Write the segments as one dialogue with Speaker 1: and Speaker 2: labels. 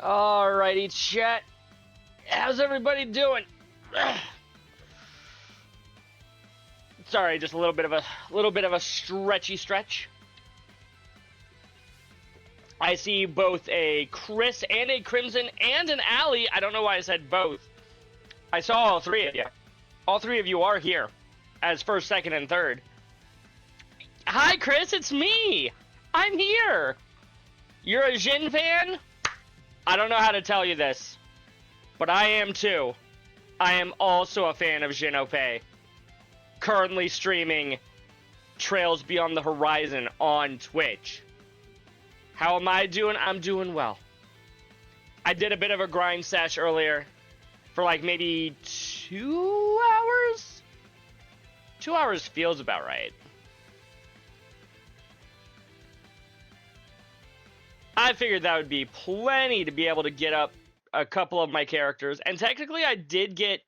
Speaker 1: Alrighty, chat. How's everybody doing? Sorry, just a little bit of a stretchy stretch. I see both a Chris and a Crimson and an Allie. I don't know why I said both. I saw all three of you. All three of you are here as first, second, and third. Hi, Chris. It's me. I'm here. You're a Jin fan? I don't know how to tell you this, but I am too. I am also a fan of Jin-Oh-Pei. Currently streaming Trails Beyond the Horizon on Twitch. How am I doing? I'm doing well. I did a bit of a grind sesh earlier for like maybe 2 hours? 2 hours feels about right. I figured that would be plenty to be able to get up a couple of my characters. And technically I did get...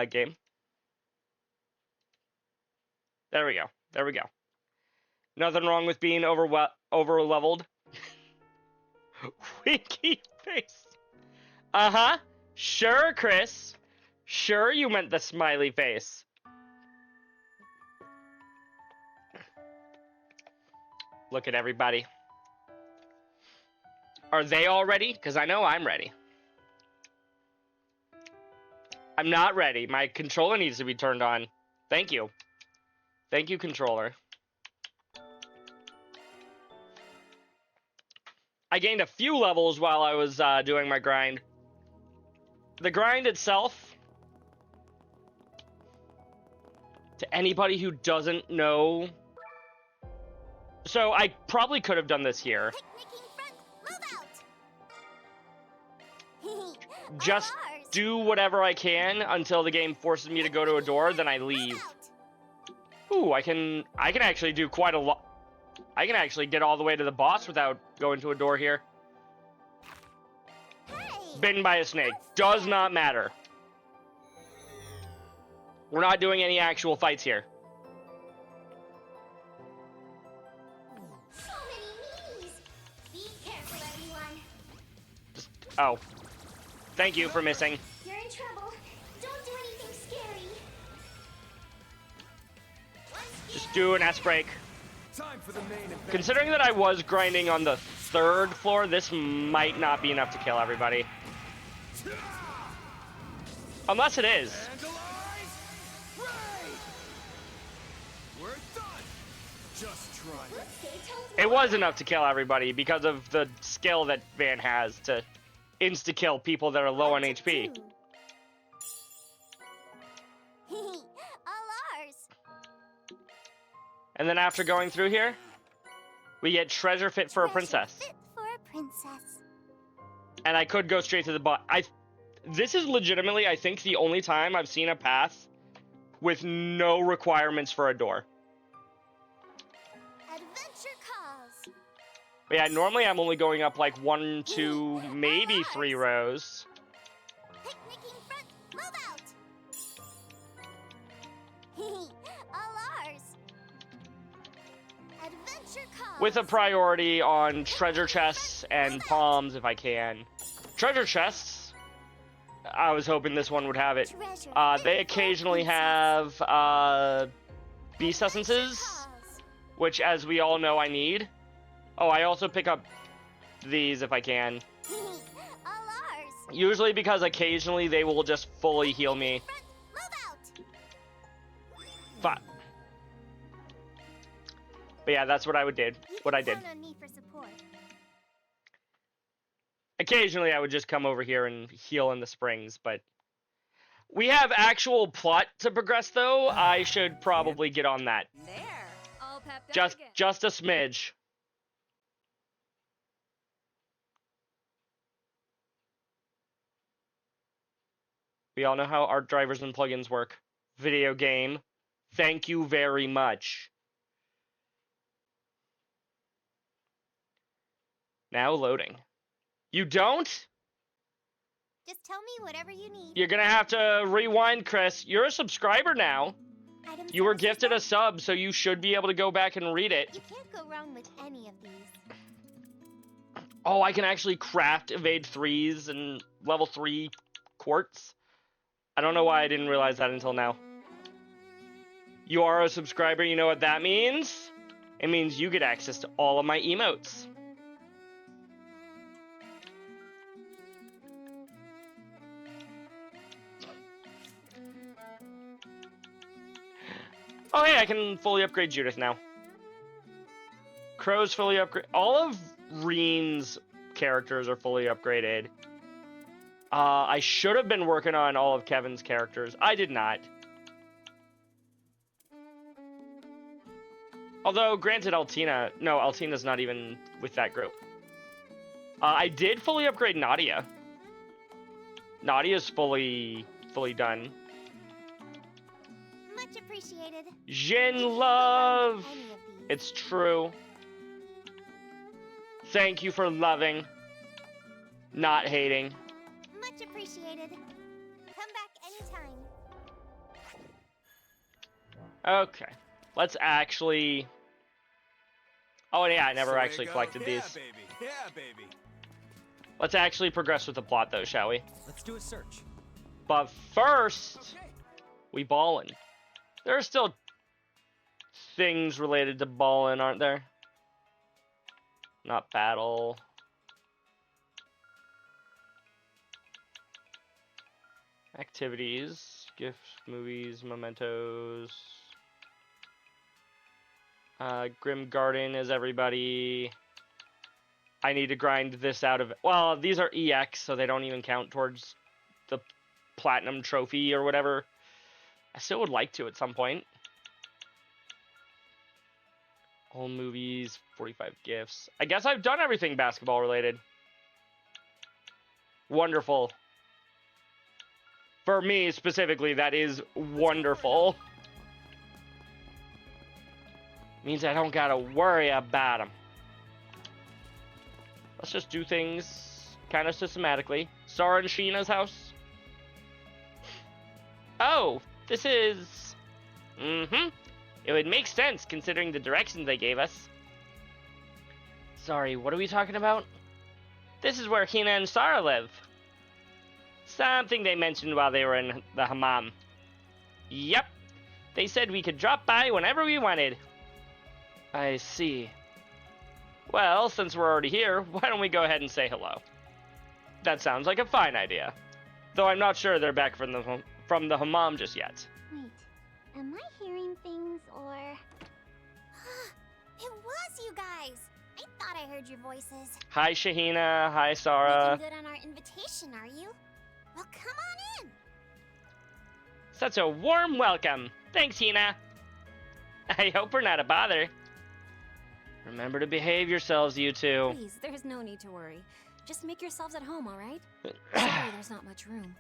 Speaker 1: game. There we go. There we go. Nothing wrong with being over-leveled. Winky face. Uh-huh. Sure, Chris. Sure you meant the smiley face. Look at everybody. Are they all ready? Because I know I'm ready. I'm not ready. My controller needs to be turned on. Thank you. Thank you, controller. I gained a few levels while I was doing my grind. The grind itself, to anybody who doesn't know... So I probably could have done this here. Just do whatever I can until the game forces me to go to a door, then I leave. Ooh, I can actually do quite a lot. I can actually get all the way to the boss without going to a door here. Bitten by a snake. Does not matter. We're not doing any actual fights here. Oh. Thank you for missing.
Speaker 2: You're in trouble. Don't do anything scary.
Speaker 1: Just do an S-break. Considering that I was grinding on the 3rd floor, this might not be enough to kill everybody. Unless it is. It was enough to kill everybody because of the skill that Van has to insta-kill people that are low on HP. And then after going through here, we get treasure fit for a princess. And I could go straight to the bot. This is legitimately, I think, the only time I've seen a path with no requirements for a door.
Speaker 2: Adventure calls.
Speaker 1: But yeah, normally I'm only going up like 1, 2, maybe 3 rows.
Speaker 2: Picnicking front, move out. All ours. Adventure calls.
Speaker 1: With a priority on treasure chests and palms if I can. Treasure chests, I was hoping this one would have it. They occasionally have beast essences, which as we all know I need. Oh, I also pick up these if I can. Usually because occasionally they will just fully heal me. But yeah, that's what I did. Occasionally I would just come over here and heal in the springs, but we have actual plot to progress though. I should probably get on that. Just a smidge. We all know how art drivers and plugins work. Video game. Thank you very much. Now loading. You don't?
Speaker 2: Just tell me whatever you need.
Speaker 1: You're gonna have to rewind, Chris. You're a subscriber now. You were gifted a sub, so you should be able to go back and read it.
Speaker 2: You can't go wrong with any of these.
Speaker 1: Oh, I can actually craft evade 3s and level 3 quartz. I don't know why I didn't realize that until now. You are a subscriber, you know what that means? It means you get access to all of my emotes. Oh hey, I can fully upgrade Judith now. Crow's fully upgraded. All of Reen's characters are fully upgraded. I should have been working on all of Kevin's characters. I did not. Although, granted, Altina's not even with that group. I did fully upgrade Nadia. Nadia's fully done.
Speaker 2: Much appreciated.
Speaker 1: Jin love. It's true. Thank you for loving, not hating.
Speaker 2: Much appreciated. Come back anytime.
Speaker 1: Okay, let's actually. Oh yeah, I never actually collected these.
Speaker 3: Baby. Yeah, baby.
Speaker 1: Let's actually progress with the plot, though, shall we?
Speaker 3: Let's do a search.
Speaker 1: But first,
Speaker 3: Okay.
Speaker 1: we ballin'. There are still things related to ballin', aren't there? Not battle. Activities, gifts, movies, mementos. Grim Garden is everybody. I need to grind this out of... Well, these are EX, so they don't even count towards the platinum trophy or whatever. I still would like to at some point. All movies, 45 gifts. I guess I've done everything basketball related. Wonderful. For me specifically, that is wonderful. Means I don't gotta worry about them. Let's just do things kind of systematically. Sara and Sheena's house. Oh, this is... It would make sense considering the directions they gave us. Sorry, what are we talking about? This is where Hina and Sara live. Something they mentioned while they were in the hammam. Yep. They said we could drop by whenever we wanted. I see. Well, since we're already here, why don't we go ahead and say hello? That sounds like a fine idea. Though I'm not sure they're back from the hammam just yet.
Speaker 2: Wait, am I hearing things or... It was you guys! I thought I heard your voices.
Speaker 1: Hi, Shahina. Hi, Sara.
Speaker 2: Making good on our invitation, are you? Well, come on in!
Speaker 1: Such a warm welcome. Thanks, Hina. I hope we're not a bother. Remember to behave yourselves, you two.
Speaker 4: Please, there's no need to worry. Just make yourselves at home, all right? Sorry, there's not much room.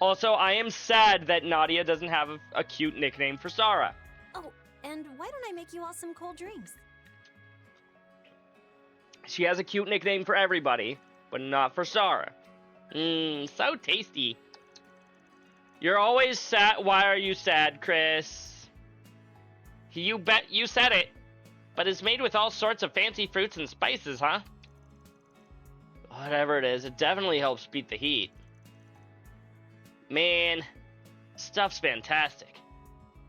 Speaker 1: Also, I am sad that Nadia doesn't have a cute nickname for Sara.
Speaker 4: Oh, and why don't I make you all some cold drinks?
Speaker 1: She has a cute nickname for everybody, but not for Sara. So tasty. You're always sad. Why are you sad, Chris? You bet you said it. But it's made with all sorts of fancy fruits and spices, huh? Whatever it is, it definitely helps beat the heat. Man, stuff's fantastic.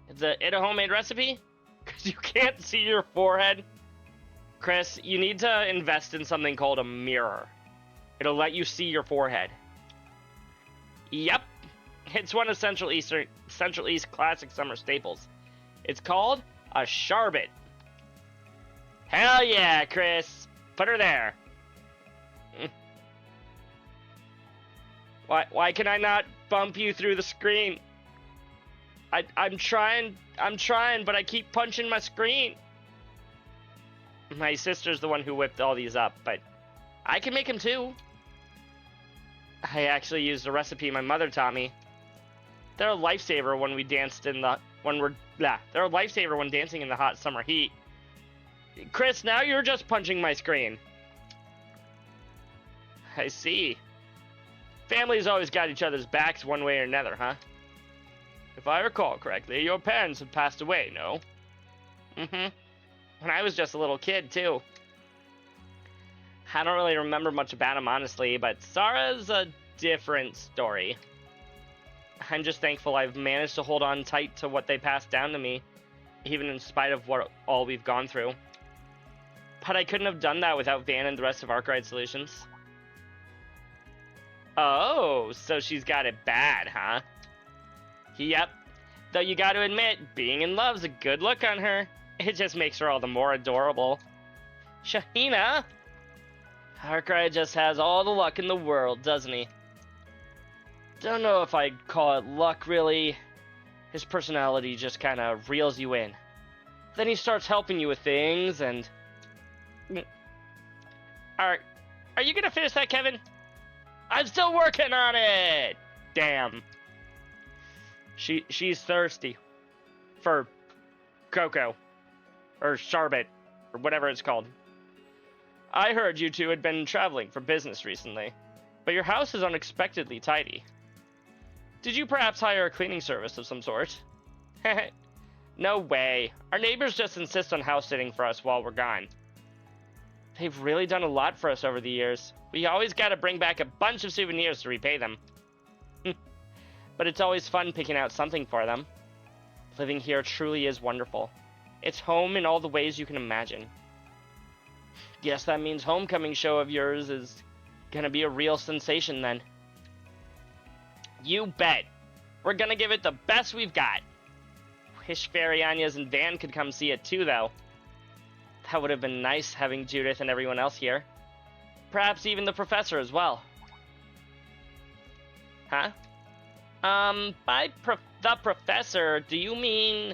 Speaker 1: Is it a homemade recipe? Because you can't see your forehead. Chris, you need to invest in something called a mirror. It'll let you see your forehead. Yep. It's one of Central East classic summer staples. It's called a sharbet. Hell yeah, Chris. Put her there. Why can I not bump you through the screen? I'm trying, but I keep punching my screen. My sister's the one who whipped all these up, but I can make them too. I actually used a recipe my mother taught me. They're a lifesaver when we danced in the they're a lifesaver when dancing in the hot summer heat. Chris, now you're just punching my screen. I see. Families always got each other's backs one way or another, huh? If I recall correctly, your parents have passed away, no? When I was just a little kid, too. I don't really remember much about him, honestly, but Sarah's a different story. I'm just thankful I've managed to hold on tight to what they passed down to me, even in spite of all we've gone through. But I couldn't have done that without Van and the rest of Arkwright Solutions. Oh, so she's got it bad, huh? Yep. Though you gotta admit, being in love's a good look on her. It just makes her all the more adorable. Shahina! Arkwright just has all the luck in the world, doesn't he? Don't know if I'd call it luck, really. His personality just kinda reels you in. Then he starts helping you with things, and... Are you gonna finish that, Kevin? I'm still working on it! Damn. She's thirsty. For cocoa. Or sherbet. Or whatever it's called. I heard you two had been traveling for business recently, but your house is unexpectedly tidy. Did you perhaps hire a cleaning service of some sort? No way. Our neighbors just insist on house sitting for us while we're gone. They've really done a lot for us over the years. We always gotta bring back a bunch of souvenirs to repay them. But it's always fun picking out something for them. Living here truly is wonderful. It's home in all the ways you can imagine. Guess that means homecoming show of yours is gonna be a real sensation then. You bet. We're gonna give it the best we've got. Wish Fairy Anya's and Van could come see it too, though. That would have been nice having Judith and everyone else here. Perhaps even the professor as well. Huh? By the professor, do you mean...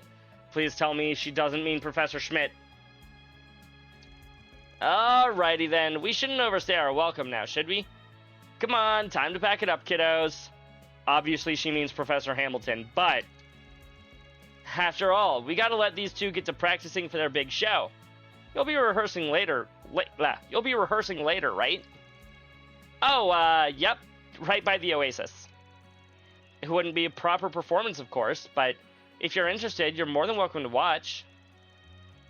Speaker 1: Please tell me she doesn't mean Professor Schmidt. Alrighty then, we shouldn't overstay our welcome now, should we? Come on, time to pack it up, kiddos. Obviously she means Professor Hamilton, but... After all, we gotta let these two get to practicing for their big show. You'll be rehearsing later, right? Oh, yep, right by the Oasis. It wouldn't be a proper performance, of course, but if you're interested, you're more than welcome to watch.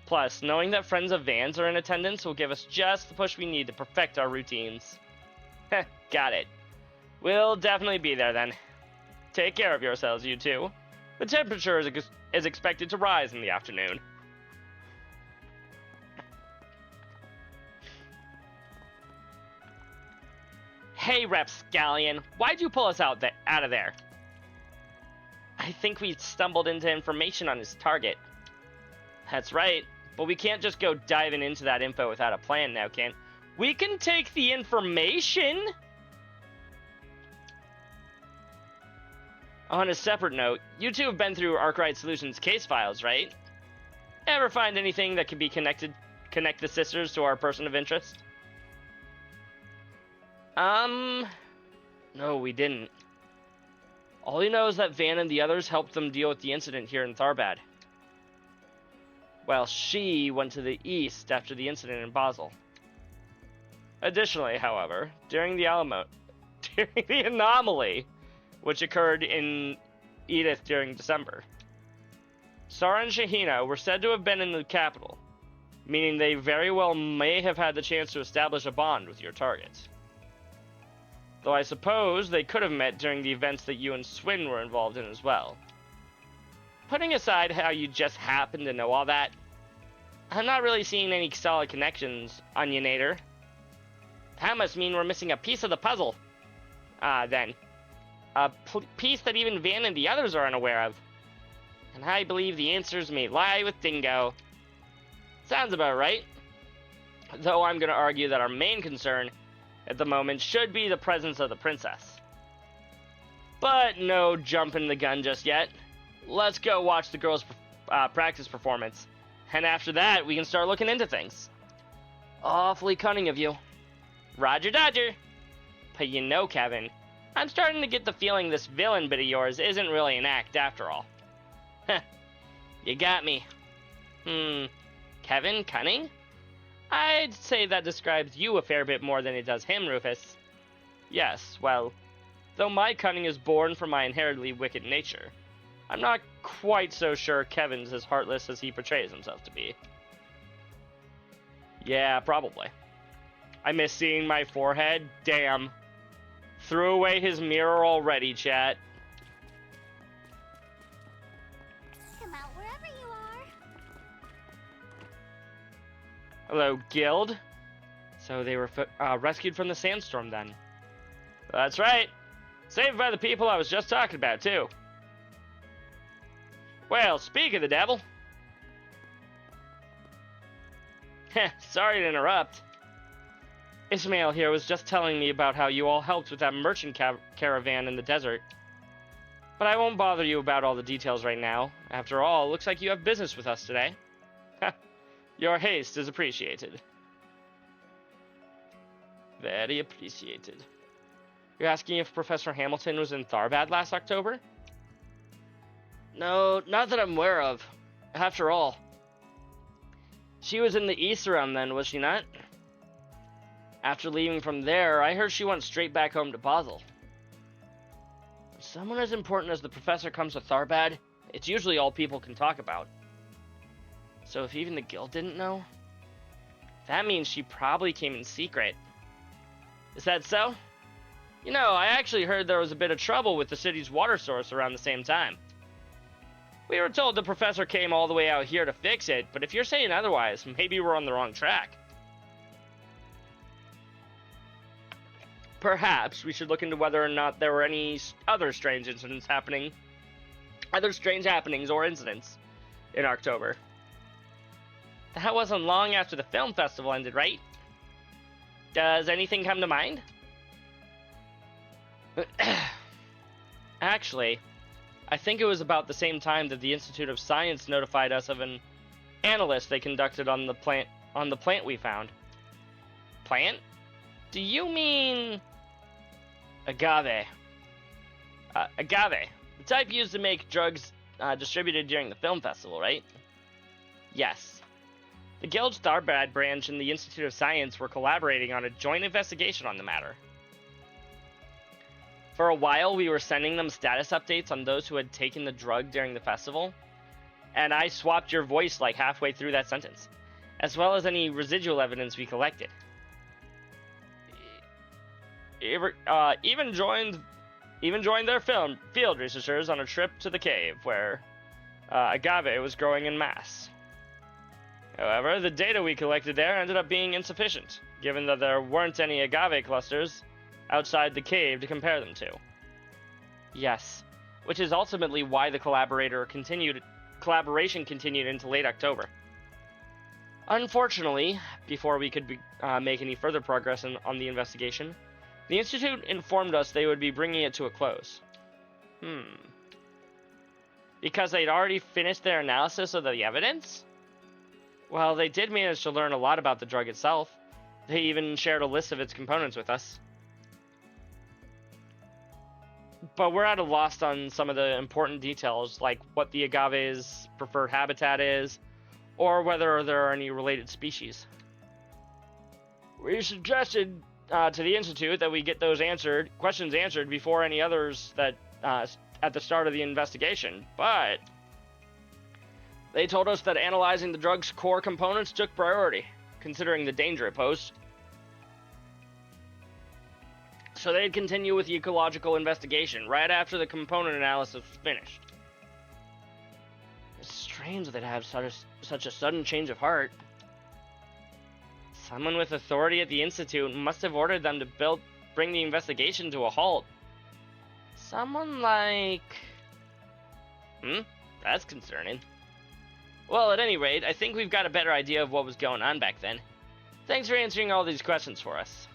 Speaker 1: Plus, knowing that friends of Van's are in attendance will give us just the push we need to perfect our routines. Heh, got it. We'll definitely be there then. Take care of yourselves, you two. The temperature is expected to rise in the afternoon. Hey, Rapscallion, why'd you pull us out of there? I think we stumbled into information on his target. That's right, but we can't just go diving into that info without a plan now, can we? Can take the information! On a separate note, you two have been through Arkwright Solutions case files, right? Ever find anything that can be connect the sisters to our person of interest? No, we didn't. All you know is that Van and the others helped them deal with the incident here in Tharbad. Well, she went to the east after the incident in Basel. Additionally, however, during the anomaly, which occurred in Edith during December, Sarah and Shahina were said to have been in the capital, meaning they very well may have had the chance to establish a bond with your target. Though I suppose they could have met during the events that you and Swin were involved in as well. Putting aside how you just happen to know all that, I'm not really seeing any solid connections, Onionator. That must mean we're missing a piece of the puzzle. Then. A piece that even Van and the others are unaware of. And I believe the answers may lie with Dingo. Sounds about right. Though I'm going to argue that our main concern at the moment should be the presence of the princess. But no jumping the gun just yet. Let's go watch the girls' practice performance. And after that, we can start looking into things. Awfully cunning of you. Roger Dodger. But you know, Kevin, I'm starting to get the feeling this villain bit of yours isn't really an act after all. Heh. You got me. Kevin, cunning? I'd say that describes you a fair bit more than it does him, Rufus. Yes, well, though my cunning is born from my inherently wicked nature, I'm not quite so sure Kevin's as heartless as he portrays himself to be. Yeah, probably. I miss seeing my forehead. Damn. Threw away his mirror already, chat.
Speaker 2: Come out wherever you are.
Speaker 1: Hello, Guild. So they were rescued from the sandstorm then. That's right. Saved by the people I was just talking about, too. Well, speak of the devil. Sorry to interrupt. Ishmael here was just telling me about how you all helped with that merchant caravan in the desert. But I won't bother you about all the details right now. After all, it looks like you have business with us today. Your haste is appreciated. Very appreciated. You're asking if Professor Hamilton was in Tharbad last October? No, not that I'm aware of. After all, she was in the East Realm then, was she not? After leaving from there, I heard she went straight back home to Basel. When someone as important as the Professor comes to Tharbad, it's usually all people can talk about. So if even the Guild didn't know, that means she probably came in secret. Is that so? You know, I actually heard there was a bit of trouble with the city's water source around the same time. We were told the Professor came all the way out here to fix it, but if you're saying otherwise, maybe we're on the wrong track. Perhaps we should look into whether or not there were any other strange incidents happening. Other strange happenings or incidents in October. That wasn't long after the film festival ended, right? Does anything come to mind? Actually, I think it was about the same time that the Institute of Science notified us of an analyst they conducted on the plant we found. Plant? Do you mean agave? Agave, the type used to make drugs distributed during the film festival, right? Yes. The Guild's Tharbad branch and the Institute of Science were collaborating on a joint investigation on the matter. For a while, we were sending them status updates on those who had taken the drug during the festival, and I swapped your voice like halfway through that sentence, as well as any residual evidence we collected. Even joined their field researchers on a trip to the cave where agave was growing in mass. However, the data we collected there ended up being insufficient, given that there weren't any agave clusters outside the cave to compare them to. Yes, which is ultimately why the collaboration continued into late October. Unfortunately, before we could make any further progress on the investigation, the Institute informed us they would be bringing it to a close. Because they'd already finished their analysis of the evidence? Well, they did manage to learn a lot about the drug itself. They even shared a list of its components with us. But we're at a loss on some of the important details, like what the agave's preferred habitat is, or whether there are any related species. We suggested to the Institute that we get those questions answered before any others that at the start of the investigation, but they told us that analyzing the drug's core components took priority, considering the danger it posed. So they'd continue with the ecological investigation right after the component analysis was finished. It's strange that they'd have such a sudden change of heart. Someone with authority at the Institute must have ordered them to bring the investigation to a halt. Someone like... That's concerning. Well, at any rate, I think we've got a better idea of what was going on back then. Thanks for answering all these questions for us.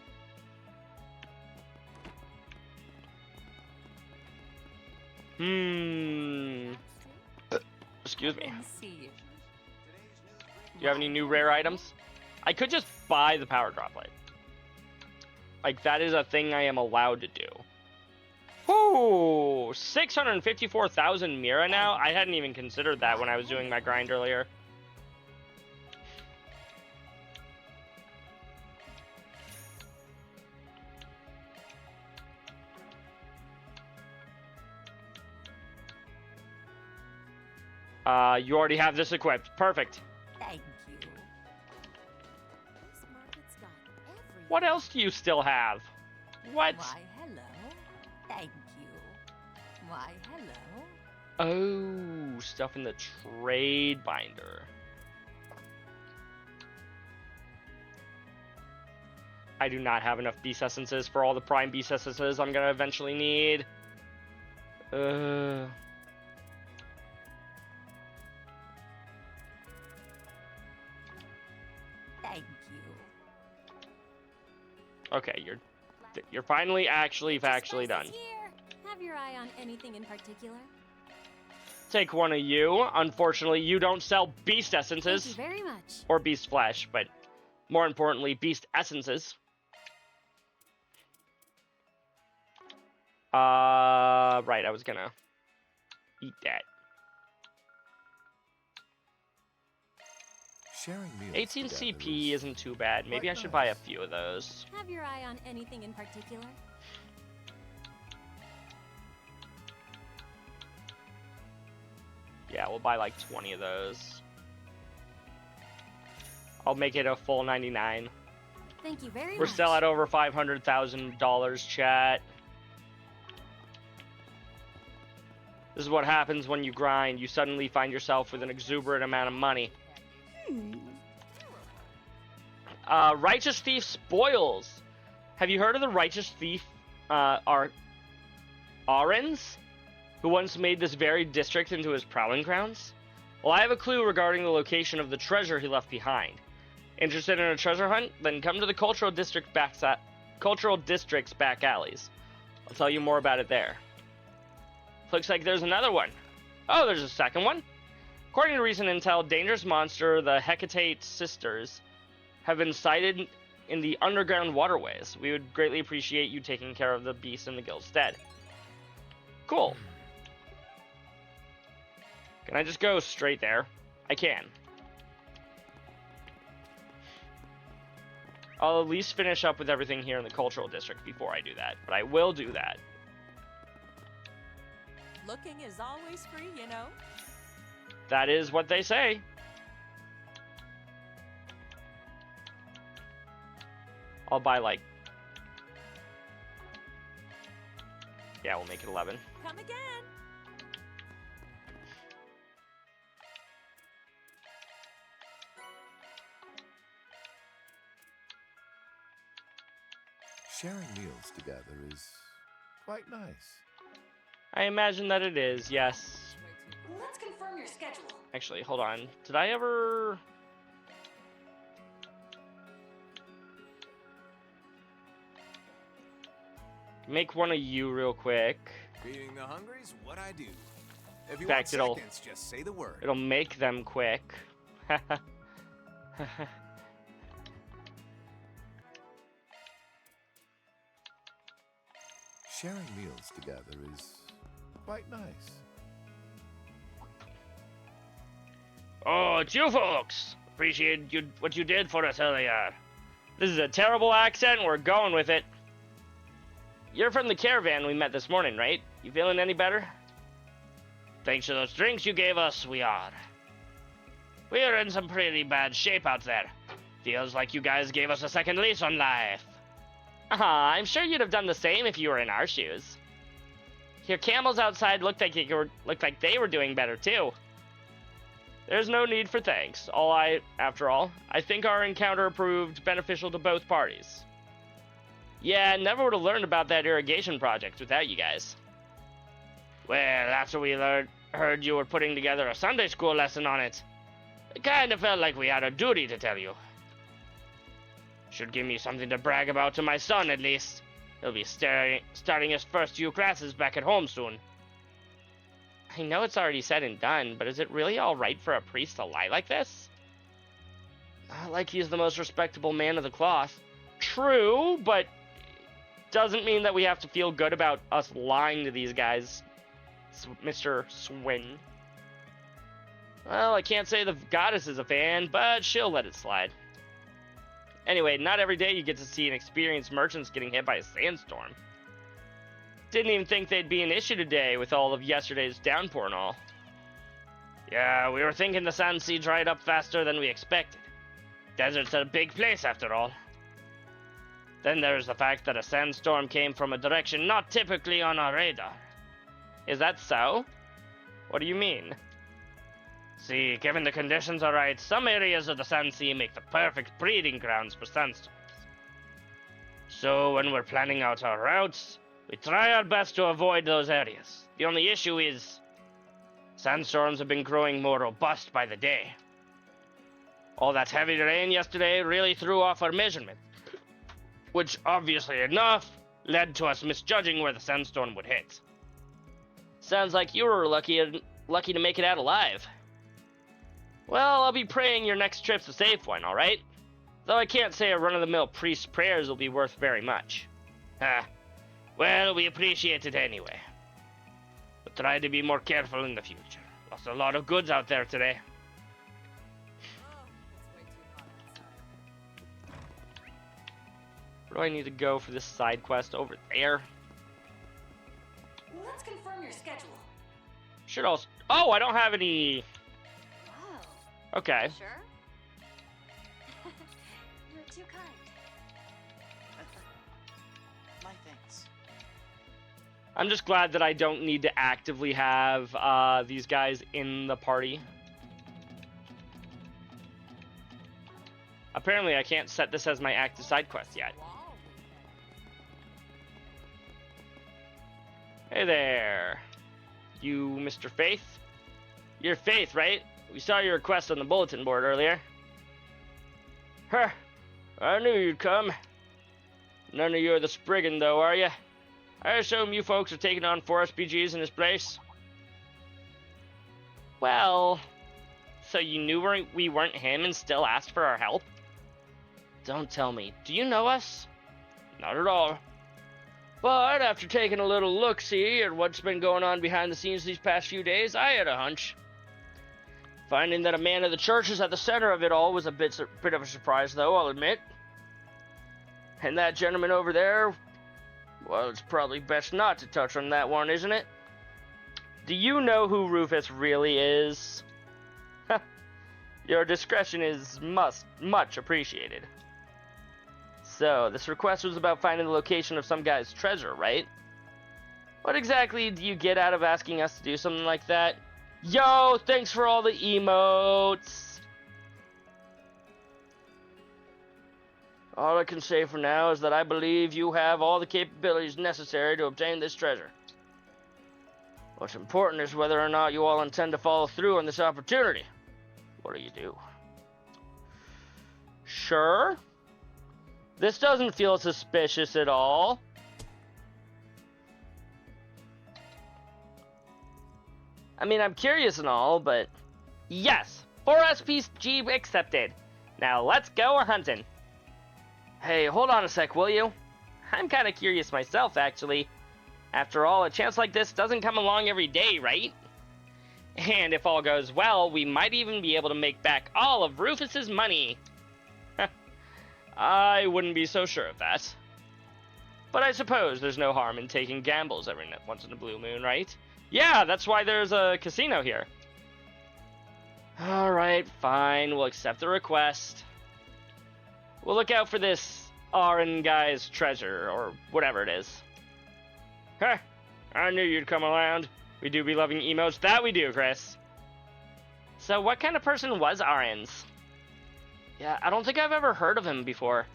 Speaker 1: Excuse me. Do you have any new rare items? I could just buy the power droplet. Like, that is a thing I am allowed to do. Ooh, 654,000 Mira now? I hadn't even considered that when I was doing my grind earlier. You already have this equipped. Perfect.
Speaker 4: Thank you.
Speaker 2: This market's got
Speaker 1: What else do you still have? What?
Speaker 5: Why, hello. Thank you. Why, hello.
Speaker 1: Oh, stuff in the trade binder. I do not have enough beast essences for all the prime beast essences I'm gonna eventually need.
Speaker 5: Thank you.
Speaker 1: Okay, you're finally factually done.
Speaker 4: Here. Have your eye on anything in particular?
Speaker 1: Take one of you. Unfortunately, you don't sell beast essences
Speaker 4: Thank you very much.
Speaker 1: or beast flesh, but more importantly, beast essences. Right, I was gonna eat that.
Speaker 3: Sharing meals
Speaker 1: 18
Speaker 3: together
Speaker 1: CP
Speaker 3: is
Speaker 1: isn't too bad. Maybe I
Speaker 3: quite
Speaker 1: should buy a
Speaker 3: nice.
Speaker 1: few of those.
Speaker 4: Have your eye on anything in particular?
Speaker 1: Yeah, we'll buy like 20 of those. I'll make it a full 99.
Speaker 4: Thank you very
Speaker 1: We're
Speaker 4: much.
Speaker 1: still at over $500,000, chat. This is what happens when you grind. You suddenly find yourself with an exuberant amount of money. Righteous Thief spoils. Have you heard of the Righteous Thief, Arens, who once made this very district into his prowling grounds? Well, I have a clue regarding the location of the treasure he left behind. Interested in a treasure hunt? Then come to the Cultural District's back alleys. I'll tell you more about it there. Looks like there's another one. Oh, there's a second one? According to recent intel, dangerous monster, the Hecate Sisters, have been sighted in the underground waterways. We would greatly appreciate you taking care of the beast in the guild's stead. Cool. Can I just go straight there? I can. I'll at least finish up with everything here in the Cultural District before I do that, but I will do that.
Speaker 5: Looking is always free, you know.
Speaker 1: That is what they say. I'll buy like... Yeah, we'll make it 11.
Speaker 5: Come again.
Speaker 3: Sharing meals together is quite nice.
Speaker 1: I imagine that it is, yes.
Speaker 5: Let's confirm your schedule.
Speaker 1: Actually, hold on. Did I ever... Make one of you real quick.
Speaker 3: Feeding the hungry's what I do. If you
Speaker 1: In fact,
Speaker 3: want seconds, just say the word.
Speaker 1: It'll make them quick.
Speaker 3: Sharing meals together is quite nice.
Speaker 1: Oh, it's you folks! Appreciate what you did for us earlier. This is a terrible accent, we're going with it. You're from the caravan we met this morning, right? You feeling any better? Thanks to those drinks you gave us, we are. We are in some pretty bad shape out there. Feels like you guys gave us a second lease on life. I'm sure you'd have done the same if you were in our shoes. Your camels outside looked like they were doing better too. There's no need for thanks. After all, I think our encounter proved beneficial to both parties. Yeah, never would have learned about that irrigation project without you guys. Well, after we heard you were putting together a Sunday school lesson on it, it kind of felt like we had a duty to tell you. Should give me something to brag about to my son, at least. He'll be starting his first few classes back at home soon. I know it's already said and done, but is it really all right for a priest to lie like this? Not like he's the most respectable man of the cloth. True, but doesn't mean that we have to feel good about us lying to these guys, Mr. Swin. Well, I can't say the goddess is a fan, but she'll let it slide. Anyway, not every day you get to see and experience merchants getting hit by a sandstorm. Didn't even think they'd be an issue today with all of yesterday's downpour and all. Yeah, we were thinking the Sand Sea dried up faster than we expected. Desert's a big place after all. Then there's the fact that a sandstorm came from a direction not typically on our radar. Is that so? What do you mean? See, given the conditions are right, some areas of the Sun Sea make the perfect breeding grounds for sandstorms. So when we're planning out our routes, we try our best to avoid those areas. The only issue is sandstorms have been growing more robust by the day. All that heavy rain yesterday really threw off our measurement, which obviously enough led to us misjudging where the sandstorm would hit. Sounds like you were lucky to make it out alive. Well, I'll be praying your next trip's a safe one, alright? Though I can't say a run-of-the-mill priest's prayers will be worth very much. Well, we appreciate it anyway. But try to be more careful in the future. Lost a lot of goods out there today. Where do I need to go for this side quest? Over there?
Speaker 5: Let's confirm your schedule.
Speaker 1: Should also... Oh, I don't have any...
Speaker 4: Wow.
Speaker 1: Okay.
Speaker 4: Sure? You're too kind.
Speaker 6: My thanks.
Speaker 1: I'm just glad that I don't need to actively have these guys in the party. Apparently I can't set this as my active side quest yet. Hey there. You Mr. Faith? You're Faith, right? We saw your request on the bulletin board earlier. Huh. I knew you'd come. None of you are the Spriggan, though, are you? I assume you folks are taking on 4 SPGs in his place? Well... So you knew we weren't him and still asked for our help? Don't tell me. Do you know us? Not at all. But after taking a little look-see at what's been going on behind the scenes these past few days, I had a hunch. Finding that a man of the church is at the center of it all was a bit of a surprise, though, I'll admit. And that gentleman over there, well, it's probably best not to touch on that one, isn't it? Do you know who Rufus really is? Your discretion is much appreciated. So, this request was about finding the location of some guy's treasure, right? What exactly do you get out of asking us to do something like that? Yo, thanks for all the emotes! All I can say for now is that I believe you have all the capabilities necessary to obtain this treasure. What's important is whether or not you all intend to follow through on this opportunity. What do you do? Sure. This doesn't feel suspicious at all. I mean, I'm curious and all, but... Yes! 4 SPG accepted. Now let's go hunting. Hey, hold on a sec, will you? I'm kinda curious myself, actually. After all, a chance like this doesn't come along every day, right? And if all goes well, we might even be able to make back all of Rufus's money. I wouldn't be so sure of that. But I suppose there's no harm in taking gambles every once in a blue moon, right? Yeah, that's why there's a casino here. Alright, fine, we'll accept the request. We'll look out for this Aaron guy's treasure, or whatever it is. Huh, I knew you'd come around. We do be loving emotes. That we do, Chris. So what kind of person was Aaron's? Yeah, I don't think I've ever heard of him before.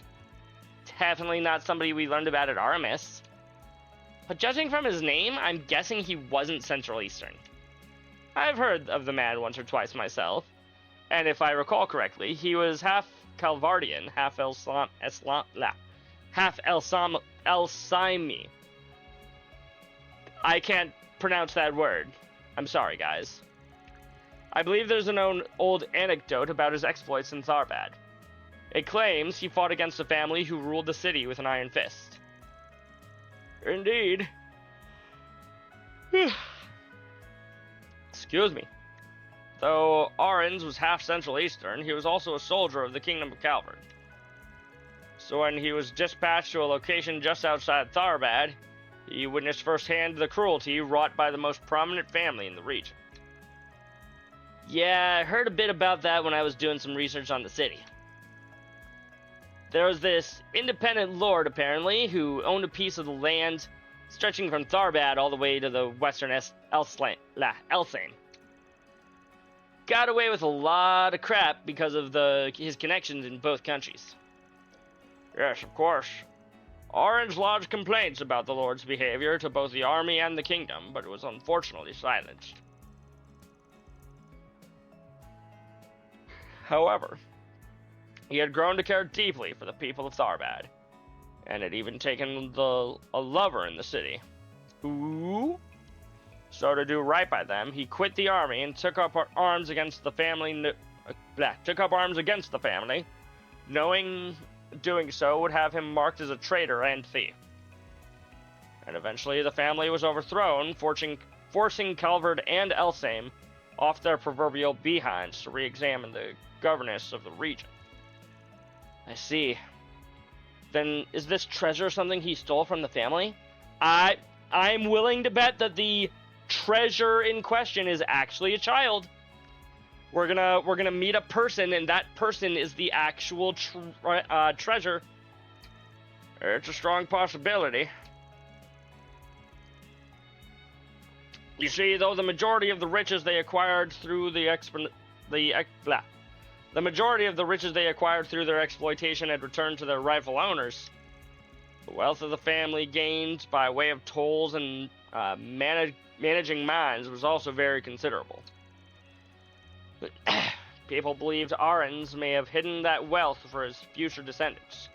Speaker 1: Definitely not somebody we learned about at Aramis. But judging from his name, I'm guessing he wasn't Central Eastern. I've heard of the man once or twice myself, and if I recall correctly, he was half Calvardian, half Elsami. I can't pronounce that word. I'm sorry, guys. I believe there's an old anecdote about his exploits in Tharbad. It claims he fought against a family who ruled the city with an iron fist. Indeed. Excuse me. Though Ahrens was half Central Eastern, he was also a soldier of the Kingdom of Calvard. So when he was dispatched to a location just outside Tharbad, he witnessed firsthand the cruelty wrought by the most prominent family in the region. Yeah, I heard a bit about that when I was doing some research on the city. there was this independent lord, apparently, who owned a piece of the land stretching from Tharbad all the way to the western Elsane. Got away with a lot of crap because of his connections in both countries. Yes, of course. Orange lodged complaints about the Lord's behavior to both the army and the kingdom, but it was unfortunately silenced. However, he had grown to care deeply for the people of Tharbad, and had even taken a lover in the city. Ooh. So to do right by them, he quit the army and took up arms against the family. Knowing doing so would have him marked as a traitor and thief. And eventually the family was overthrown, forcing Calvard and Elsame off their proverbial behinds to re-examine the governance of the region. I see. Then is this treasure something he stole from the family? I'm willing to bet that the treasure in question is actually a child. We're gonna meet a person, and that person is the actual treasure. It's a strong possibility. You see, though the majority of the riches they acquired through their exploitation had returned to their rightful owners, the wealth of the family gained by way of tolls and managing mines was also very considerable. But people believed Arons may have hidden that wealth for his future descendants.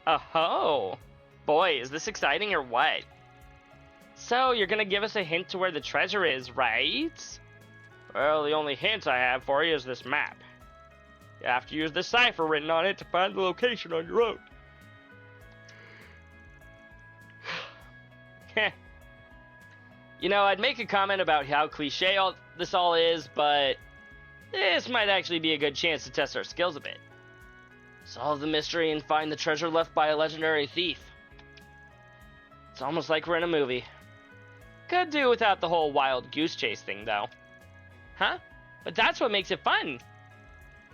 Speaker 1: Oh, boy, is this exciting or what? So, you're gonna give us a hint to where the treasure is, right? Well, the only hint I have for you is this map. You have to use the cipher written on it to find the location on your own. Heh. You know, I'd make a comment about how cliche this all is, but this might actually be a good chance to test our skills a bit. Solve the mystery and find the treasure left by a legendary thief. It's almost like we're in a movie. Could do without the whole wild goose chase thing, though. Huh? But that's what makes it fun.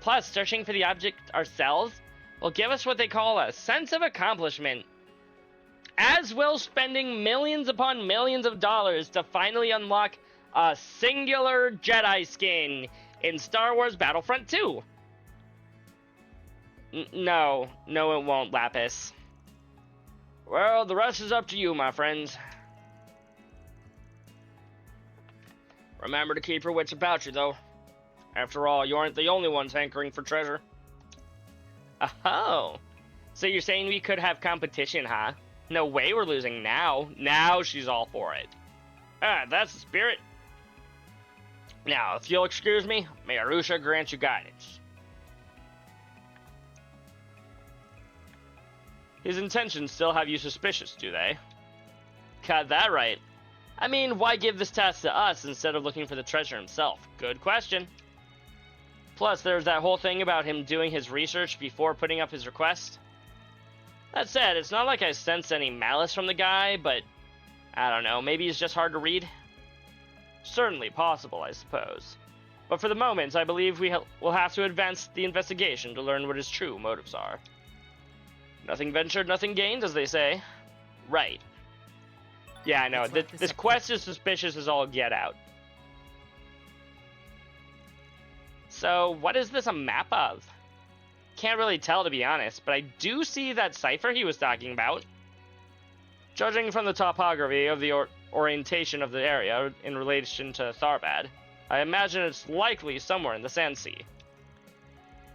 Speaker 1: Plus, searching for the object ourselves will give us what they call a sense of accomplishment. As will spending millions upon millions of dollars to finally unlock a singular Jedi skin in Star Wars Battlefront 2. No, it won't, Lapis. Well, the rest is up to you, my friends. Remember to keep your wits about you, though. After all, you aren't the only ones hankering for treasure. Oh, so you're saying we could have competition, huh? No way we're losing now. Now she's all for it. That's the spirit. Now, if you'll excuse me, may Arusha grant you guidance. His intentions still have you suspicious, do they? Got that right. I mean, why give this task to us instead of looking for the treasure himself? Good question. Plus, there's that whole thing about him doing his research before putting up his request. That said, it's not like I sense any malice from the guy, but I don't know, maybe he's just hard to read? Certainly possible, I suppose. But for the moment, I believe we'll have to advance the investigation to learn what his true motives are. Nothing ventured, nothing gained, as they say. Right. Yeah, I know. This quest is suspicious as all get out. So, what is this a map of? Can't really tell, to be honest, but I do see that cipher he was talking about. Judging from the topography of the orientation of the area in relation to Tharbad, I imagine it's likely somewhere in the Sand Sea.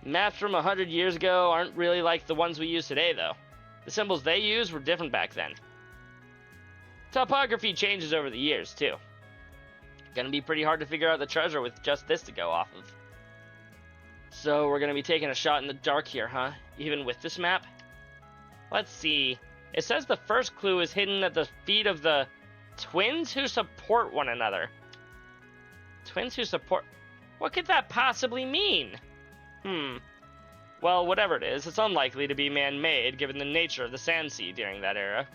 Speaker 1: Maps from 100 years ago aren't really like the ones we use today, though. The symbols they used were different back then. Topography changes over the years, too. Gonna be pretty hard to figure out the treasure with just this to go off of. So we're gonna be taking a shot in the dark here, huh? Even with this map? Let's see. It says the first clue is hidden at the feet of the twins who support one another. Twins who support... What could that possibly mean? Well, whatever it is, it's unlikely to be man-made given the nature of the Sand Sea during that era.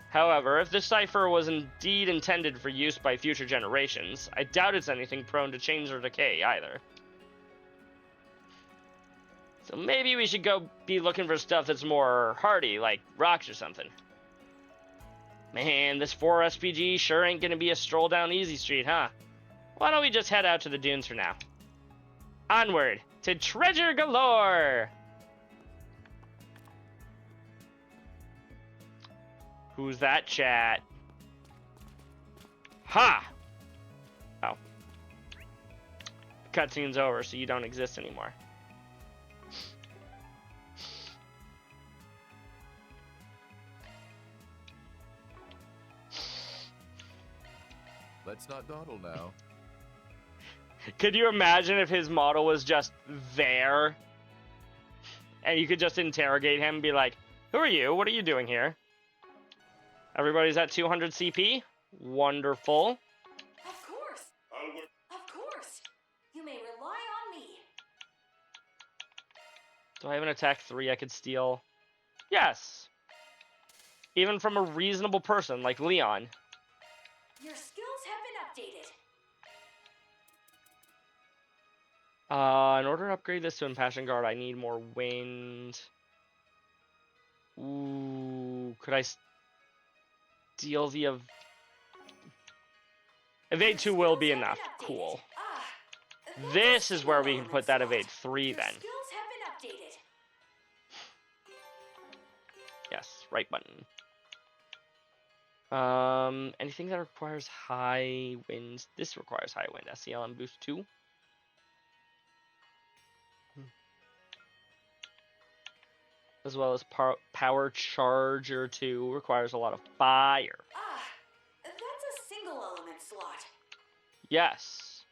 Speaker 1: However, if this cipher was indeed intended for use by future generations, I doubt it's anything prone to change or decay either. So maybe we should go be looking for stuff that's more hardy, like rocks or something. Man, this 4 SPG sure ain't gonna be a stroll down easy street, huh? Why don't we just head out to the dunes for now? Onward to treasure galore! Who's that, chat? Ha! Oh. Cutscene's over, so you don't exist anymore.
Speaker 3: Let's not dawdle now.
Speaker 1: Could you imagine if his model was just there? And you could just interrogate him and be like, who are you? What are you doing here? Everybody's at 200 CP? Wonderful.
Speaker 5: Of course. Of course. You may rely on me.
Speaker 1: Do I have an attack 3 I could steal? Yes. Even from a reasonable person like Leon.
Speaker 5: Your skills have been updated.
Speaker 1: In order to upgrade this to Impassioned Guard, I need more wind. Ooh, could I steal the Evade 2 will be enough. Cool. This is where we can put that Evade 3 then.
Speaker 5: Skills have been updated.
Speaker 1: Yes, right button. Anything that requires high winds. This requires high wind. SCLM boost 2. As well as Power Charger 2 requires a lot of fire.
Speaker 5: That's a single element slot.
Speaker 1: Yes,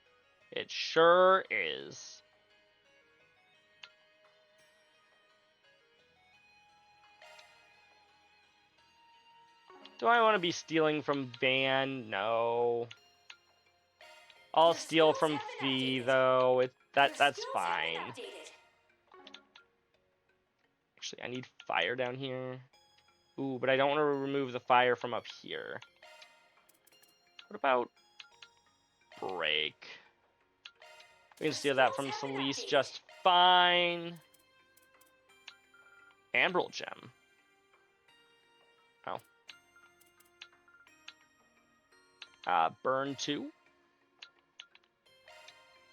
Speaker 1: it sure is. Do I want to be stealing from Van? No. I'll steal from Fee though. That's fine. Actually, I need fire down here. Ooh, but I don't want to remove the fire from up here. What about break? We can steal that from Celeste just fine. Emerald gem. Oh. Burn 2.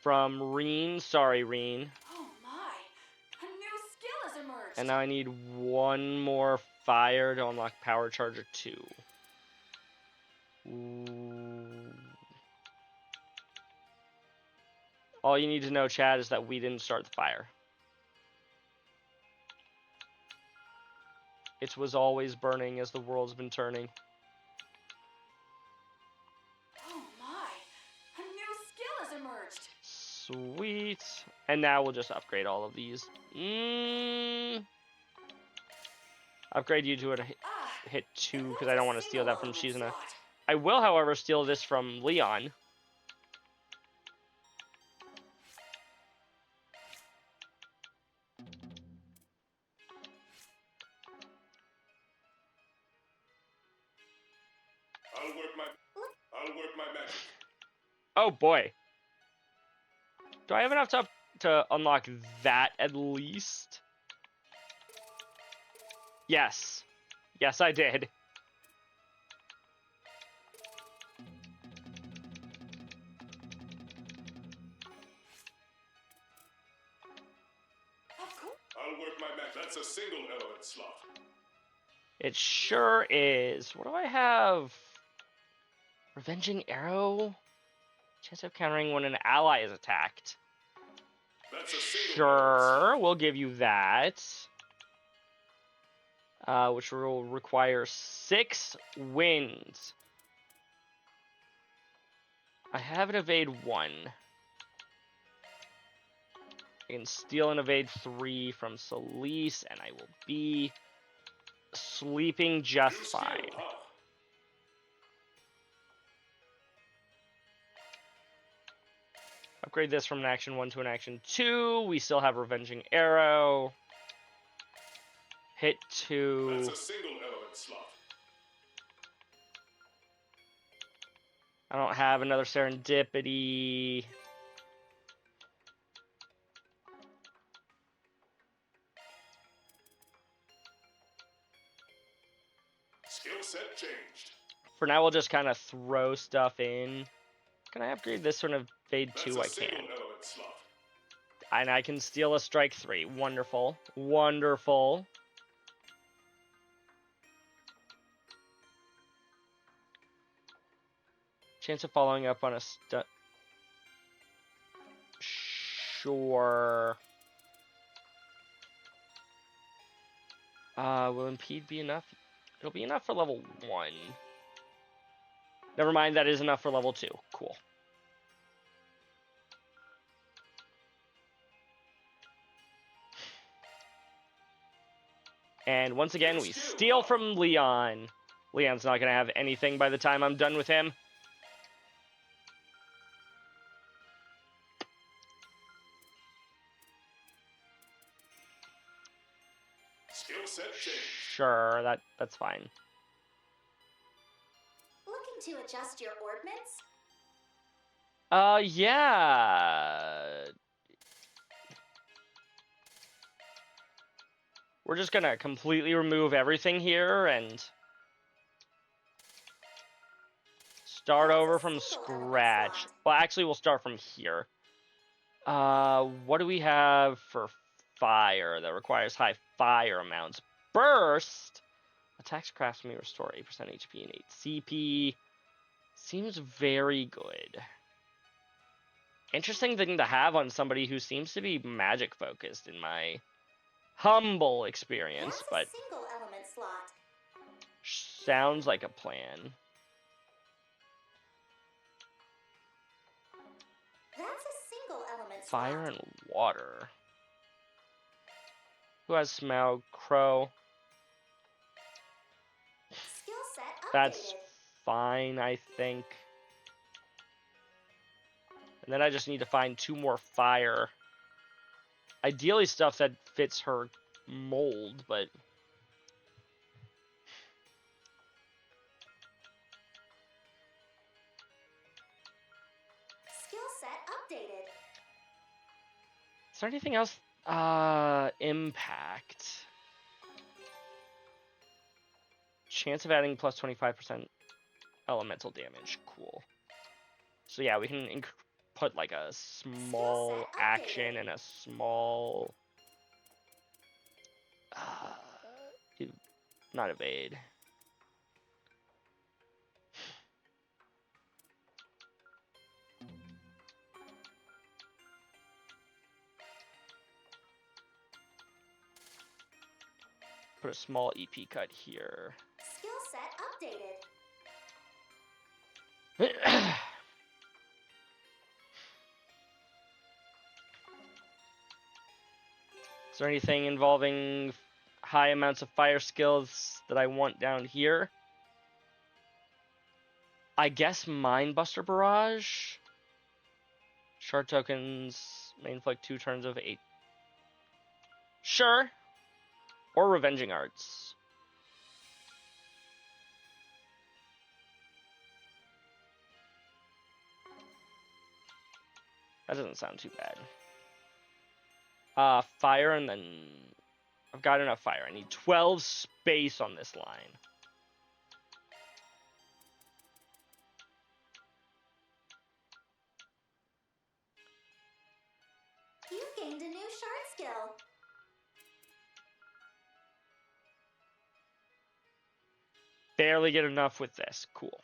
Speaker 1: From Reen. Sorry, Reen.
Speaker 5: Oh my! A new skill has emerged.
Speaker 1: And now I need one more fire to unlock Power Charger 2. Ooh. All you need to know, Chad, is that we didn't start the fire. It was always burning as the world's been turning.
Speaker 5: Oh my! A new skill has emerged.
Speaker 1: Sweet. And now we'll just upgrade all of these. Upgrade you to a hit 2 because I don't want to steal that from Shizuna. I will, however, steal this from Leon.
Speaker 7: I'll work my magic.
Speaker 1: Oh boy. Do I have enough to unlock that at least? Yes. Yes, I did.
Speaker 7: I'll work my magic. That's a single element slot.
Speaker 1: It sure is. What do I have? Revenging Arrow? Chance of countering when an ally is attacked.
Speaker 7: That's a single
Speaker 1: Sure, we'll give you that. Which will require 6 wins. I have an evade 1. I can steal an evade 3 from Celeste, and I will be sleeping just
Speaker 7: New skill,
Speaker 1: fine.
Speaker 7: huh?
Speaker 1: Upgrade this from an action 1 to an action 2. We still have Revenging Arrow. Hit 2.
Speaker 7: That's a single element slot.
Speaker 1: I don't have another Serendipity.
Speaker 7: Skill set changed.
Speaker 1: For now, we'll just kind of throw stuff in. Can I upgrade this one of Fade
Speaker 7: That's
Speaker 1: 2?
Speaker 7: a
Speaker 1: I
Speaker 7: single
Speaker 1: can.
Speaker 7: element slot.
Speaker 1: And I can steal a Strike 3. Wonderful. Wonderful. Chance of following up on a stun. Sure. Will Impede be enough? It'll be enough for level 1. Never mind, that is enough for level 2. Cool. And once again, we steal from Leon. Leon's not going to have anything by the time I'm done with him.
Speaker 7: Skill set changed.
Speaker 1: Sure, that's fine.
Speaker 2: Looking to adjust your ordnance?
Speaker 1: Yeah. We're just gonna completely remove everything here and start over from scratch. Well, actually, we'll start from here. What do we have for fire that requires high fire amounts? Burst! Attacks crafts may restore 8% HP and 8 CP. Seems very good. Interesting thing to have on somebody who seems to be magic focused in my humble experience,
Speaker 2: That's
Speaker 1: but
Speaker 2: a single element slot.
Speaker 1: sounds like a plan.
Speaker 2: That's a single element
Speaker 1: Fire
Speaker 2: slot.
Speaker 1: and water. Who has Smaug? Crow.
Speaker 2: Skill set updated.
Speaker 1: That's fine, I think. And then I just need to find 2 more fire. Ideally stuff that fits her mold, but...
Speaker 2: Skill set updated.
Speaker 1: Is there anything else? Impact. Chance of adding plus 25% elemental damage. Cool. So yeah, we can put like a small action and a small... not evade. Put a small EP cut here.
Speaker 2: Skill set updated.
Speaker 1: Is there anything involving high amounts of fire skills that I want down here? I guess Mindbuster Barrage? Shard tokens, main flick 2 turns of 8. Sure. Or Revenging Arts. That doesn't sound too bad. Fire, and then I've got enough fire. I need 12 space on this line.
Speaker 2: You've gained a new shard skill.
Speaker 1: Barely get enough with this. Cool.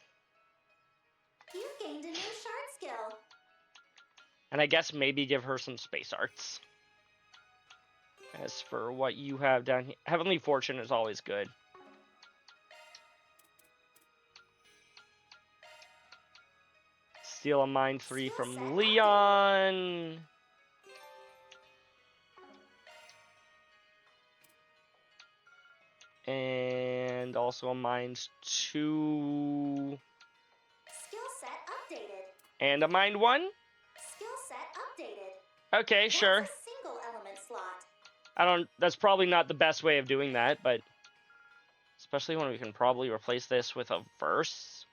Speaker 2: You've gained a new shard skill.
Speaker 1: And I guess maybe give her some space arts. As for what you have down here, Heavenly Fortune is always good. Steal a Mind 3 from Leon. And also a Mind 2.
Speaker 2: Skill set updated.
Speaker 1: And a Mind 1?
Speaker 2: Skill set updated.
Speaker 1: Okay, sure.
Speaker 2: That's a single element slot.
Speaker 1: That's probably not the best way of doing that, but especially when we can probably replace this with a verse.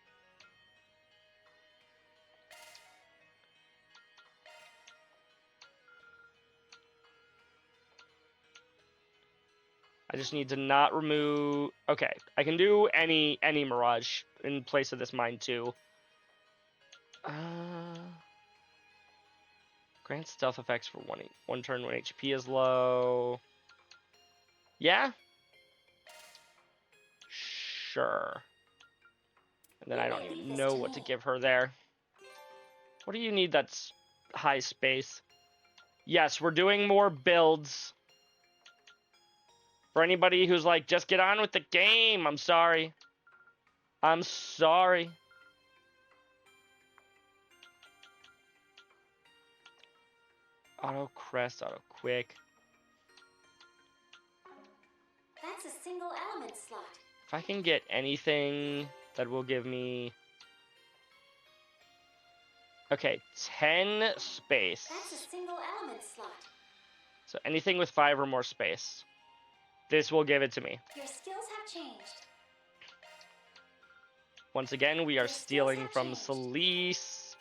Speaker 1: I just need to not remove... Okay, I can do any Mirage in place of this mine too. Grant stealth effects for one turn when HP is low. Yeah? Sure. And then I don't even know what to give her there. What do you need that's high space? Yes, we're doing more builds. For anybody who's like, just get on with the game, I'm sorry. I'm sorry. Auto crest, auto quick.
Speaker 5: That's a single element slot.
Speaker 1: If I can get anything that will give me... Okay, 10 space.
Speaker 5: That's a single element slot.
Speaker 1: So anything with 5 or more space. This will give it to me.
Speaker 5: Your skills have changed.
Speaker 1: Once again, we are stealing from Celise.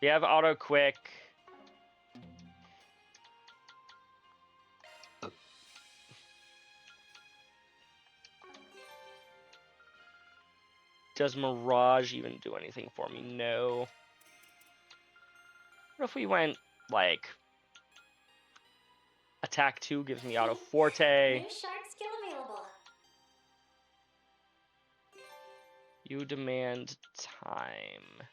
Speaker 1: We have auto quick. Does Mirage even do anything for me? No. What if we went, like... Attack 2 gives me auto forte.
Speaker 5: New shark skill available.
Speaker 1: You demand time.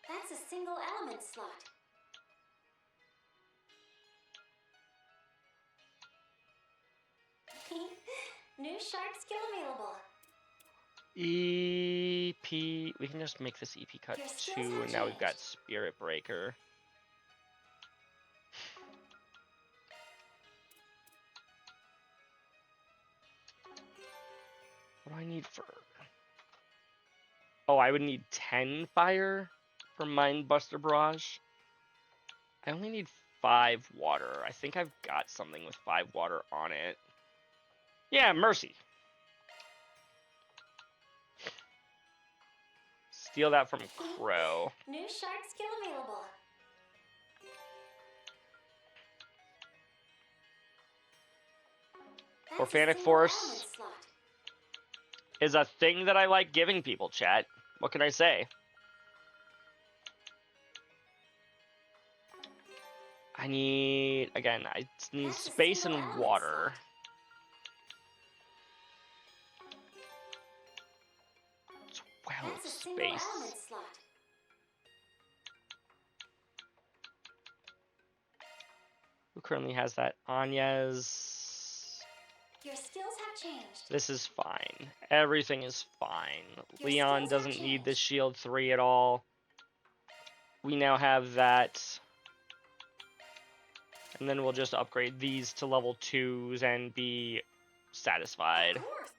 Speaker 5: That's a single element slot. New shark skill available.
Speaker 1: EP... We can just make this EP cut 2, and now we've got Spirit Breaker. What do I need for... Oh, I would need 10 fire for Mind Buster Barrage. I only need 5 water. I think I've got something with 5 water on it. Yeah, Mercy. Steal that from Crow.
Speaker 5: New shark skill available.
Speaker 1: Orphanic Force is a thing that I like giving people, chat. What can I say? I need, again, I need space and water. Wow, space. Who currently has that? Anya's.
Speaker 5: Your skills have changed.
Speaker 1: This is fine. Everything is fine. Leon doesn't need the shield 3 at all. We now have that. And then we'll just upgrade these to level 2s and be satisfied.
Speaker 5: Of course.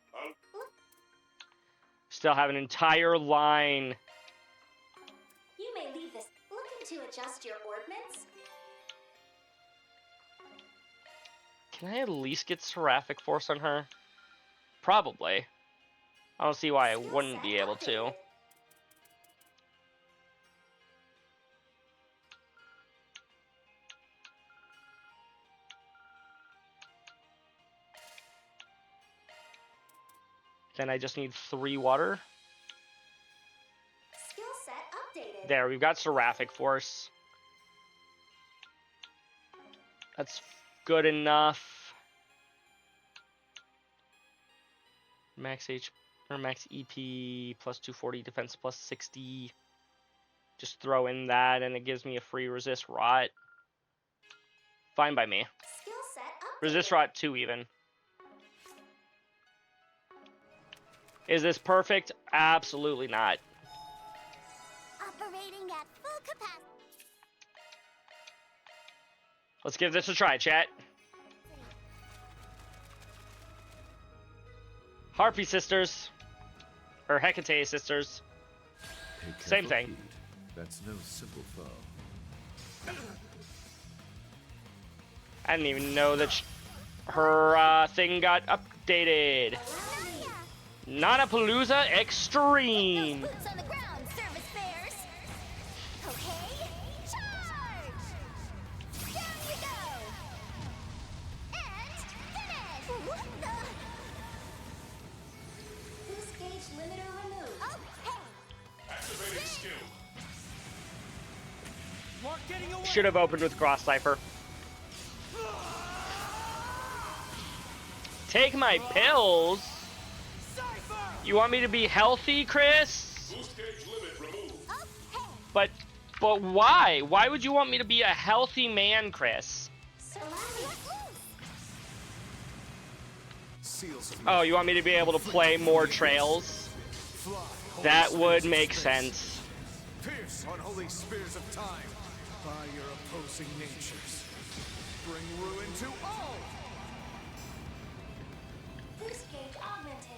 Speaker 1: Still have an entire line.
Speaker 5: You may leave this. Looking to adjust your ordnance?
Speaker 1: Can I at least get Seraphic Force on her? Probably. I don't see why I wouldn't be able to. Then I just need 3 water.
Speaker 5: Skill set updated.
Speaker 1: There, we've got Seraphic Force. That's good enough. Max H or max EP plus 240, defense plus 60. Just throw in that and it gives me a free resist rot. Fine by me.
Speaker 5: Skill set updated.
Speaker 1: Resist rot 2 even. Is this perfect? Absolutely not.
Speaker 2: Operating at full capacity.
Speaker 1: Let's give this a try, chat. Harpy sisters. Or Hecate sisters.
Speaker 3: Pay
Speaker 1: Same
Speaker 3: careful
Speaker 1: thing.
Speaker 3: heed. That's no simple foe.
Speaker 1: I didn't even know that her thing got updated. Nanapalooza Extreme.
Speaker 2: Boots on the ground, service bears.
Speaker 5: limiter removed.
Speaker 2: Okay.
Speaker 7: Activating skill.
Speaker 1: Should have opened with Cross Cipher. Take my pills? You want me to be healthy, Chris?
Speaker 7: Boost gauge limit removed.
Speaker 2: Okay.
Speaker 1: But why? Why would you want me to be a healthy man, Chris?
Speaker 3: Seals of
Speaker 1: Oh, you want me to be able to play more trails?
Speaker 3: fly. holy
Speaker 1: That would
Speaker 3: spears of
Speaker 1: make
Speaker 3: space.
Speaker 1: sense.
Speaker 3: Pierce unholy spears of time by your opposing natures. Bring ruin to all.
Speaker 5: Boost gauge augmented.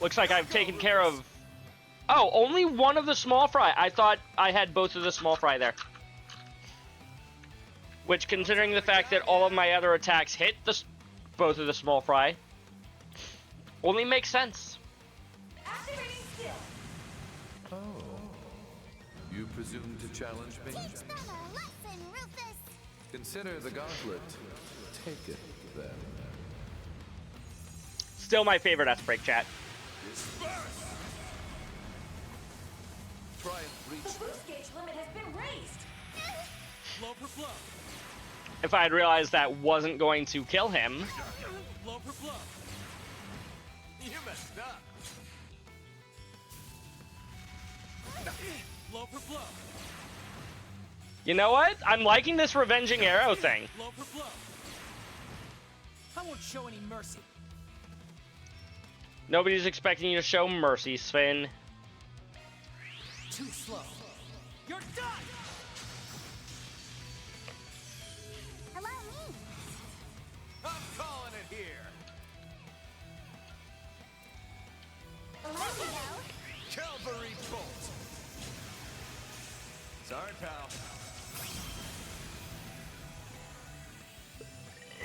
Speaker 1: Looks like I've taken care of... Oh, only one of the small fry. I thought I had both of the small fry there. Which, considering the fact that all of my other attacks hit both of the small fry, only makes sense.
Speaker 5: Activating skill.
Speaker 3: Oh. You presume to challenge me?
Speaker 2: Teach them a lesson, Rufus.
Speaker 3: Consider the gauntlet. Take it, then.
Speaker 1: Still my favorite S-Break, chat.
Speaker 3: Try and reach
Speaker 5: The boost gauge limit has been raised.
Speaker 8: Blow for blow.
Speaker 1: If I had realized that wasn't going to kill him.
Speaker 8: Blow for blow.
Speaker 3: You messed up.
Speaker 8: Blow for blow.
Speaker 1: You know what? I'm liking this Revenging Arrow thing.
Speaker 8: Blow for blow. I won't show any mercy.
Speaker 1: Nobody's expecting you to show mercy, Sven.
Speaker 8: Too slow. You're done!
Speaker 2: Allow me.
Speaker 3: I'm calling it here.
Speaker 2: Allow me now.
Speaker 3: Calvary bolt. Sorry, pal.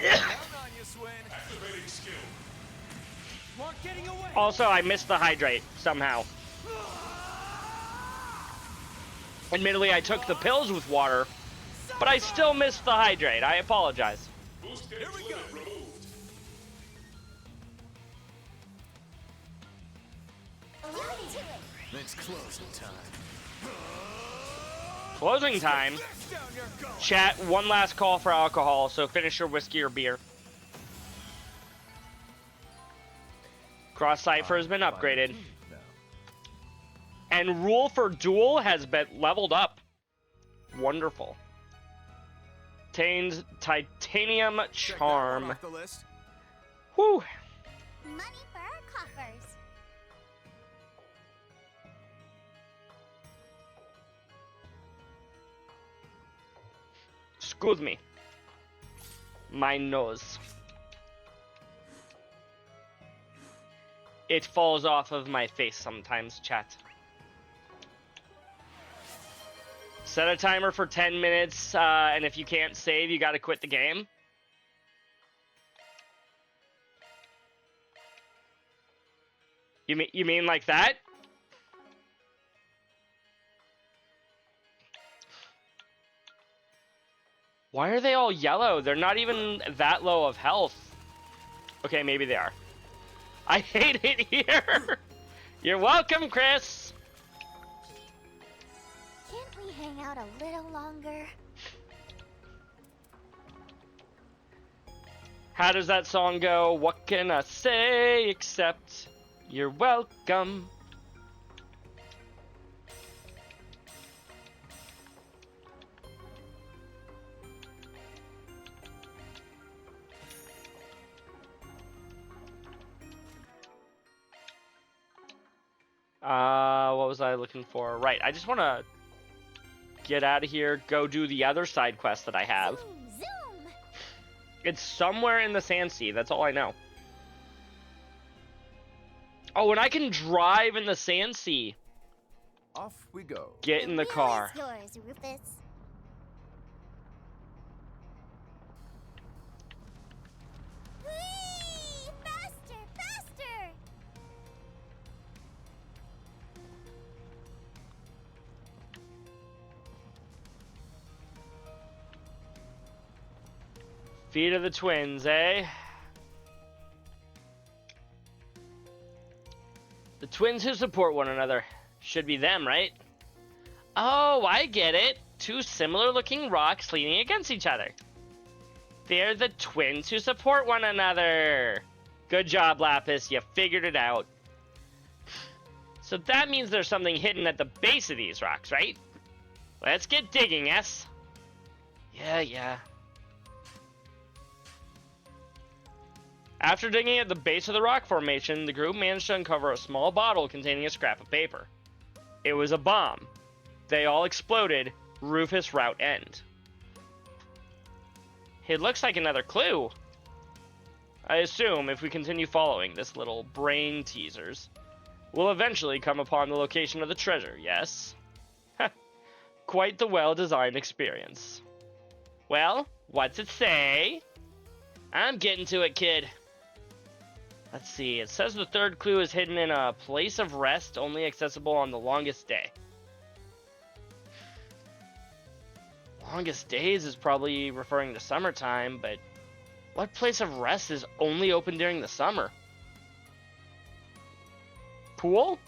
Speaker 3: Down on you, Swin.
Speaker 7: Activating skill.
Speaker 8: You aren't getting away!
Speaker 1: Also, I missed the hydrate somehow. Admittedly, I took the pills with water, but I still missed the hydrate. I apologize.
Speaker 7: Boost gauge limit removed.
Speaker 2: Allow me to it.
Speaker 3: It's closing time.
Speaker 1: Closing time.
Speaker 3: Down your gullet.
Speaker 1: Chat, one last call for alcohol, so finish your whiskey or beer. Cross Cipher has been upgraded.
Speaker 3: No.
Speaker 1: And Rule for Duel has been leveled up. Wonderful. Tains Titanium
Speaker 3: Check that one
Speaker 1: Charm.
Speaker 3: off the list.
Speaker 1: Whew.
Speaker 2: Money for our coffers.
Speaker 1: Excuse me. My nose. It falls off of my face sometimes, chat. Set a timer for 10 minutes, and if you can't save, you gotta quit the game. You mean like that? Why are they all yellow? They're not even that low of health. Okay, maybe they are. I hate it here. You're welcome, Chris.
Speaker 2: Can't we hang out a little longer?
Speaker 1: How does that song go? What can I say except you're welcome? What was I looking for? Right, I just want to get out of here, go do the other side quest that I have.
Speaker 2: Zoom, zoom.
Speaker 1: It's somewhere in the Sand Sea, that's all I know. Oh, and I can drive in the Sand Sea.
Speaker 3: Off we go.
Speaker 1: Get in the
Speaker 2: wheel
Speaker 1: car.
Speaker 2: is yours, Rufus. Whee! Faster, faster!
Speaker 1: Feet of the twins, eh? The twins who support one another. Should be them, right? Oh, I get it. Two similar looking rocks leaning against each other. They're the twins who support one another. Good job, Lapis. You figured it out. So that means there's something hidden at the base of these rocks, right? Let's get digging, yes? Yeah. After digging at the base of the rock formation, the group managed to uncover a small bottle containing a scrap of paper. It was a bomb. They all exploded. Rufus route end. It looks like another clue. I assume if we continue following this little brain teasers, we'll eventually come upon the location of the treasure, yes? Quite the well-designed experience. Well, what's it say? I'm getting to it, kid. Let's see, it says the third clue is hidden in a place of rest only accessible on the longest day. Longest days is probably referring to summertime, but what place of rest is only open during the summer? Pool?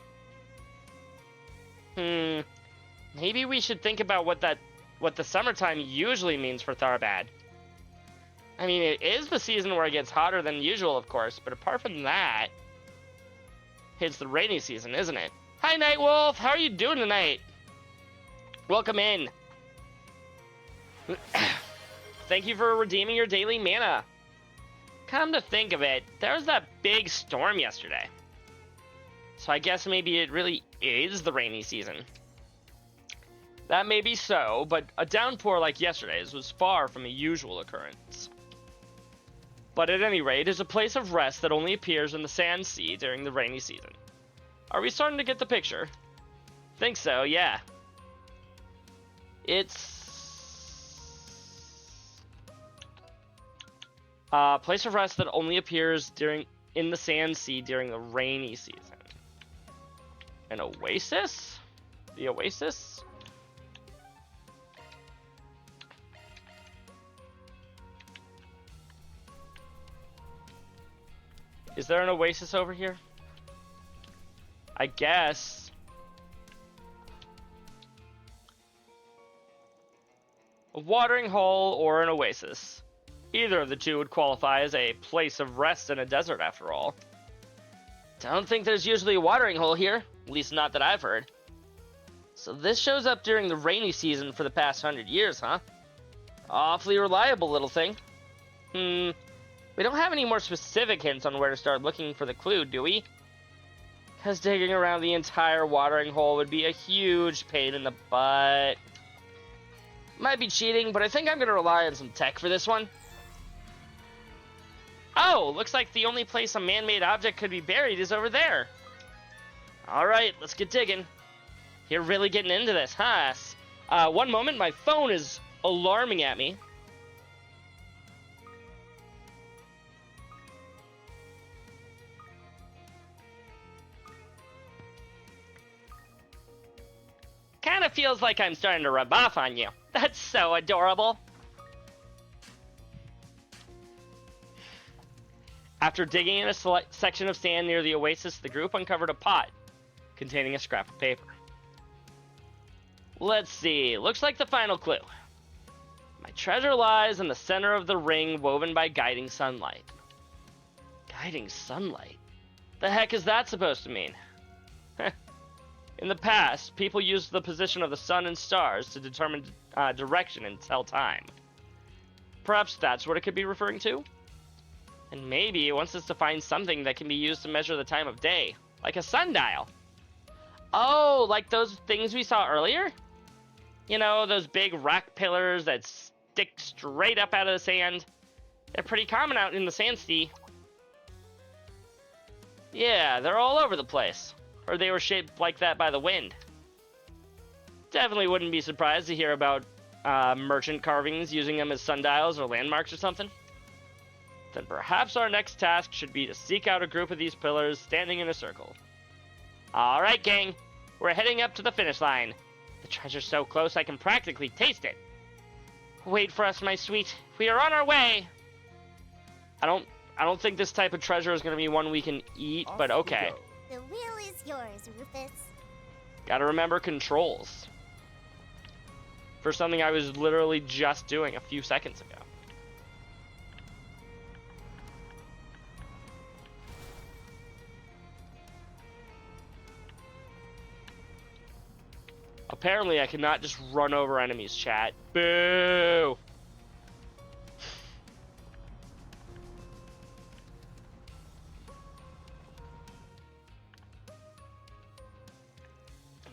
Speaker 1: Maybe we should think about what the summertime usually means for Tharbad. I mean, it is the season where it gets hotter than usual, of course, but apart from that, it's the rainy season, isn't it? Hi, Nightwolf! How are you doing tonight? Welcome in. Thank you for redeeming your daily mana. Come to think of it, there was that big storm yesterday. So I guess maybe it really is the rainy season. That may be so, but a downpour like yesterday's was far from a usual occurrence. But at any rate, is a place of rest that only appears in the Sand Sea during the rainy season. Are we starting to get the picture? Think so, yeah. It's a place of rest that only appears in the Sand Sea during the rainy season. An oasis? The oasis? Is there an oasis over here? I guess. A watering hole or an oasis. Either of the two would qualify as a place of rest in a desert, after all. Don't think there's usually a watering hole here, at least not that I've heard. So this shows up during the rainy season for the past 100 years, huh? Awfully reliable little thing. We don't have any more specific hints on where to start looking for the clue, do we? Because digging around the entire watering hole would be a huge pain in the butt. Might be cheating, but I think I'm going to rely on some tech for this one. Oh, looks like the only place a man-made object could be buried is over there. Alright, let's get digging. You're really getting into this, huh? One moment, my phone is alarming at me. Kind of feels like I'm starting to rub off on you. That's so adorable. After digging in a section of sand near the oasis, the group uncovered a pot containing a scrap of paper. Let's see. Looks like the final clue. My treasure lies in the center of the ring woven by guiding sunlight. Guiding sunlight? The heck is that supposed to mean? In the past, people used the position of the sun and stars to determine direction and tell time. Perhaps that's what it could be referring to? And maybe it wants us to find something that can be used to measure the time of day, like a sundial. Oh, like those things we saw earlier? You know, those big rock pillars that stick straight up out of the sand. They're pretty common out in the Sand Sea. Yeah, they're all over the place. Or they were shaped like that by the wind. Definitely wouldn't be surprised to hear about merchant carvings using them as sundials or landmarks or something. Then perhaps our next task should be to seek out a group of these pillars standing in a circle. Alright, gang. We're heading up to the finish line. The treasure's so close I can practically taste it. Wait for us, my sweet. We are on our way. I don't think this type of treasure is going to be one we can eat, but okay.
Speaker 2: The wheel is yours, Rufus.
Speaker 1: Gotta remember controls. For something I was literally just doing a few seconds ago. Apparently, I cannot just run over enemies, chat. Boo!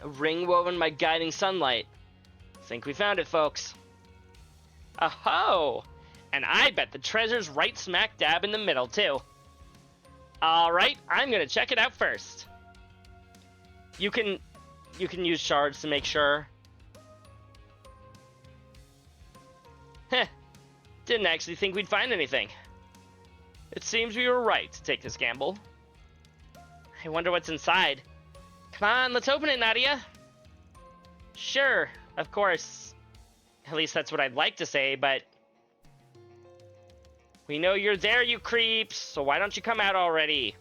Speaker 1: A ring woven by guiding sunlight. Think we found it, folks. Oh! And I bet the treasure's right smack dab in the middle, too. Alright, I'm gonna check it out first. You can use shards to make sure. Heh. Didn't actually think we'd find anything. It seems we were right to take this gamble. I wonder what's inside. Come on, let's open it, Nadia. Sure, of course. At least that's what I'd like to say, but... We know you're there, you creeps, so why don't you come out already?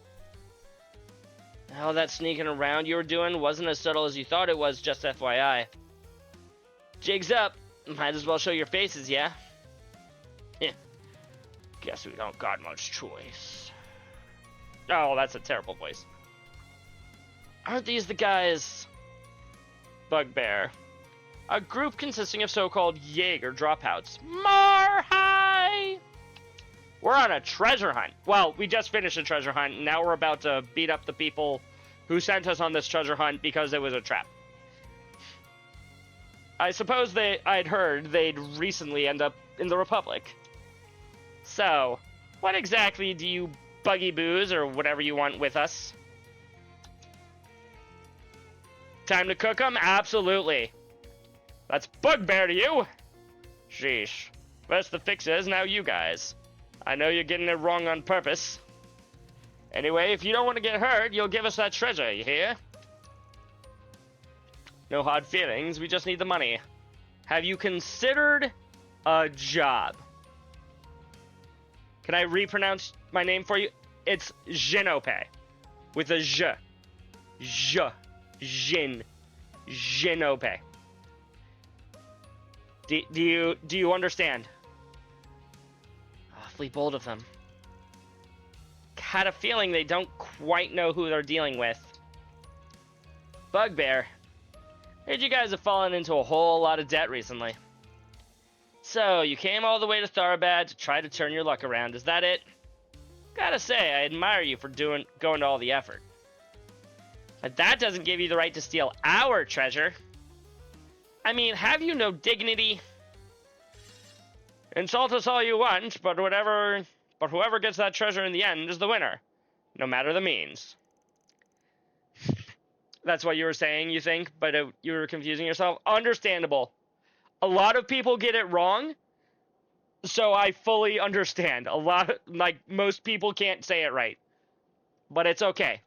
Speaker 1: All that sneaking around you were doing wasn't as subtle as you thought it was, just FYI. Jig's up. Might as well show your faces, yeah? Guess we don't got much choice. Oh, that's a terrible voice. Aren't these the guys? Bugbear. A group consisting of so-called Jaeger dropouts. Marhai! We're on a treasure hunt. Well, we just finished a treasure hunt, and now we're about to beat up the people who sent us on this treasure hunt because it was a trap. I suppose I'd heard they'd recently end up in the Republic. So, what exactly do you buggy boos or whatever you want with us? Time to cook them? Absolutely. That's Bugbear to you! Sheesh. First the fixers, now you guys. I know you're getting it wrong on purpose. Anyway, if you don't want to get hurt, you'll give us that treasure, you hear? No hard feelings, we just need the money. Have you considered a job? Can I repronounce my name for you? It's Genope. With a J. Jin. Genope. Do you understand? Awfully bold of them. Had a feeling they don't quite know who they're dealing with. Bugbear. Heard you guys have fallen into a whole lot of debt recently. So, you came all the way to Tharbad to try to turn your luck around, is that it? Gotta say, I admire you for going to all the effort. But that doesn't give you the right to steal our treasure. I mean, have you no dignity? Insult us all you want, but whoever gets that treasure in the end is the winner, no matter the means. That's what you were saying, you think, but you were confusing yourself? Understandable. A lot of people get it wrong, so I fully understand. Most people can't say it right, but it's okay.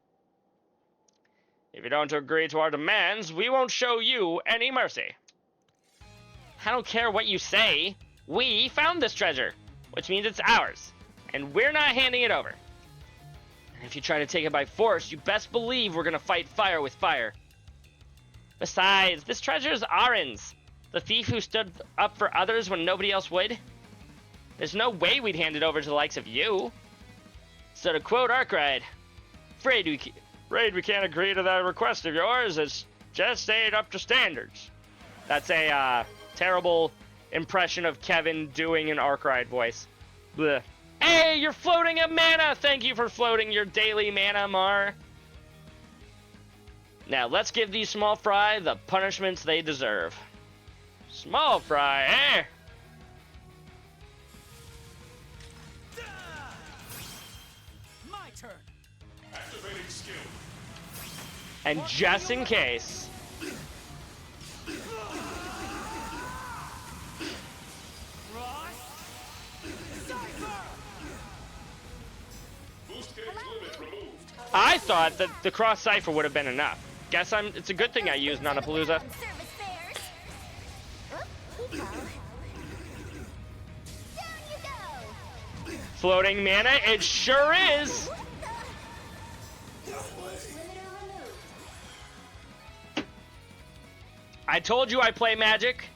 Speaker 1: If you don't agree to our demands, we won't show you any mercy. I don't care what you say. We found this treasure, which means it's ours, and we're not handing it over. And if you try to take it by force, you best believe we're gonna fight fire with fire. Besides, this treasure is Arin's, the thief who stood up for others when nobody else would. There's no way we'd hand it over to the likes of you. So to quote Arkwright, afraid we can't agree to that request of yours. It's just ain't up to standards. That's a terrible impression of Kevin doing an Arkwright voice. Blech. Hey, you're floating a mana! Thank you for floating your daily mana, Mar. Now, let's give these small fry the punishments they deserve. Small fry, eh?
Speaker 8: My turn.
Speaker 7: Activating skill.
Speaker 1: And just in case...
Speaker 7: Boost gauge limit removed.
Speaker 1: I thought that the cross cipher would have been enough. Guess it's a good thing I used Nanapalooza.
Speaker 2: Service fairs. Oop, keep going. Down you go.
Speaker 1: Floating mana, it sure is!
Speaker 5: Limiter removed.
Speaker 1: I told you I play Magic.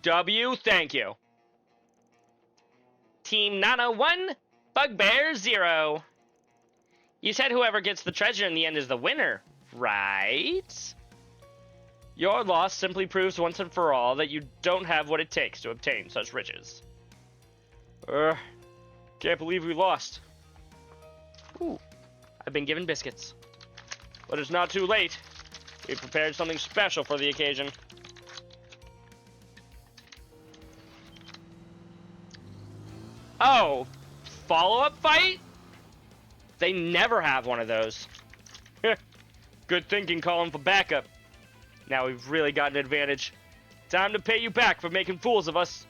Speaker 1: W, thank you. Team Nana 1, Bugbear 0. You said whoever gets the treasure in the end is the winner, right? Your loss simply proves once and for all that you don't have what it takes to obtain such riches. Can't believe we lost. Ooh, I've been given biscuits. But it's not too late. We prepared something special for the occasion. Oh, follow-up fight? They never have one of those. Good thinking calling for backup. Now we've really got an advantage. Time to pay you back for making fools of us.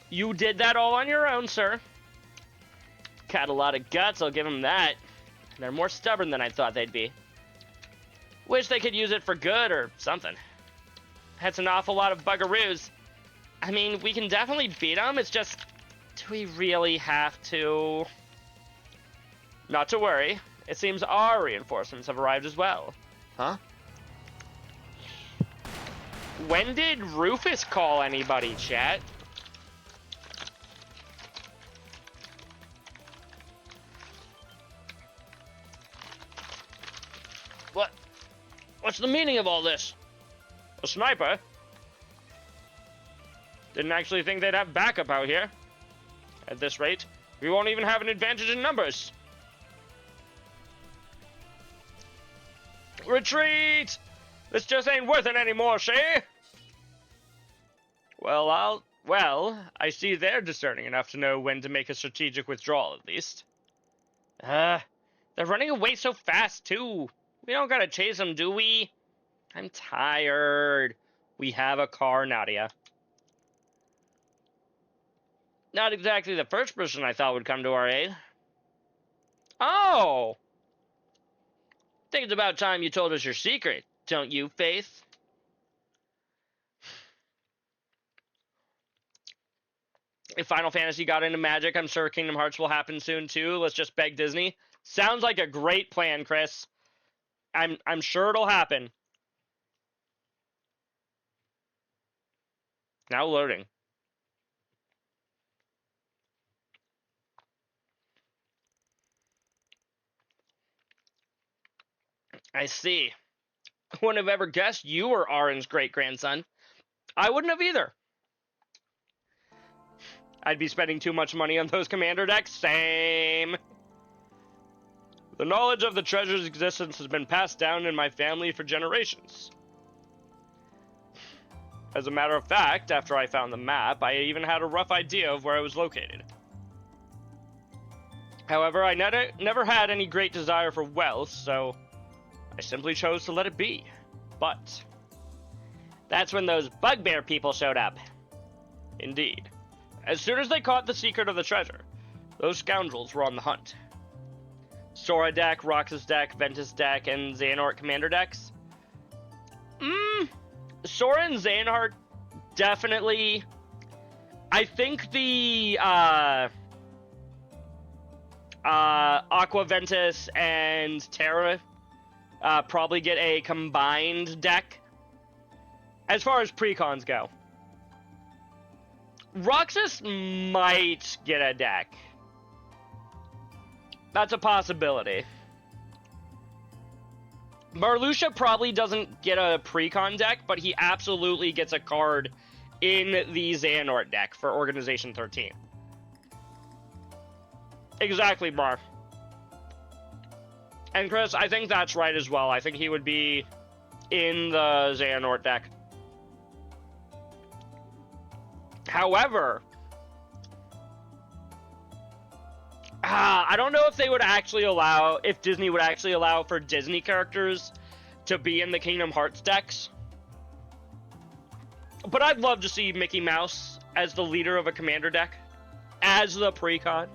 Speaker 1: You did that all on your own, sir. Got a lot of guts, I'll give them that. They're more stubborn than I thought they'd be. Wish they could use it for good or something. That's an awful lot of bugaroos. I mean, we can definitely beat them, it's just... Do we really have to? Not to worry. It seems our reinforcements have arrived as well. Huh? When did Rufus call anybody, chat? What's the meaning of all this? A sniper? Didn't actually think they'd have backup out here. At this rate, we won't even have an advantage in numbers. Retreat! This just ain't worth it anymore, Shay! Well, I see they're discerning enough to know when to make a strategic withdrawal, at least. They're running away so fast, too. We don't gotta chase them, do we? I'm tired. We have a car, Nadia. Not exactly the first person I thought would come to our aid. Oh! Think it's about time you told us your secret, don't you, Faith? If Final Fantasy got into Magic, I'm sure Kingdom Hearts will happen soon, too. Let's just beg Disney. Sounds like a great plan, Chris. I'm sure it'll happen. Now loading. I see. I wouldn't have ever guessed you were Auron's great-grandson. I wouldn't have either. I'd be spending too much money on those commander decks. Same. The knowledge of the treasure's existence has been passed down in my family for generations. As a matter of fact, after I found the map, I even had a rough idea of where it was located. However, I never had any great desire for wealth, so I simply chose to let it be. But that's when those bugbear people showed up. Indeed. As soon as they caught the secret of the treasure, those scoundrels were on the hunt. Sora deck, Roxas deck, Ventus deck, and Xehanort commander decks? Sora and Xehanort definitely. I think the Aqua Ventus and Terra probably get a combined deck as far as precons go. Roxas might get a deck. That's a possibility. Marluxia probably doesn't get a precon deck, but he absolutely gets a card in the Xehanort deck for Organization 13. Exactly, Mar. And Chris, I think that's right as well. I think he would be in the Xehanort deck. However, I don't know if they would actually allow, if Disney would actually allow for Disney characters to be in the Kingdom Hearts decks. But I'd love to see Mickey Mouse as the leader of a commander deck, as the precon.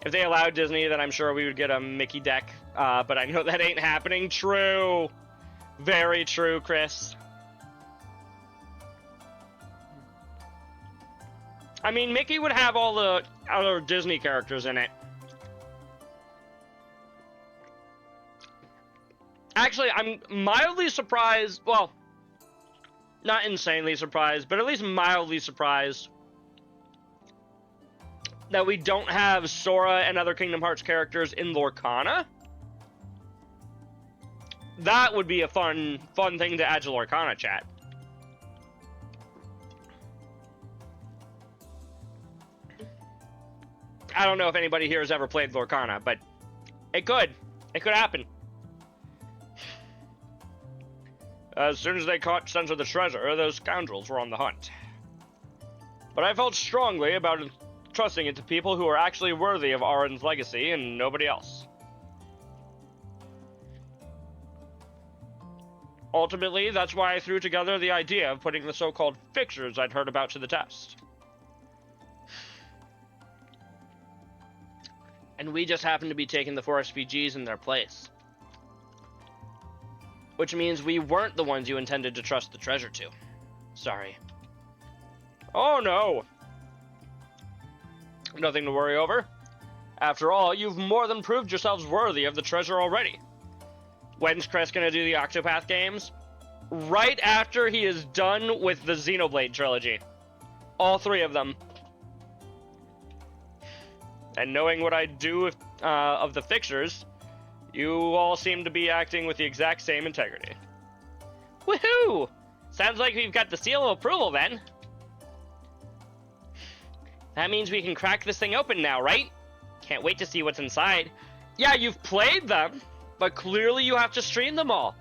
Speaker 1: If they allowed Disney, then I'm sure we would get a Mickey deck, but I know that ain't happening. True. Very true, Chris. I mean, Mickey would have all the other Disney characters in it. Actually, I'm mildly surprised. Well, not insanely surprised, but at least mildly surprised that we don't have Sora and other Kingdom Hearts characters in Lorcana. That would be a fun thing to add to Lorcana chat. I don't know if anybody here has ever played Lorcana, but it could. It could happen. As soon as they caught sense of the treasure, those scoundrels were on the hunt. But I felt strongly about entrusting it to people who are actually worthy of Auron's legacy and nobody else. Ultimately, that's why I threw together the idea of putting the so-called fixers I'd heard about to the test. And we just happened to be taking the 4 SPGs in their place. Which means we weren't the ones you intended to trust the treasure to. Sorry. Oh no! Nothing to worry over. After all, you've more than proved yourselves worthy of the treasure already. When's Chris gonna do the Octopath games? Right after he is done with the Xenoblade trilogy. All 3 of them. And knowing what I do of the fixers, you all seem to be acting with the exact same integrity. Woohoo! Sounds like we've got the seal of approval then. That means we can crack this thing open now, right? Can't wait to see what's inside. Yeah, you've played them, but clearly you have to stream them all.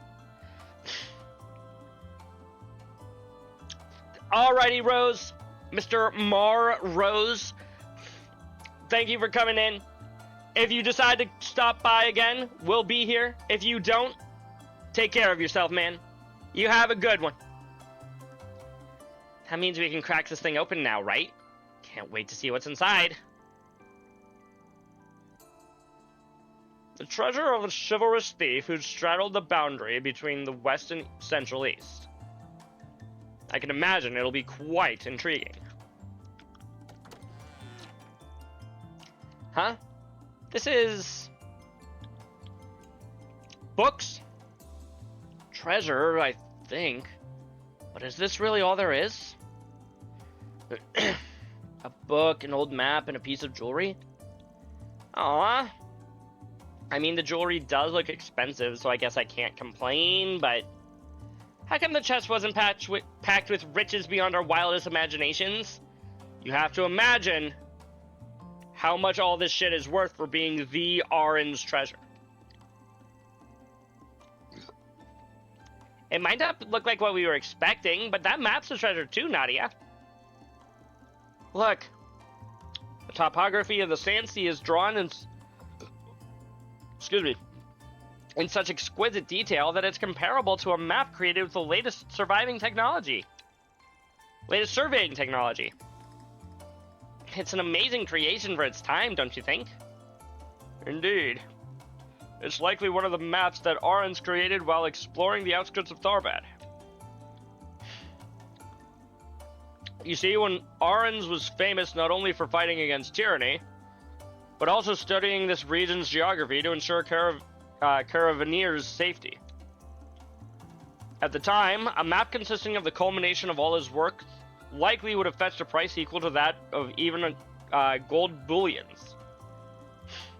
Speaker 1: Alrighty, Rose. Mr. Mar Rose. Thank you for coming in. If you decide to stop by again, we'll be here. If you don't, take care of yourself, man. You have a good one. That means we can crack this thing open now, right? Can't wait to see what's inside. The treasure of a chivalrous thief who straddled the boundary between the West and Central East. I can imagine it'll be quite intriguing. Huh? This is... books? Treasure, I think. But is this really all there is? A book, an old map, and a piece of jewelry? Aww. I mean, the jewelry does look expensive, so I guess I can't complain, but... how come the chest wasn't packed with riches beyond our wildest imaginations? You have to imagine how much all this shit is worth for being the Auron's treasure. It might not look like what we were expecting, but that map's a treasure too, Nadia. Look. The topography of the Sand Sea is drawn in... excuse me. In such exquisite detail that it's comparable to a map created with the latest surviving technology. Latest surveying technology. It's an amazing creation for its time, don't you think? Indeed. It's likely one of the maps that Auron's created while exploring the outskirts of Tharbad. You see, when Auron's was famous not only for fighting against tyranny, but also studying this region's geography to ensure Caravaneers' safety. At the time, a map consisting of the culmination of all his work likely would have fetched a price equal to that of even gold bullions.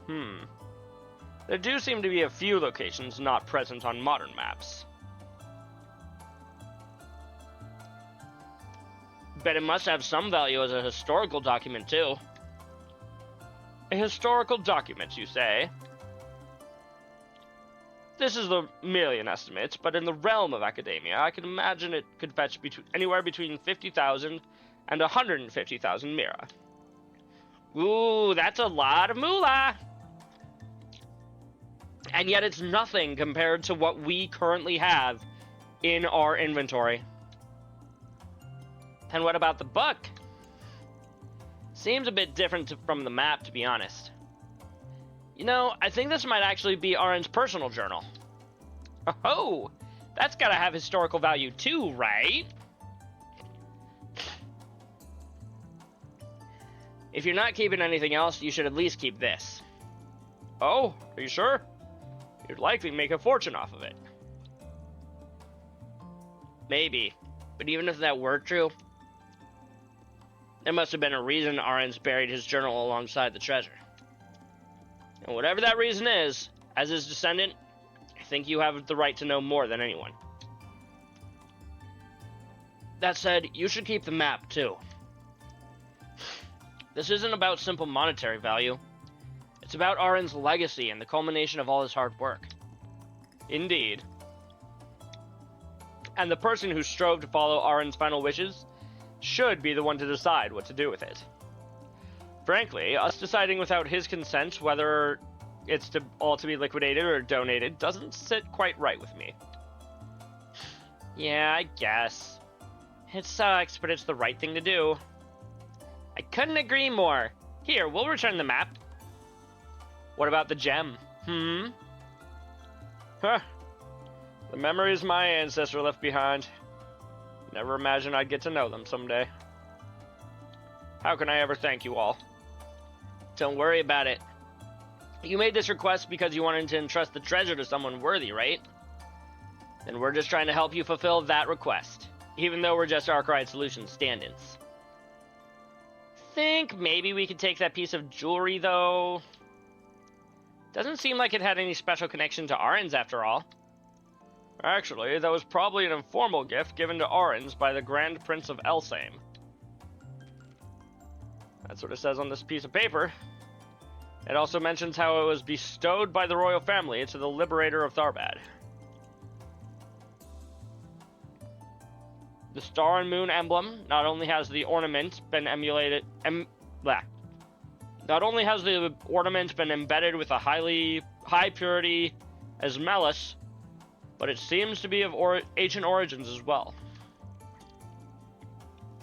Speaker 1: There do seem to be a few locations not present on modern maps. Bet it must have some value as a historical document, too. A historical document, you say? This is merely an estimate, but in the realm of academia, I can imagine it could fetch anywhere between 50,000 and 150,000 Mira. Ooh, that's a lot of moolah! And yet it's nothing compared to what we currently have in our inventory. And what about the book? Seems a bit different from the map, to be honest. You know, I think this might actually be Auron's personal journal. Oh, that's gotta have historical value too, right? If you're not keeping anything else, you should at least keep this. Oh, are you sure? You'd likely make a fortune off of it. Maybe. But even if that were true, there must have been a reason Arens buried his journal alongside the treasure. And whatever that reason is, as his descendant, I think you have the right to know more than anyone. That said, you should keep the map, too. This isn't about simple monetary value. It's about Arens' legacy and the culmination of all his hard work. Indeed. And the person who strove to follow Arens' final wishes should be the one to decide what to do with it. Frankly, us deciding without his consent whether it's all to be liquidated or donated doesn't sit quite right with me. Yeah, I guess. It sucks, but it's the right thing to do. I couldn't agree more. Here, we'll return the map. What about the gem? Huh. The memories my ancestor left behind. Never imagined I'd get to know them someday. How can I ever thank you all? Don't worry about it. You made this request because you wanted to entrust the treasure to someone worthy, right? Then we're just trying to help you fulfill that request, even though we're just Arkwright Solutions stand-ins. Think maybe we could take that piece of jewelry, though. Doesn't seem like it had any special connection to Arens after all. Actually, that was probably an informal gift given to Arens by the Grand Prince of Elsame. That's what it says on this piece of paper. It also mentions how it was bestowed by the royal family to the liberator of Tharbad. The star and moon emblem not only has the ornament been emulated, not only has the ornament been embedded with a high purity Esmelus, but it seems to be of ancient origins as well.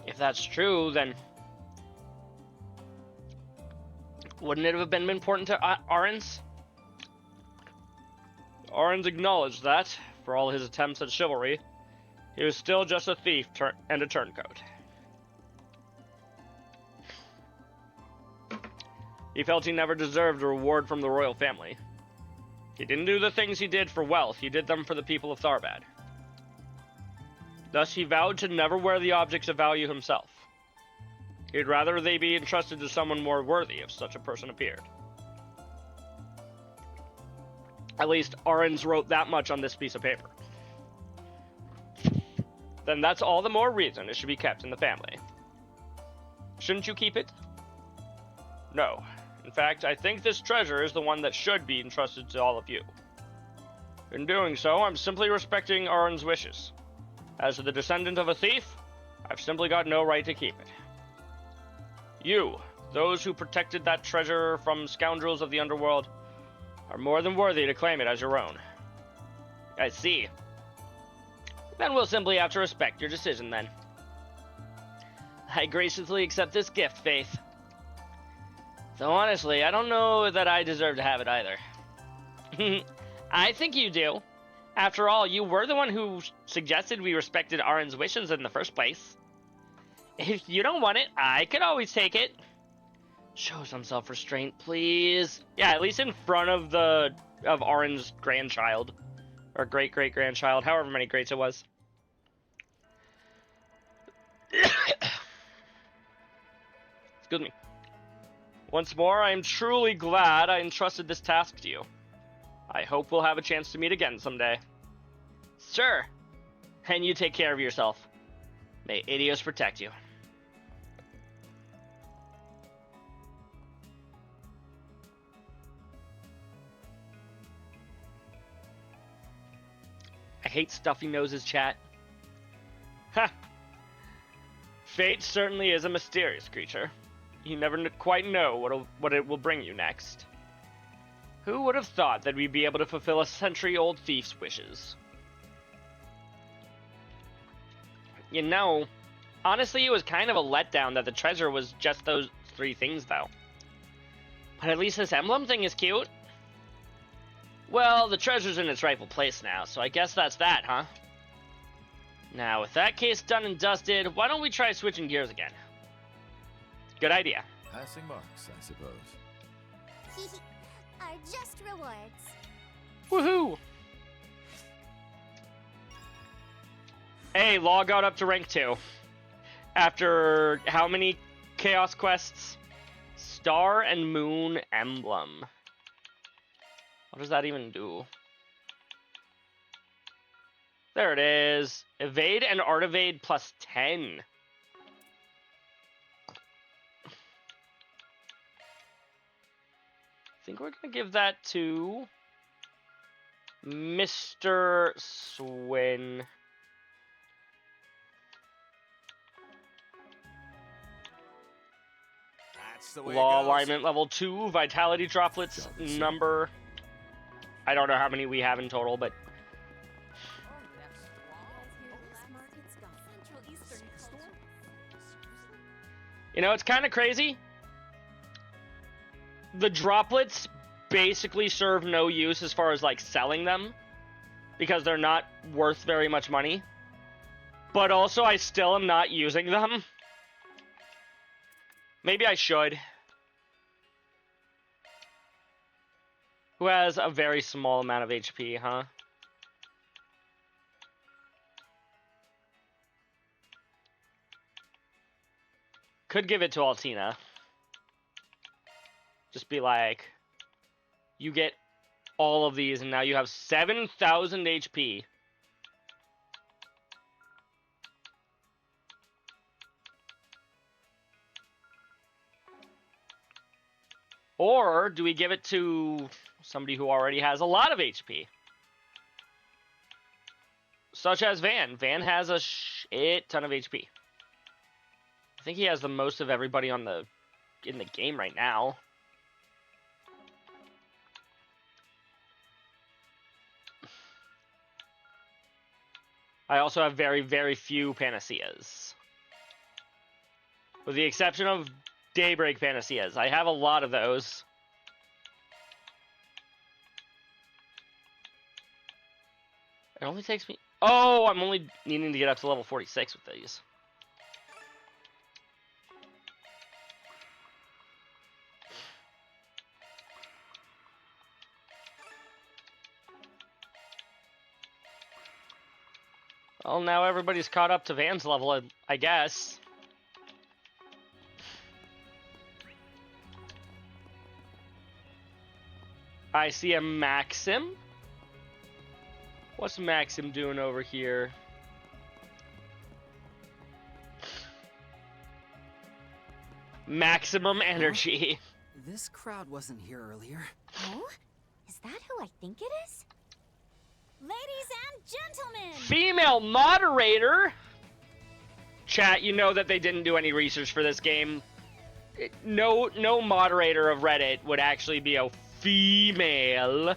Speaker 1: If that's true, then wouldn't it have been important to Arens? Arens acknowledged that, for all his attempts at chivalry, he was still just a thief and a turncoat. He felt he never deserved a reward from the royal family. He didn't do the things he did for wealth, he did them for the people of Tharbad. Thus he vowed to never wear the objects of value himself. He'd rather they be entrusted to someone more worthy if such a person appeared. At least Arens wrote that much on this piece of paper. Then that's all the more reason it should be kept in the family. Shouldn't you keep it? No. In fact, I think this treasure is the one that should be entrusted to all of you. In doing so, I'm simply respecting Arens' wishes. As the descendant of a thief, I've simply got no right to keep it. You, those who protected that treasure from scoundrels of the underworld, are more than worthy to claim it as your own. I see. Then we'll simply have to respect your decision, then. I graciously accept this gift, Faith. Though honestly, I don't know that I deserve to have it either. I think you do. After all, you were the one who suggested we respected Arens' wishes in the first place. If you don't want it, I could always take it. Show some self-restraint, please. Yeah, at least in front of Arens' grandchild. Or great-great-grandchild, however many greats it was. Excuse me. Once more, I am truly glad I entrusted this task to you. I hope we'll have a chance to meet again someday. Sure. And you take care of yourself. May Aidios protect you. I hate stuffy noses, chat. Ha! Fate certainly is a mysterious creature. You never quite know what it will bring you next. Who would have thought that we'd be able to fulfill a century-old thief's wishes? You know, honestly, it was kind of a letdown that the treasure was just those 3 things, though. But at least this emblem thing is cute. Well, the treasure's in its rightful place now, so I guess that's that, huh? Now, with that case done and dusted, why don't we try switching gears again? Good idea.
Speaker 3: Passing marks, I suppose.
Speaker 2: Are just rewards.
Speaker 1: Woohoo! Hey, Law got up to rank 2. After how many Chaos Quests? Star and Moon Emblem. What does that even do? There it is. Evade and Art Evade plus 10. I think we're going to give that to Mr. Swin.
Speaker 3: That's the way
Speaker 1: Law
Speaker 3: it goes.
Speaker 1: alignment level 2, vitality droplets number. I don't know how many we have in total, but you know, it's kind of crazy. The droplets basically serve no use as far as like selling them because they're not worth very much money. But also I still am not using them. Maybe I should. Who has a very small amount of HP, huh? Could give it to Altina. Just be like, you get all of these and now you have 7,000 HP. Or do we give it to somebody who already has a lot of HP? Such as Van. Van has a shit ton of HP. I think he has the most of everybody in the game right now. I also have very, very few Panaceas. With the exception of Daybreak Panaceas. I have a lot of those. It only takes me... Oh, I'm only needing to get up to level 46 with these. Well, now everybody's caught up to Van's level, I guess. I see a Maxim. What's Maxim doing over here? Maximum energy.
Speaker 8: This crowd wasn't here earlier.
Speaker 4: Oh? Is that who I think it is? Ladies and gentlemen!
Speaker 1: Female moderator? Chat, you know that they didn't do any research for this game. No moderator of Reddit would actually be a female.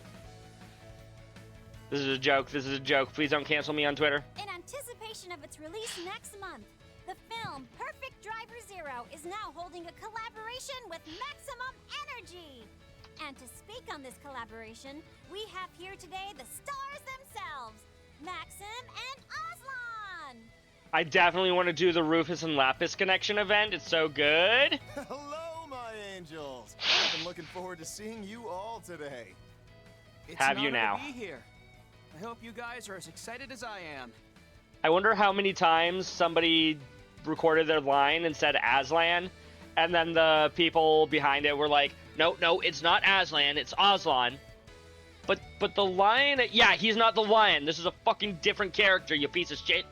Speaker 1: This is a joke. This is a joke. Please don't cancel me on Twitter.
Speaker 4: In anticipation of its release next month, the film Perfect Driver Zero is now holding a collaboration with Maximum Energy. And to speak on this collaboration, we have here today the stars themselves, Maxim and Aslan.
Speaker 1: I definitely want to do the Rufus and Lapis connection event. It's so good.
Speaker 3: Hello, my angels. I've been looking forward to seeing you all today.
Speaker 8: It's
Speaker 1: Have
Speaker 8: an
Speaker 1: you
Speaker 8: honor
Speaker 1: now?
Speaker 8: to be here. I hope you guys are as excited as I am.
Speaker 1: I wonder how many times somebody recorded their line and said Aslan, and then the people behind it were like, no, it's not Aslan, it's Aslan. But the lion, yeah, he's not the lion. This is a fucking different character, you piece of shit.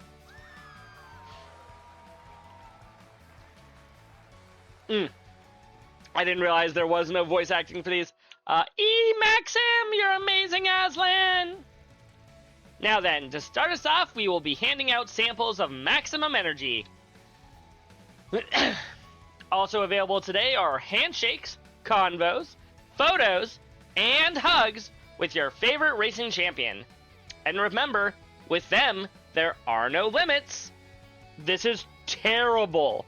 Speaker 1: I didn't realize there was no voice acting for these. Maxim, you're amazing, Aslan! Now then, to start us off, we will be handing out samples of Maximum Energy. Also available today are handshakes, convos, photos, and hugs with your favorite racing champion. And remember, with them, there are no limits. This is terrible.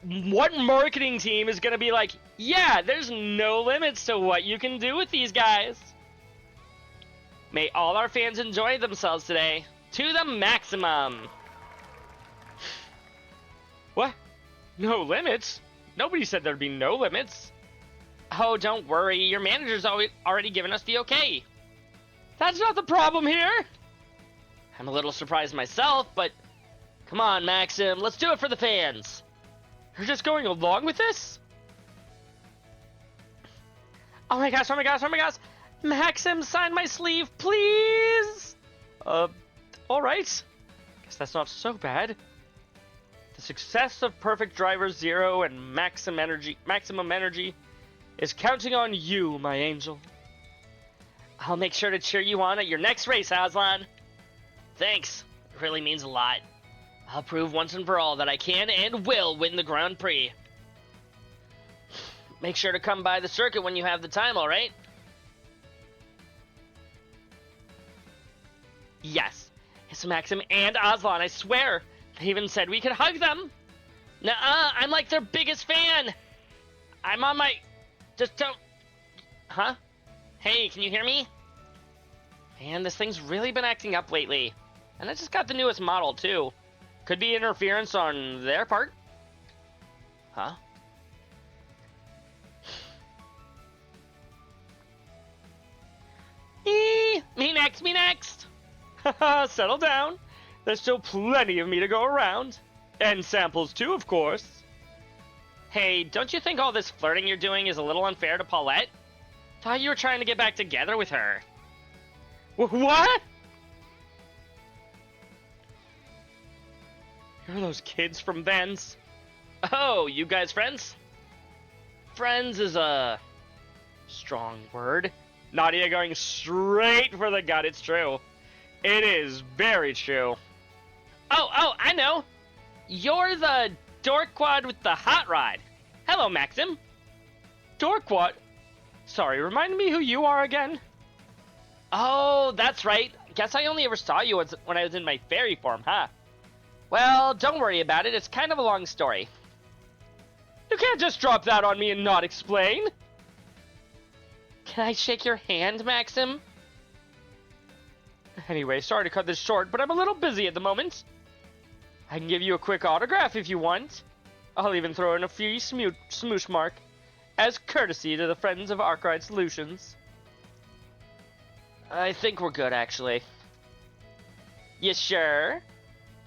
Speaker 1: What marketing team is going to be like, yeah, there's no limits to what you can do with these guys? May all our fans enjoy themselves today, to the maximum. What? No limits? Nobody said there'd be no limits. Oh, don't worry, your manager's already given us the okay. That's not the problem here. I'm a little surprised myself, but come on, Maxim, let's do it for the fans. You're just going along with this? Oh my gosh, oh my gosh, oh my gosh. Maxim, sign my sleeve, please. Alright. Guess that's not so bad. The success of Perfect Driver Zero and Maximum Energy is counting on you, my angel. I'll make sure to cheer you on at your next race, Aslan. Thanks. It really means a lot. I'll prove once and for all that I can and will win the Grand Prix. Make sure to come by the circuit when you have the time, alright? Yes. It's Maxim and Aslan, I swear. They even said we could hug them. Nuh-uh, I'm like their biggest fan. I'm on my... Just don't... Huh? Hey, can you hear me? Man, this thing's really been acting up lately. And I just got the newest model, too. Could be interference on their part. Huh? Me next, me next! Haha, settle down. There's still plenty of me to go around. And samples too, of course. Hey, don't you think all this flirting you're doing is a little unfair to Paulette? Thought you were trying to get back together with her. What? You're those kids from Vans. Oh, you guys friends? Friends is a strong word. Nadia going straight for the gut, it's true. It is very true. Oh, I know. You're the Dorkwad with the hot rod. Hello, Maxim. Dorkwad? Sorry, remind me who you are again? Oh, that's right. Guess I only ever saw you when I was in my fairy form, huh? Well, don't worry about it. It's kind of a long story. You can't just drop that on me and not explain. Can I shake your hand, Maxim? Anyway, sorry to cut this short, but I'm a little busy at the moment. I can give you a quick autograph if you want. I'll even throw in a free smoosh mark as courtesy to the friends of Arkride Solutions. I think we're good, actually. You sure?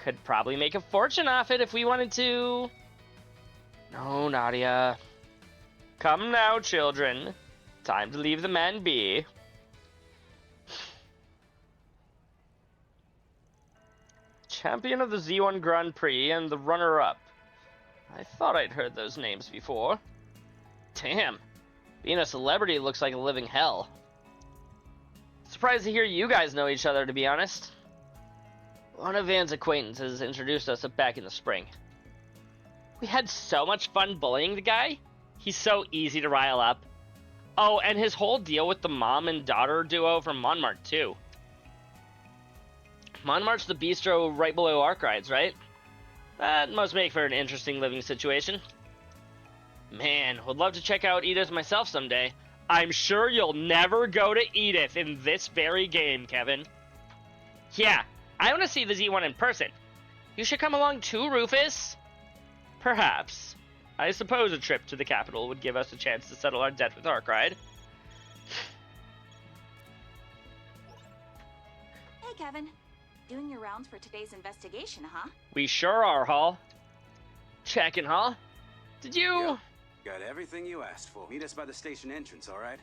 Speaker 1: Could probably make a fortune off it if we wanted to. No, Nadia. Come now, children. Time to leave the man be. Champion of the Z1 Grand Prix and the runner-up. I thought I'd heard those names before. Damn. Being a celebrity looks like a living hell. Surprised to hear you guys know each other, to be honest. One of Van's acquaintances introduced us back in the spring. We had so much fun bullying the guy. He's so easy to rile up. Oh, and his whole deal with the mom and daughter duo from Montmartre, too. Montmartre's the bistro right below Arkride's, right? That must make for an interesting living situation. Man, would love to check out Edith myself someday. I'm sure you'll never go to Edith in this very game, Kevin. Yeah, I want to see the Z1 in person. You should come along too, Rufus. Perhaps. I suppose a trip to the capital would give us a chance to settle our debt with Arkride.
Speaker 5: Hey, Kevin. Doing your rounds for today's investigation, huh?
Speaker 1: We sure are, Hall. Checking, Hall. Did you...
Speaker 9: Got everything you asked for. Meet us by the station entrance, all right?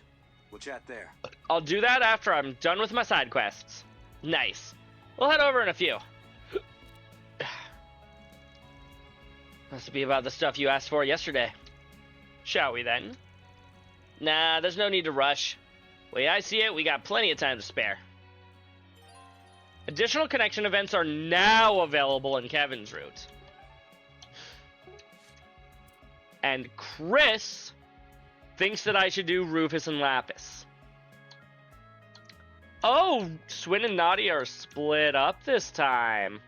Speaker 9: We'll chat there.
Speaker 1: I'll do that after I'm done with my side quests. Nice. We'll head over in a few. Must be about the stuff you asked for yesterday. Shall we then? Nah, there's no need to rush. Way I see it, we got plenty of time to spare. Additional connection events are now available in Kevin's route. And Chris thinks that I should do Rufus and Lapis. Oh, Swin and Nadia are split up this time.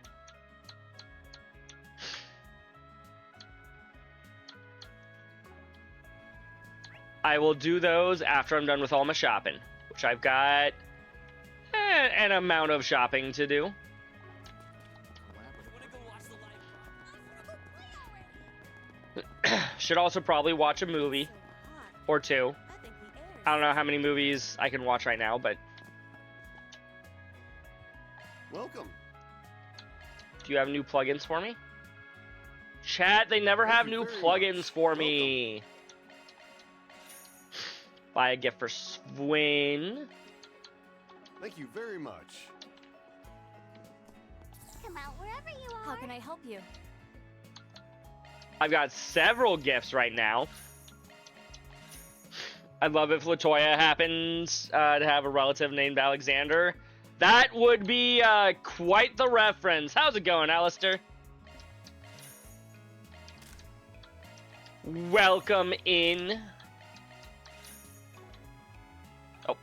Speaker 1: I will do those after I'm done with all my shopping, which I've got an amount of shopping to do. Should also probably watch a movie or two. I don't know how many movies I can watch right now, but...
Speaker 3: Welcome.
Speaker 1: you have new plugins for me? Chat, they never have new plugins for me. Buy a gift for Swin.
Speaker 3: Thank you very much.
Speaker 2: Come out wherever you are.
Speaker 4: How can I help you?
Speaker 1: I've got several gifts right now. I'd love if Latoya happens to have a relative named Alexander. That would be quite the reference. How's it going, Alistair? Welcome in. Oh.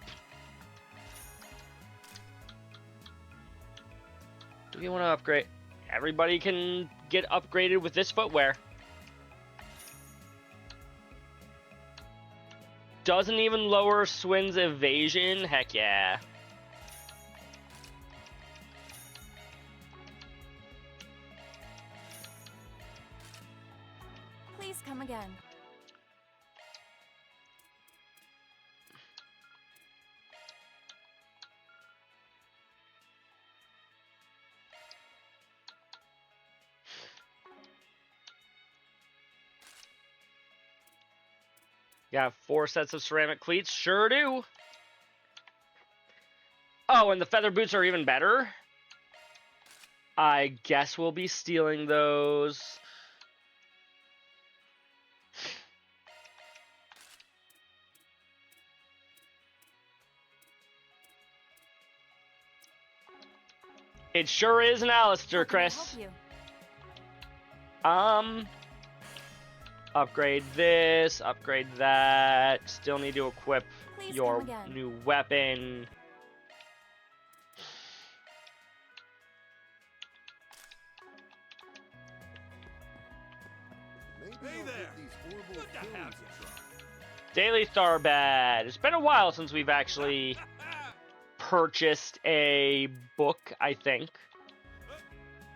Speaker 1: Do we want to upgrade? Everybody can get upgraded with this footwear. Doesn't even lower Swin's evasion? Heck yeah.
Speaker 4: Please come again.
Speaker 1: Got 4 sets of ceramic cleats? Sure do. Oh, and the feather boots are even better? I guess we'll be stealing those. It sure is an Alistair,
Speaker 4: How can I
Speaker 1: Chris.
Speaker 4: help you?
Speaker 1: Upgrade this, upgrade that. Still need to equip
Speaker 4: Please
Speaker 1: your
Speaker 4: come again.
Speaker 1: new weapon.
Speaker 3: Hey there. Good to have you.
Speaker 1: Daily Starbad. It's been a while since we've actually purchased a book, I think.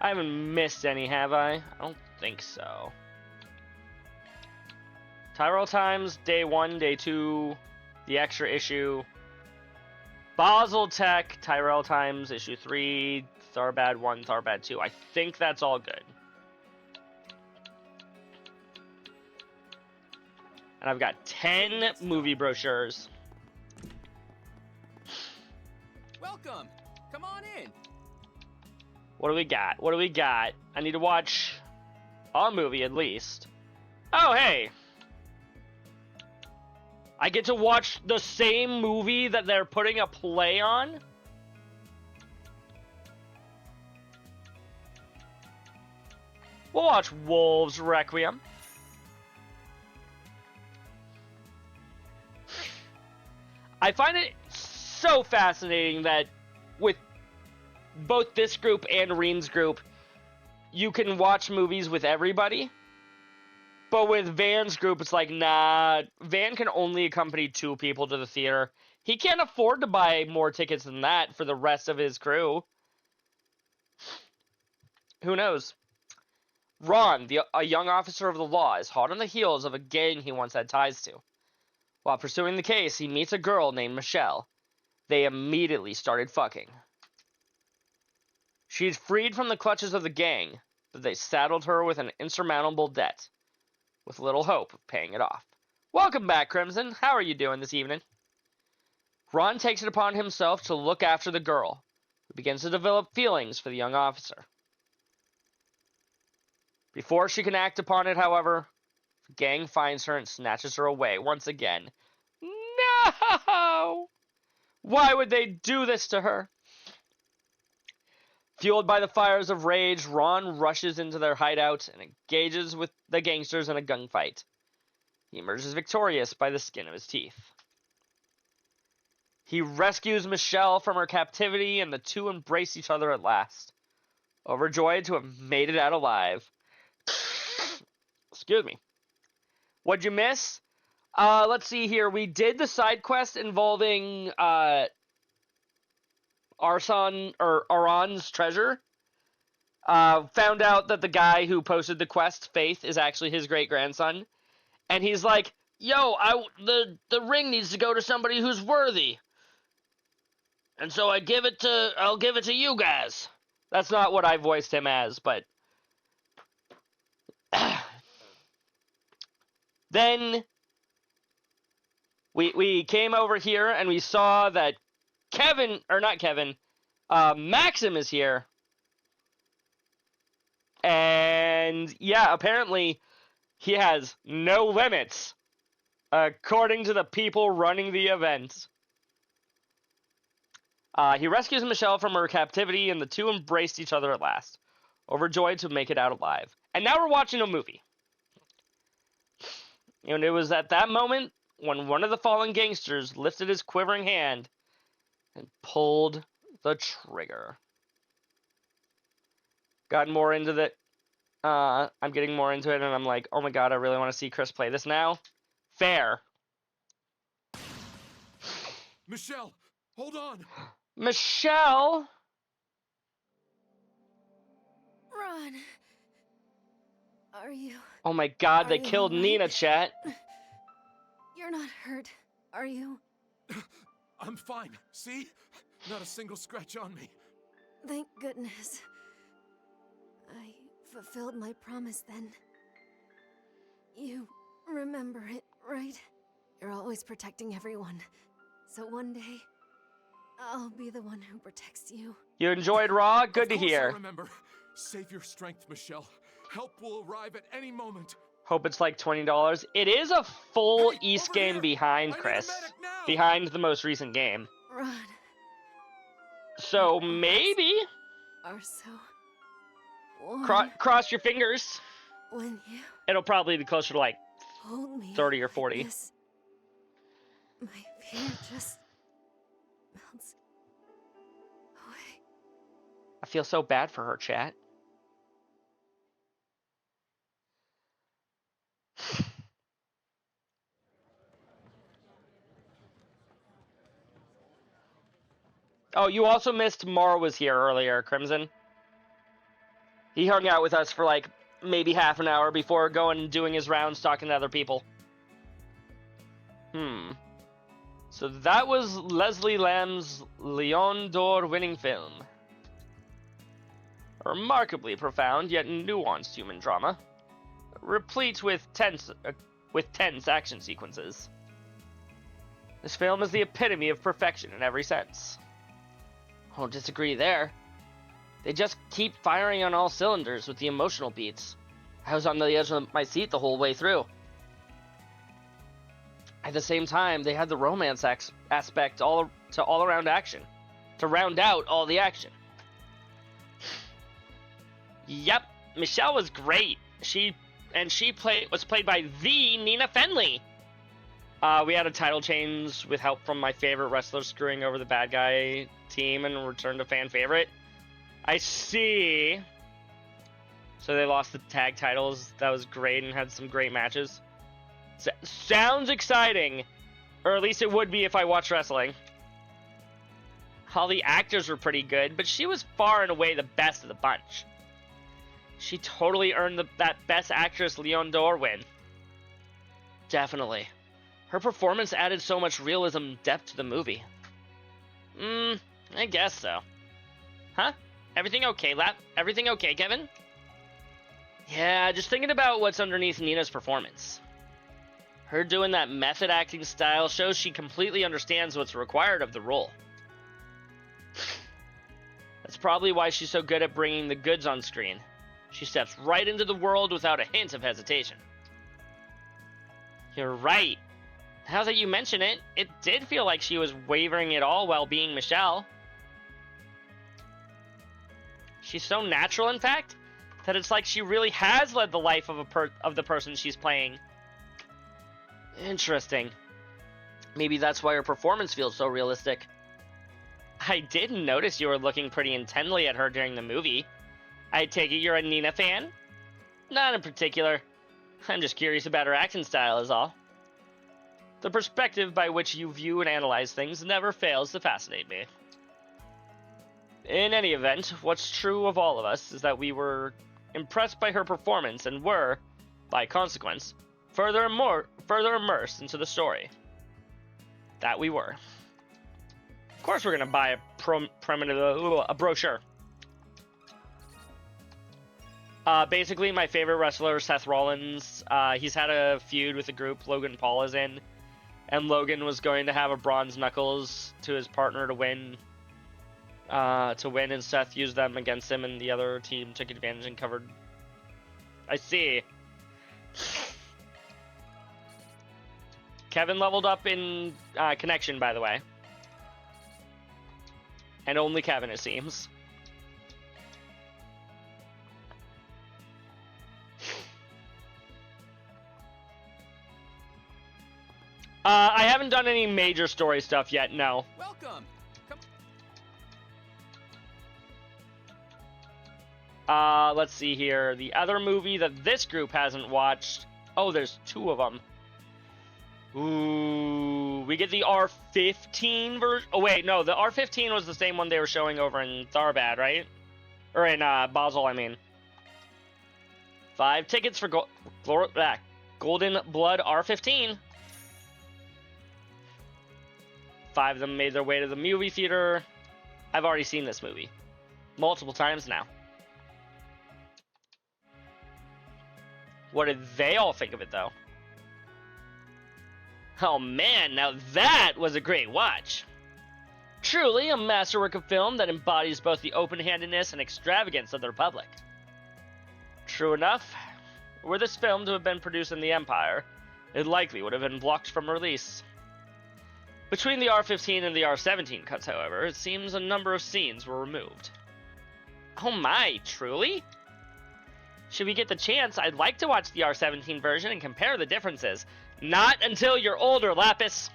Speaker 1: I haven't missed any, have I? I don't think so. Tyrell Times, Day 1, Day 2, the extra issue. Basel Tech, Tyrell Times, Issue 3, Starbad 1, Starbad 2. I think that's all good. And I've got 10 movie brochures.
Speaker 8: Welcome. Come on in.
Speaker 1: What do we got? What do we got? I need to watch a movie at least. Oh, hey! I get to watch the same movie that they're putting a play on? We'll watch Wolves Requiem. I find it so fascinating that with both this group and Reen's group, you can watch movies with everybody. But with Van's group, it's like, nah, Van can only accompany 2 people to the theater. He can't afford to buy more tickets than that for the rest of his crew. Who knows? Ron, a young officer of the law, is hot on the heels of a gang he once had ties to. While pursuing the case, he meets a girl named Michelle. They immediately started fucking. She's freed from the clutches of the gang, but they saddled her with an insurmountable debt, with little hope of paying it off. Welcome back, Crimson. How are you doing this evening? Ron takes it upon himself to look after the girl, who begins to develop feelings for the young officer. Before she can act upon it, however, the gang finds her and snatches her away once again. No! Why would they do this to her? Fueled by the fires of rage, Ron rushes into their hideout and engages with the gangsters in a gunfight. He emerges victorious by the skin of his teeth. He rescues Michelle from her captivity, and the two embrace each other at last, overjoyed to have made it out alive. Excuse me. What'd you miss? Let's see here. We did the side quest involving Aran's treasure. Found out that the guy who posted the quest, Faith, is actually his great-grandson. And he's like, yo, the ring needs to go to somebody who's worthy. And so I'll give it to you guys. That's not what I voiced him as, but then we came over here and we saw that Maxim is here. And yeah, apparently he has no limits, according to the people running the event. He rescues Michelle from her captivity, and the two embraced each other at last, overjoyed to make it out alive. And now we're watching a movie. And it was at that moment when one of the fallen gangsters lifted his quivering hand and pulled the trigger. Gotten more into the... I'm getting more into it, and I'm like, oh my god, I really want to see Chris play this now. Fair.
Speaker 3: Michelle, hold on.
Speaker 1: Michelle!
Speaker 4: Ron. Are you...
Speaker 1: Oh my god, they
Speaker 4: Are you
Speaker 1: killed
Speaker 4: alright?
Speaker 1: Nina, chat.
Speaker 4: You're not hurt, are you?
Speaker 3: I'm fine. See? Not a single scratch on me.
Speaker 4: Thank goodness. I fulfilled my promise then. You remember it, right? You're always protecting everyone. So one day, I'll be the one who protects you.
Speaker 1: You enjoyed Raw? Good to
Speaker 3: Of course I
Speaker 1: hear.
Speaker 3: remember. Save your strength, Michelle. Help will arrive at any moment.
Speaker 1: Hope it's like $20. It is a full
Speaker 3: Hey,
Speaker 1: East
Speaker 3: over
Speaker 1: game
Speaker 3: here.
Speaker 1: behind
Speaker 3: I need a
Speaker 1: Chris.
Speaker 3: medic now.
Speaker 1: Behind the most recent game.
Speaker 4: Ron,
Speaker 1: So maybe
Speaker 4: are so warm
Speaker 1: cross your fingers.
Speaker 4: when you
Speaker 1: It'll probably be closer to like
Speaker 4: hold me
Speaker 1: 30 or
Speaker 4: like
Speaker 1: 40.
Speaker 4: this. My fear just melts away.
Speaker 1: I feel so bad for her, chat. Oh, you also missed Mar was here earlier, Crimson. He hung out with us for like maybe half an hour before going and doing his rounds talking to other people. So that was Leslie Lamb's Lion d'Or winning film. A remarkably profound yet nuanced human drama, replete with tense action sequences. This film is the epitome of perfection in every sense. I won't disagree there. They just keep firing on all cylinders with the emotional beats. I was on the edge of my seat the whole way through. At the same time, they had the romance aspect all around action, to round out all the action. Yep, Michelle was great. She was played by the Nina Fenley. We had a title change with help from my favorite wrestler screwing over the bad guy team and returned to fan favorite. I see. So they lost the tag titles. That was great and had some great matches. Sounds exciting. Or at least it would be if I watched wrestling. All the actors were pretty good, but she was far and away the best of the bunch. She totally earned that Best Actress Leon d'Or win. Definitely. Her performance added so much realism and depth to the movie. I guess so. Huh? Everything okay, Lap? Everything okay, Kevin? Yeah, just thinking about what's underneath Nina's performance. Her doing that method acting style shows she completely understands what's required of the role. That's probably why she's so good at bringing the goods on screen. She steps right into the world without a hint of hesitation. You're right. Now that you mention it, it did feel like she was wavering at all while being Michelle. She's so natural, in fact, that it's like she really has led the life of the person she's playing. Interesting. Maybe that's why her performance feels so realistic. I did notice you were looking pretty intently at her during the movie. I take it you're a Nina fan? Not in particular. I'm just curious about her acting style is all. The perspective by which you view and analyze things never fails to fascinate me. In any event, what's true of all of us is that we were impressed by her performance and were, by consequence, further immersed into the story. That we were. Of course we're going to buy a brochure. Basically, my favorite wrestler, Seth Rollins. He's had a feud with a group Logan Paul is in, and Logan was going to have a bronze knuckles to his partner to win. And Seth used them against him, and the other team took advantage and covered. I see. Kevin leveled up in connection, by the way. And only Kevin, it seems. I haven't done any major story stuff yet, no.
Speaker 8: Welcome.
Speaker 1: Let's see here. The other movie that this group hasn't watched. Oh, there's 2 of them. Ooh, we get the R15 version. Oh, wait, no, the R15 was the same one they were showing over in Tharbad, right? Or in Basel, I mean. 5 tickets for Golden Blood R15. 5 of them made their way to the movie theater. I've already seen this movie multiple times now. What did they all think of it, though? Oh man, now that was a great watch. Truly a masterwork of film that embodies both the open-handedness and extravagance of the Republic. True enough, were this film to have been produced in the Empire, it likely would have been blocked from release. Between the R15 and the R17 cuts, however, it seems a number of scenes were removed. Oh my, truly? Should we get the chance, I'd like to watch the R17 version and compare the differences. Not until you're older, Lapis.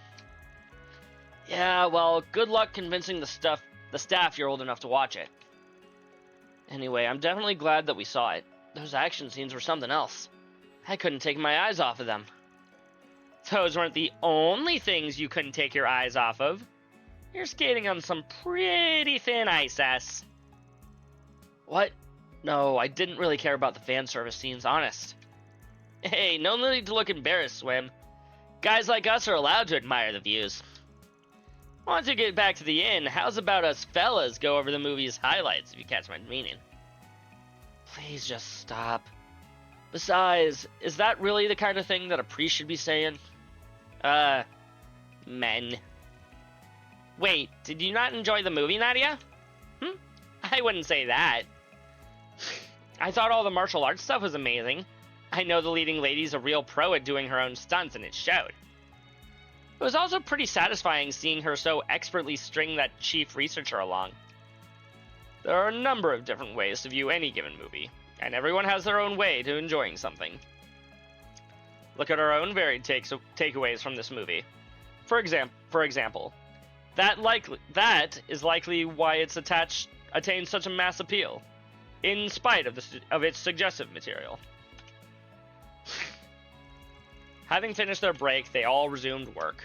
Speaker 1: Yeah, well, good luck convincing the staff you're old enough to watch it. Anyway, I'm definitely glad that we saw it. Those action scenes were something else. I couldn't take my eyes off of them. Those weren't the only things you couldn't take your eyes off of. You're skating on some pretty thin ice, ass. What? No, I didn't really care about the fan service scenes, honest. Hey, no need to look embarrassed, Swim. Guys like us are allowed to admire the views. Once you get back to the inn, how's about us fellas go over the movie's highlights, if you catch my meaning? Please just stop. Besides, is that really the kind of thing that a priest should be saying? Men. Wait, did you not enjoy the movie, Nadia? I wouldn't say that. I thought all the martial arts stuff was amazing. I know the leading lady's a real pro at doing her own stunts, and it showed. It was also pretty satisfying seeing her so expertly string that chief researcher along. There are a number of different ways to view any given movie, and everyone has their own way to enjoying something. Look at our own varied takeaways from this movie. For example, that is likely why it's attained such a mass appeal, in spite of its suggestive material. Having finished their break, they all resumed work.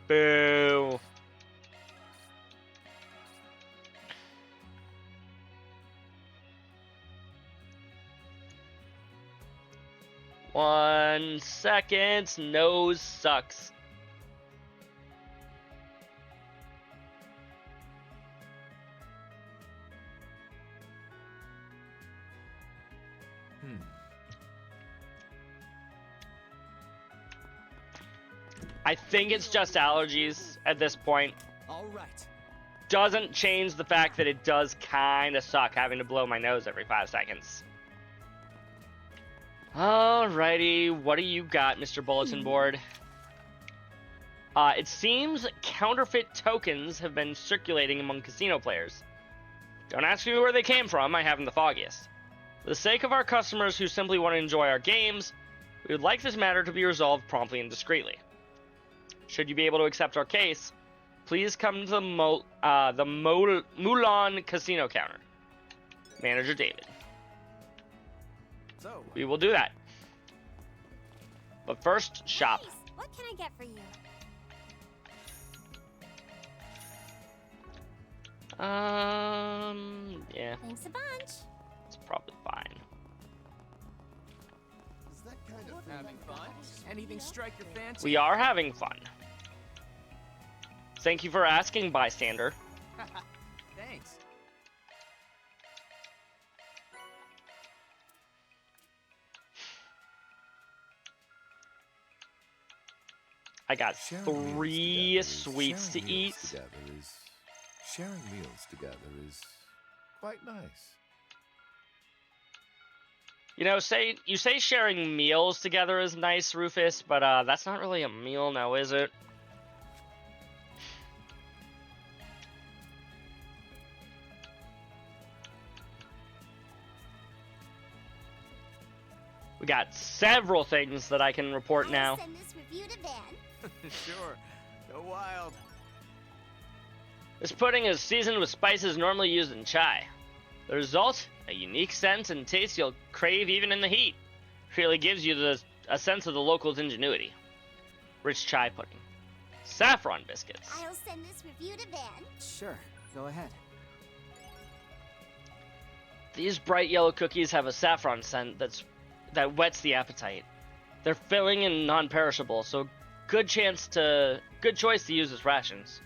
Speaker 1: Boo. One second. Nose sucks. I think it's just allergies at this point.
Speaker 8: All right.
Speaker 1: Doesn't change the fact that it does kind of suck having to blow my nose every 5 seconds. Alrighty, what do you got, Mr. Bulletin Board? It seems counterfeit tokens have been circulating among casino players. Don't ask me where they came from, I haven't the foggiest. For the sake of our customers who simply want to enjoy our games, we would like this matter to be resolved promptly and discreetly. Should you be able to accept our case, please come to the Mulan Casino counter. Manager David.
Speaker 3: So,
Speaker 1: We will do that. But first, shop.
Speaker 4: Nice. What can I get for you?
Speaker 1: Yeah,
Speaker 4: Thanks a bunch.
Speaker 1: it's probably fine.
Speaker 3: is that kind of
Speaker 8: Having fun? Anything strike your fancy?
Speaker 1: We are having fun. Thank you for asking, bystander.
Speaker 8: Thanks.
Speaker 1: I got
Speaker 3: Sharing
Speaker 1: 3
Speaker 3: meals
Speaker 1: sweets to
Speaker 3: together is-
Speaker 1: eat.
Speaker 3: Sharing meals together is quite nice.
Speaker 1: You know, you say sharing meals together is nice, Rufus, but that's not really a meal now, is it? We got several things that I can report now.
Speaker 2: I'll send this review to Van.
Speaker 3: Sure. Go wild.
Speaker 1: This pudding is seasoned with spices normally used in chai. The result? A unique scent and taste you'll crave even in the heat. Really gives you a sense of the locals' ingenuity. Rich chai pudding. Saffron biscuits.
Speaker 2: I'll send this review to Van.
Speaker 6: Sure, go ahead.
Speaker 1: These bright yellow cookies have a saffron scent that whets the appetite. They're filling and non-perishable, so good choice to use as rations.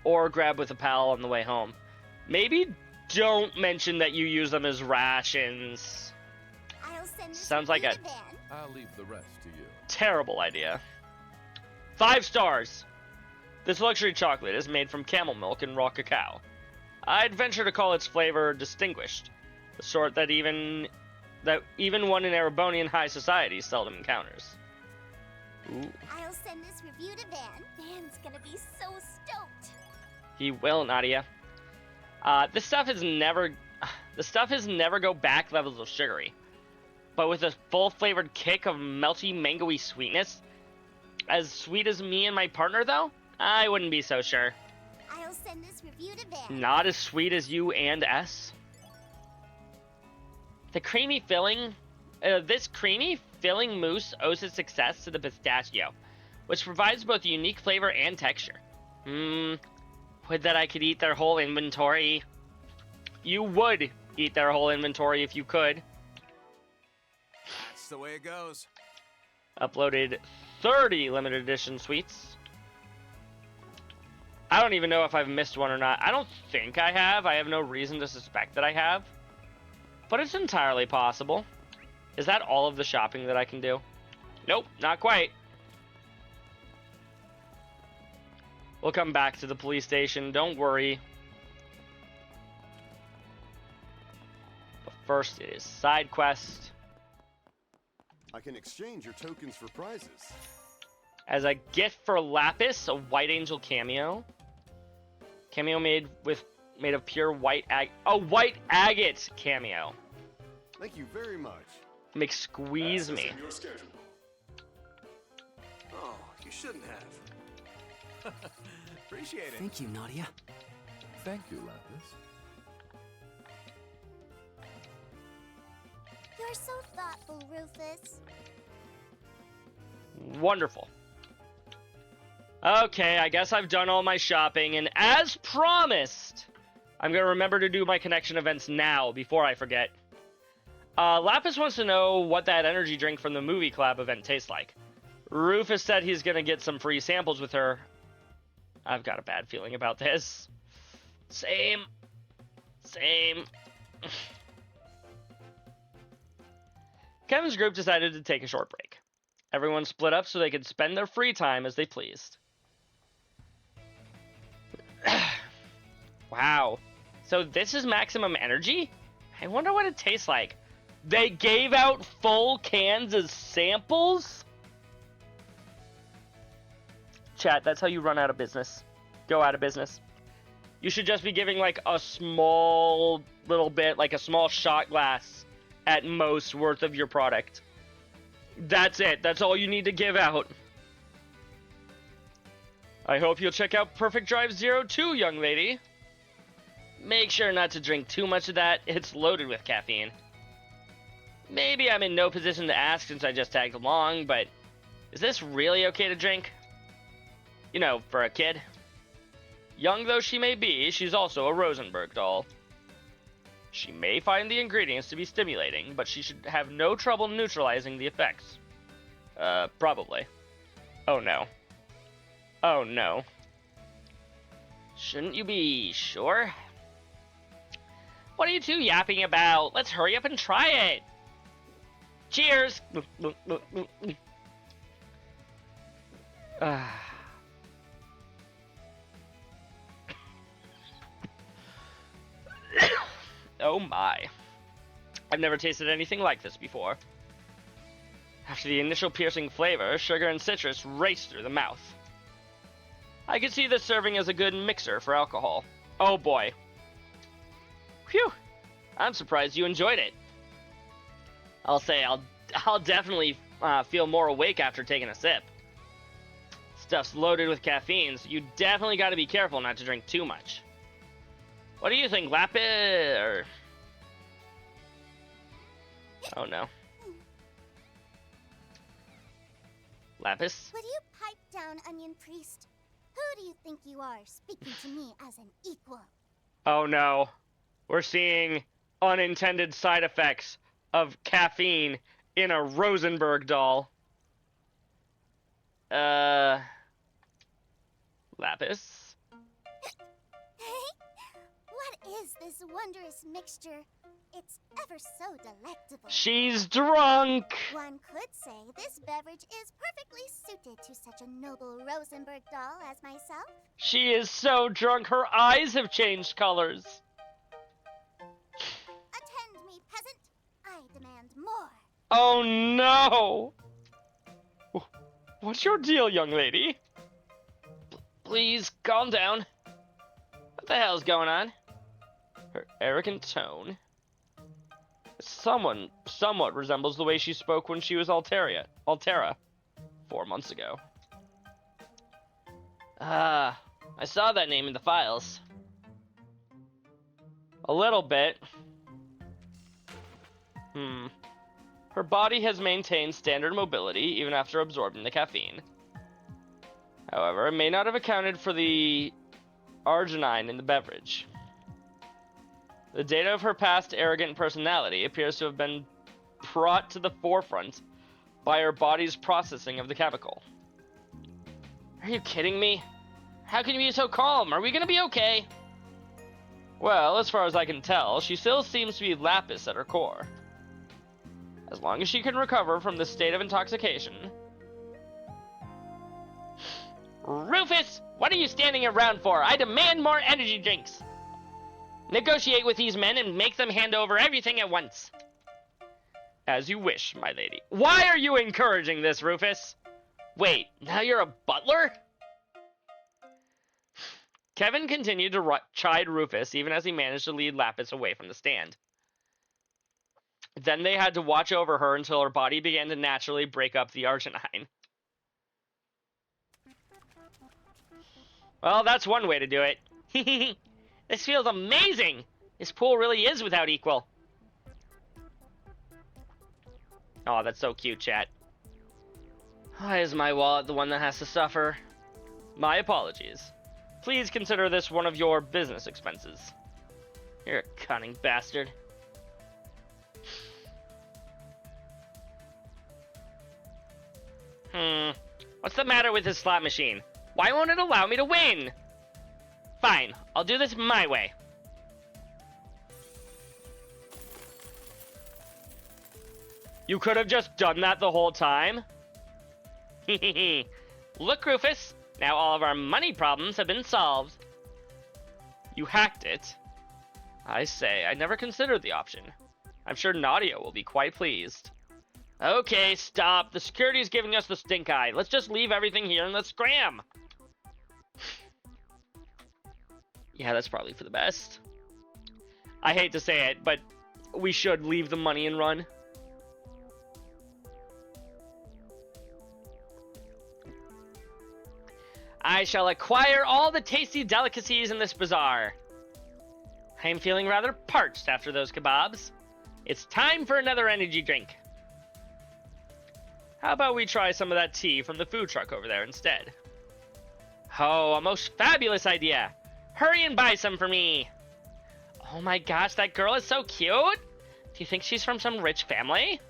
Speaker 1: Or grab with a pal on the way home. Maybe don't mention that you use them as rations.
Speaker 2: I'll send this
Speaker 1: Sounds like
Speaker 2: review
Speaker 1: a
Speaker 2: to Van.
Speaker 3: I'll leave the rest to you.
Speaker 1: terrible idea. 5 stars. This luxury chocolate is made from camel milk and raw cacao. I'd venture to call its flavor distinguished, the sort that even one in Erebonian high society seldom encounters. Ooh.
Speaker 2: I'll send this review to Van. Van's gonna be so stoked.
Speaker 1: He will, Nadia. The stuff has never go back levels of sugary, but with a full flavored kick of melty mangoey sweetness. As sweet as me and my partner, though, I wouldn't be so sure.
Speaker 2: I'll send this review to Van.
Speaker 1: Not as sweet as you and S. The creamy filling, this creamy filling mousse owes its success to the pistachio, which provides both unique flavor and texture. Would that I could eat their whole inventory. You would eat their whole inventory if you could.
Speaker 3: That's the way it goes.
Speaker 1: Uploaded 30 limited edition sweets. I don't even know if I've missed one or not. I don't think I have. I have no reason to suspect that I have. But it's entirely possible. Is that all of the shopping that I can do? Nope, not quite. We'll come back to the police station, don't worry. But first it is side quest.
Speaker 10: I can exchange your tokens for prizes.
Speaker 1: As a gift for Lapis, a White Angel cameo. Cameo made of pure white white agate cameo.
Speaker 10: Thank you very much.
Speaker 1: McSqueeze me.
Speaker 7: Your schedule.
Speaker 9: Oh, you shouldn't have.
Speaker 3: Appreciate it.
Speaker 6: Thank you, Nadia.
Speaker 3: Thank you, Lapis.
Speaker 2: You're so thoughtful, Rufus.
Speaker 1: Wonderful. Okay, I guess I've done all my shopping, and as promised, I'm going to remember to do my connection events now, before I forget. Lapis wants to know what that energy drink from the movie collab event tastes like. Rufus said he's going to get some free samples with her. I've got a bad feeling about this. Same. Kevin's group decided to take a short break. Everyone split up so they could spend their free time as they pleased. Wow. So this is maximum energy? I wonder what it tastes like. They gave out full cans as samples? Chat, that's how you run out of business. Go out of business. You should just be giving like a small little bit, like a small shot glass at most worth of your product. That's it. That's all you need to give out. I hope you'll check out Perfect Drive Zero too, young lady. Make sure not to drink too much of that. It's loaded with caffeine. Maybe I'm in no position to ask since I just tagged along, but is this really okay to drink? You know, for a kid. Young though she may be, she's also a Rosenberg doll. She may find the ingredients to be stimulating, but she should have no trouble neutralizing the effects. Probably. Oh no. Oh no. Shouldn't you be sure? What are you two yapping about? Let's hurry up and try it! Cheers! Oh my. I've never tasted anything like this before. After the initial piercing flavor, sugar and citrus race through the mouth. I could see this serving as a good mixer for alcohol. Oh boy. Phew. I'm surprised you enjoyed it. I'll say I'll definitely feel more awake after taking a sip. Stuff's loaded with caffeine, so you definitely got to be careful not to drink too much. What do you think, Lapis? Oh no. Lapis?
Speaker 2: Would you pipe down, Onion Priest? Who do you think you are, speaking to me as an equal?
Speaker 1: Oh no. We're seeing unintended side effects of caffeine in a Rosenberg doll. Lapis?
Speaker 2: What is this wondrous mixture? It's ever so delectable.
Speaker 1: She's drunk!
Speaker 2: One could say this beverage is perfectly suited to such a noble Rosenberg doll as myself.
Speaker 1: She is so drunk, her eyes have changed colors.
Speaker 2: Attend me, peasant. I demand more.
Speaker 1: Oh no! What's your deal, young lady? Please, calm down. What the hell's going on? Her arrogant tone somewhat resembles the way she spoke when she was Altera 4 months ago. I saw that name in the files. A little bit. Her body has maintained standard mobility even after absorbing the caffeine. However, it may not have accounted for the arginine in the beverage. The data of her past arrogant personality appears to have been brought to the forefront by her body's processing of the chemical. Are you kidding me? How can you be so calm? Are we gonna be okay? Well, as far as I can tell, she still seems to be Lapis at her core. As long as she can recover from this state of intoxication. Rufus! What are you standing around for? I demand more energy drinks! Negotiate with these men and make them hand over everything at once. As you wish, my lady. Why are you encouraging this, Rufus? Wait, now you're a butler? Kevin continued to chide Rufus even as he managed to lead Lapis away from the stand. Then they had to watch over her until her body began to naturally break up the arginine. Well, that's one way to do it. This feels amazing! This pool really is without equal. Oh, that's so cute, chat. Why is my wallet the one that has to suffer? My apologies. Please consider this one of your business expenses. You're a cunning bastard. What's the matter with this slot machine? Why won't it allow me to win? Fine, I'll do this my way. You could have just done that the whole time? Look, Rufus, now all of our money problems have been solved. You hacked it? I say, I never considered the option. I'm sure Nadia will be quite pleased. Okay, stop. The security's giving us the stink eye. Let's just leave everything here and let's scram. Yeah, that's probably for the best. I hate to say it, but we should leave the money and run. I shall acquire all the tasty delicacies in this bazaar. I am feeling rather parched after those kebabs. It's time for another energy drink. How about we try some of that tea from the food truck over there instead? Oh, a most fabulous idea. Hurry and buy some for me. Oh my gosh, that girl is so cute. Do you think she's from some rich family?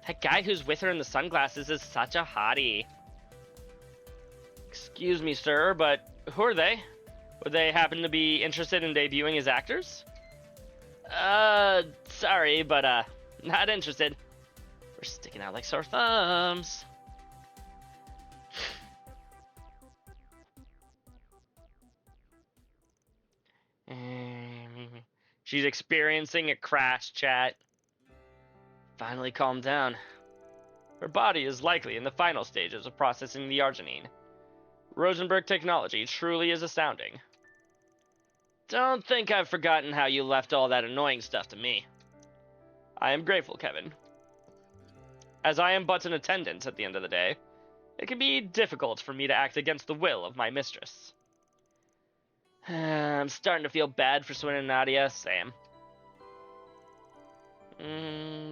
Speaker 1: That guy who's with her in the sunglasses is such a hottie. Excuse me, sir, but who are they? Would they happen to be interested in debuting as actors? Sorry, but, not interested. We're sticking out like sore thumbs. She's experiencing a crash, chat. Finally calmed down. Her body is likely in the final stages of processing the arginine. Rosenberg technology truly is astounding. Don't think I've forgotten how you left all that annoying stuff to me. I am grateful, Kevin. As I am but an attendant at the end of the day, it can be difficult for me to act against the will of my mistress. I'm starting to feel bad for Swin and Nadia. Same.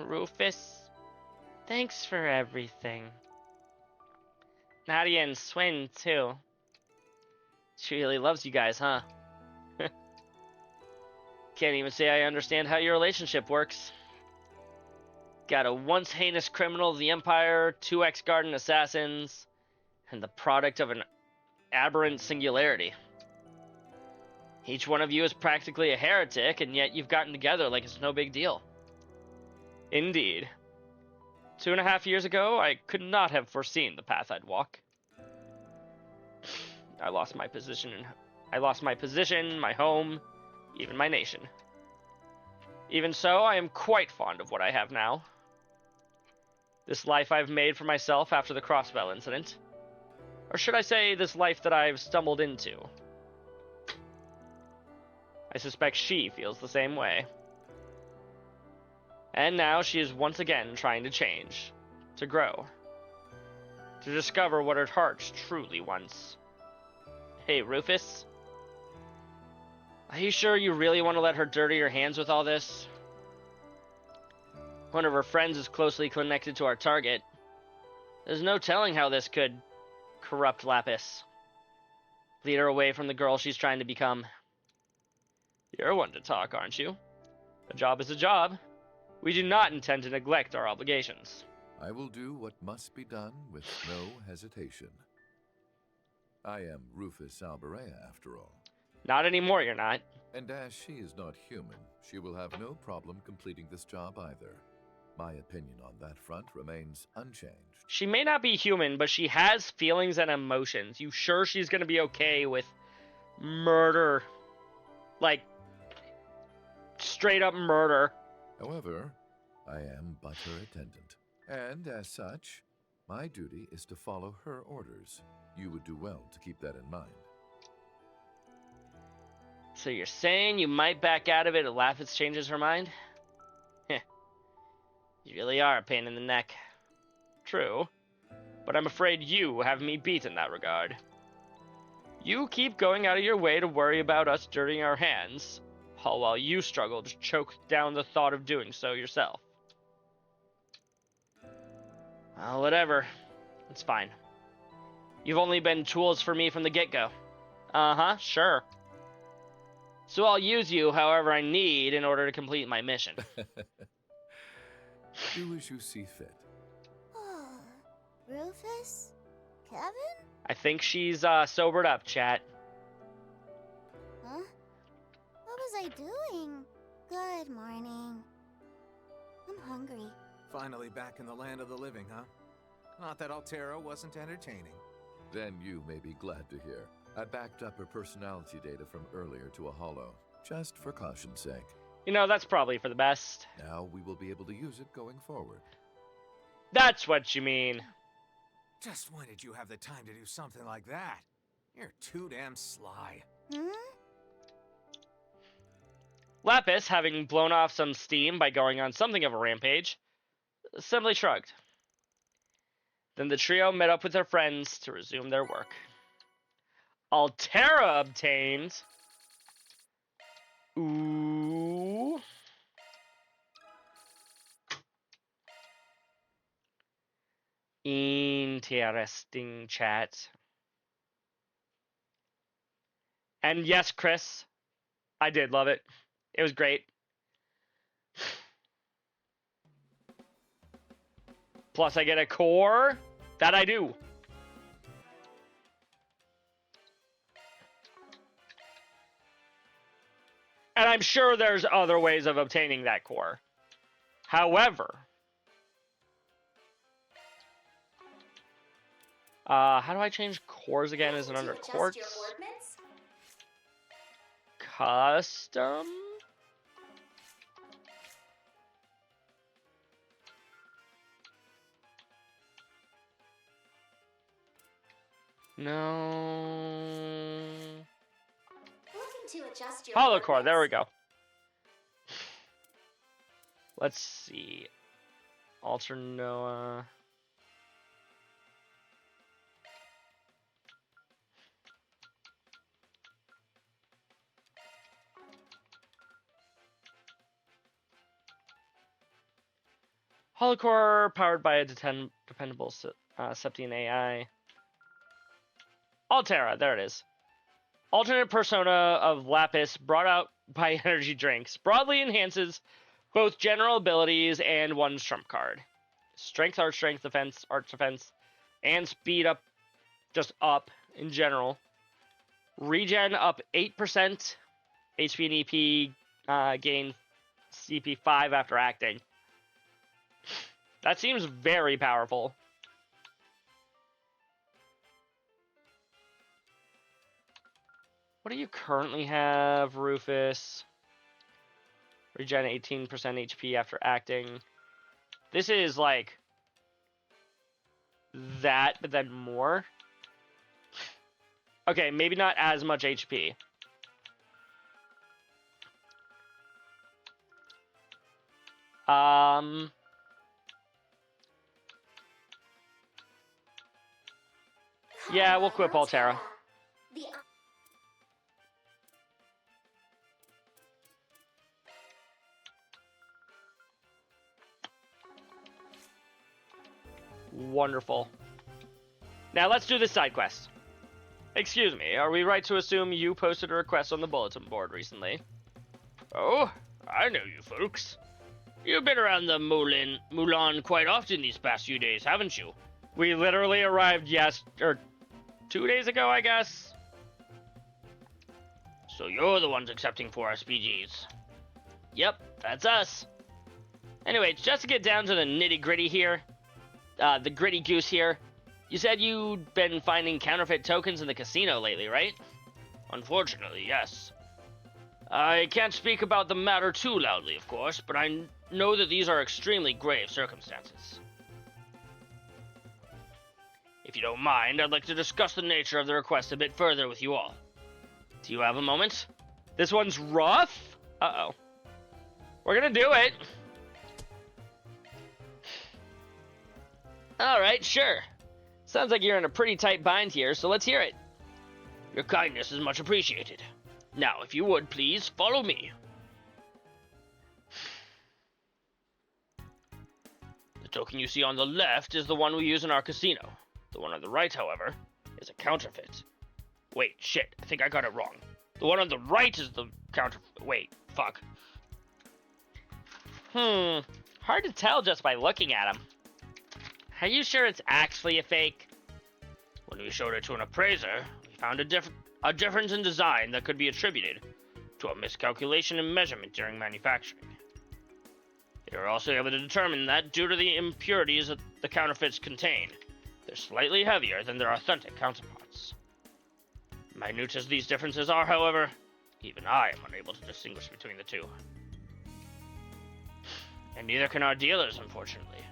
Speaker 1: Rufus, thanks for everything. Nadia and Swin, too. She really loves you guys, huh? Can't even say I understand how your relationship works. Got a once heinous criminal of the Empire, 2 ex-Garden assassins, and the product of an aberrant singularity. Each one of you is practically a heretic, and yet you've gotten together like it's no big deal. Indeed. 2.5 years ago, I could not have foreseen the path I'd walk. I lost my position, my home, even my nation. Even so, I am quite fond of what I have now. This life I've made for myself after the Crossbell incident. Or should I say, this life that I've stumbled into. I suspect she feels the same way. And now she is once again trying to change, to grow, to discover what her heart truly wants. Hey, Rufus? Are you sure you really want to let her dirty your hands with all this? One of her friends is closely connected to our target. There's no telling how this could corrupt Lapis. Lead her away from the girl she's trying to become. You're one to talk, aren't you? A job is a job. We do not intend to neglect our obligations.
Speaker 11: I will do what must be done with no hesitation. I am Rufus Alberea, after all.
Speaker 1: Not anymore, you're not.
Speaker 11: And as she is not human, she will have no problem completing this job either. My opinion on that front remains unchanged.
Speaker 1: She may not be human, but she has feelings and emotions. You sure she's going to be okay with murder? Like, straight up murder.
Speaker 11: However, I am but her attendant. And as such, my duty is to follow her orders. You would do well to keep that in mind.
Speaker 1: So you're saying you might back out of it if Lapis changes her mind? Heh. You really are a pain in the neck. True. But I'm afraid you have me beat in that regard. You keep going out of your way to worry about us dirtying our hands, all while you struggle to choke down the thought of doing so yourself. Well, whatever. It's fine. You've only been tools for me from the get-go. Uh-huh, sure. So I'll use you however I need in order to complete my mission.
Speaker 11: Do as you see fit.
Speaker 2: Rufus? Kevin?
Speaker 1: I think she's sobered up, chat.
Speaker 2: Huh? What was I doing? Good morning. I'm hungry.
Speaker 3: Finally back in the land of the living, huh? Not that Altera wasn't entertaining.
Speaker 11: Then you may be glad to hear. I backed up her personality data from earlier to a holo, just for caution's sake.
Speaker 1: You know, that's probably for the best.
Speaker 11: Now we will be able to use it going forward.
Speaker 1: That's what you mean.
Speaker 3: Just when did you have the time to do something like that? You're too damn sly.
Speaker 1: Lapis, having blown off some steam by going on something of a rampage, simply shrugged. Then the trio met up with their friends to resume their work. Altera obtained. Ooh. Interesting, chat. And yes, Chris, I did love it. It was great. Plus, I get a core. That I do. And I'm sure there's other ways of obtaining that core. However, how do I change cores again? Is it under quartz? Custom? No.
Speaker 5: Looking to adjust your
Speaker 1: Holocore, there we
Speaker 5: orbits?
Speaker 1: go. Let's see. Alternoa. Holocore powered by a dependable Septian AI. Altera, there it is. Alternate persona of Lapis brought out by energy drinks. Broadly enhances both general abilities and one's trump card. Strength, defense, arch defense, and speed up, just up in general. Regen up 8%. HP and EP gain CP5 after acting. That seems very powerful. What do you currently have, Rufus? Regen 18% HP after acting. This is like that, but then more. Okay, maybe not as much HP. Yeah, we'll quit Altera.
Speaker 5: The
Speaker 1: Wonderful. Now let's do this side quest. Excuse me, are we right to assume you posted a request on the bulletin board recently? Oh, I know you folks. You've been around the Mulan quite often these past few days, haven't you? We literally arrived 2 days ago, I guess. So you're the ones accepting 4 SPGs. Yep, that's us. Anyway, just to get down to the nitty-gritty here, the gritty goose here, you said you'd been finding counterfeit tokens in the casino lately, right? Unfortunately, yes. I can't speak about the matter too loudly, of course, but I know that these are extremely grave circumstances. If you don't mind, I'd like to discuss the nature of the request a bit further with you all. Do you have a moment? This one's rough? Uh-oh. We're gonna do it. Alright, sure. Sounds like you're in a pretty tight bind here, so let's hear it. Your kindness is much appreciated. Now, if you would, please, follow me. The token you see on the left is the one we use in our casino. The one on the right, however, is a counterfeit. Wait, shit, I think I got it wrong. The one on the right is the counterfeit. Wait, fuck. Hard to tell just by looking at him. Are you sure it's actually a fake? When we showed it to an appraiser, we found a difference in design that could be attributed to a miscalculation in measurement during manufacturing. They were also able to determine that due to the impurities that the counterfeits contain, they're slightly heavier than their authentic counterparts. Minute as these differences are, however, even I am unable to distinguish between the two. And neither can our dealers, unfortunately,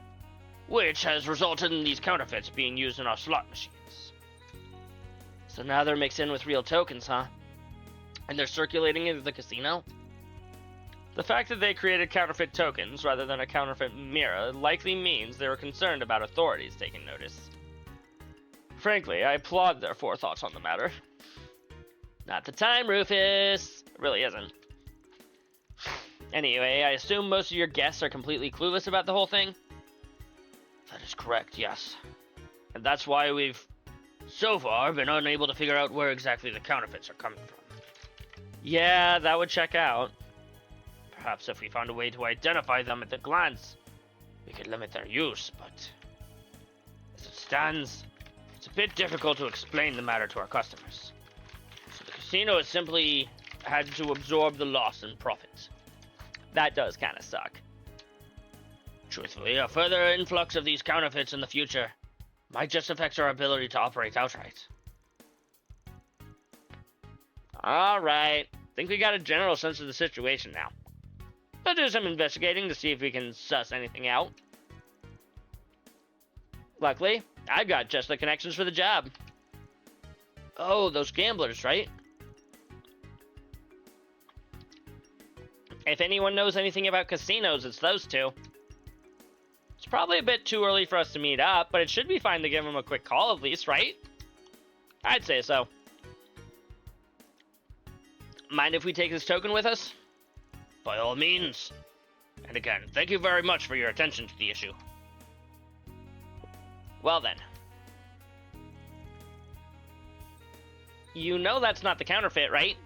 Speaker 1: which has resulted in these counterfeits being used in our slot machines. So now they're mixed in with real tokens, huh? And they're circulating into the casino? The fact that they created counterfeit tokens rather than a counterfeit mirror likely means they were concerned about authorities taking notice. Frankly, I applaud their forethought on the matter. Not the time, Rufus. It really isn't. Anyway, I assume most of your guests are completely clueless about the whole thing? That is correct, yes. And that's why we've, so far, been unable to figure out where exactly the counterfeits are coming from. Yeah, that would check out. Perhaps if we found a way to identify them at a glance, we could limit their use, but as it stands, it's a bit difficult to explain the matter to our customers. So the casino has simply had to absorb the loss and profit. That does kind of suck. Truthfully, a further influx of these counterfeits in the future might just affect our ability to operate outright. Alright, think we got a general sense of the situation now. Let's do some investigating to see if we can suss anything out. Luckily, I've got just the connections for the job. Oh, those gamblers, right? If anyone knows anything about casinos, it's those two. It's probably a bit too early for us to meet up, but it should be fine to give them a quick call at least, right? I'd say so. Mind if we take this token with us? By all means. And again, thank you very much for your attention to the issue. Well then. You know that's not the counterfeit, right?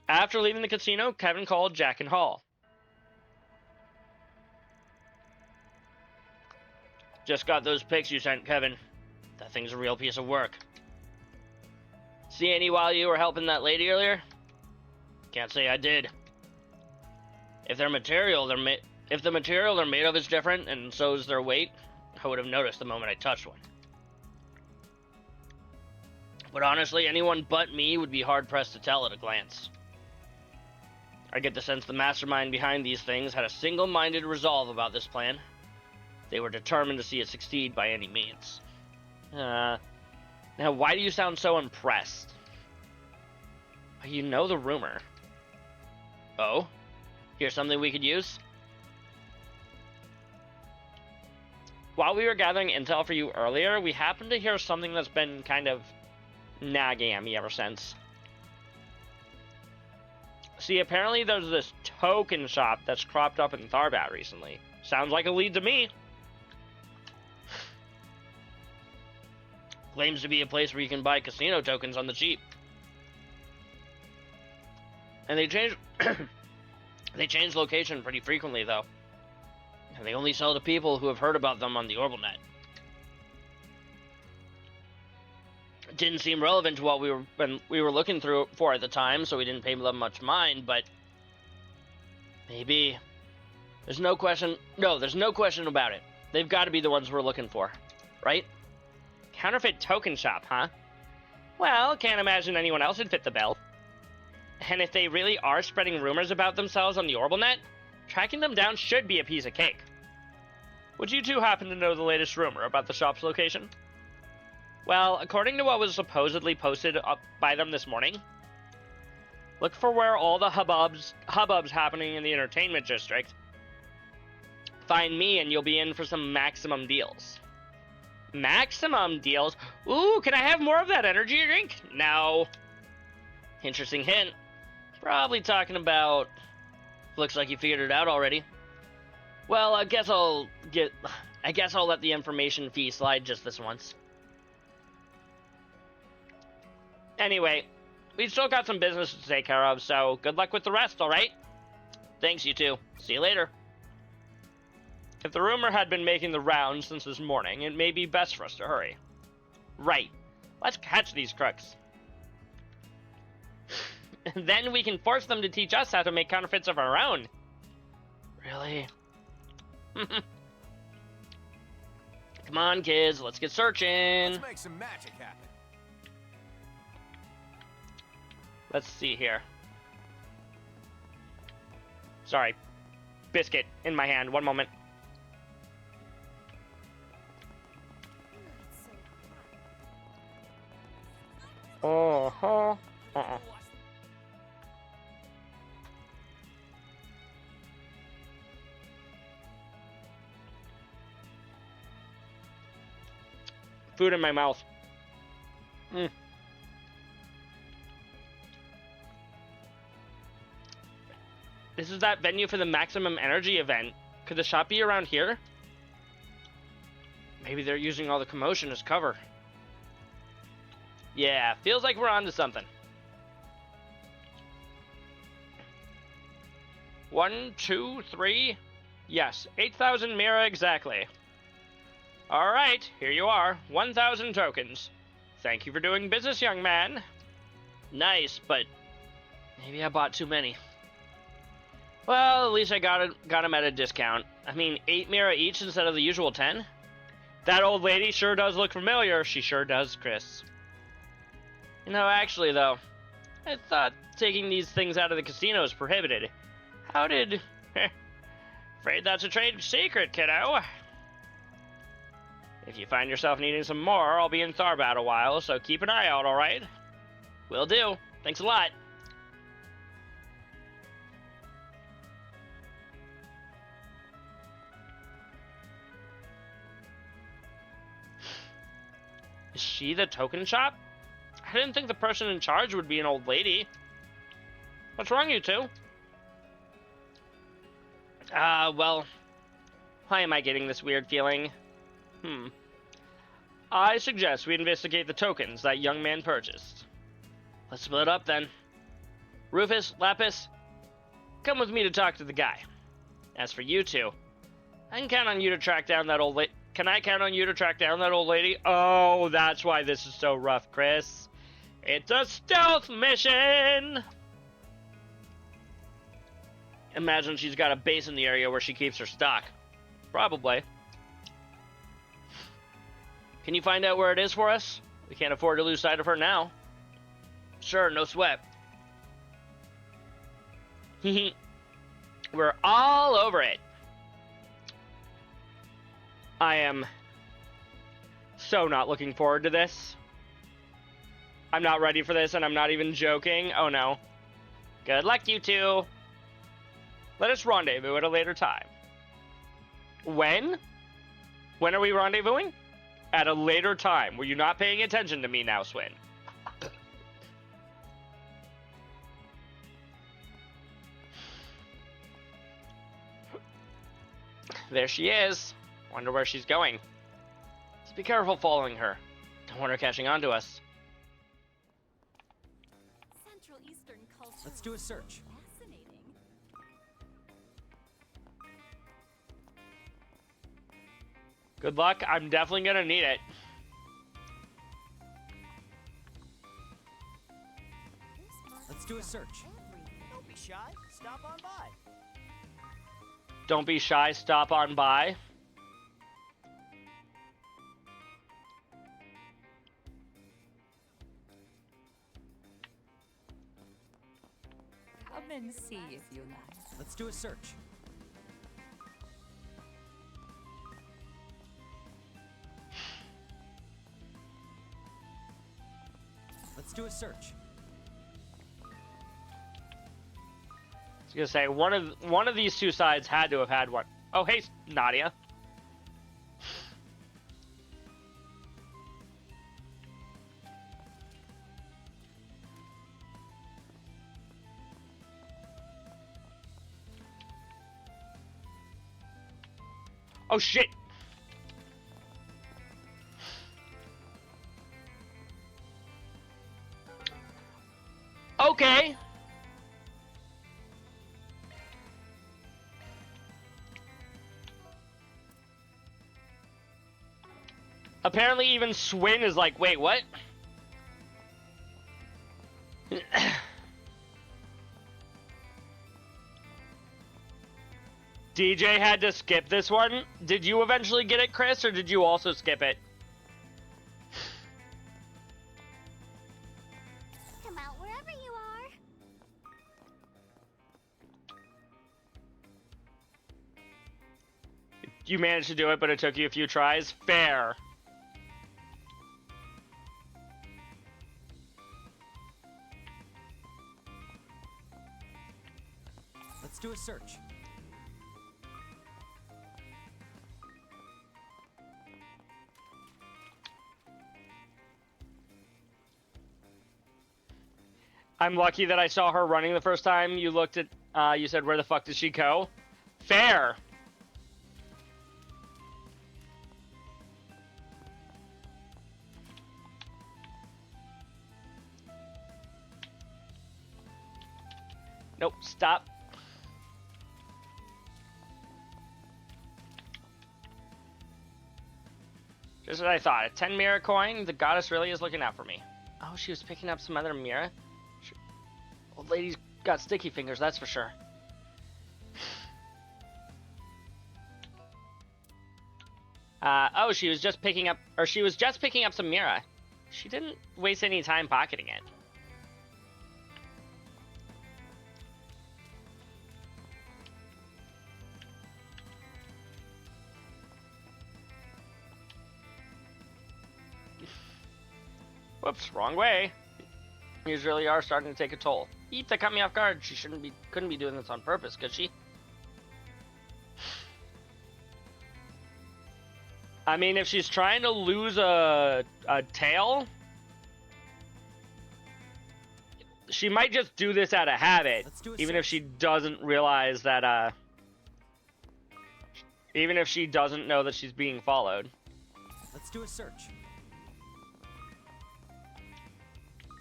Speaker 1: After leaving the casino, Kevin called Jack and Hall. Just got those pics you sent, Kevin. That thing's a real piece of work. See any while you were helping that lady earlier? Can't say I did. If the material they're made of is different, and so is their weight, I would have noticed the moment I touched one. But honestly, anyone but me would be hard-pressed to tell at a glance. I get the sense the mastermind behind these things had a single-minded resolve about this plan. They were determined to see it succeed by any means. Now, why do you sound so impressed? You know the rumor. Oh? Here's something we could use? While we were gathering intel for you earlier, we happened to hear something that's been kind of nagging at me ever since. See, apparently there's this token shop that's cropped up in Tharbat recently. Sounds like a lead to me. Claims to be a place where you can buy casino tokens on the cheap. And they change they change location pretty frequently though. And they only sell to people who have heard about them on the OrbitalNet. It didn't seem relevant to what we were looking for at the time, so we didn't pay them much mind, but maybe there's no question about it. They've got to be the ones we're looking for, right? Counterfeit token shop, huh? Well, can't imagine anyone else would fit the bill. And if they really are spreading rumors about themselves on the OrbitalNet, tracking them down should be a piece of cake. Would you two happen to know the latest rumor about the shop's location? Well, according to what was supposedly posted up by them this morning, look for where all the hubbub's happening in the entertainment district. Find me and you'll be in for some maximum deals. Maximum deals? Ooh, can I have more of that energy drink? No. Interesting hint. Probably talking about... Looks like you figured it out already. Well, I guess I'll let the information fee slide just this once. Anyway, we've still got some business to take care of, so good luck with the rest, alright? Thanks, you two. See you later. If the rumor had been making the rounds since this morning, it may be best for us to hurry. Right. Let's catch these crooks. Then we can force them to teach us how to make counterfeits of our own. Really? Come on, kids. Let's get searching.
Speaker 3: Let's make some magic happen.
Speaker 1: Let's see here. Sorry. Biscuit in my hand. One moment. Food in my mouth. This is that venue for the Maximum Energy event. Could the shop be around here? Maybe they're using all the commotion as cover. Yeah, feels like we're on to something. 1, 2, 3. Yes, 8,000 Mira exactly. Alright, here you are. 1,000 tokens. Thank you for doing business, young man. Nice, but maybe I bought too many. Well, at least I got them at a discount. I mean, 8 Mira each instead of the usual 10. That old lady sure does look familiar. She sure does, Chris. You know, actually, though, I thought taking these things out of the casino is prohibited. How did... Afraid that's a trade secret, kiddo. If you find yourself needing some more, I'll be in Tharbat a while, so keep an eye out, alright? Will do. Thanks a lot. Is she the token shop? I didn't think the person in charge would be an old lady. What's wrong, you two? Well, why am I getting this weird feeling? I suggest we investigate the tokens that young man purchased. Let's split up then. Rufus, Lapis, come with me to talk to the guy. As for you two, I can count on you to track down that old lady. Can I count on you to track down that old lady? Oh, that's why this is so rough, Chris. It's a stealth mission! Imagine she's got a base in the area where she keeps her stock. Probably. Can you find out where it is for us? We can't afford to lose sight of her now. Sure, no sweat. We're all over it. I am so not looking forward to this. I'm not ready for this, and I'm not even joking. Oh no. Good luck, you two. Let us rendezvous at a later time. When? When are we rendezvousing? At a later time. Were you not paying attention to me now, Swin? There she is. Wonder where she's going. Let's be careful following her. Don't want her catching on to us.
Speaker 4: Central Eastern culture.
Speaker 8: Let's do a search.
Speaker 4: Fascinating.
Speaker 1: Good luck. I'm definitely gonna need it.
Speaker 8: Let's do a search. Don't be shy. Stop on by.
Speaker 1: Don't be shy. Stop on by.
Speaker 12: Come and see if you like.
Speaker 8: Let's do a search. Let's do a search.
Speaker 1: I was gonna say one of these two sides had to have had one. Oh, hey, Nadia. Oh shit. Okay. Apparently even Swin is like, wait, what? DJ had to skip this one. Did you eventually get it, Chris, or did you also skip it?
Speaker 2: Come out wherever you are.
Speaker 1: You managed to do it, but it took you a few tries. Fair.
Speaker 8: Let's do a search.
Speaker 1: I'm lucky that I saw her running the first time you looked at, you said, where the fuck did she go? Fair. Nope, stop. Just what I thought. A 10 mirror coin? The goddess really is looking out for me. Oh, she was picking up some other mirror? Old lady's got sticky fingers, that's for sure. Oh, she was just picking up some Mira. She didn't waste any time pocketing it. Whoops, wrong way. These really are starting to take a toll. Eep, that caught me off guard. She couldn't be doing this on purpose, could she? I mean, if she's trying to lose a tail, she might just do this out of habit, even if she doesn't realize that, even if she doesn't know that she's being followed.
Speaker 8: Let's do a search.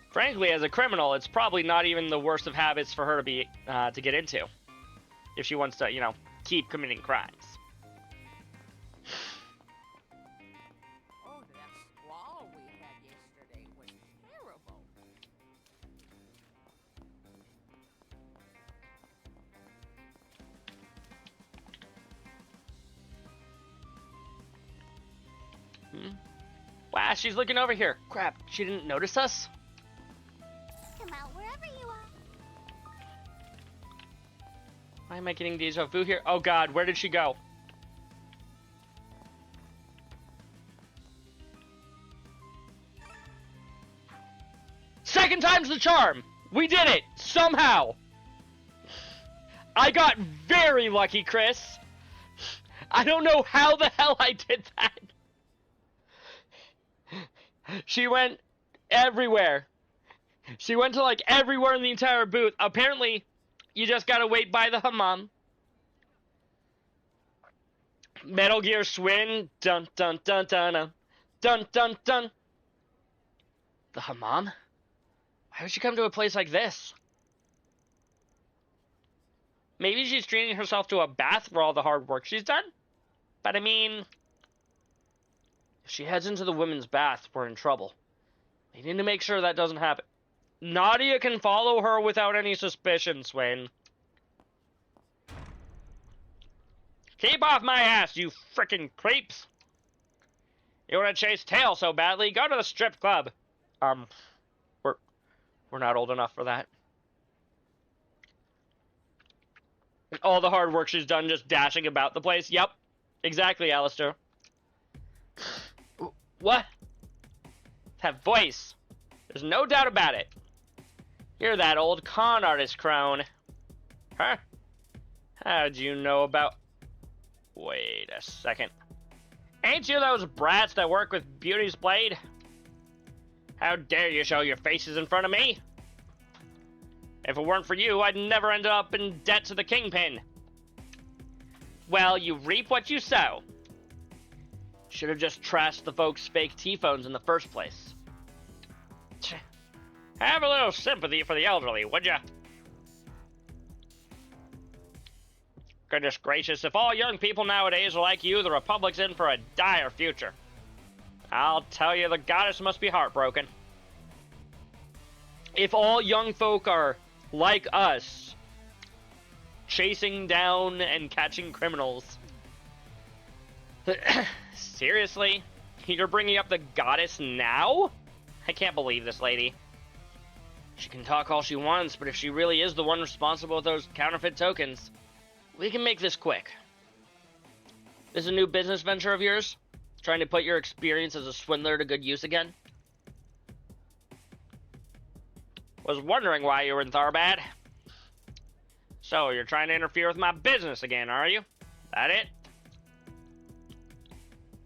Speaker 1: Frankly, as a criminal, it's probably not even the worst of habits for her to be to get into, if she wants to, you know, keep committing crimes.
Speaker 12: Oh, that squall we had yesterday was terrible.
Speaker 1: Wow, she's looking over here. Crap, she didn't notice us?
Speaker 2: Come out wherever you are.
Speaker 1: Why am I getting deja vu here? Oh god, where did she go? Second time's the charm! We did it! Somehow! I got very lucky, Chris! I don't know how the hell I did that! She went everywhere. She went to like everywhere in the entire booth. Apparently, you just gotta wait by the hammam. Metal Gear Swin. Dun dun dun dun dun. Dun dun dun. The hammam? Why would she come to a place like this? Maybe she's treating herself to a bath for all the hard work she's done? But I mean, if she heads into the women's bath, we're in trouble. They need to make sure that doesn't happen. Nadia can follow her without any suspicion, Swain. Keep off my ass, you frickin' creeps! You wanna chase tail so badly? Go to the strip club. We're not old enough for that. All the hard work she's done just dashing about the place. Yep. Exactly, Alistair. What? That voice. There's no doubt about it. You're that old con artist crone. Huh? How'd you know about... Wait a second. Ain't you those brats that work with Beauty's Blade? How dare you show your faces in front of me? If it weren't for you, I'd never end up in debt to the Kingpin. Well, you reap what you sow. Should have just trashed the folks' fake T-phones in the first place. Have a little sympathy for the elderly, would ya? Goodness gracious, if all young people nowadays are like you, the Republic's in for a dire future. I'll tell you, the goddess must be heartbroken. If all young folk are like us, chasing down and catching criminals. Seriously? You're bringing up the goddess now? I can't believe this lady. She can talk all she wants, but if she really is the one responsible with those counterfeit tokens, we can make this quick. This is a new business venture of yours? Trying to put your experience as a swindler to good use again? Was wondering why you were in Tharbad. So, you're trying to interfere with my business again, are you? That it?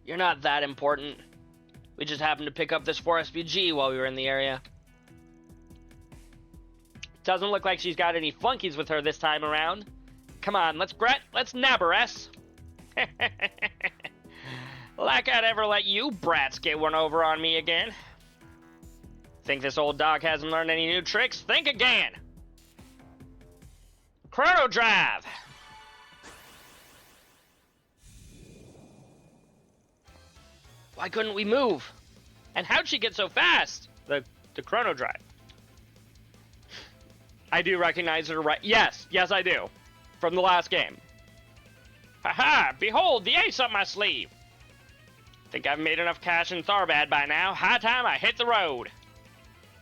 Speaker 1: You're not that important. We just happened to pick up this 4SPG while we were in the area. Doesn't look like she's got any flunkies with her this time around. Come on, let's nab her ass. Like I'd ever let you brats get one over on me again. Think this old dog hasn't learned any new tricks? Think again! Chrono Drive! Why couldn't we move? And how'd she get so fast? The Chrono Drive. I do recognize her, right? Yes, I do. From the last game. Haha, behold the ace up my sleeve. Think I've made enough cash in Tharbad by now. High time I hit the road.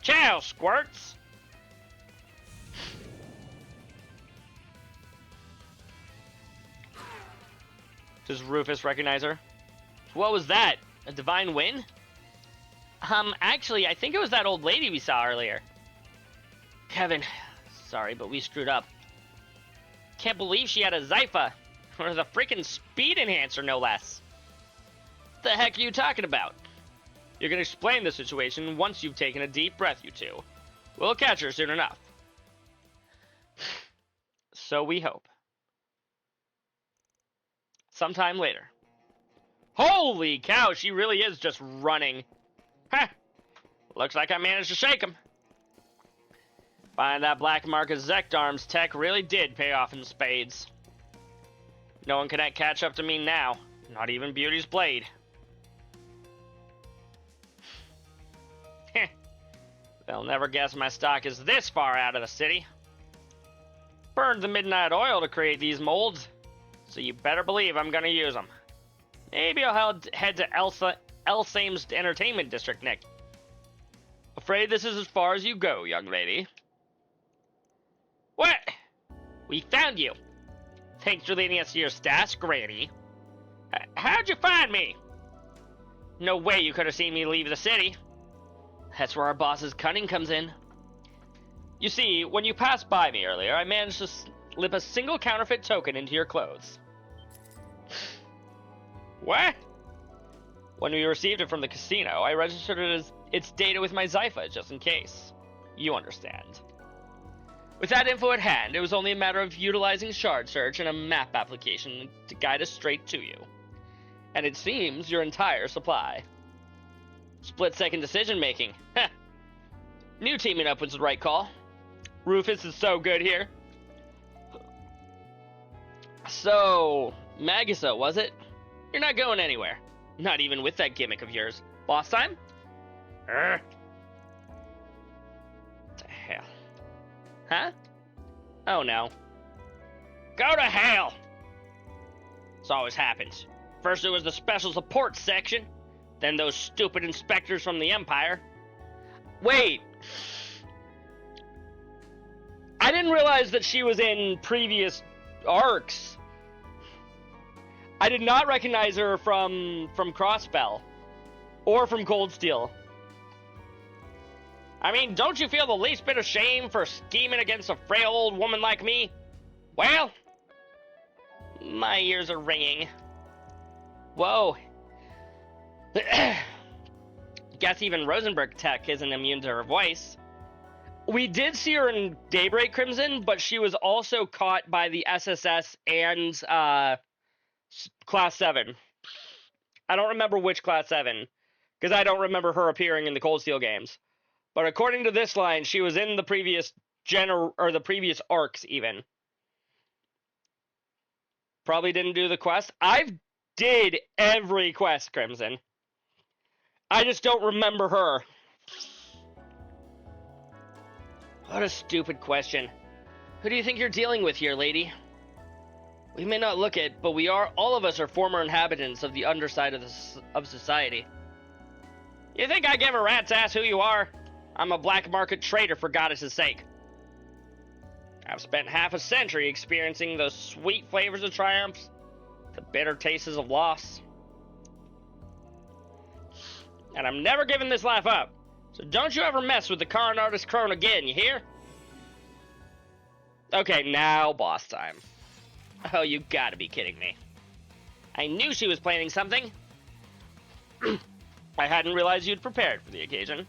Speaker 1: Ciao, squirts! Does Rufus recognize her? What was that? A divine win? Actually, I think it was that old lady we saw earlier. Kevin, sorry, but we screwed up. Can't believe she had a Zypha. Or the freaking speed enhancer, no less. What the heck are you talking about? You're gonna explain the situation once you've taken a deep breath, you two. We'll catch her soon enough. So we hope. Sometime later. Holy cow, she really is just running. Heh. Looks like I managed to shake him. Buying that black market Zekdarm's tech really did pay off in spades. No one can catch up to me now. Not even Beauty's Blade. Heh. They'll never guess my stock is this far out of the city. Burned the midnight oil to create these molds, so you better believe I'm gonna use them. Maybe I'll head to Elsame's entertainment district next. Afraid this is as far as you go, young lady. What? We found you. Thanks for leading us to your stash, Granny. How'd you find me? No way you could have seen me leave the city. That's where our boss's cunning comes in. You see, when you passed by me earlier, I managed to slip a single counterfeit token into your clothes. What? When we received it from the casino, I registered it as its data with my Zypha, just in case. You understand. With that info at hand, it was only a matter of utilizing Shard Search and a map application to guide us straight to you. And it seems your entire supply. Split-second decision-making. Heh. New teaming up was the right call. Rufus is so good here. So, Magisa, was it? You're not going anywhere. Not even with that gimmick of yours. Boss time? What the hell? Huh? Oh no. Go to hell! This always happens. First it was the special support section, then those stupid inspectors from the Empire. Wait! I didn't realize that she was in previous arcs. I did not recognize her from Crossbell or from Cold Steel. I mean, don't you feel the least bit of shame for scheming against a frail old woman like me? Well, my ears are ringing. Whoa. Guess even Rosenberg Tech isn't immune to her voice. We did see her in Daybreak Crimson, but she was also caught by the SSS and Class 7. I don't remember which Class 7, because I don't remember her appearing in the Cold Steel games. But according to this line, she was in the previous the previous arcs even. Probably didn't do the quest. I've did every quest, Crimson. I just don't remember her. What a stupid question. Who do you think you're dealing with here, lady? We may not look it, but all of us are former inhabitants of the underside of society. You think I give a rat's ass who you are? I'm a black market trader for Goddess's sake. I've spent half a century experiencing those sweet flavors of triumphs, the bitter tastes of loss. And I'm never giving this life up, so don't you ever mess with the Karn Artist Crone again, you hear? Okay, now boss time. Oh, you gotta be kidding me. I knew she was planning something. I hadn't realized you'd prepared for the occasion.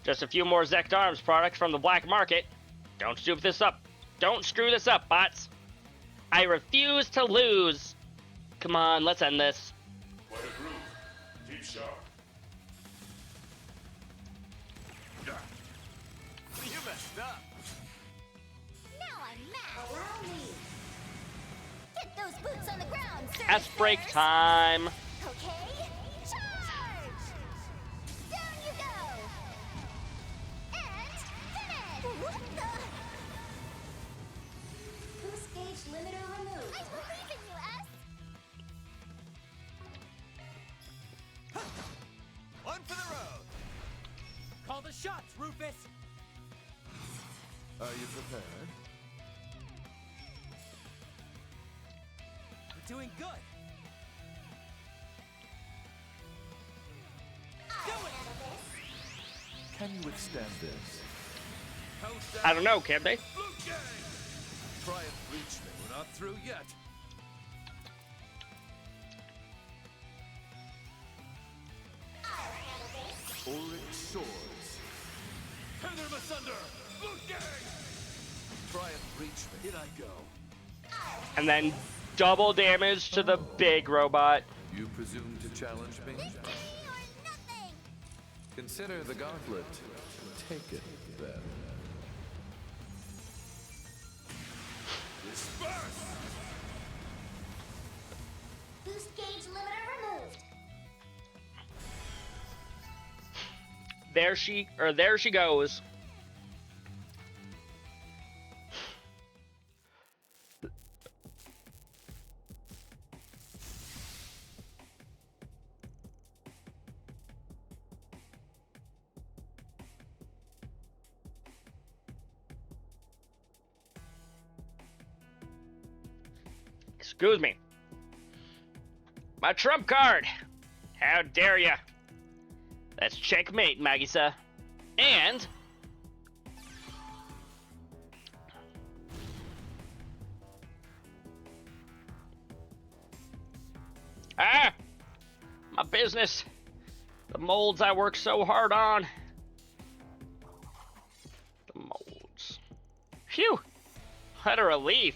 Speaker 1: Just a few more Zekdarm's products from the black market. Don't screw this up. Don't screw this up, bots. I refuse to lose. Come on, let's end this.
Speaker 7: What a groove. Keep sharp.
Speaker 3: You messed up.
Speaker 2: Now I'm mad. Allow me. Get those boots on the ground, sir.
Speaker 1: That's break time.
Speaker 2: Okay. Charge! Down you go. And finish. What the?
Speaker 5: Boost gauge limiter removed.
Speaker 2: I believe in you, S.
Speaker 3: One for the road.
Speaker 8: Call the shots, Rufus!
Speaker 11: Are you prepared?
Speaker 8: We're doing good! Do it!
Speaker 11: you withstand this?
Speaker 1: I don't know, can they?
Speaker 11: Try and reach me. We're not through yet. Auric swords. Tear them asunder! Blue gang! Try and reach me. Here I go.
Speaker 1: And then double damage to the big robot.
Speaker 11: You presume to challenge me? Consider the gauntlet. Take it, then.
Speaker 3: Disperse!
Speaker 2: Boost gauge limiter removed.
Speaker 1: There she goes. Excuse me. My trump card! How dare ya! That's checkmate, Magisa. And... Ah! My business. The molds I worked so hard on. The molds. Phew! What a relief.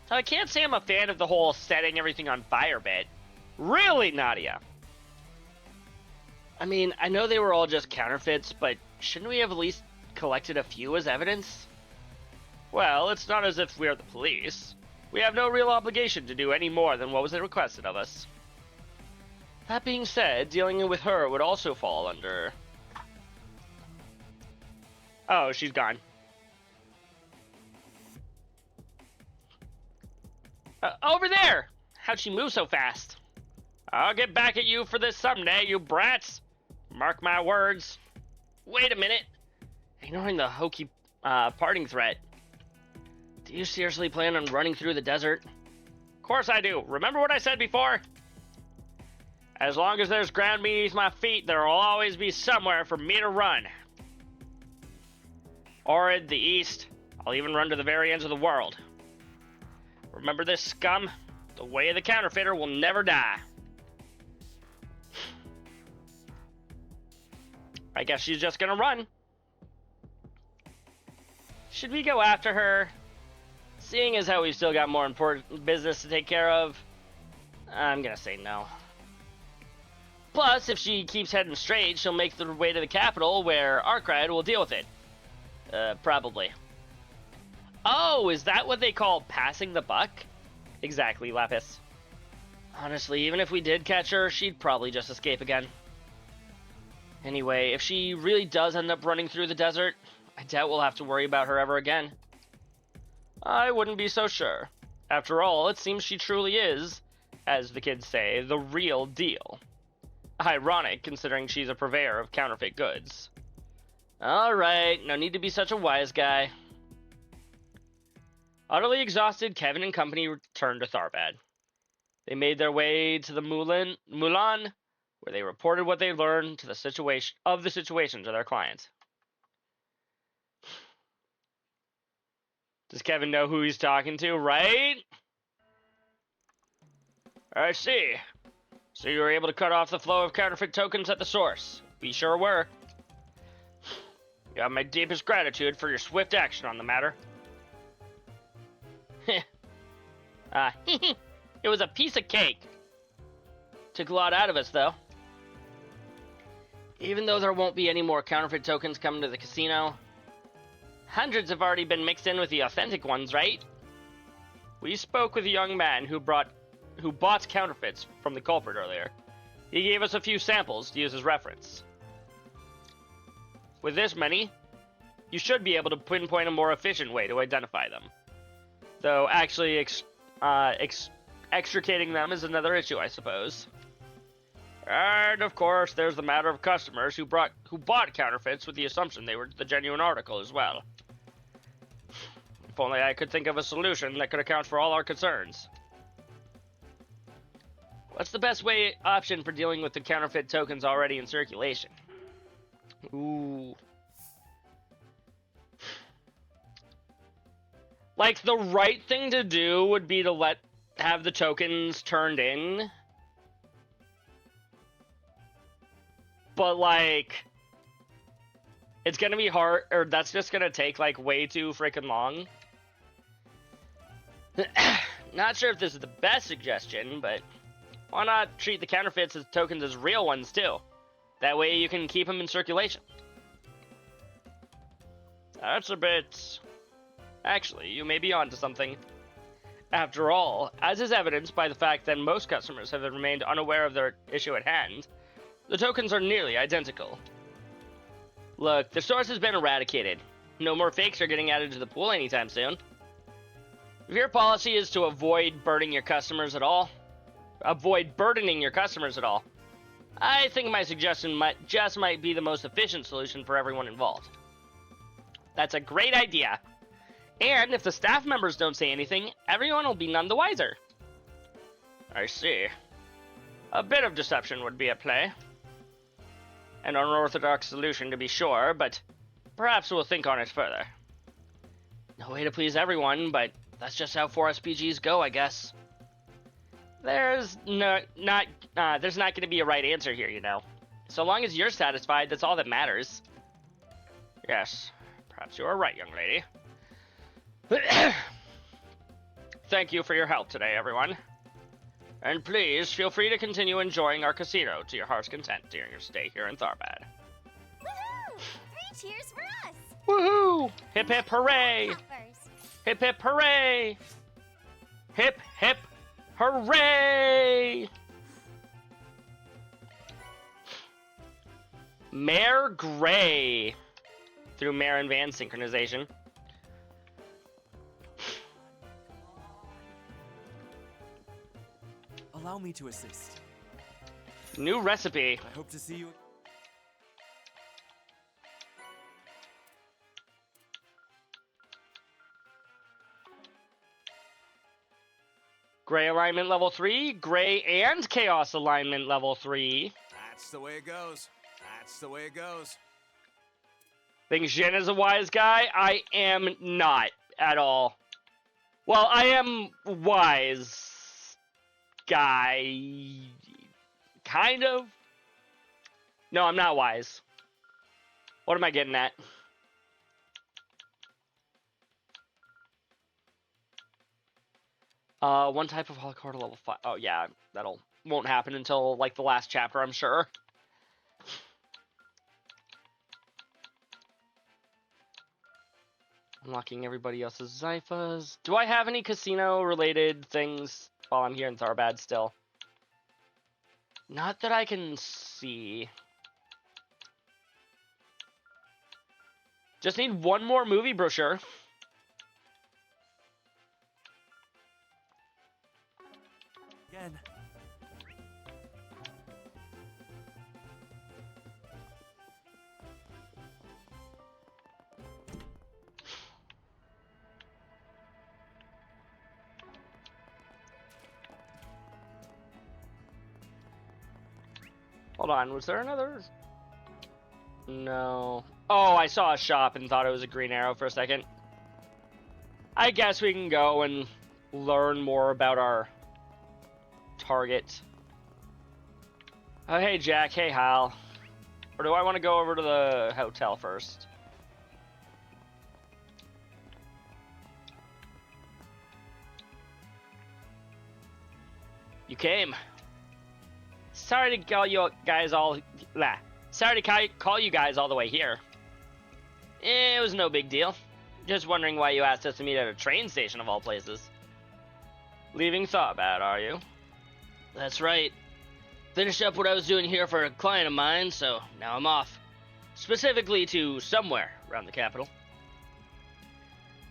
Speaker 1: So I can't say I'm a fan of the whole setting everything on fire bit. Really, Nadia? I mean, I know they were all just counterfeits, but shouldn't we have at least collected a few as evidence? Well, it's not as if we're the police. We have no real obligation to do any more than what was requested of us. That being said, dealing with her would also fall under... Oh, she's gone. Over there! How'd she move so fast? I'll get back at you for this someday, you brats! Mark my words. Wait a minute. Ignoring the hokey parting threat. Do you seriously plan on running through the desert? Of course I do. Remember what I said before? As long as there's ground beneath my feet, there will always be somewhere for me to run. Orid, the east. I'll even run to the very ends of the world. Remember this, scum? The way of the counterfeiter will never die. I guess she's just gonna run. Should we go after her? Seeing as how we've still got more important business to take care of, I'm gonna say no. Plus, if she keeps heading straight, she'll make the way to the capital where Arkrad will deal with it. Probably. Oh, is that what they call passing the buck? Exactly, Lapis. Honestly, even if we did catch her, she'd probably just escape again. Anyway, if she really does end up running through the desert, I doubt we'll have to worry about her ever again. I wouldn't be so sure. After all, it seems she truly is, as the kids say, the real deal. Ironic, considering she's a purveyor of counterfeit goods. Alright, no need to be such a wise guy. Utterly exhausted, Kevin and company returned to Tharbad. They made their way to the Mulan, where they reported what they learned to the situation to their client. Does Kevin know who he's talking to, right? I see. So you were able to cut off the flow of counterfeit tokens at the source. We sure were. You have my deepest gratitude for your swift action on the matter. It was a piece of cake. Took a lot out of us, though. Even though there won't be any more counterfeit tokens coming to the casino, hundreds have already been mixed in with the authentic ones, right? We spoke with a young man who bought counterfeits from the culprit earlier. He gave us a few samples to use as reference. With this many, you should be able to pinpoint a more efficient way to identify them. Though actually extricating them is another issue, I suppose. And of course, there's the matter of customers who bought counterfeits with the assumption they were the genuine article as well. If only I could think of a solution that could account for all our concerns. What's the best option for dealing with the counterfeit tokens already in circulation? Ooh, Like, the right thing to do would be to have the tokens turned in. But, like, it's gonna be hard, or that's just gonna take, like, way too freaking long. Not sure if this is the best suggestion, but why not treat the counterfeits as tokens as real ones, too? That way you can keep them in circulation. That's a bit... Actually, you may be onto something. After all, as is evidenced by the fact that most customers have remained unaware of their issue at hand, the tokens are nearly identical. Look, the source has been eradicated. No more fakes are getting added to the pool anytime soon. If your policy is to avoid burdening your customers at all, I think my suggestion might be the most efficient solution for everyone involved. That's a great idea. And if the staff members don't say anything, everyone will be none the wiser. I see. A bit of deception would be at play. An unorthodox solution to be sure, but perhaps we'll think on it further. No way to please everyone, but that's just how 4SPGs go, I guess. There's not going to be a right answer here, you know. So long as you're satisfied, that's all that matters. Yes, perhaps you are right, young lady. Thank you for your help today, everyone. And please, feel free to continue enjoying our casino to your heart's content during your stay here in Tharbad.
Speaker 4: Woohoo! 3 cheers for us!
Speaker 1: Woohoo! Hip hip hooray! Hip hip hooray! Hip hip hooray! Mare Gray through Mare and Van synchronization.
Speaker 8: Allow me to assist.
Speaker 1: New recipe.
Speaker 8: I hope to see you.
Speaker 1: Gray alignment level 3, Gray and Chaos alignment level 3.
Speaker 3: That's the way it goes. That's the way it goes.
Speaker 1: Think Jin is a wise guy? I am not at all. Well, I am wise guy. Kind of. No, I'm not wise. What am I getting at? One type of Holocaust level 5. Oh yeah, won't happen until like the last chapter, I'm sure. Unlocking everybody else's Zyphas. Do I have any casino-related things while I'm here in Tharbad still? Not that I can see. Just need one more movie brochure.
Speaker 8: Again.
Speaker 1: Hold on, was there another? No. Oh, I saw a shop and thought it was a green arrow for a second. I guess we can go and learn more about our target. Oh, hey Jack, hey Hal. Or do I want to go over to the hotel first? You came. Sorry to call you guys all. Sorry to call you guys all the way here. It was no big deal. Just wondering why you asked us to meet at a train station of all places. Leaving Tharbad, are you? That's right. Finished up what I was doing here for a client of mine, so now I'm off. Specifically to somewhere around the capital.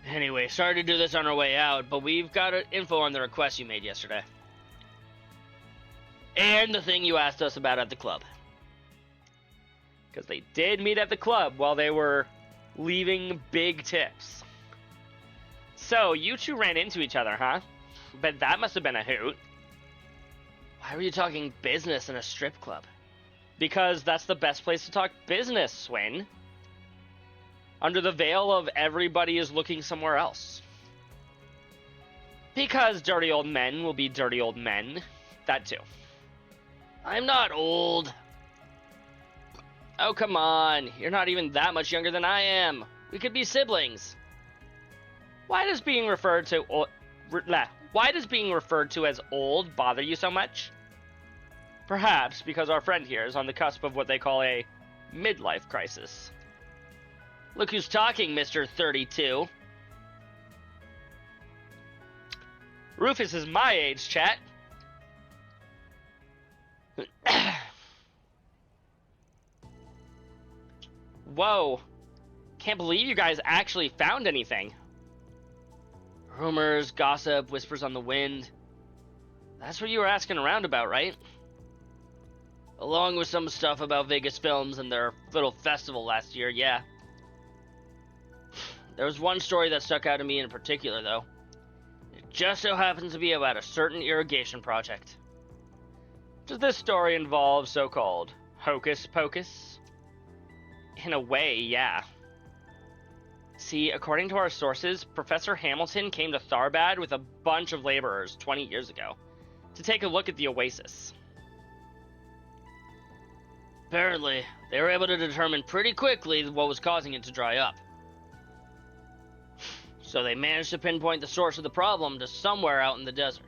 Speaker 1: Anyway, sorry to do this on our way out, but we've got info on the request you made yesterday. And the thing you asked us about at the club. Because they did meet at the club while they were leaving big tips. So, you two ran into each other, huh? But that must have been a hoot. Why were you talking business in a strip club? Because that's the best place to talk business, Swin. Under the veil of everybody is looking somewhere else. Because dirty old men will be dirty old men. That too. I'm not old. Oh, come on. You're not even that much younger than I am. We could be siblings. Why does being referred to as old bother you so much? Perhaps because our friend here is on the cusp of what they call a midlife crisis. Look who's talking, Mr. 32. Rufus is my age, chat. Whoa. Can't believe you guys actually found anything. Rumors, gossip, whispers on the wind. That's what you were asking around about, right? Along with some stuff about Vegas Films and their little festival last year, yeah. There was one story that stuck out to me in particular, though. It just so happens to be about a certain irrigation project. Does this story involve so-called hocus pocus? In a way, yeah. See, according to our sources, Professor Hamilton came to Tharbad with a bunch of laborers 20 years ago to take a look at the oasis. Apparently, they were able to determine pretty quickly what was causing it to dry up. So they managed to pinpoint the source of the problem to somewhere out in the desert.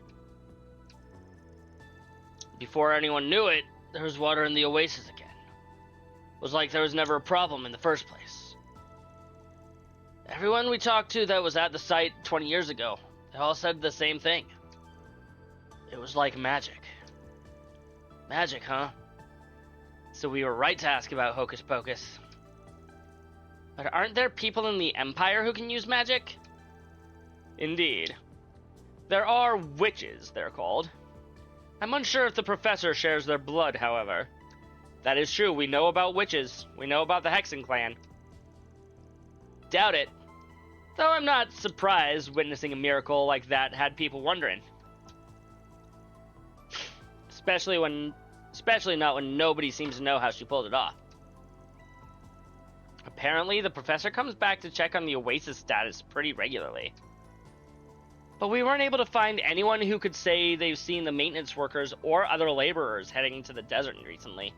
Speaker 1: Before anyone knew it, there was water in the oasis again. It was like there was never a problem in the first place. Everyone we talked to that was at the site 20 years ago, they all said the same thing. It was like magic. Magic, huh? So we were right to ask about Hocus Pocus. But aren't there people in the Empire who can use magic? Indeed. There are witches, they're called. I'm unsure if the professor shares their blood, however. That is true, we know about witches. We know about the Hexen clan. Doubt it. Though I'm not surprised witnessing a miracle like that had people wondering. Especially not when nobody seems to know how she pulled it off. Apparently, the professor comes back to check on the Oasis status pretty regularly. But we weren't able to find anyone who could say they've seen the maintenance workers or other laborers heading into the desert recently.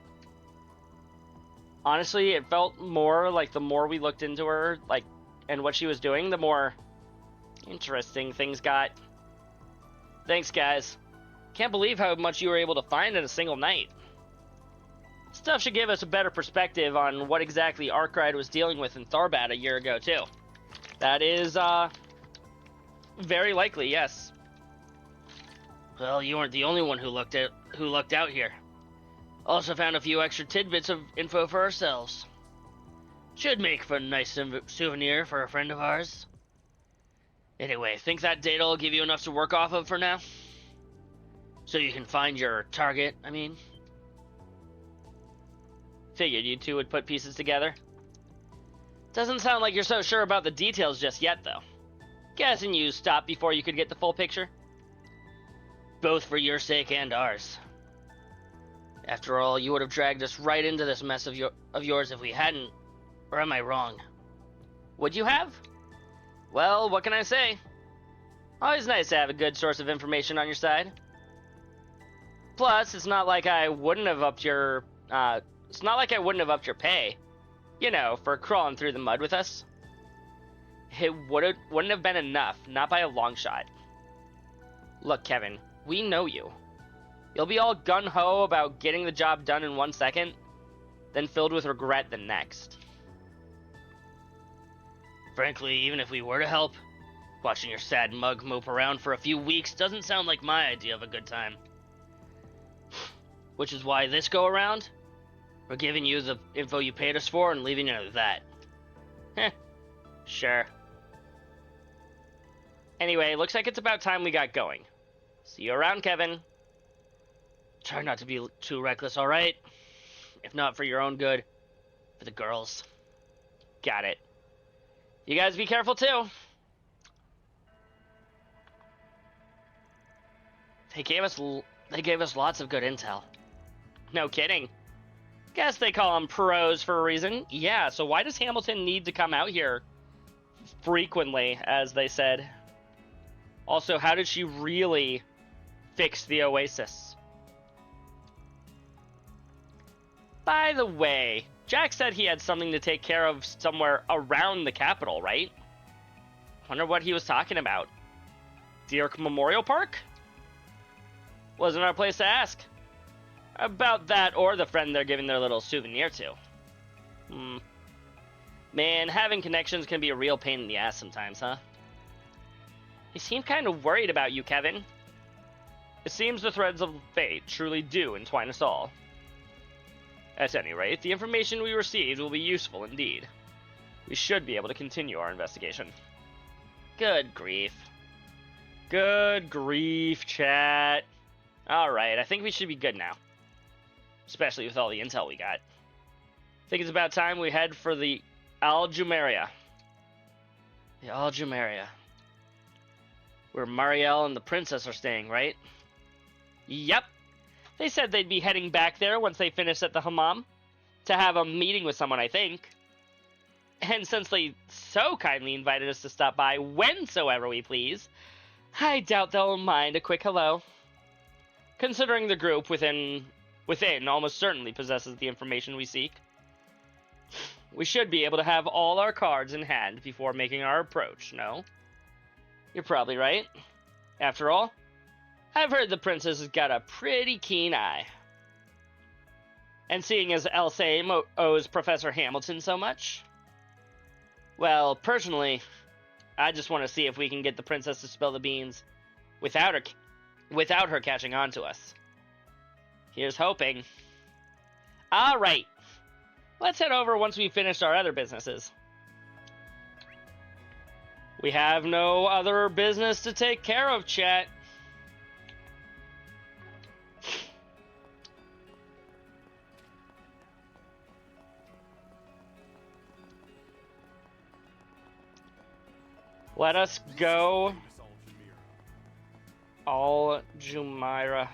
Speaker 1: Honestly, it felt more like the more we looked into her, and what she was doing, the more interesting things got. Thanks, guys. Can't believe how much you were able to find in a single night. Stuff should give us a better perspective on what exactly Arkwright was dealing with in Tharbad a year ago, too. That is, very likely, yes. Well, you weren't the only one who lucked out here. Also found a few extra tidbits of info for ourselves. Should make for a nice souvenir for a friend of ours. Anyway, think that data will give you enough to work off of for now? So you can find your target, I mean? Figured you two would put pieces together. Doesn't sound like you're so sure about the details just yet, though. Guessing you stopped before you could get the full picture? Both for your sake and ours. After all, you would have dragged us right into this mess of yours if we hadn't. Or am I wrong? Would you have? Well, what can I say? Always nice to have a good source of information on your side. Plus, it's not like I wouldn't have upped your your pay. You know, for crawling through the mud with us. It wouldn't have been enough, not by a long shot. Look, Kevin, we know you. You'll be all gung-ho about getting the job done in 1 second, then filled with regret the next. Frankly, even if we were to help, watching your sad mug mope around for a few weeks doesn't sound like my idea of a good time. Which is why this go around, we're giving you the info you paid us for and leaving it at that. Heh, sure. Anyway, looks like it's about time we got going. See you around, Kevin. Try not to be too reckless, alright? If not for your own good, for the girls. Got it. You guys be careful too. They gave us lots of good intel. No kidding. Guess they call them pros for a reason. Yeah, so why does Hamilton need to come out here frequently, as they said? Also, how did she really fix the Oasis? By the way, Jack said he had something to take care of somewhere around the capital, right? Wonder what he was talking about. Dirk Memorial Park? Wasn't our place to ask. About that or the friend they're giving their little souvenir to. Man, having connections can be a real pain in the ass sometimes, huh? He seemed kind of worried about you, Kevin. It seems the threads of fate truly do entwine us all. At any rate, the information we received will be useful indeed. We should be able to continue our investigation. Good grief. Good grief, chat. Alright, I think we should be good now. Especially with all the intel we got. I think it's about time we head for the Al Jumeirah. The Al Jumeirah. Where Marielle and the princess are staying, right? Yep. They said they'd be heading back there once they finish at the hammam. To have a meeting with someone, I think. And since they so kindly invited us to stop by whensoever we please, I doubt they'll mind a quick hello. Considering the group within almost certainly possesses the information we seek, we should be able to have all our cards in hand before making our approach, no? You're probably right. After all, I've heard the princess has got a pretty keen eye. And seeing as Elsame owes Professor Hamilton so much, well, personally, I just want to see if we can get the princess to spill the beans without her catching on to us. Here's hoping. All right. Let's head over once we've finished our other businesses. We have no other business to take care of, chat. Let us go. Al Jumeirah.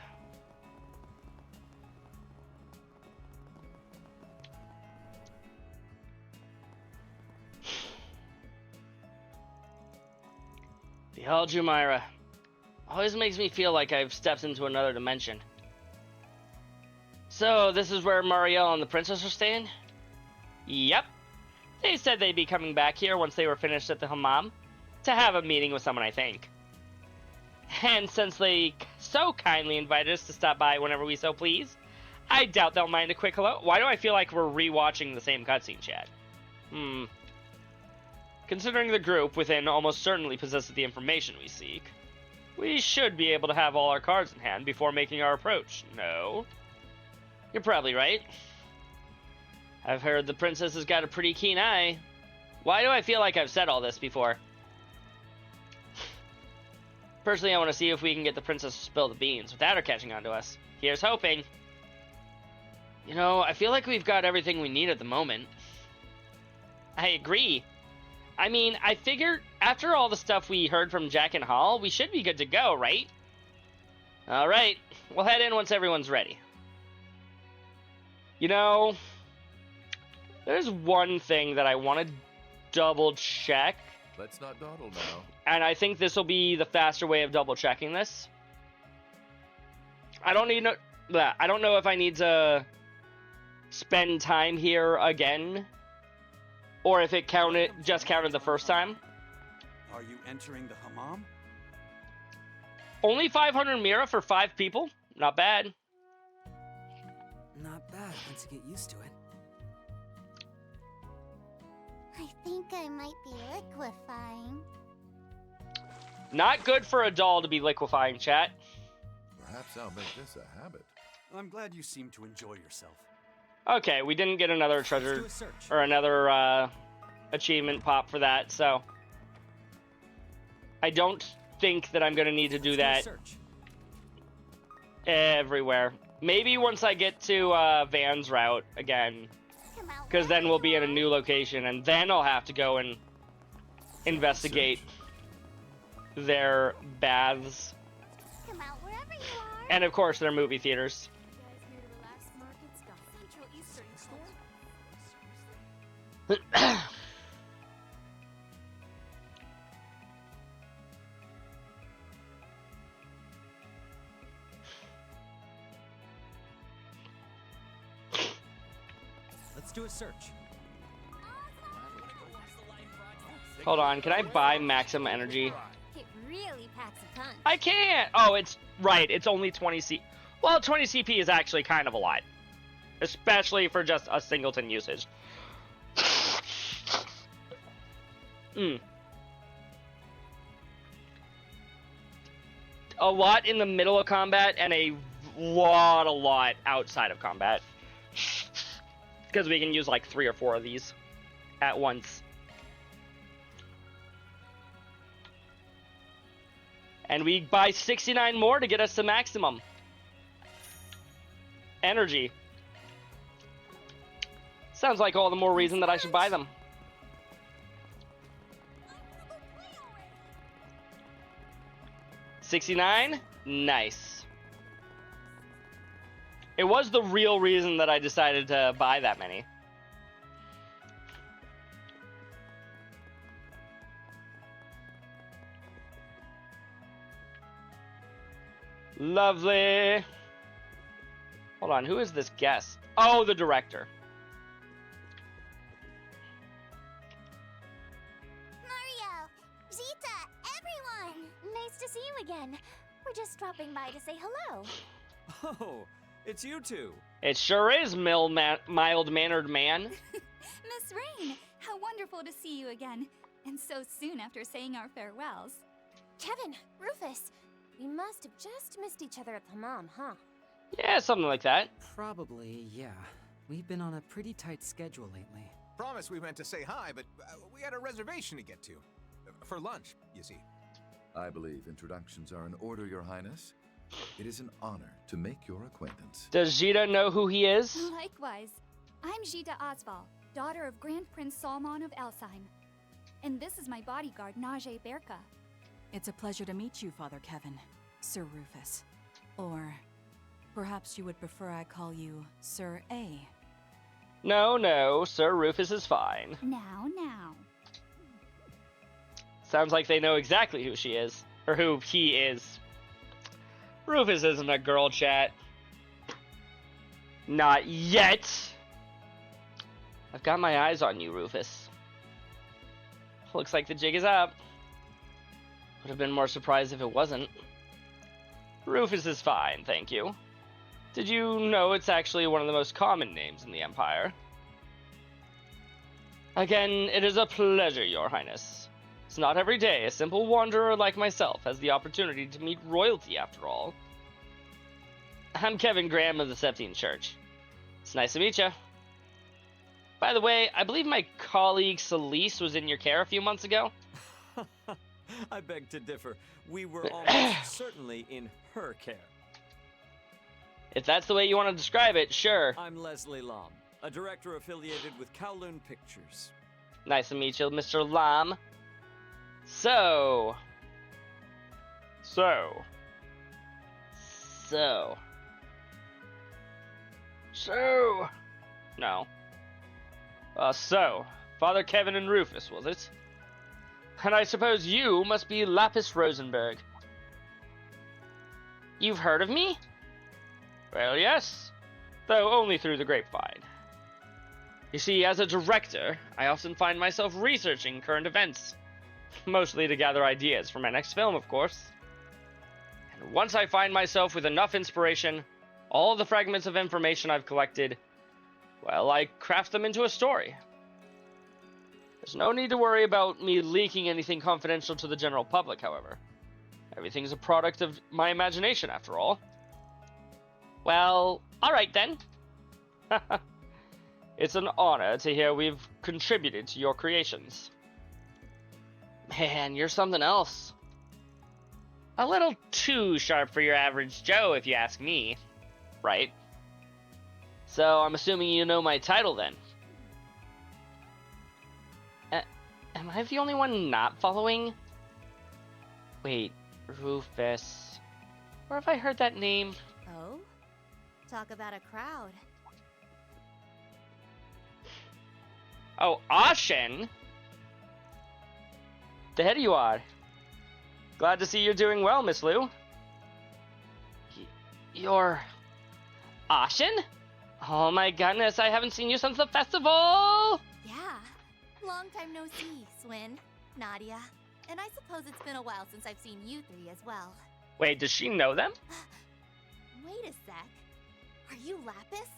Speaker 1: The Al Jumeirah always makes me feel like I've stepped into another dimension. So, this is where Marielle and the princess are staying? Yep. They said they'd be coming back here once they were finished at the hammam. To have a meeting with someone, I think. And since they so kindly invited us to stop by whenever we so please, I doubt they'll mind a quick hello. Why do I feel like we're rewatching the same cutscene, chat? Considering the group within almost certainly possesses the information we seek, we should be able to have all our cards in hand before making our approach, no? You're probably right. I've heard the princess has got a pretty keen eye. Why do I feel like I've said all this before? Personally, I want to see if we can get the princess to spill the beans without her catching on to us. Here's hoping. You know, I feel like we've got everything we need at the moment. I agree. I mean, I figured after all the stuff we heard from Jack and Hall, we should be good to go, right? Alright, we'll head in once everyone's ready. You know, there's one thing that I want to double check.
Speaker 11: Let's not dawdle now.
Speaker 1: And I think this will be the faster way of double checking this. I don't know if I need to spend time here again, or if it just counted the first time.
Speaker 6: Are you entering the hammam?
Speaker 1: Only 500 mira for 5 people? Not bad.
Speaker 8: Not bad once you get used to it.
Speaker 2: I think I might be liquefying.
Speaker 1: Not good for a doll to be liquefying, chat.
Speaker 11: Perhaps I'll make this a habit.
Speaker 6: I'm glad you seem to enjoy yourself.
Speaker 1: Okay, we didn't get another treasure or another achievement pop for that, so I don't think that I'm going to need to do that everywhere. Maybe once I get to Van's route again, because then we'll be in a new location, and then I'll have to go and investigate their baths.
Speaker 2: Come out wherever you are.
Speaker 1: And of course their movie theaters.
Speaker 8: Let's do a search.
Speaker 1: Hold on, can I buy maximum energy?
Speaker 4: It really packs a punch.
Speaker 1: I can't! Oh, it's right, it's only 20 C. Well, 20 CP is actually kind of a lot. Especially for just a singleton usage. A lot in the middle of combat and a lot outside of combat. Because we can use like 3 or 4 of these at once. And we buy 69 more to get us to maximum energy. Sounds like all the more reason that I should buy them. $69? Nice. It was the real reason that I decided to buy that many. Lovely. Hold on, who is this guest? Oh, the director.
Speaker 2: Mario, Zita, everyone!
Speaker 4: Nice to see you again. We're just dropping by to say hello.
Speaker 8: Oh, it's you two.
Speaker 1: It sure is, mild-mannered man.
Speaker 13: Miss Rain, how wonderful to see you again. And so soon after saying our farewells.
Speaker 4: Kevin, Rufus, we must have just missed each other at the Hammam, huh?
Speaker 1: Yeah, something like that.
Speaker 14: Probably, yeah. We've been on a pretty tight schedule lately.
Speaker 3: Promise we meant to say hi, but we had a reservation to get to. For lunch, you see.
Speaker 11: I believe introductions are in order, Your Highness. It is an honor to make your acquaintance.
Speaker 1: Does Jita know who he is?
Speaker 13: Likewise. I'm Jita Osval, daughter of Grand Prince Salman of Elsheim. And this is my bodyguard, Najee Berka.
Speaker 15: It's a pleasure to meet you, Father Kevin, Sir Rufus. Or perhaps you would prefer I call you Sir A.
Speaker 1: No, Sir Rufus is fine.
Speaker 13: Now.
Speaker 1: Sounds like they know exactly who she is. Or who he is. Rufus isn't a girl, chat. Not yet. I've got my eyes on you, Rufus. Looks like the jig is up. Would have been more surprised if it wasn't. Rufus is fine, thank you. Did you know it's actually one of the most common names in the Empire? Again, it is a pleasure, Your Highness. It's not every day a simple wanderer like myself has the opportunity to meet royalty, after all. I'm Kevin Graham of the Septine Church. It's nice to meet you. By the way, I believe my colleague Celeste was in your care a few months ago.
Speaker 8: I beg to differ. We were almost certainly in her care.
Speaker 1: If that's the way you want to describe it, sure.
Speaker 8: I'm Leslie Lam, a director affiliated with Kowloon Pictures.
Speaker 1: Nice to meet you, Mr. Lam. So. No. Father Kevin and Rufus, was it? And I suppose you must be Lapis Rosenberg. You've heard of me? Well, yes, though only through the grapevine. You see, as a director, I often find myself researching current events, mostly to gather ideas for my next film, of course. And once I find myself with enough inspiration, all the fragments of information I've collected, well, I craft them into a story. There's no need to worry about me leaking anything confidential to the general public, however. Everything's a product of my imagination, after all. Well, alright then. It's an honor to hear we've contributed to your creations. Man, you're something else. A little too sharp for your average Joe, if you ask me. Right? So, I'm assuming you know my title then. Am I the only one not following? Wait, Rufus. Where have I heard that name?
Speaker 4: Oh? Talk about a crowd.
Speaker 1: Oh, Ashen? The head you are. Glad to see you're doing well, Miss Lou. You're... Ashen? Oh my goodness, I haven't seen you since the festival!
Speaker 16: Yeah. Long time no see, Swin, Nadia. And I suppose it's been a while since I've seen you three as well.
Speaker 1: Wait, does she know them?
Speaker 16: Wait a sec. Are you Lapis?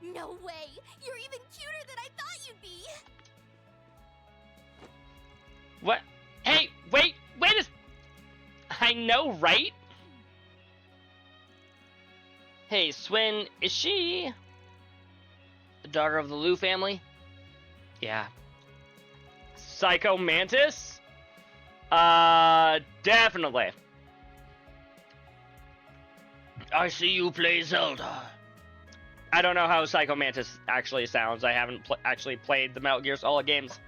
Speaker 16: No way! You're even cuter than I thought you'd be!
Speaker 1: What? Hey, wait a... I know, right? Hey, Swin, is she... the daughter of the Liu family? Yeah. Psycho Mantis? Definitely. I see you play Zelda. I don't know how Psycho Mantis actually sounds. I haven't actually played the Metal Gear Solid games.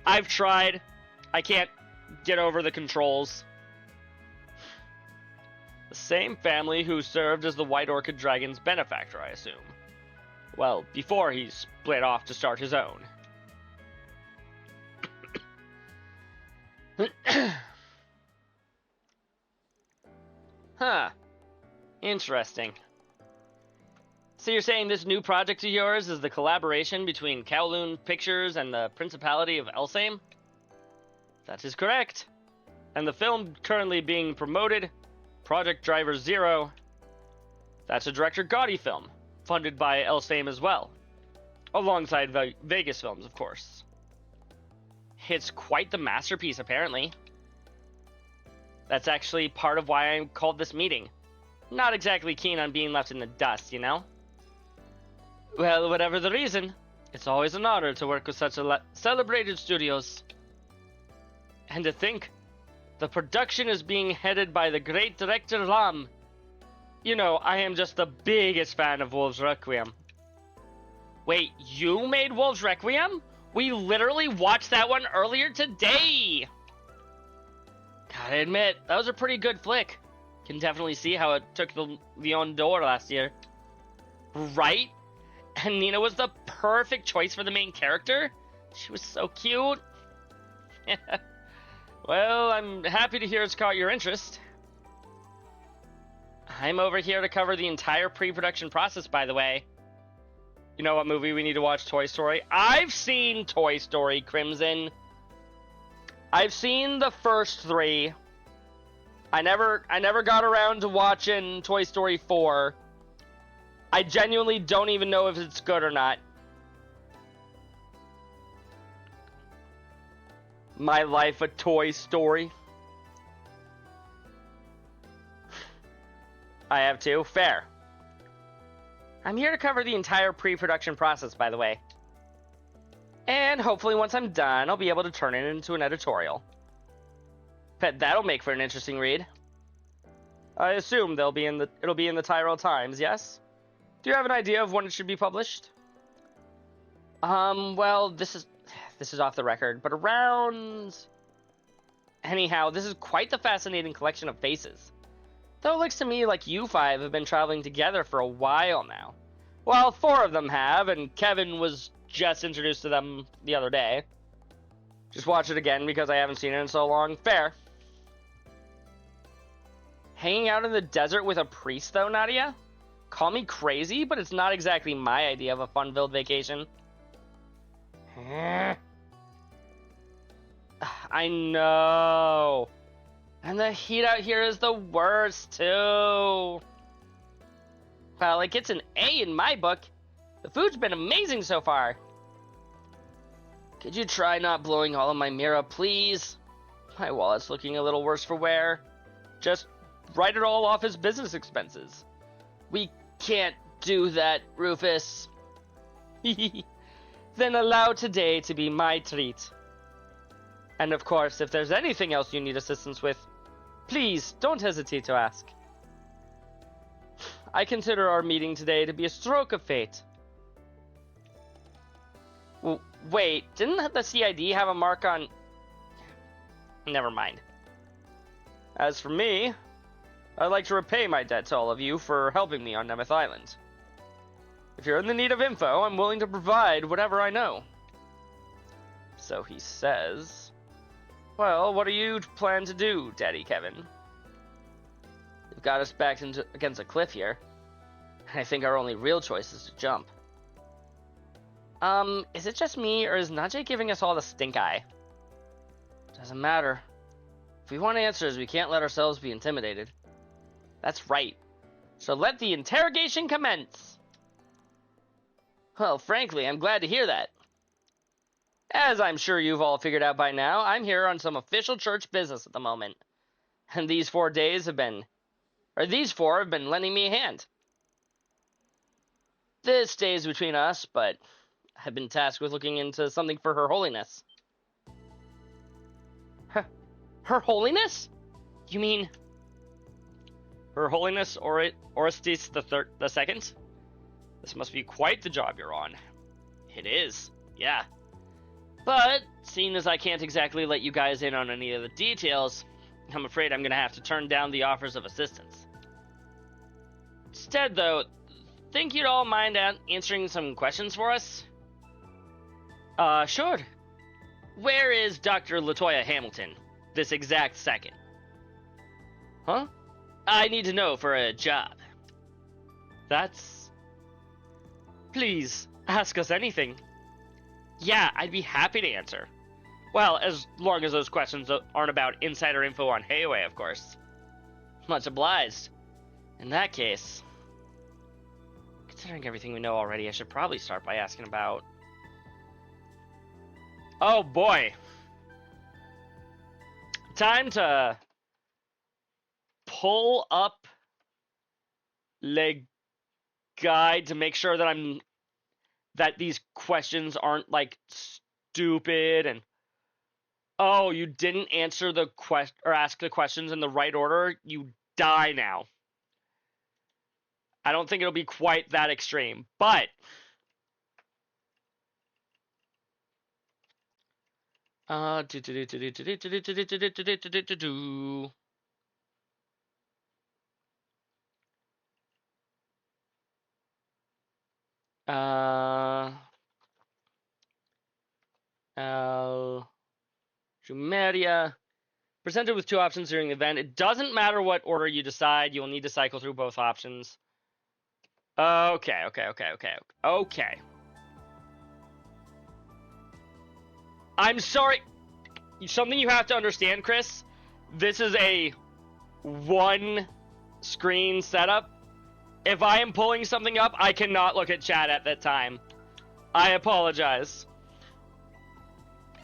Speaker 1: I've tried. I can't get over the controls. The same family who served as the White Orchid Dragon's benefactor, I assume. Well, before he split off to start his own. Huh. Interesting. So you're saying this new project of yours is the collaboration between Kowloon Pictures and the Principality of Elfsheim? That is correct. And the film currently being promoted, Project Driver Zero, that's a Director Gotti film, funded by Elfsheim as well. Alongside Vegas Films, of course. It's quite the masterpiece, apparently. That's actually part of why I called this meeting. Not exactly keen on being left in the dust, you know? Well, whatever the reason, it's always an honor to work with such celebrated studios. And to think, the production is being headed by the great director Lam. You know, I am just the biggest fan of Wolves Requiem. Wait, you made Wolves Requiem? We literally watched that one earlier today! Gotta admit, that was a pretty good flick. Can definitely see how it took the Leon d'Or last year. Right? And Nina was the perfect choice for the main character. She was so cute. Well, I'm happy to hear it's caught your interest. I'm over here to cover the entire pre-production process, by the way. You know what movie we need to watch? Toy Story. I've seen Toy Story, Crimson. I've seen the first 3. I never got around to watching Toy Story 4. I genuinely don't even know if it's good or not. My life a Toy Story. I have to. Fair. I'm here to cover the entire pre-production process, by the way. And hopefully once I'm done, I'll be able to turn it into an editorial. Bet that'll make for an interesting read. I assume it'll be in the Tyrell Times, yes? Do you have an idea of when it should be published? Well, this is off the record, but around... Anyhow, this is quite the fascinating collection of faces. Though it looks to me like you 5 have been traveling together for a while now. Well, 4 of them have, and Kevin was just introduced to them the other day. Just watch it again because I haven't seen it in so long. Fair. Hanging out in the desert with a priest, though, Nadia? Call me crazy, but it's not exactly my idea of a fun-filled vacation. I know. And the heat out here is the worst, too. Well, it gets an A in my book. The food's been amazing so far. Could you try not blowing all of my Mira, please? My wallet's looking a little worse for wear. Just write it all off as business expenses. We can't do that, Rufus. Then allow today to be my treat. And of course, if there's anything else you need assistance with, please don't hesitate to ask. I consider our meeting today to be a stroke of fate. Wait, didn't the CID have a mark on... Never mind. As for me, I'd like to repay my debt to all of you for helping me on Nemeth Island. If you're in the need of info, I'm willing to provide whatever I know. So he says... Well, what do you plan to do, Daddy Kevin? You've got us backed against a cliff here. I think our only real choice is to jump. Is it just me, or is Najee giving us all the stink eye? Doesn't matter. If we want answers, we can't let ourselves be intimidated. That's right. So let the interrogation commence. Well, frankly, I'm glad to hear that. As I'm sure you've all figured out by now, I'm here on some official church business at the moment. And these 4 have been lending me a hand. This stays between us, but I've been tasked with looking into something for Her Holiness. Her Holiness? You mean Her Holiness Orestes the Second? This must be quite the job you're on. It is, yeah. But, seeing as I can't exactly let you guys in on any of the details, I'm afraid I'm going to have to turn down the offers of assistance. Instead, though, think you'd all mind answering some questions for us? Sure. Where is Dr. LaToya Hamilton, this exact second? Huh? I need to know for a job. Please, ask us anything. Yeah, I'd be happy to answer. Well, as long as those questions aren't about insider info on Heiwei, of course. Much obliged. In that case, considering everything we know already, I should probably start by asking about... Oh boy. Time to pull up the guide to make sure that these questions aren't like stupid and oh, you didn't answer the ask the questions in the right order, you die now. I don't think it'll be quite that extreme, but Jumeria. Presented with 2 options during the event. It doesn't matter what order you decide. You'll need to cycle through both options. Okay. I'm sorry. Something you have to understand, Chris. This is a one-screen setup. If I am pulling something up, I cannot look at chat at that time. I apologize.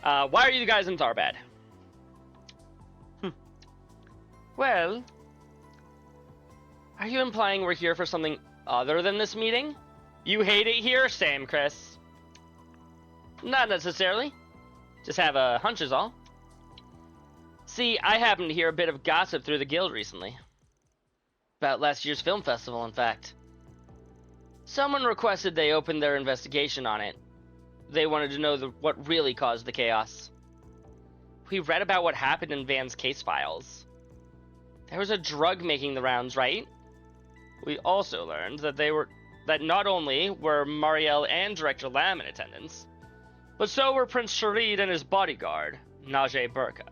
Speaker 1: Why are you guys in Tharbad? Well, are you implying we're here for something other than this meeting? You hate it here? Same, Chris. Not necessarily. Just have a hunch is all. See, I happened to hear a bit of gossip through the guild recently. About last year's film festival, in fact. Someone requested they open their investigation on it. They wanted to know what really caused the chaos. We read about what happened in Van's case files. There was a drug making the rounds, right? We also learned that not only were Marielle and Director Lam in attendance, but so were Prince Sharid and his bodyguard, Najee Burka.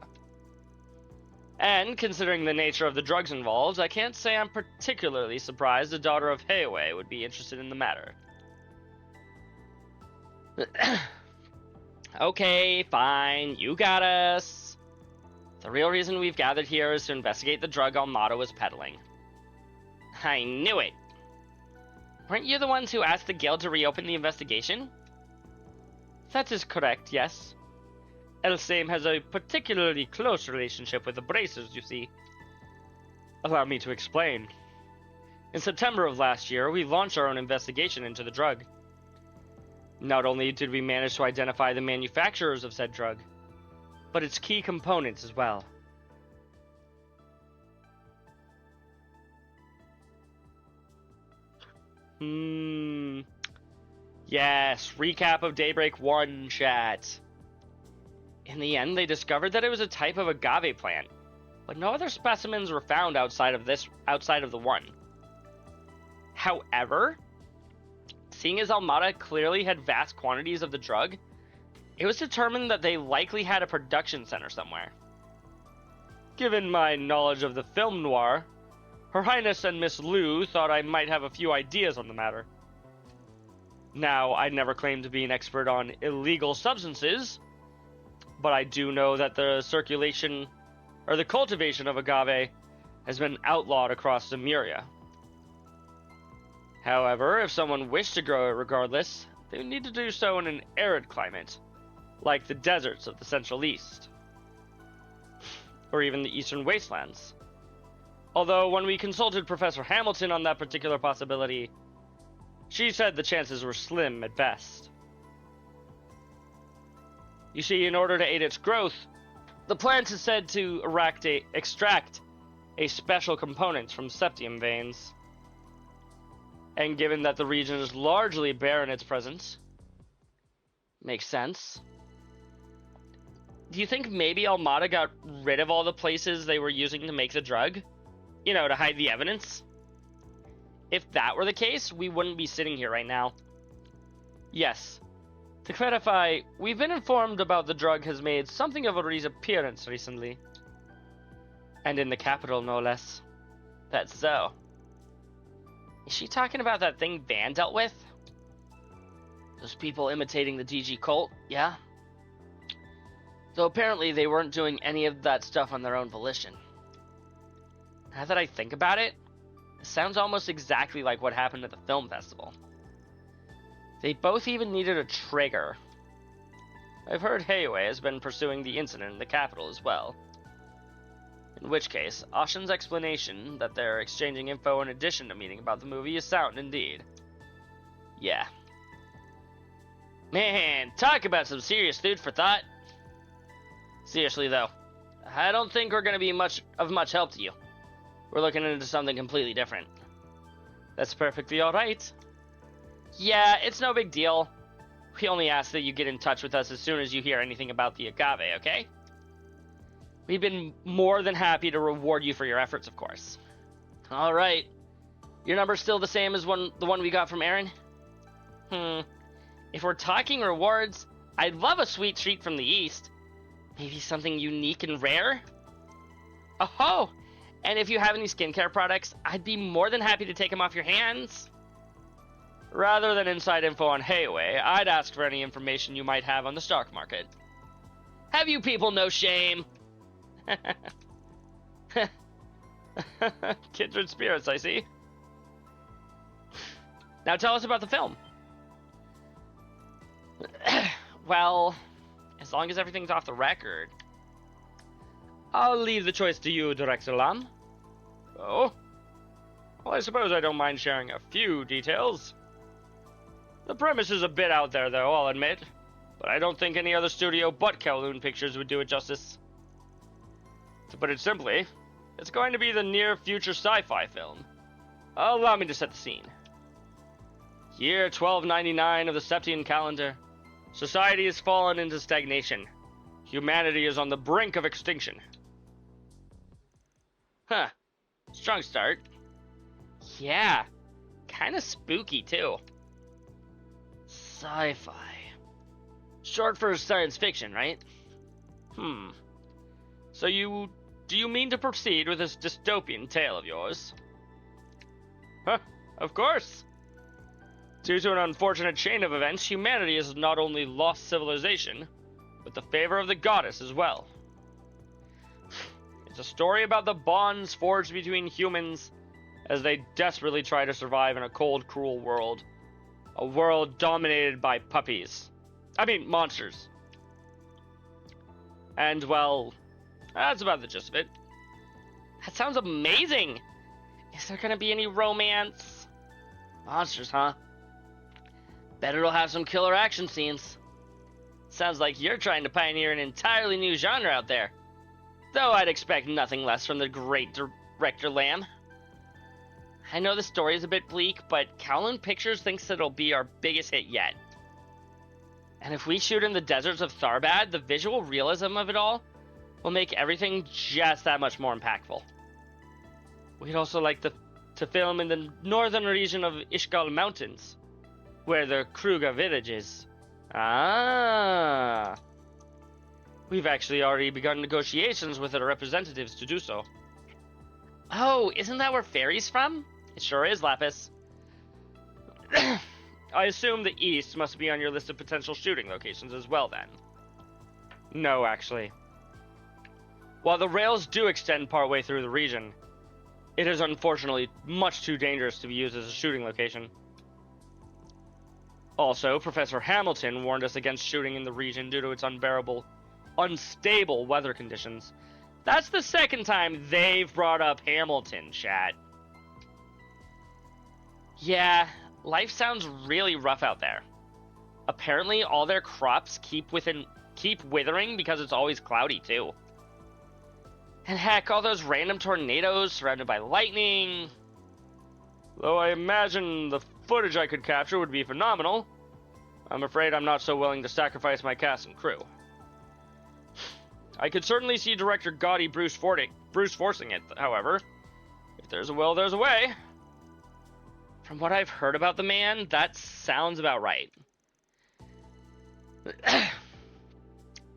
Speaker 1: And considering the nature of the drugs involved, I can't say I'm particularly surprised the daughter of Heiwei would be interested in the matter. Okay, fine, you got us. The real reason we've gathered here is to investigate the drug Almada was peddling. I knew it! Weren't you the ones who asked the guild to reopen the investigation? That is correct, yes. Elsame has a particularly close relationship with the Bracers, you see. Allow me to explain. In September of last year, we launched our own investigation into the drug. Not only did we manage to identify the manufacturers of said drug, but its key components as well. Yes, recap of Daybreak 1 chat. In the end, they discovered that it was a type of agave plant, but no other specimens were found outside of the one. However, seeing as Almada clearly had vast quantities of the drug, it was determined that they likely had a production center somewhere. Given my knowledge of the film noir, Her Highness and Miss Liu thought I might have a few ideas on the matter. Now, I never claimed to be an expert on illegal substances, but I do know that the circulation, or the cultivation of agave has been outlawed across Lemuria. However, if someone wished to grow it regardless, they would need to do so in an arid climate, like the deserts of the Central East, or even the Eastern Wastelands. Although, when we consulted Professor Hamilton on that particular possibility, she said the chances were slim at best. You see, in order to aid its growth, the plant is said to extract a special component from septium veins. And given that the region is largely bare in its presence, makes sense. Do you think maybe Almada got rid of all the places they were using to make the drug? You know, to hide the evidence? If that were the case, we wouldn't be sitting here right now. Yes. To clarify, we've been informed about the drug has made something of a reappearance recently. And in the capital, no less. That's so. Is she talking about that thing Van dealt with? Those people imitating the DG cult, yeah? Though apparently they weren't doing any of that stuff on their own volition. Now that I think about it, it sounds almost exactly like what happened at the film festival. They both even needed a trigger. I've heard Heiwei has been pursuing the incident in the capital as well. In which case, Ashen's explanation that they're exchanging info in addition to meeting about the movie is sound indeed. Yeah. Man, talk about some serious food for thought. Seriously though, I don't think we're going to be much help to you. We're looking into something completely different. That's perfectly alright. Yeah, it's no big deal. We only ask that you get in touch with us as soon as you hear anything about the agave, okay? We've been more than happy to reward you for your efforts, of course. Alright. Your number's still the same as the one we got from Aaron? If we're talking rewards, I'd love a sweet treat from the East. Maybe something unique and rare? Oh! And if you have any skincare products, I'd be more than happy to take them off your hands. Rather than inside info on Heiwei, I'd ask for any information you might have on the stock market. Have you people no shame? Kindred spirits, I see. Now tell us about the film. Well, as long as everything's off the record. I'll leave the choice to you, Director Lam. Oh? Well, I suppose I don't mind sharing a few details. The premise is a bit out there, though, I'll admit. But I don't think any other studio but Kowloon Pictures would do it justice. To put it simply, it's going to be the near-future sci-fi film. Allow me to set the scene. Year 1299 of the Septian calendar. Society has fallen into stagnation. Humanity is on the brink of extinction. Huh. Strong start. Yeah. Kinda spooky, too. Sci-fi. Short for science fiction, right? So do you mean to proceed with this dystopian tale of yours? Huh, of course. Due to an unfortunate chain of events, humanity has not only lost civilization, but the favor of the goddess as well. It's a story about the bonds forged between humans as they desperately try to survive in a cold, cruel world. A world dominated by puppies. I mean, monsters. And, well, that's about the gist of it. That sounds amazing! Is there gonna be any romance? Monsters, huh? Bet it'll have some killer action scenes. Sounds like you're trying to pioneer an entirely new genre out there. Though I'd expect nothing less from the great Director Lam. I know the story is a bit bleak, but Kowloon Pictures thinks it'll be our biggest hit yet. And if we shoot in the deserts of Tharbad, the visual realism of it all will make everything just that much more impactful. We'd also like to film in the northern region of Ishgal Mountains, where the Kruga village is. Ah. We've actually already begun negotiations with their representatives to do so. Oh, isn't that where Fairy's from? It sure is, Lapis. I assume the east must be on your list of potential shooting locations as well, then. No, actually. While the rails do extend partway through the region, it is unfortunately much too dangerous to be used as a shooting location. Also, Professor Hamilton warned us against shooting in the region due to its unstable weather conditions. That's the second time they've brought up Hamilton, chat. Yeah, life sounds really rough out there. Apparently, all their crops keep withering because it's always cloudy, too. And heck, all those random tornadoes surrounded by lightning. Though I imagine the footage I could capture would be phenomenal, I'm afraid I'm not so willing to sacrifice my cast and crew. I could certainly see director Gaudy Bruce forcing it, however. If there's a will, there's a way. From what I've heard about the man, that sounds about right.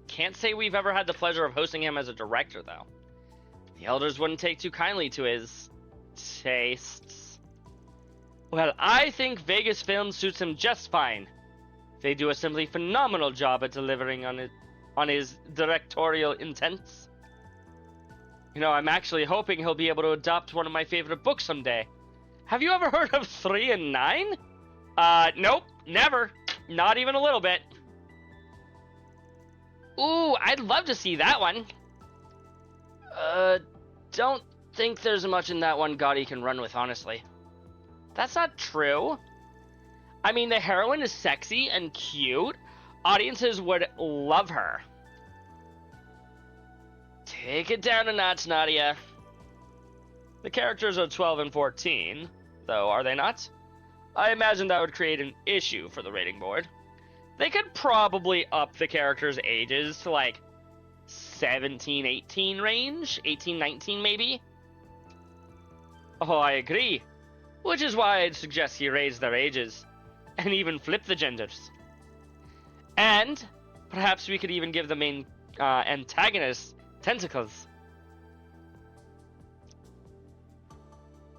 Speaker 1: Can't say we've ever had the pleasure of hosting him as a director, though. The elders wouldn't take too kindly to his tastes. Well, I think Vegas Film suits him just fine. They do a simply phenomenal job at delivering on his directorial intents. You know, I'm actually hoping he'll be able to adopt one of my favorite books someday. Have you ever heard of 3 and 9? Nope, never. Not even a little bit. Ooh, I'd love to see that one. Don't think there's much in that one Gaudy can run with, honestly. That's not true. I mean, the heroine is sexy and cute. Audiences would love her. Take it down a notch, Nadia. The characters are 12 and 14, though, are they not? I imagine that would create an issue for the rating board. They could probably up the characters' ages to, like, 17, 18 range? 18, 19, maybe? Oh, I agree. Which is why I'd suggest you raise their ages. And even flip the genders. And perhaps we could even give the main antagonist tentacles.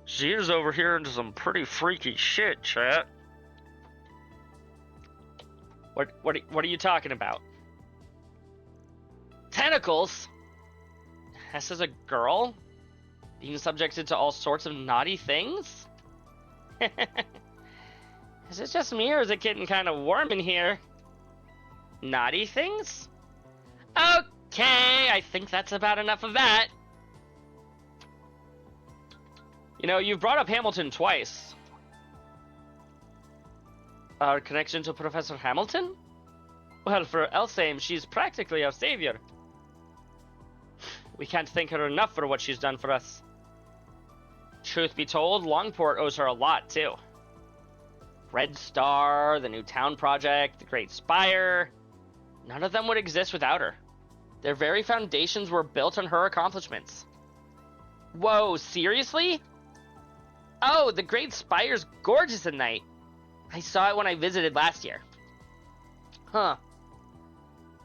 Speaker 1: She's over here into some pretty freaky shit, chat. What are you talking about? Tentacles? Hess is a girl? Being subjected to all sorts of naughty things? Is it just me, or is it getting kind of warm in here? Naughty things? Okay, I think that's about enough of that. You know, you've brought up Hamilton twice. Our connection to Professor Hamilton? Well, for Elsaim, she's practically our savior. We can't thank her enough for what she's done for us. Truth be told, Longport owes her a lot, too. Red Star, the new town project, the Great Spire. None of them would exist without her. Their very foundations were built on her accomplishments. Whoa, seriously? Oh, the Great Spire's gorgeous at night. I saw it when I visited last year. Huh.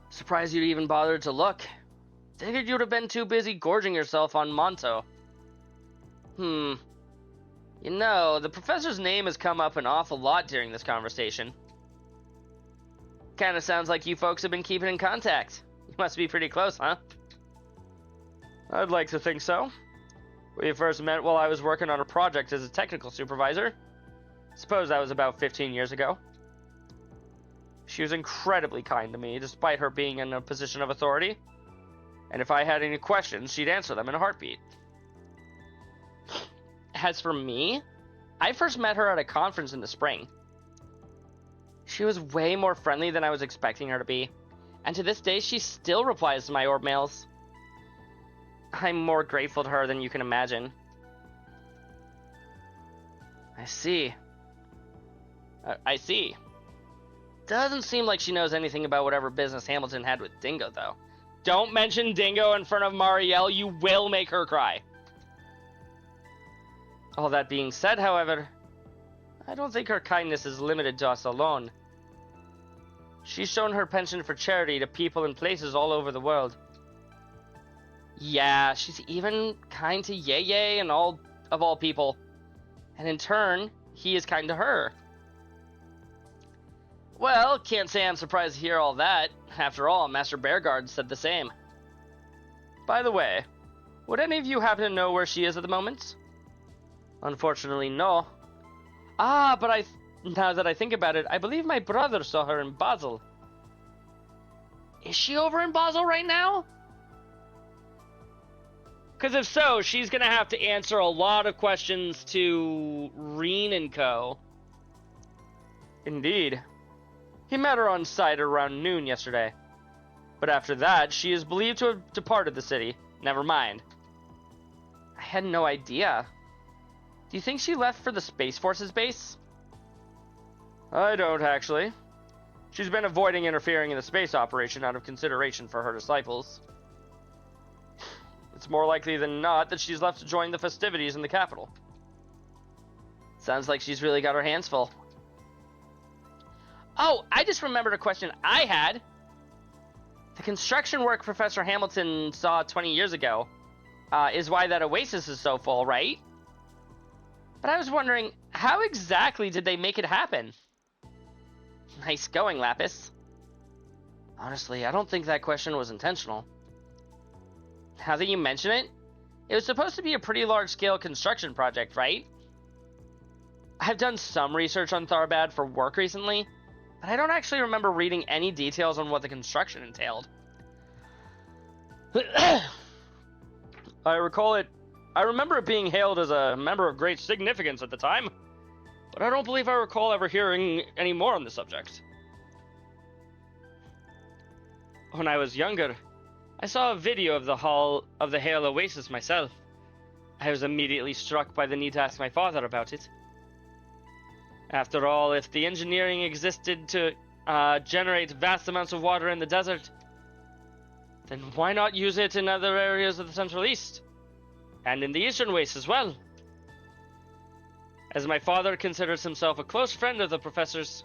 Speaker 1: Surprised you'd even bothered to look. Figured you'd have been too busy gorging yourself on Monto. You know, the professor's name has come up an awful lot during this conversation. Kinda sounds like you folks have been keeping in contact. You must be pretty close, huh? I'd like to think so. We first met while I was working on a project as a technical supervisor. Suppose that was about 15 years ago. She was incredibly kind to me, despite her being in a position of authority. And if I had any questions, she'd answer them in a heartbeat. As for me, I first met her at a conference in the spring. She was way more friendly than I was expecting her to be, and to this day she still replies to my orb mails. I'm more grateful to her than you can imagine. I see. Doesn't seem like she knows anything about whatever business Hamilton had with Dingo, though. Don't mention Dingo in front of Marielle, you will make her cry. All that being said, however, I don't think her kindness is limited to us alone. She's shown her penchant for charity to people and places all over the world. Yeah, she's even kind to Yeye and all people. And in turn, he is kind to her. Well, can't say I'm surprised to hear all that. After all, Master Bearguard said the same. By the way, would any of you happen to know where she is at the moment? Unfortunately, no. Ah, but now that I think about it, I believe my brother saw her in Basel. Is she over in Basel right now? Because if so, she's going to have to answer a lot of questions to Reen and Co. Indeed. He met her on site around noon yesterday. But after that, she is believed to have departed the city. Never mind. I had no idea. Do you think she left for the Space Force's base? I don't, actually. She's been avoiding interfering in the space operation out of consideration for her disciples. It's more likely than not that she's left to join the festivities in the capital. Sounds like she's really got her hands full. Oh, I just remembered a question I had. The construction work Professor Hamilton saw 20 years ago is why that oasis is so full, right? But I was wondering, how exactly did they make it happen? Nice going, Lapis. Honestly, I don't think that question was intentional. Now that you mention it, it was supposed to be a pretty large-scale construction project, right? I've done some research on Tharbad for work recently, but I don't actually remember reading any details on what the construction entailed. I remember it being hailed as a member of great significance at the time, but I don't believe I recall ever hearing any more on the subject. When I was younger, I saw a video of the Hall of the Hale Oasis myself. I was immediately struck by the need to ask my father about it. After all, if the engineering existed to generate vast amounts of water in the desert, then why not use it in other areas of the Central East? And in the Eastern Waste as well. As my father considers himself a close friend of the professor's,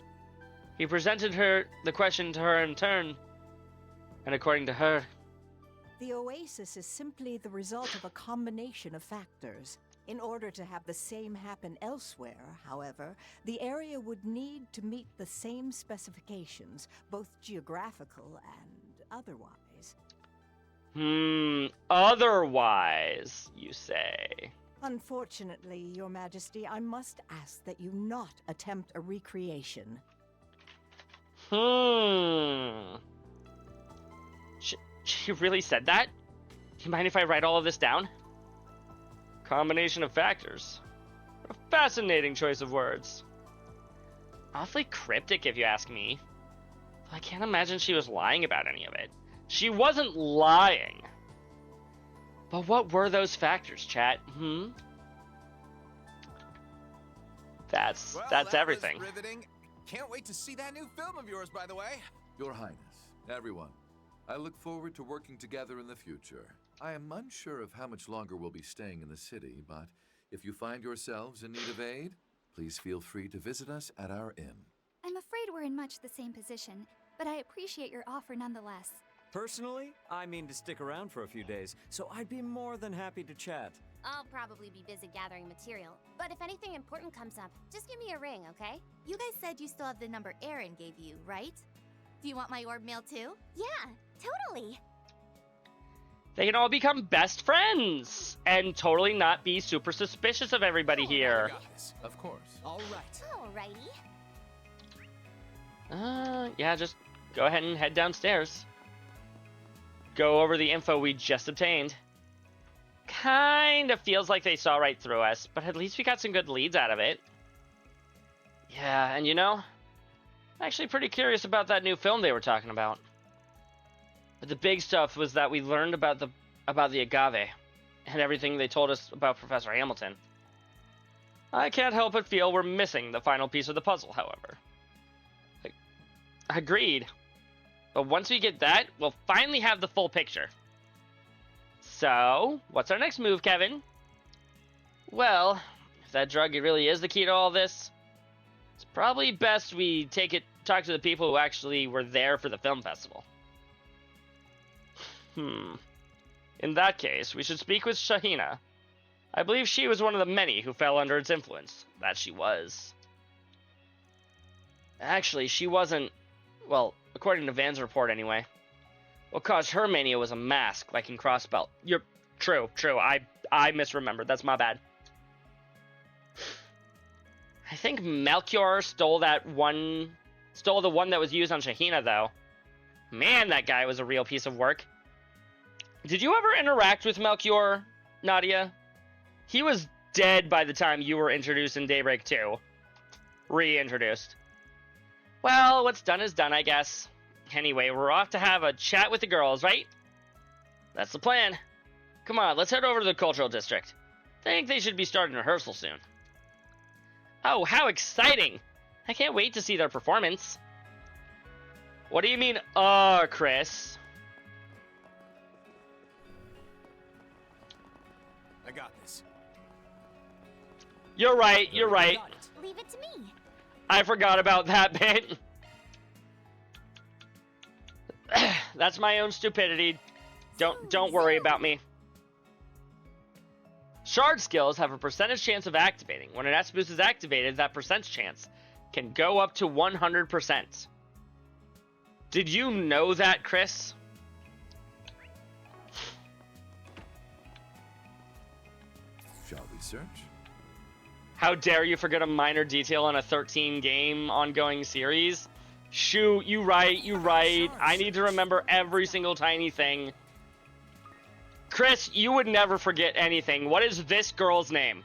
Speaker 1: he presented the question to her in turn, and according to her,
Speaker 17: the oasis is simply the result of a combination of factors. In order to have the same happen elsewhere, however, the area would need to meet the same specifications, both geographical and otherwise.
Speaker 1: Otherwise, you say?
Speaker 17: Unfortunately, Your Majesty, I must ask that you not attempt a recreation.
Speaker 1: She really said that? Do you mind if I write all of this down? Combination of factors. What a fascinating choice of words. Awfully cryptic, if you ask me. I can't imagine she was lying about any of it. She wasn't lying. But what were those factors, chat? That's everything.
Speaker 3: Was riveting. Can't wait to see that new film of yours, by the way.
Speaker 11: Your Highness, everyone, I look forward to working together in the future. I am unsure of how much longer we'll be staying in the city, but if you find yourselves in need of aid, please feel free to visit us at our inn.
Speaker 13: I'm afraid we're in much the same position, but I appreciate your offer nonetheless.
Speaker 8: Personally, I mean to stick around for a few days, so I'd be more than happy to chat.
Speaker 16: I'll probably be busy gathering material, but if anything important comes up, just give me a ring, okay? You guys said you still have the number Aaron gave you, right? Do you want my orb mail too? Yeah, totally.
Speaker 1: They can all become best friends and totally not be super suspicious of everybody here.
Speaker 11: Of course.
Speaker 3: All right.
Speaker 16: Alrighty.
Speaker 1: Yeah, just go ahead and head downstairs. Go over the info we just obtained. Kind of feels like they saw right through us, but at least we got some good leads out of it. Yeah, and you know, I'm actually pretty curious about that new film they were talking about. But the big stuff was that we learned about the agave and everything they told us about Professor Hamilton. I can't help but feel we're missing the final piece of the puzzle, however. Agreed. But once we get that, we'll finally have the full picture. So, what's our next move, Kevin? Well, if that drug really is the key to all this, it's probably best we talk to the people who actually were there for the film festival. In that case, we should speak with Shahina. I believe she was one of the many who fell under its influence. That she was. Actually, she wasn't... Well, according to Van's report anyway. What caused her mania was a mask, like in Crossbelt. You're... True. I misremembered. That's my bad. I think Melchior stole the one that was used on Shahina, though. Man, that guy was a real piece of work. Did you ever interact with Melchior, Nadia? He was dead by the time you were introduced in Daybreak 2. Reintroduced. Well, what's done is done, I guess. Anyway, we're off to have a chat with the girls, right? That's the plan. Come on, let's head over to the Cultural District. Think they should be starting rehearsal soon. Oh, how exciting! I can't wait to see their performance. What do you mean, Chris?
Speaker 3: I got this.
Speaker 1: You're right.
Speaker 4: Leave it to me.
Speaker 1: I forgot about that bit. That's my own stupidity. Don't worry about me. Shard skills have a percentage chance of activating. When an S-Boost is activated, that percentage chance can go up to 100%. Did you know that, Chris?
Speaker 11: Shall we search?
Speaker 1: How dare you forget a minor detail in a 13-game ongoing series? Shoot, you right. I need to remember every single tiny thing. Chris, you would never forget anything. What is this girl's name?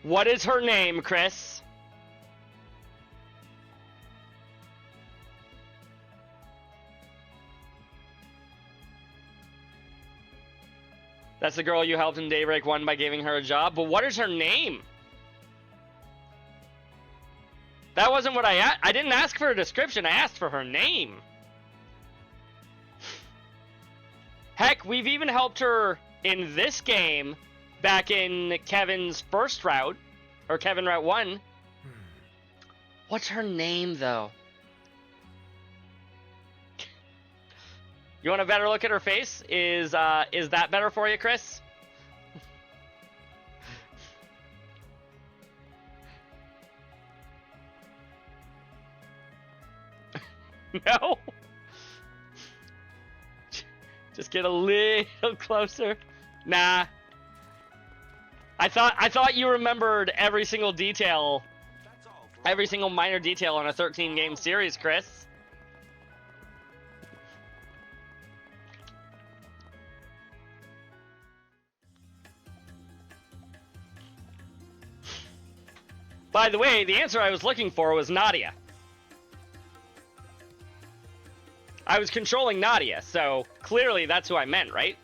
Speaker 1: What is her name, Chris? That's the girl you helped in Daybreak 1 by giving her a job, but what is her name? That wasn't what I didn't ask for a description, I asked for her name. Heck, we've even helped her in this game back in Kevin's first route, or Kevin Route 1. What's her name, though? You want a better look at her face? Is that better for you, Chris? No? Just get a little closer. Nah. I thought you remembered every single detail, every single minor detail on a 13-game series, Chris. By the way, the answer I was looking for was Nadia. I was controlling Nadia, so clearly that's who I meant, right?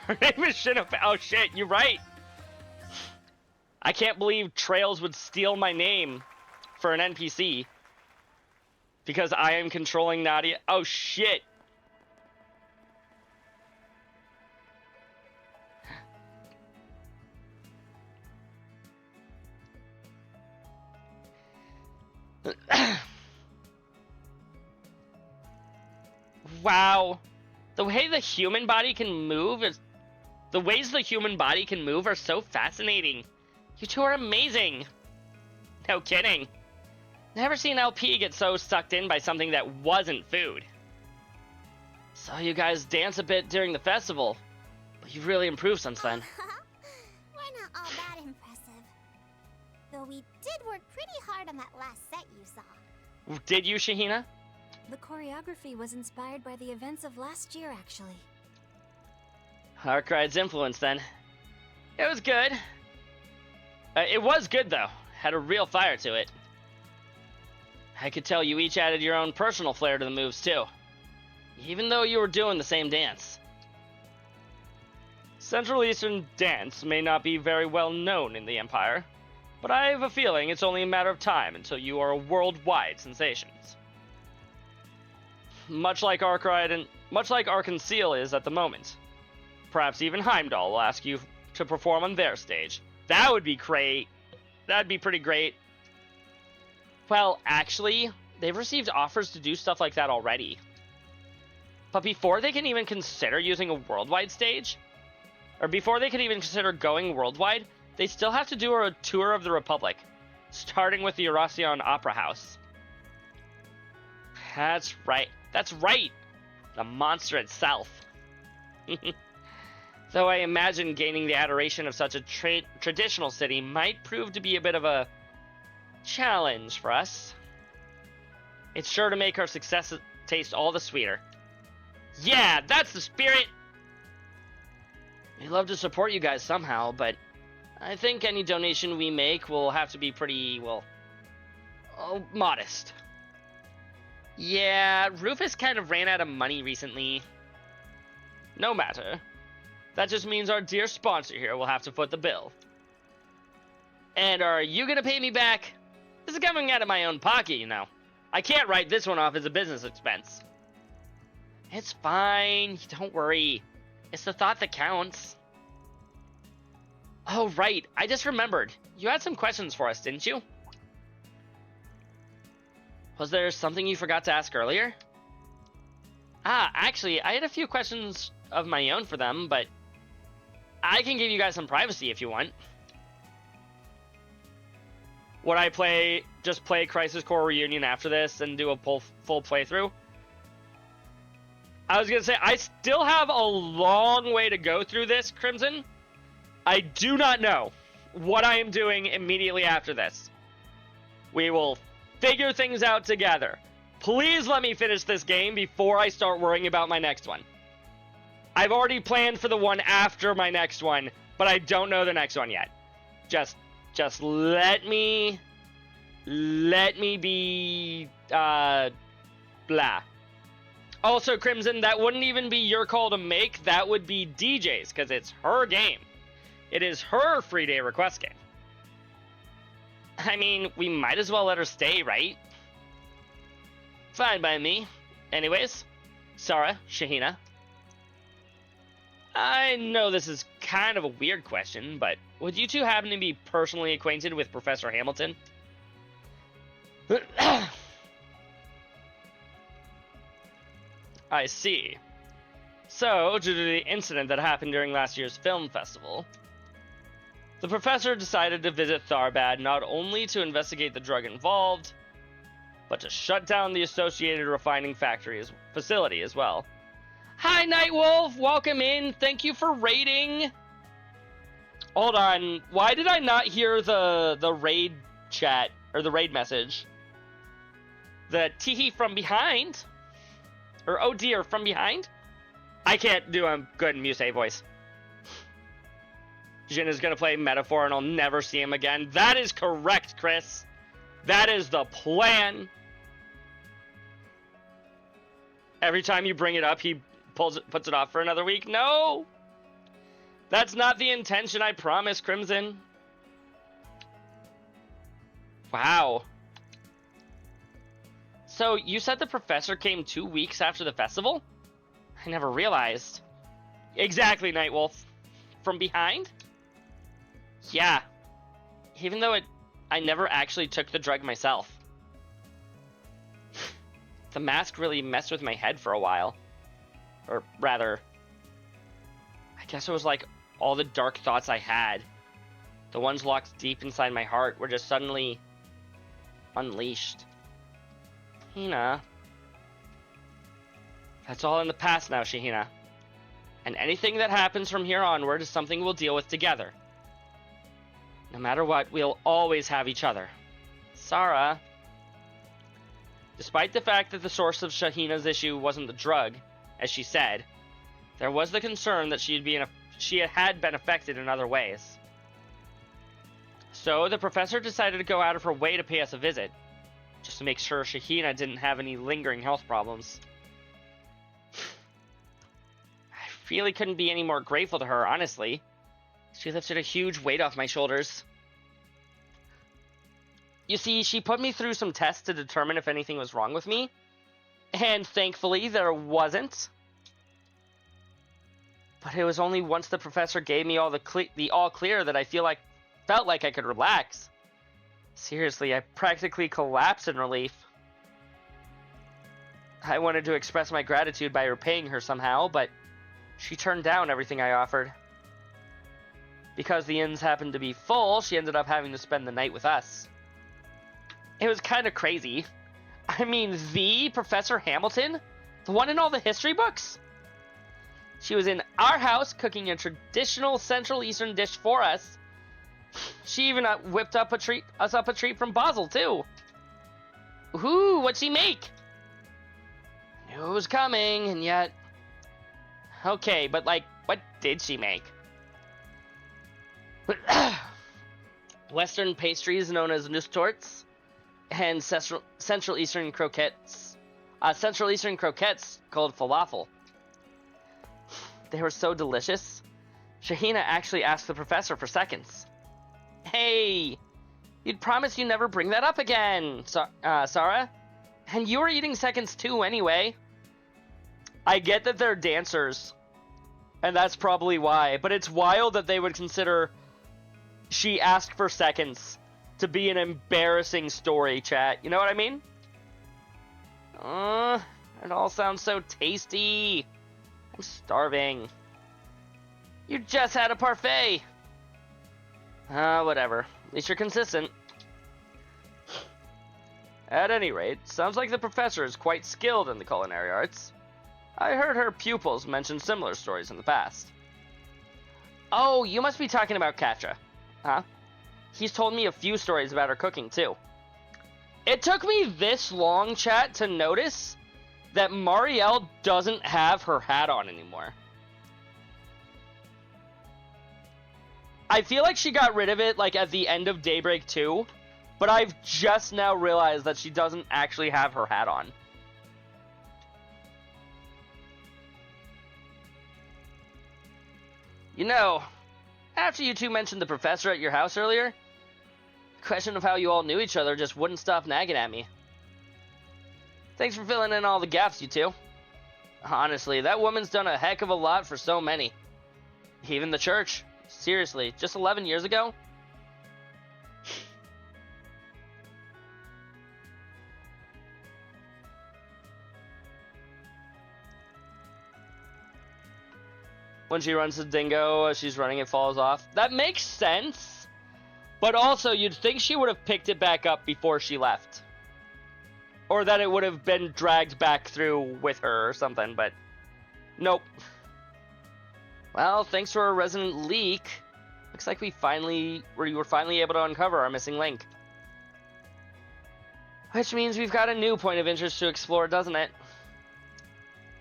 Speaker 1: Her name is Shinobu. Oh shit, you're right. I can't believe Trails would steal my name for an NPC. Because I am controlling Nadia. Oh shit. Wow. The way the human body can move is... The ways the human body can move are so fascinating. You two are amazing. No kidding. Never seen LP get so sucked in by something that wasn't food. Saw you guys dance a bit during the festival, but you've really improved since then.
Speaker 2: We're not all that impressive. Though we did work pretty hard on that last set you saw.
Speaker 1: Did you, Shahina?
Speaker 4: The choreography was inspired by the events of last year, actually.
Speaker 1: Arkwright's influence, then. It was good. It was good, though. Had a real fire to it. I could tell you each added your own personal flair to the moves, too. Even though you were doing the same dance. Central Eastern dance may not be very well known in the Empire, but I have a feeling it's only a matter of time until you are a worldwide sensation. Much like Arkwright and much like Arkansas is at the moment. Perhaps even Heimdall will ask you to perform on their stage. That would be great. That'd be pretty great. Well, actually, they've received offers to do stuff like that already. But before they can even consider using a worldwide stage, or before they can even consider going worldwide, they still have to do a tour of the Republic, starting with the Eurasian Opera House. That's right. That's right! The monster itself. Though I imagine gaining the adoration of such a traditional city might prove to be a bit of a challenge for us. It's sure to make our success taste all the sweeter. Yeah, that's the spirit! We'd love to support you guys somehow, but I think any donation we make will have to be pretty, well, modest. Yeah, Rufus kind of ran out of money recently. No matter. That just means our dear sponsor here will have to foot the bill. And are you gonna pay me back? This is coming out of my own pocket, you know. I can't write this one off as a business expense. It's fine, don't worry. It's the thought that counts. Oh, right, I just remembered. You had some questions for us, didn't you? Was there something you forgot to ask earlier? Actually, I had a few questions of my own for them, but I can give you guys some privacy if you want. Would I just play Crisis Core Reunion after this and do a full playthrough? I was gonna say, I still have a long way to go through this, Crimson. I do not know what I am doing immediately after this. We will figure things out together. Please let me finish this game before I start worrying about my next one. I've already planned for the one after my next one, but I don't know the next one yet. Just let me be, blah. Also, Crimson, that wouldn't even be your call to make, that would be DJ's, because it's her game. It is her free day request game. I mean, we might as well let her stay, right? Fine by me. Anyways, Sarah, Shahina. I know this is kind of a weird question, but would you two happen to be personally acquainted with Professor Hamilton? I see. So, due to the incident that happened during last year's film festival, the professor decided to visit Tharbad not only to investigate the drug involved, but to shut down the associated refining facility as well. Hi, Nightwolf! Welcome in! Thank you for raiding! Hold on, why did I not hear the raid chat, or the raid message? The teehee from behind? Or oh dear, from behind? I can't do a good Muse voice. Jin is gonna play Metaphor and I'll never see him again. That is correct, Chris. That is the plan. Every time you bring it up, he puts it off for another week. No! That's not the intention, I promise, Crimson. Wow. So, you said the professor came 2 weeks after the festival? I never realized. Exactly, Nightwolf. From behind? Yeah. Even though I never actually took the drug myself. The mask really messed with my head for a while. Or rather, I guess it was like all the dark thoughts I had, the ones locked deep inside my heart, were just suddenly unleashed. Shahina. That's all in the past now, Shahina. And anything that happens from here onward is something we'll deal with together. No matter what, we'll always have each other. Sarah. Despite the fact that the source of Shahina's issue wasn't the drug, as she said, there was the concern that she had been affected in other ways. So the professor decided to go out of her way to pay us a visit, just to make sure Shahina didn't have any lingering health problems. I really couldn't be any more grateful to her, honestly. She lifted a huge weight off my shoulders. You see, she put me through some tests to determine if anything was wrong with me, and thankfully there wasn't. But it was only once the professor gave me all the all clear that I felt like I could relax. Seriously, I practically collapsed in relief. I wanted to express my gratitude by repaying her somehow, but she turned down everything I offered. Because the inns happened to be full, she ended up having to spend the night with us. It was kind of crazy. I mean, the Professor Hamilton? The one in all the history books? She was in our house cooking a traditional Central Eastern dish for us. She even whipped up us up a treat from Basel, too. Ooh, what'd she make? I knew it was coming, and yet... Okay, but like, what did she make? Western pastries known as Nusstorts, and Central Eastern croquettes. Central Eastern croquettes called falafel. They were so delicious. Shahina actually asked the professor for seconds. Hey, you'd promised you'd never bring that up again, Sarah. And you were eating seconds too anyway. I get that they're dancers, and that's probably why, but it's wild that they would consider she asked for seconds to be an embarrassing story, chat. You know what I mean? It all sounds so tasty. I'm starving. You just had a parfait. Whatever. At least you're consistent. At any rate, sounds like the professor is quite skilled in the culinary arts. I heard her pupils mention similar stories in the past. Oh, you must be talking about Katra. Huh? He's told me a few stories about her cooking, too. It took me this long, chat, to notice that Marielle doesn't have her hat on anymore. I feel like she got rid of it, like, at the end of Daybreak 2, but I've just now realized that she doesn't actually have her hat on. You know, after you two mentioned the professor at your house earlier, the question of how you all knew each other just wouldn't stop nagging at me. Thanks for filling in all the gaps, you two. Honestly, that woman's done a heck of a lot for so many. Even the church. Seriously, just 11 years ago? When she runs the dingo, as she's running, it falls off. That makes sense. But also, you'd think she would have picked it back up before she left. Or that it would have been dragged back through with her or something, but nope. Well, thanks to our resident leak, looks like we were finally able to uncover our missing link. Which means we've got a new point of interest to explore, doesn't it?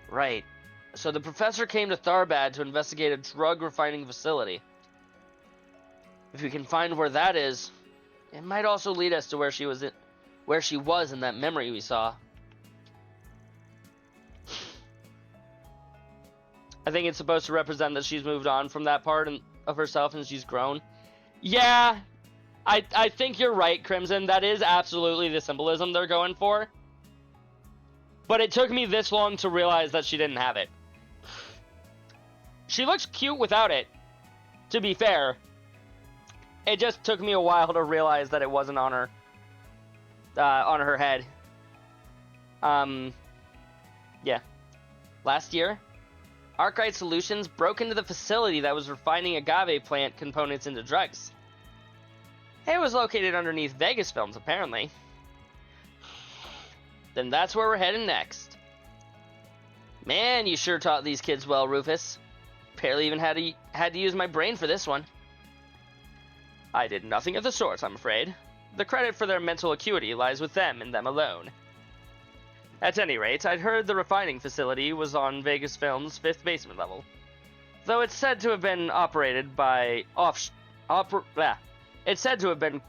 Speaker 1: Right. So the professor came to Tharbad to investigate a drug refining facility. If we can find where that is, it might also lead us to where she was in that memory we saw. I think it's supposed to represent that she's moved on from that part of herself and she's grown. Yeah, I think you're right, Crimson. That is absolutely the symbolism they're going for. But it took me this long to realize that she didn't have it. She looks cute without it, to be fair. It just took me a while to realize that it wasn't on her head. Yeah. Last year, Arkwright Solutions broke into the facility that was refining agave plant components into drugs. It was located underneath Vegas Films, apparently. Then that's where we're heading next. Man, you sure taught these kids well, Rufus. Barely even had to use my brain for this one. I did nothing of the sort, I'm afraid. The credit for their mental acuity lies with them and them alone. At any rate, I'd heard the refining facility was on Vegas Films' 5th basement level. Though it's said to have been operated by it's said to have been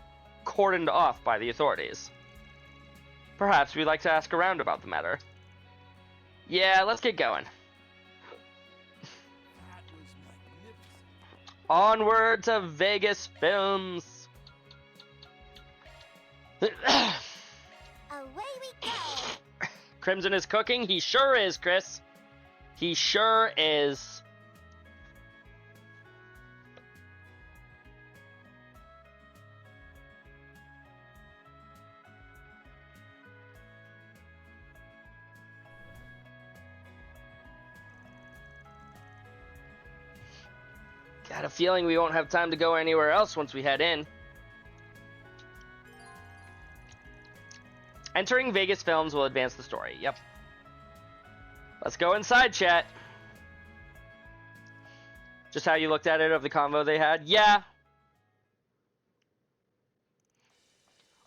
Speaker 1: cordoned off by the authorities. Perhaps we'd like to ask around about the matter. Yeah, let's get going. Onward to Vegas Films.
Speaker 2: Away we go.
Speaker 1: Crimson is cooking? He sure is, Chris. He sure is. Got a feeling we won't have time to go anywhere else once we head in. Entering Vegas Films will advance the story. Yep. Let's go inside, chat. Just how you looked at it of the convo they had? Yeah.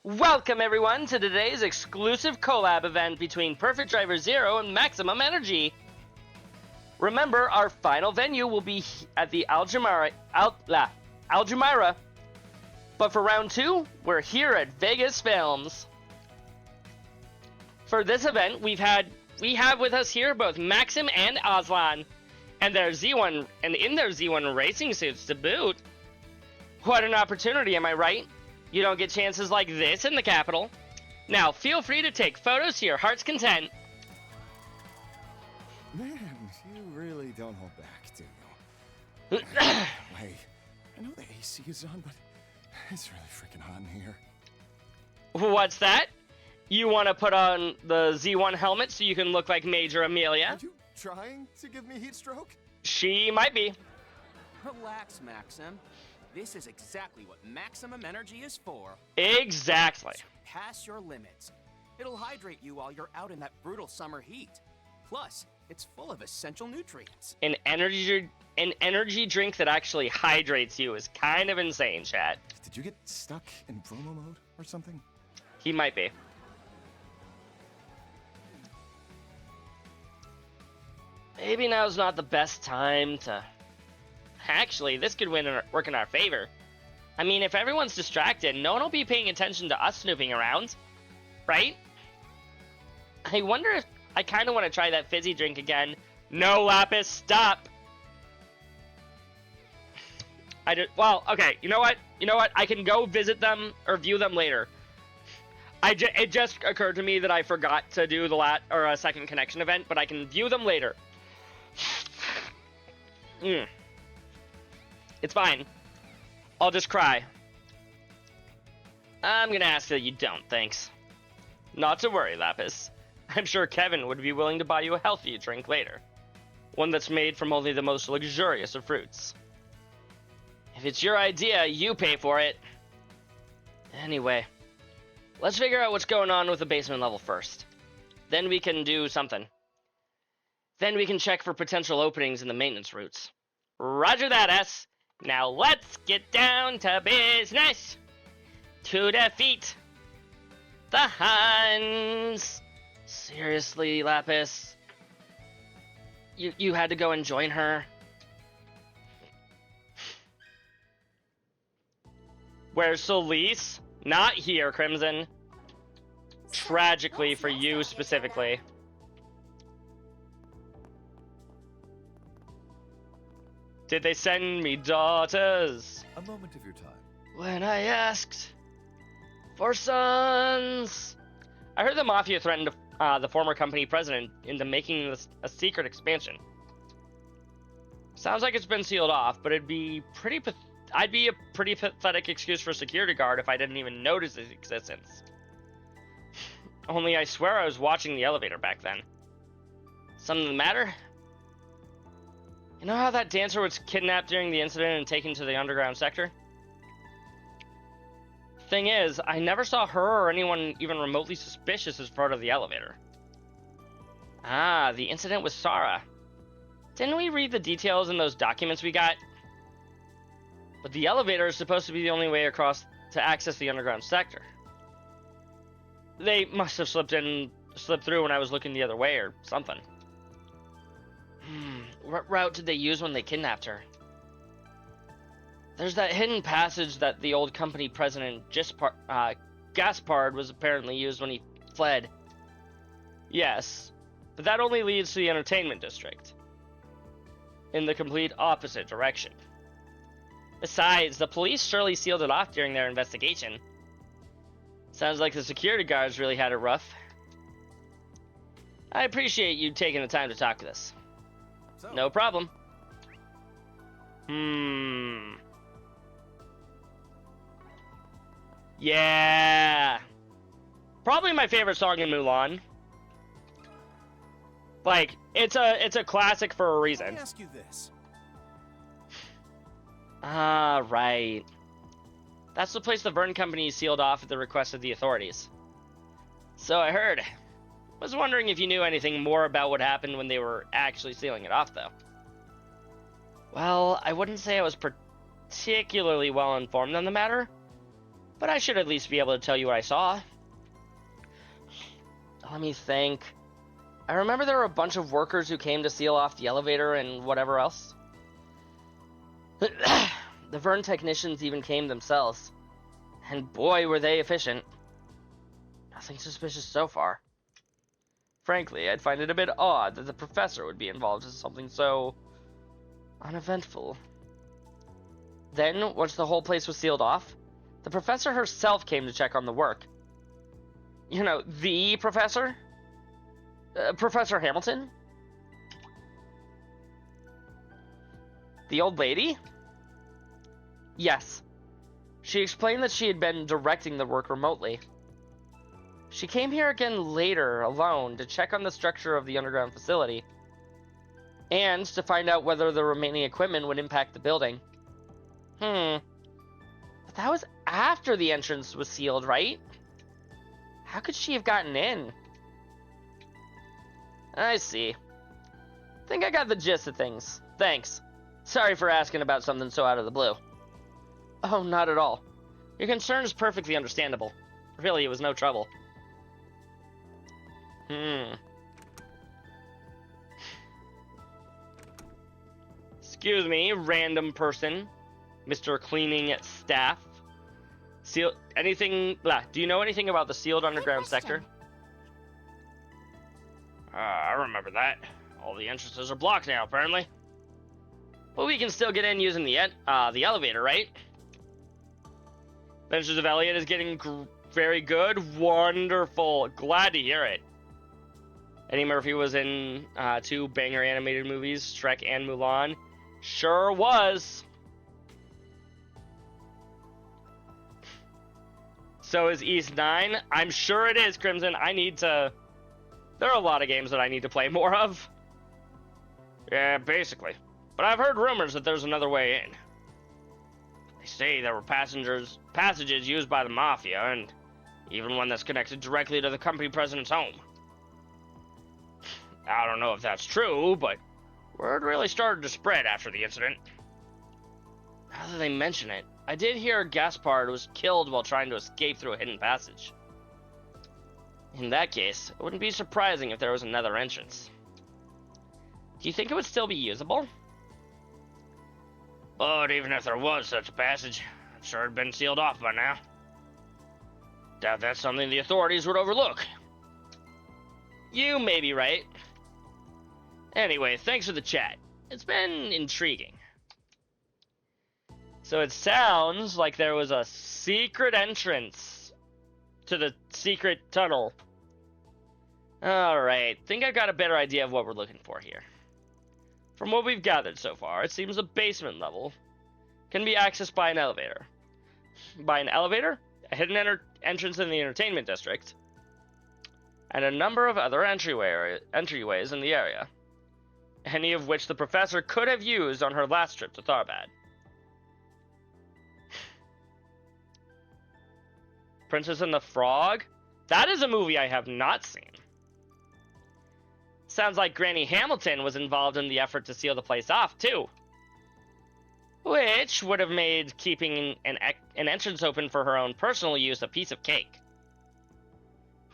Speaker 1: Welcome, everyone, to today's exclusive collab event between Perfect Driver Zero and Maximum Energy. Remember, our final venue will be at the Aljumaira. But for round 2, we're here at Vegas Films. For this event, we have with us here both Maxim and Aslan, and their Z1 and in their Z1 racing suits to boot. What an opportunity, am I right? You don't get chances like this in the capital. Now, feel free to take photos to your heart's content.
Speaker 3: Man, you really don't hold back, do you? Wait, I know the AC is on, but it's really freaking hot in here.
Speaker 1: What's that? You want to put on the Z1 helmet so you can look like Major Amelia?
Speaker 3: Are you trying to give me heat stroke?
Speaker 1: She might be.
Speaker 18: Relax, Maxim. This is exactly what Maximum Energy is for.
Speaker 1: Exactly.
Speaker 18: Pass your limits. It'll hydrate you while you're out in that brutal summer heat. Plus, it's full of essential nutrients.
Speaker 1: An energy drink that actually hydrates you is kind of insane, chat.
Speaker 3: Did you get stuck in promo mode or something?
Speaker 1: He might be. Maybe now's not the best time to... Actually, this could work in our favor. I mean, if everyone's distracted, no one will be paying attention to us snooping around. Right? I wonder if... I kind of want to try that fizzy drink again. No, Lapis, stop! Well, okay, you know what? I can go visit them or view them later. It just occurred to me that I forgot to do a second connection event, but I can view them later. It's fine. I'll just cry. I'm gonna ask that you don't, thanks. Not to worry, Lapis. I'm sure Kevin would be willing to buy you a healthy drink later. One that's made from only the most luxurious of fruits. If it's your idea, you pay for it. Anyway, let's figure out what's going on with the basement level first. Then we can do something. Then we can check for potential openings in the maintenance routes. Roger that, S. Now let's get down to business. To defeat the Huns. Seriously, Lapis? You had to go and join her? Where's Solis? Not here, Crimson. Tragically for you specifically. Did they send me daughters?
Speaker 11: A moment of your time.
Speaker 1: When I asked for sons. I heard the Mafia threatened the former company president into making this a secret expansion. Sounds like it's been sealed off, but I'd be a pretty pathetic excuse for a security guard if I didn't even notice its existence. Only I swear I was watching the elevator back then. Something the matter? You know how that dancer was kidnapped during the incident and taken to the underground sector? Thing is, I never saw her or anyone even remotely suspicious as part of the elevator. Ah, the incident with Sarah. Didn't we read the details in those documents we got? But the elevator is supposed to be the only way across to access the underground sector. They must have slipped through when I was looking the other way or something. What route did they use when they kidnapped her? There's that hidden passage that the old company president Gaspard was apparently used when he fled. Yes, but that only leads to the entertainment district. In the complete opposite direction. Besides, the police surely sealed it off during their investigation. Sounds like the security guards really had it rough. I appreciate you taking the time to talk with us. No problem. Yeah. Probably my favorite song in Mulan. Like, it's a classic for a reason.
Speaker 3: Let me ask you this.
Speaker 1: Ah, right. That's the place the Vern Company sealed off at the request of the authorities. So I heard. Was wondering if you knew anything more about what happened when they were actually sealing it off, though. Well, I wouldn't say I was particularly well informed on the matter, but I should at least be able to tell you what I saw. Let me think. I remember there were a bunch of workers who came to seal off the elevator and whatever else. The Vern technicians even came themselves. And boy, were they efficient. Nothing suspicious so far. Frankly, I'd find it a bit odd that the professor would be involved in something so uneventful. Then, once the whole place was sealed off, the professor herself came to check on the work. You know, the professor? Professor Hamilton? The old lady? Yes. She explained that she had been directing the work remotely. She came here again later, alone, to check on the structure of the underground facility, and to find out whether the remaining equipment would impact the building. But that was after the entrance was sealed, right? How could she have gotten in? I see. Think I got the gist of things. Thanks. Sorry for asking about something so out of the blue. Oh, not at all. Your concern is perfectly understandable. Really, it was no trouble. Excuse me, random person. Mr. Cleaning Staff. Do you know anything about the sealed underground sector? I remember that. All the entrances are blocked now, apparently. But we can still get in using the elevator, right? Adventures of Elliot is getting very good. Wonderful. Glad to hear it. Eddie Murphy was in 2 banger animated movies, Shrek and Mulan. Sure was. So is East 9? I'm sure it is, Crimson. There are a lot of games that I need to play more of. Yeah, basically. But I've heard rumors that there's another way in. They say there were passages used by the Mafia, and even one that's connected directly to the company president's home. I don't know if that's true, but word really started to spread after the incident. Now that they mention it, I did hear Gaspard was killed while trying to escape through a hidden passage. In that case, it wouldn't be surprising if there was another entrance. Do you think it would still be usable? But even if there was such a passage, I'm sure it'd been sealed off by now. Doubt that's something the authorities would overlook. You may be right. Anyway, thanks for the chat. It's been intriguing. So it sounds like there was a secret entrance to the secret tunnel. Alright, think I've got a better idea of what we're looking for here. From what we've gathered so far, it seems the basement level can be accessed by an elevator. By an elevator, a hidden entrance in the entertainment district, and a number of other entryways in the area, any of which the professor could have used on her last trip to Tharbad. Princess and the Frog? That is a movie I have not seen. Sounds like Granny Hamilton was involved in the effort to seal the place off, too. Which would have made keeping an entrance open for her own personal use a piece of cake.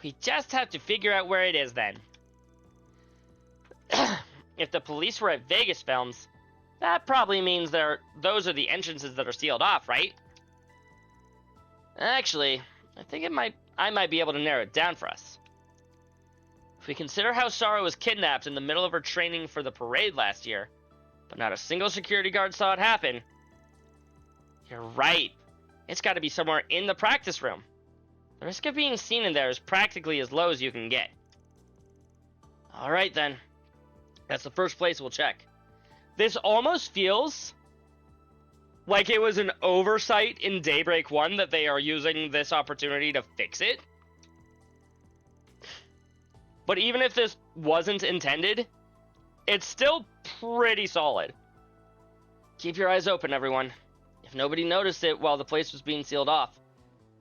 Speaker 1: We just have to figure out where it is, then. If the police were at Vegas Films, that probably means those are the entrances that are sealed off, right? Actually, I think I might be able to narrow it down for us. If we consider how Sara was kidnapped in the middle of her training for the parade last year, but not a single security guard saw it happen, you're right. It's got to be somewhere in the practice room. The risk of being seen in there is practically as low as you can get. Alright then. That's the first place we'll check. This almost feels like it was an oversight in Daybreak 1 that they are using this opportunity to fix it. But even if this wasn't intended, it's still pretty solid. Keep your eyes open, everyone. If nobody noticed it while the place was being sealed off,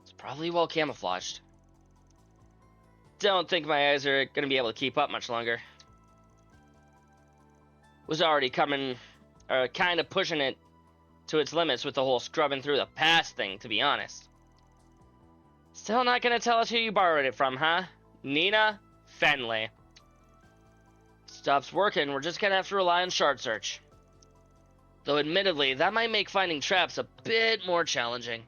Speaker 1: it's probably well camouflaged. Don't think my eyes are going to be able to keep up much longer. Was already coming, kind of pushing it to its limits with the whole scrubbing through the past thing, to be honest. Still not going to tell us who you borrowed it from, huh? Nina Fenley. Stops working, we're just going to have to rely on shard search. Though admittedly, that might make finding traps a bit more challenging.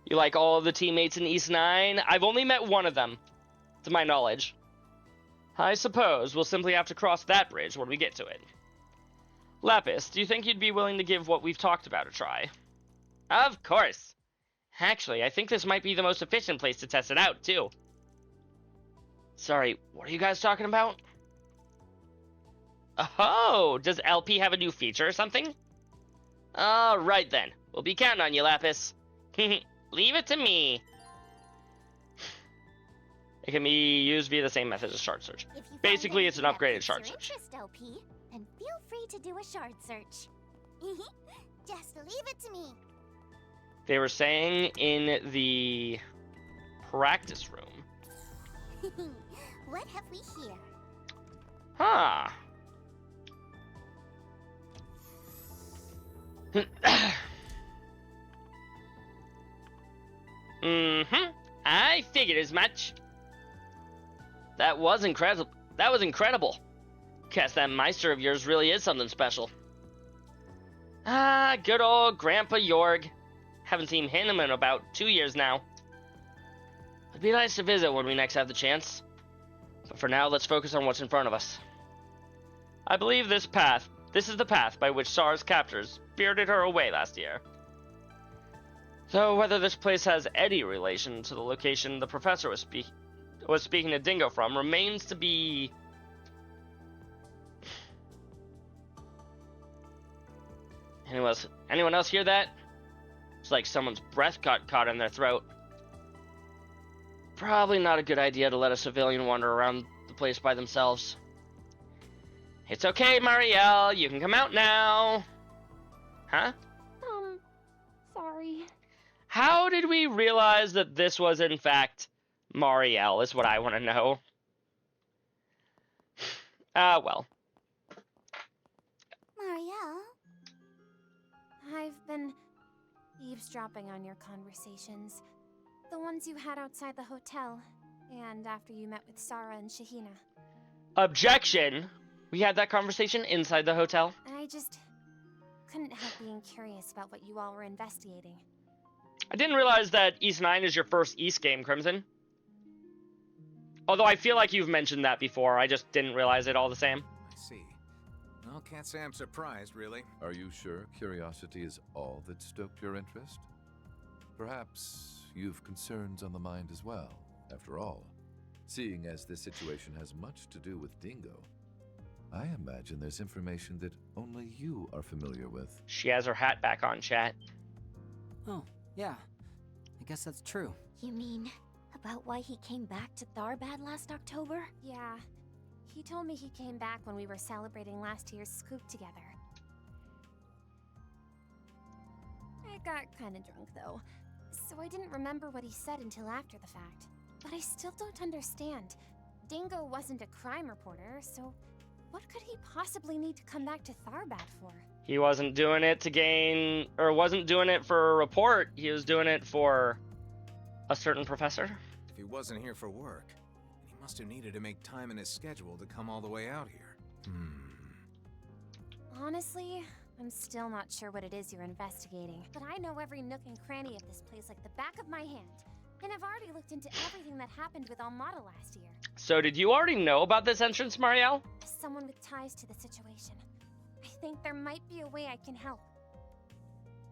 Speaker 1: You like all of the teammates in East 9? I've only met one of them, to my knowledge. I suppose we'll simply have to cross that bridge when we get to it. Lapis, do you think you'd be willing to give what we've talked about a try? Of course. Actually, I think this might be the most efficient place to test it out, too. Sorry, what are you guys talking about? Oh, does LP have a new feature or something? Alright then, we'll be counting on you, Lapis. Leave it to me. It can be used via the same method as shard search. Basically, it's an upgraded shard search.
Speaker 2: LP, and feel free to do a shard search. Just leave it to me.
Speaker 1: They were saying in the practice room.
Speaker 2: What have we here?
Speaker 1: Huh. I figured as much. That was incredible. That was incredible. Guess that Meister of yours really is something special. Ah, good old Grandpa Jorg. Haven't seen him in about 2 years now. It'd be nice to visit when we next have the chance. But for now, let's focus on what's in front of us. I believe this is the path by which Sarah's captors spirited her away last year. Though whether this place has any relation to the location the professor was speaking to Dingo from remains to be... Anyone else hear that? It's like someone's breath got caught in their throat. Probably not a good idea to let a civilian wander around the place by themselves. It's okay, Marielle. You can come out now. Huh?
Speaker 16: Sorry.
Speaker 1: How did we realize that this was, in fact, Marielle, is what I want to know. Well.
Speaker 2: Marielle?
Speaker 16: I've been eavesdropping on your conversations. The ones you had outside the hotel, and after you met with Sarah and Shahina.
Speaker 1: Objection! We had that conversation inside the hotel.
Speaker 16: I just couldn't help being curious about what you all were investigating.
Speaker 1: I didn't realize that East 9 is your first East game, Crimson. Although I feel like you've mentioned that before, I just didn't realize it all the same.
Speaker 19: I see. Well, can't say I'm surprised, really.
Speaker 11: Are you sure curiosity is all that stoked your interest? Perhaps you've concerns on the mind as well, after all. Seeing as this situation has much to do with Dingo, I imagine there's information that only you are familiar with.
Speaker 1: She has her hat back on, chat.
Speaker 14: Oh, yeah. I guess that's true.
Speaker 16: You mean about why he came back to Tharbad last October? Yeah. He told me he came back when we were celebrating last year's scoop together. I got kinda drunk, though, so I didn't remember what he said until after the fact. But I still don't understand. Dingo wasn't a crime reporter, so what could he possibly need to come back to Tharbad for?
Speaker 1: He wasn't doing it to gain, or wasn't doing it for a report. He was doing it for a certain professor.
Speaker 19: If he wasn't here for work, he must have needed to make time in his schedule to come all the way out here.
Speaker 16: Honestly, I'm still not sure what it is you're investigating. But I know every nook and cranny of this place like the back of my hand. And I've already looked into everything that happened with Almada last year.
Speaker 1: So did you already know about this entrance, Marielle?
Speaker 16: As someone with ties to the situation, I think there might be a way I can help.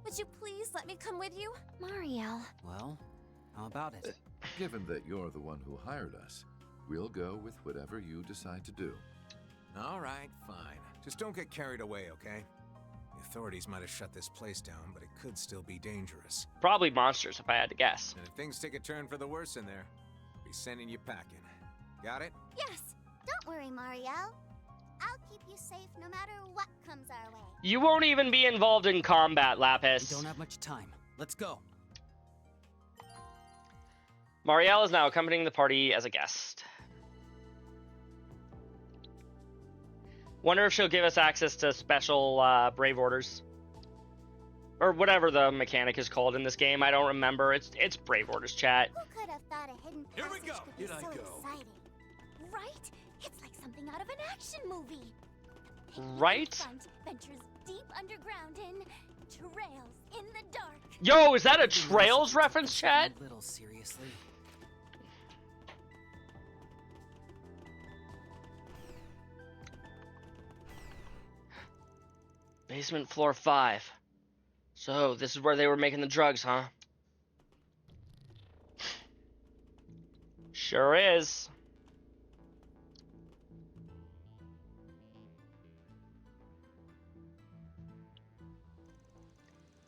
Speaker 16: Would you please let me come with you? Marielle.
Speaker 14: Well, how about it?
Speaker 11: Given that you're the one who hired us, we'll go with whatever you decide to do.
Speaker 19: All right, fine. Just don't get carried away, okay? The authorities might have shut this place down, but it could still be dangerous.
Speaker 1: Probably monsters, if I had to guess.
Speaker 19: And if things take a turn for the worse in there, I'll be sending you packing. Got it?
Speaker 2: Yes. Don't worry, Marielle. I'll keep you safe no matter what comes our way.
Speaker 1: You won't even be involved in combat, Lapis.
Speaker 14: We don't have much time. Let's go.
Speaker 1: Marielle is now accompanying the party as a guest. Wonder if she'll give us access to special Brave Orders. Or whatever the mechanic is called in this game. I don't remember. It's Brave Orders, chat.
Speaker 2: Who could have thought a hidden passage could be so exciting?
Speaker 4: Right? It's like something out of an action movie.
Speaker 1: Right?
Speaker 4: Front ventures deep underground in trails in the dark.
Speaker 1: Yo, is that a Trails reference, chat?
Speaker 14: A little seriously.
Speaker 1: Basement floor 5. So, this is where they were making the drugs, huh? Sure is.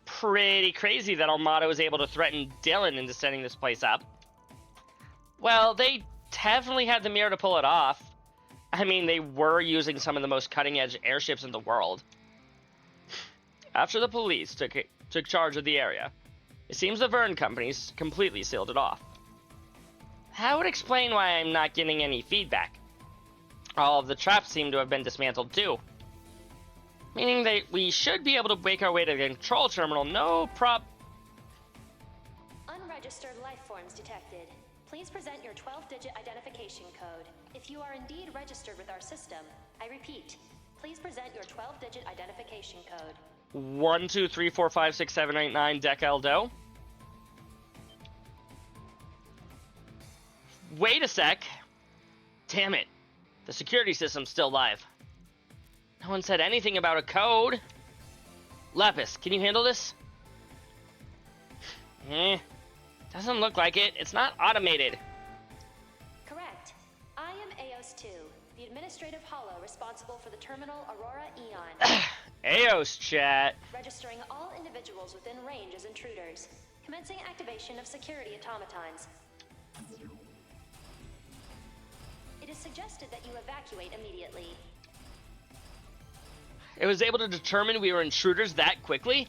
Speaker 1: Pretty crazy that Armada was able to threaten Dylan into setting this place up. Well, they definitely had the mirror to pull it off. I mean, they were using some of the most cutting-edge airships in the world. After the police took charge of the area, it seems the Verne companies completely sealed it off. That would explain why I'm not getting any feedback. All of the traps seem to have been dismantled too. Meaning that we should be able to make our way to the control terminal, no prob...
Speaker 5: Unregistered life forms detected. Please present your 12-digit identification code. If you are indeed registered with our system, I repeat, please present your 12-digit identification code.
Speaker 1: 1, 2, 3, 4, 5, 6, 7, 8, 9, Deck Eldo. Wait a sec. Damn it. The security system's still live. No one said anything about a code. Lapis, can you handle this? Doesn't look like it. It's not automated.
Speaker 5: Correct. I am Eos 2, the administrative hollow responsible for the terminal Aurora Eon.
Speaker 1: Eos, chat.
Speaker 5: Registering all individuals within range as intruders. Commencing activation of security automatons. It is suggested that you evacuate immediately.
Speaker 1: It was able to determine we were intruders that quickly?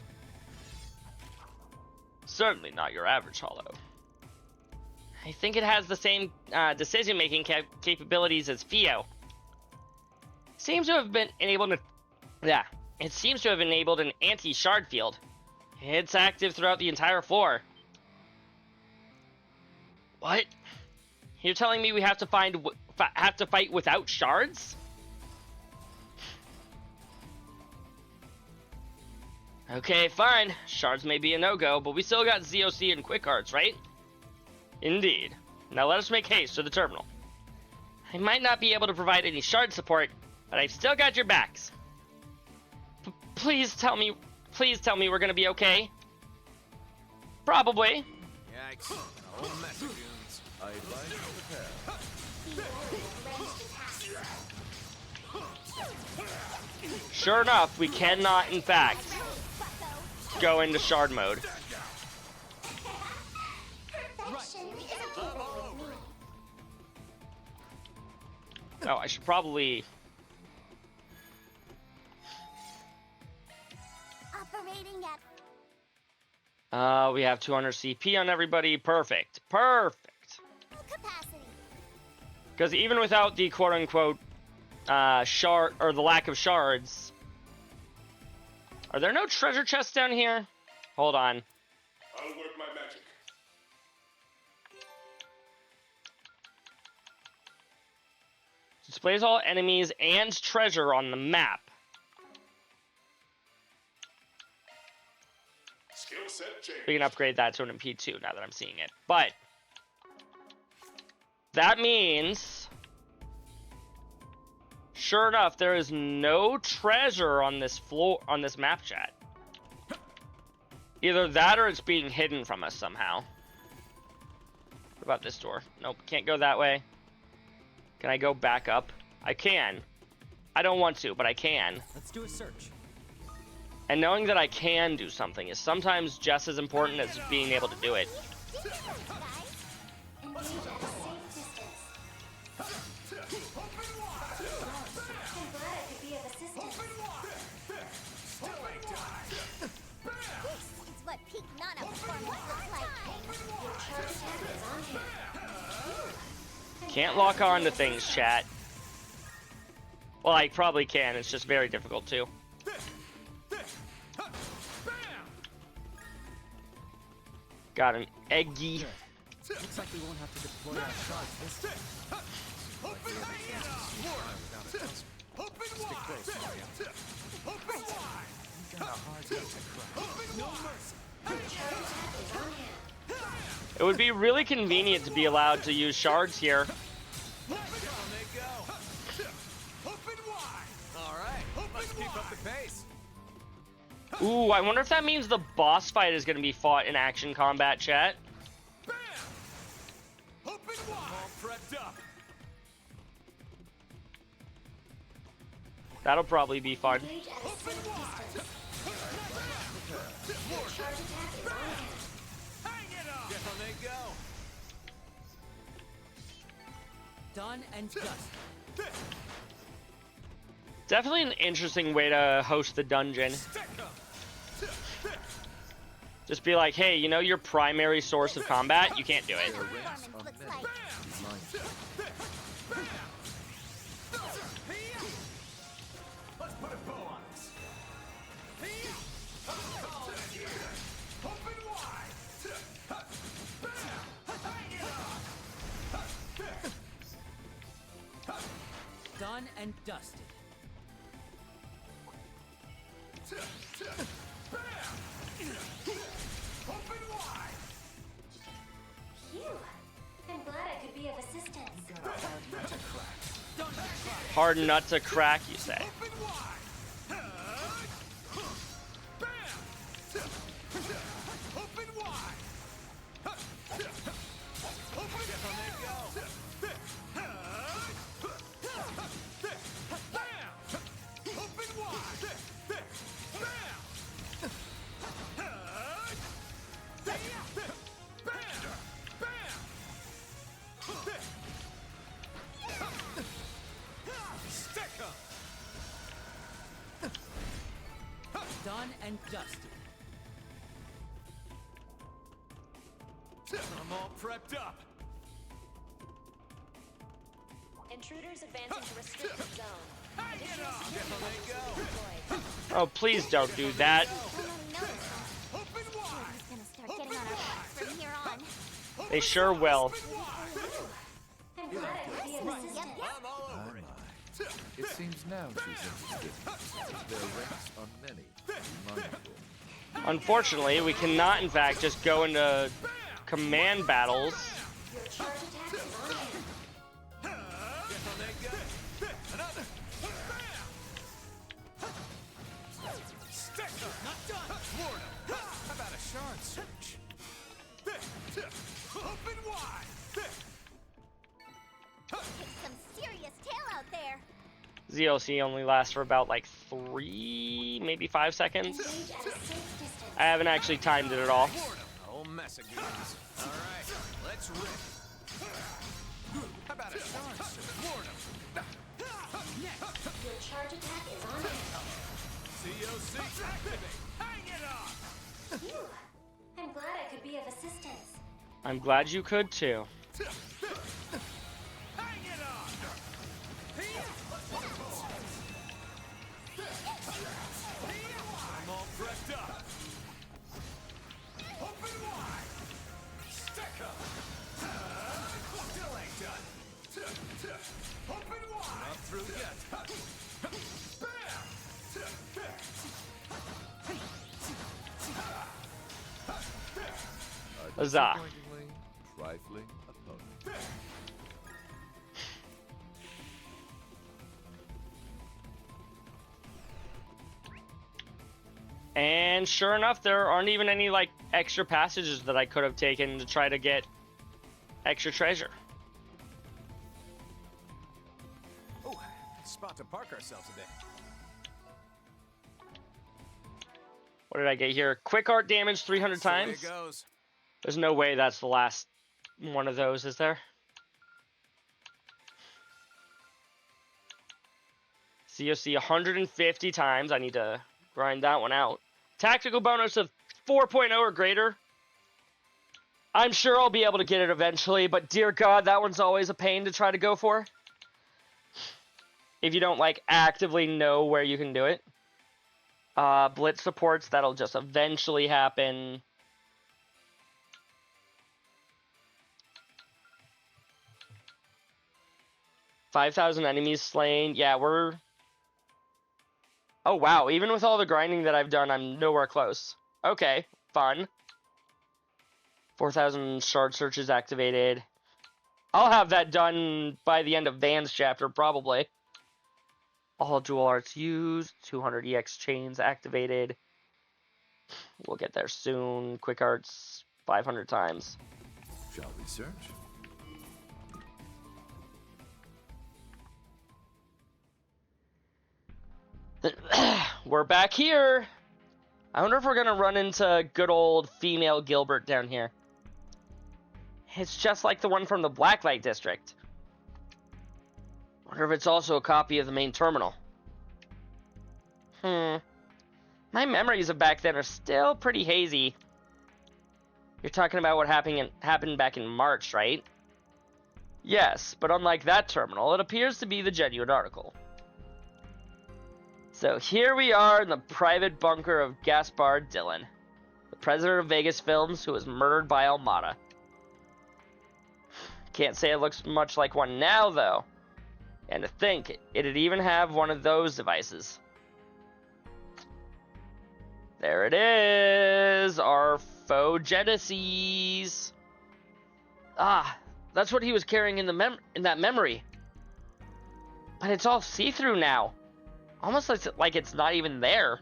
Speaker 1: Certainly not your average hollow. I think it has the same decision-making capabilities as Fio. Seems to have been enabled to... Yeah, it seems to have enabled an anti-shard field. It's active throughout the entire floor. What? You're telling me we have to fight without shards? Okay, fine. Shards may be a no-go, but we still got ZOC and quick cards, right? Indeed. Now let us make haste to the terminal. I might not be able to provide any shard support, but I've still got your backs. Please tell me we're gonna be okay. Probably.
Speaker 19: Yikes. Old messages. I advise you prepare.
Speaker 1: Sure enough, we cannot, in fact, go into shard mode. Oh, I should probably...
Speaker 2: Operating at...
Speaker 1: we have 200 CP on everybody. Perfect. Perfect. Because even without the quote-unquote shard, or the lack of shards... Are there no treasure chests down here? Hold on.
Speaker 7: I'll work my magic.
Speaker 1: Displays all enemies and treasure on the map.
Speaker 7: Skill set change.
Speaker 1: We can upgrade that to an MP2 now that I'm seeing it. But that means, sure enough, there is no treasure on this floor, on this map, chat. Either that or it's being hidden from us somehow. What about this door? Nope, can't go that way. Can I go back up? I can. I don't want to, but I can.
Speaker 14: Let's do a search.
Speaker 1: And knowing that I can do something is sometimes just as important as being able to do it. Can't lock on to things, chat. Well, I probably can. It's just very difficult to. Got an eggy.
Speaker 14: Looks like we won't have to deploy our shards this time. Like we have a chance to see fire without a tussle. Stick close, Mario. You got a hard nut to crack. No mercy.
Speaker 1: It would be really convenient to be allowed to use shards here. Ooh, I wonder if that means the boss fight is going to be fought in action combat, chat. That'll probably be fun.
Speaker 14: Done and dusted.
Speaker 1: Definitely an interesting way to host the dungeon. Just be like, hey, you know your primary source of combat? You can't do it.
Speaker 14: Done and dusted.
Speaker 5: Phew. I'm glad I could be of assistance.
Speaker 1: Hard nut to crack, you say.
Speaker 14: Done and dusted.
Speaker 18: I'm all prepped up.
Speaker 5: Intruders advancing to restricted zone. Additional security deployed.
Speaker 1: Oh, please don't do that. They sure will.
Speaker 5: I'm glad I could be of assistance.
Speaker 11: It seems now she's interested. Their ranks are many. Be mindful.
Speaker 1: Unfortunately, we cannot, in fact, just go into command battles.
Speaker 5: Your charge attack is on hand.
Speaker 18: Not done. How about a shard search? Open wide.
Speaker 4: Some serious tail out there.
Speaker 1: ZOC only lasts for about like 3, maybe 5 seconds. I haven't actually timed it at all.
Speaker 18: A whole mess of games. All right, let's rip. How about a shard search?
Speaker 5: Your charge attack is on hand.
Speaker 18: COC activate. Hang it up.
Speaker 5: Phew. I'm glad I could be of assistance.
Speaker 1: I'm glad you could too.
Speaker 18: I'm all prepped up. Open wide. Stick up. Still ain't done. Open wide. Not through yet.
Speaker 1: Huzzah.
Speaker 11: Disappointingly, trifling opponent.
Speaker 1: And sure enough, there aren't even any like extra passages that I could have taken to try to get extra treasure.
Speaker 19: Oh, spot to park ourselves a bit.
Speaker 1: What did I get here? Quick art damage 300 times?
Speaker 19: There it goes.
Speaker 1: There's no way that's the last one of those, is there? COC 150 times. I need to grind that one out. Tactical bonus of 4.0 or greater. I'm sure I'll be able to get it eventually, but dear God, that one's always a pain to try to go for. If you don't, like, actively know where you can do it. Blitz supports, that'll just eventually happen. $5,000 enemies slain. Yeah, we're... Oh, wow. Even with all the grinding that I've done, I'm nowhere close. Okay, fun. 4,000 shard searches activated. I'll have that done by the end of Van's chapter, probably. All dual arts used. 200 EX chains activated. We'll get there soon. Quick arts 500 times.
Speaker 11: Shall we search?
Speaker 1: We're back here. I wonder if we're gonna run into good old female Gilbert down here. It's just like the one from the Blacklight District. Wonder if it's also a copy of the main terminal. My memories of back then are still pretty hazy. You're talking about what happened back in March, right? Yes, but unlike that terminal, it appears to be the genuine article. So here we are in the private bunker of Gaspard Dillon, the president of Vegas Films who was murdered by Almada. Can't say it looks much like one now, though. And to think, it'd even have one of those devices. There it is, our faux Genesis. Ah, that's what he was carrying in that memory. But it's all see-through now. Almost like it's not even there.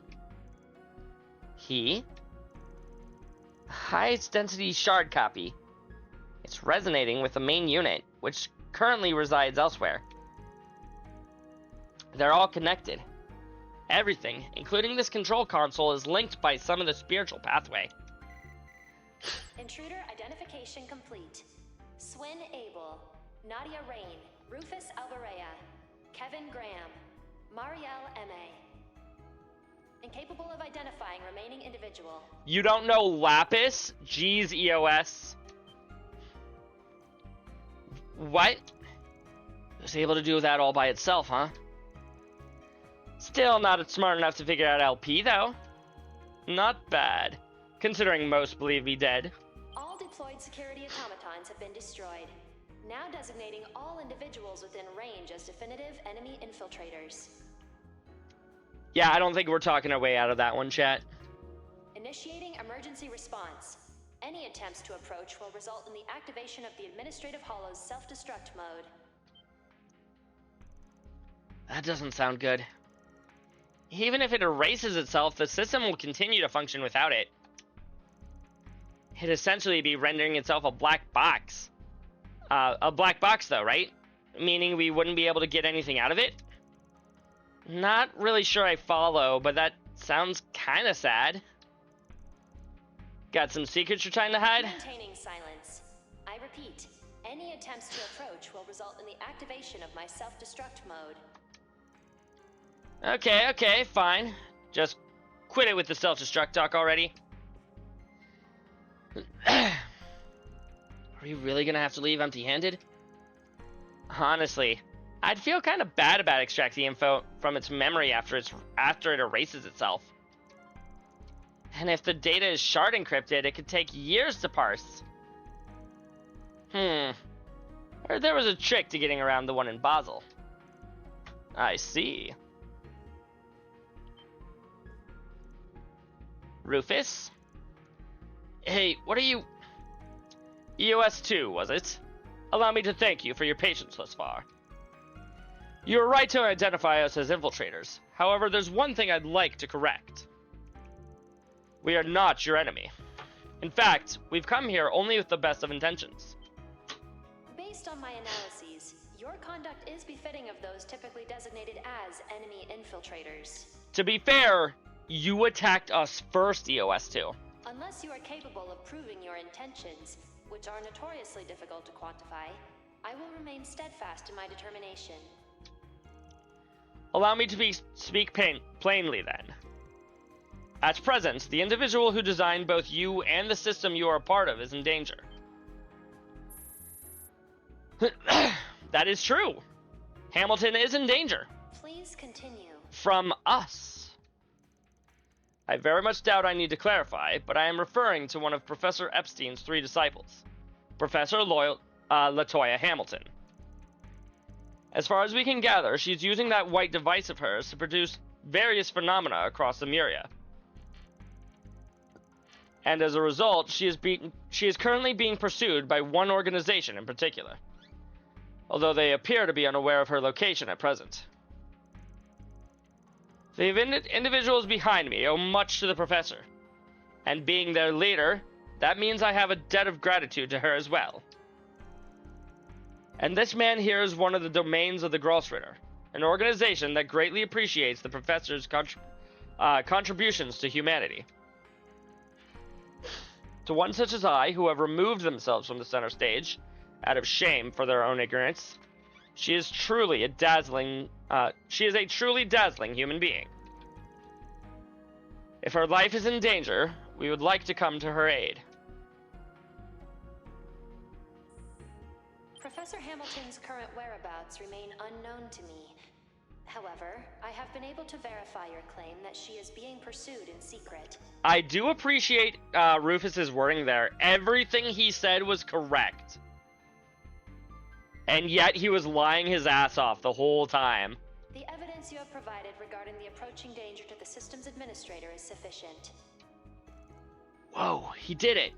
Speaker 1: Highest density shard copy. It's resonating with the main unit, which currently resides elsewhere. They're all connected. Everything, including this control console, is linked by some of the spiritual pathway.
Speaker 5: Intruder identification complete. Swin Abel, Nadia Rain, Rufus Alvarez, Kevin Graham, Marielle M.A. Incapable of identifying remaining individual.
Speaker 1: You don't know Lapis? Jeez, EOS. What? It was able to do that all by itself, huh? Still not smart enough to figure out LP, though. Not bad, considering most believe me dead.
Speaker 5: All deployed security automatons have been destroyed, now designating all individuals within range as definitive enemy infiltrators.
Speaker 1: Yeah, I don't think we're talking our way out of that one, chat.
Speaker 5: Initiating emergency response. Any attempts to approach will result in the activation of the Administrative Hollow's self-destruct mode.
Speaker 1: That doesn't sound good. Even if it erases itself, the system will continue to function without it. It'd essentially be rendering itself a black box. A black box, though, right? Meaning we wouldn't be able to get anything out of it? Not really sure I follow, but that sounds kind of sad. Got some secrets you're trying to hide?
Speaker 5: Maintaining silence. I repeat, any attempts to approach will result in the activation of my self-destruct mode.
Speaker 1: Okay, fine. Just quit it with the self-destruct talk already. Are we really gonna have to leave empty-handed? Honestly, I'd feel kind of bad about extracting info from its memory after it erases itself. And if the data is shard encrypted, it could take years to parse. Or there was a trick to getting around the one in Basel. I see. Rufus? Hey, what are you... EOS 2, was it? Allow me to thank you for your patience thus far. You're right to identify us as infiltrators. However, there's one thing I'd like to correct. We are not your enemy. In fact, we've come here only with the best of intentions.
Speaker 5: Based on my analyses, your conduct is befitting of those typically designated as enemy infiltrators.
Speaker 1: To be fair, you attacked us first, EOS 2.
Speaker 5: Unless you are capable of proving your intentions, which are notoriously difficult to quantify, I will remain steadfast in my determination.
Speaker 1: Allow me to speak plainly, then. At present, the individual who designed both you and the system you are a part of is in danger. That is true. Hamilton is in danger.
Speaker 5: Please continue.
Speaker 1: From us. I very much doubt I need to clarify, but I am referring to one of Professor Epstein's 3 disciples, Professor Latoya Hamilton. As far as we can gather, she's using that white device of hers to produce various phenomena across the Lemuria. And as a result, she is currently being pursued by one organization in particular, although they appear to be unaware of her location at present. The individuals behind me owe much to the professor, and being their leader, that means I have a debt of gratitude to her as well. And this man here is one of the domains of the Grossritter, an organization that greatly appreciates the professor's contributions to humanity. To one such as I, who have removed themselves from the center stage, out of shame for their own ignorance, she is a truly dazzling human being. If her life is in danger, we would like to come to her aid.
Speaker 5: Professor Hamilton's current whereabouts remain unknown to me. However, I have been able to verify your claim that she is being pursued in secret.
Speaker 1: I do appreciate Rufus's wording there. Everything he said was correct. And yet he was lying his ass off the whole time.
Speaker 5: The evidence you have provided regarding the approaching danger to the system's administrator is sufficient.
Speaker 1: Whoa, he did it.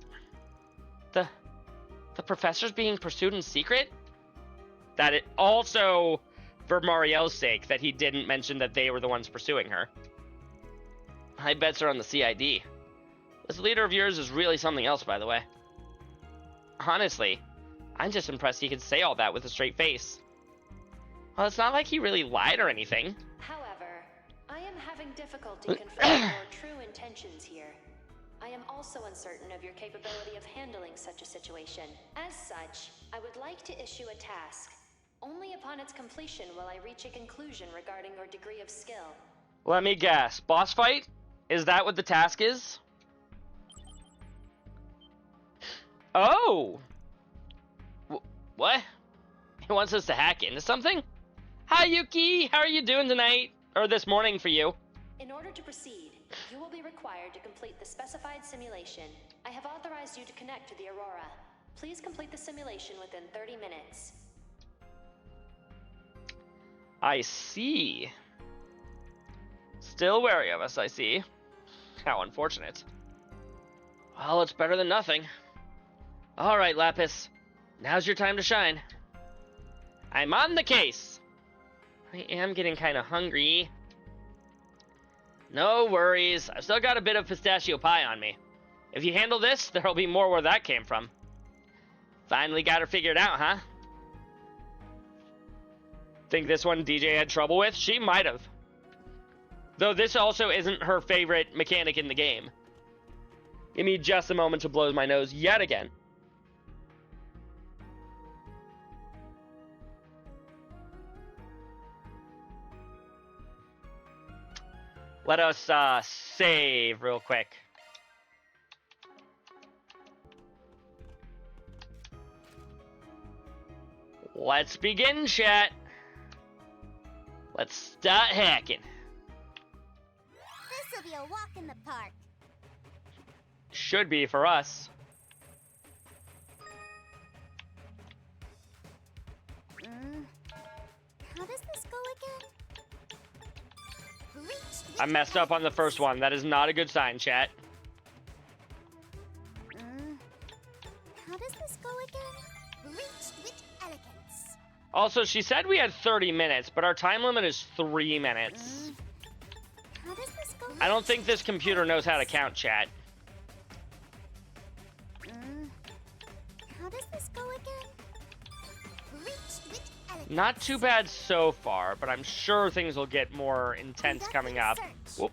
Speaker 1: The professor's being pursued in secret? That it also, for Marielle's sake, that he didn't mention that they were the ones pursuing her. I bets are on the CID. This leader of yours is really something else, by the way. Honestly, I'm just impressed he could say all that with a straight face. Well, it's not like he really lied or anything.
Speaker 5: However, I am having difficulty confirming your true intentions here. I am also uncertain of your capability of handling such a situation. As such, I would like to issue a task. Only upon its completion will I reach a conclusion regarding your degree of skill.
Speaker 1: Let me guess. Boss fight? Is that what the task is? Oh! What? He wants us to hack into something? Hi, Yuki! How are you doing tonight? Or this morning for you?
Speaker 5: In order to proceed, you will be required to complete the specified simulation. I have authorized you to connect to the Aurora. Please complete the simulation within 30 minutes.
Speaker 1: I see. Still wary of us, I see. How unfortunate. Well, it's better than nothing. Alright, Lapis. Now's your time to shine. I'm on the case. I am getting kind of hungry. No worries. I've still got a bit of pistachio pie on me. If you handle this, there'll be more where that came from. Finally got her figured out, huh? Think this one DJ had trouble with? She might have. Though this also isn't her favorite mechanic in the game. Give me just a moment to blow my nose yet again. Let us save real quick. Let's begin, chat. Let's start hacking.
Speaker 2: This'll be a walk in the park.
Speaker 1: Should be for us.
Speaker 2: How does this go again?
Speaker 1: I messed up on the first one. That is not a good sign, chat.
Speaker 2: How does this go again? Reached with elegance.
Speaker 1: Also, she said we had 30 minutes, but our time limit is 3 minutes.
Speaker 2: How does this go?
Speaker 1: I don't think this computer knows how to count, chat.
Speaker 2: How does this go again? Reached with elegance.
Speaker 1: Not too bad so far, but I'm sure things will get more intense coming up. Whoop.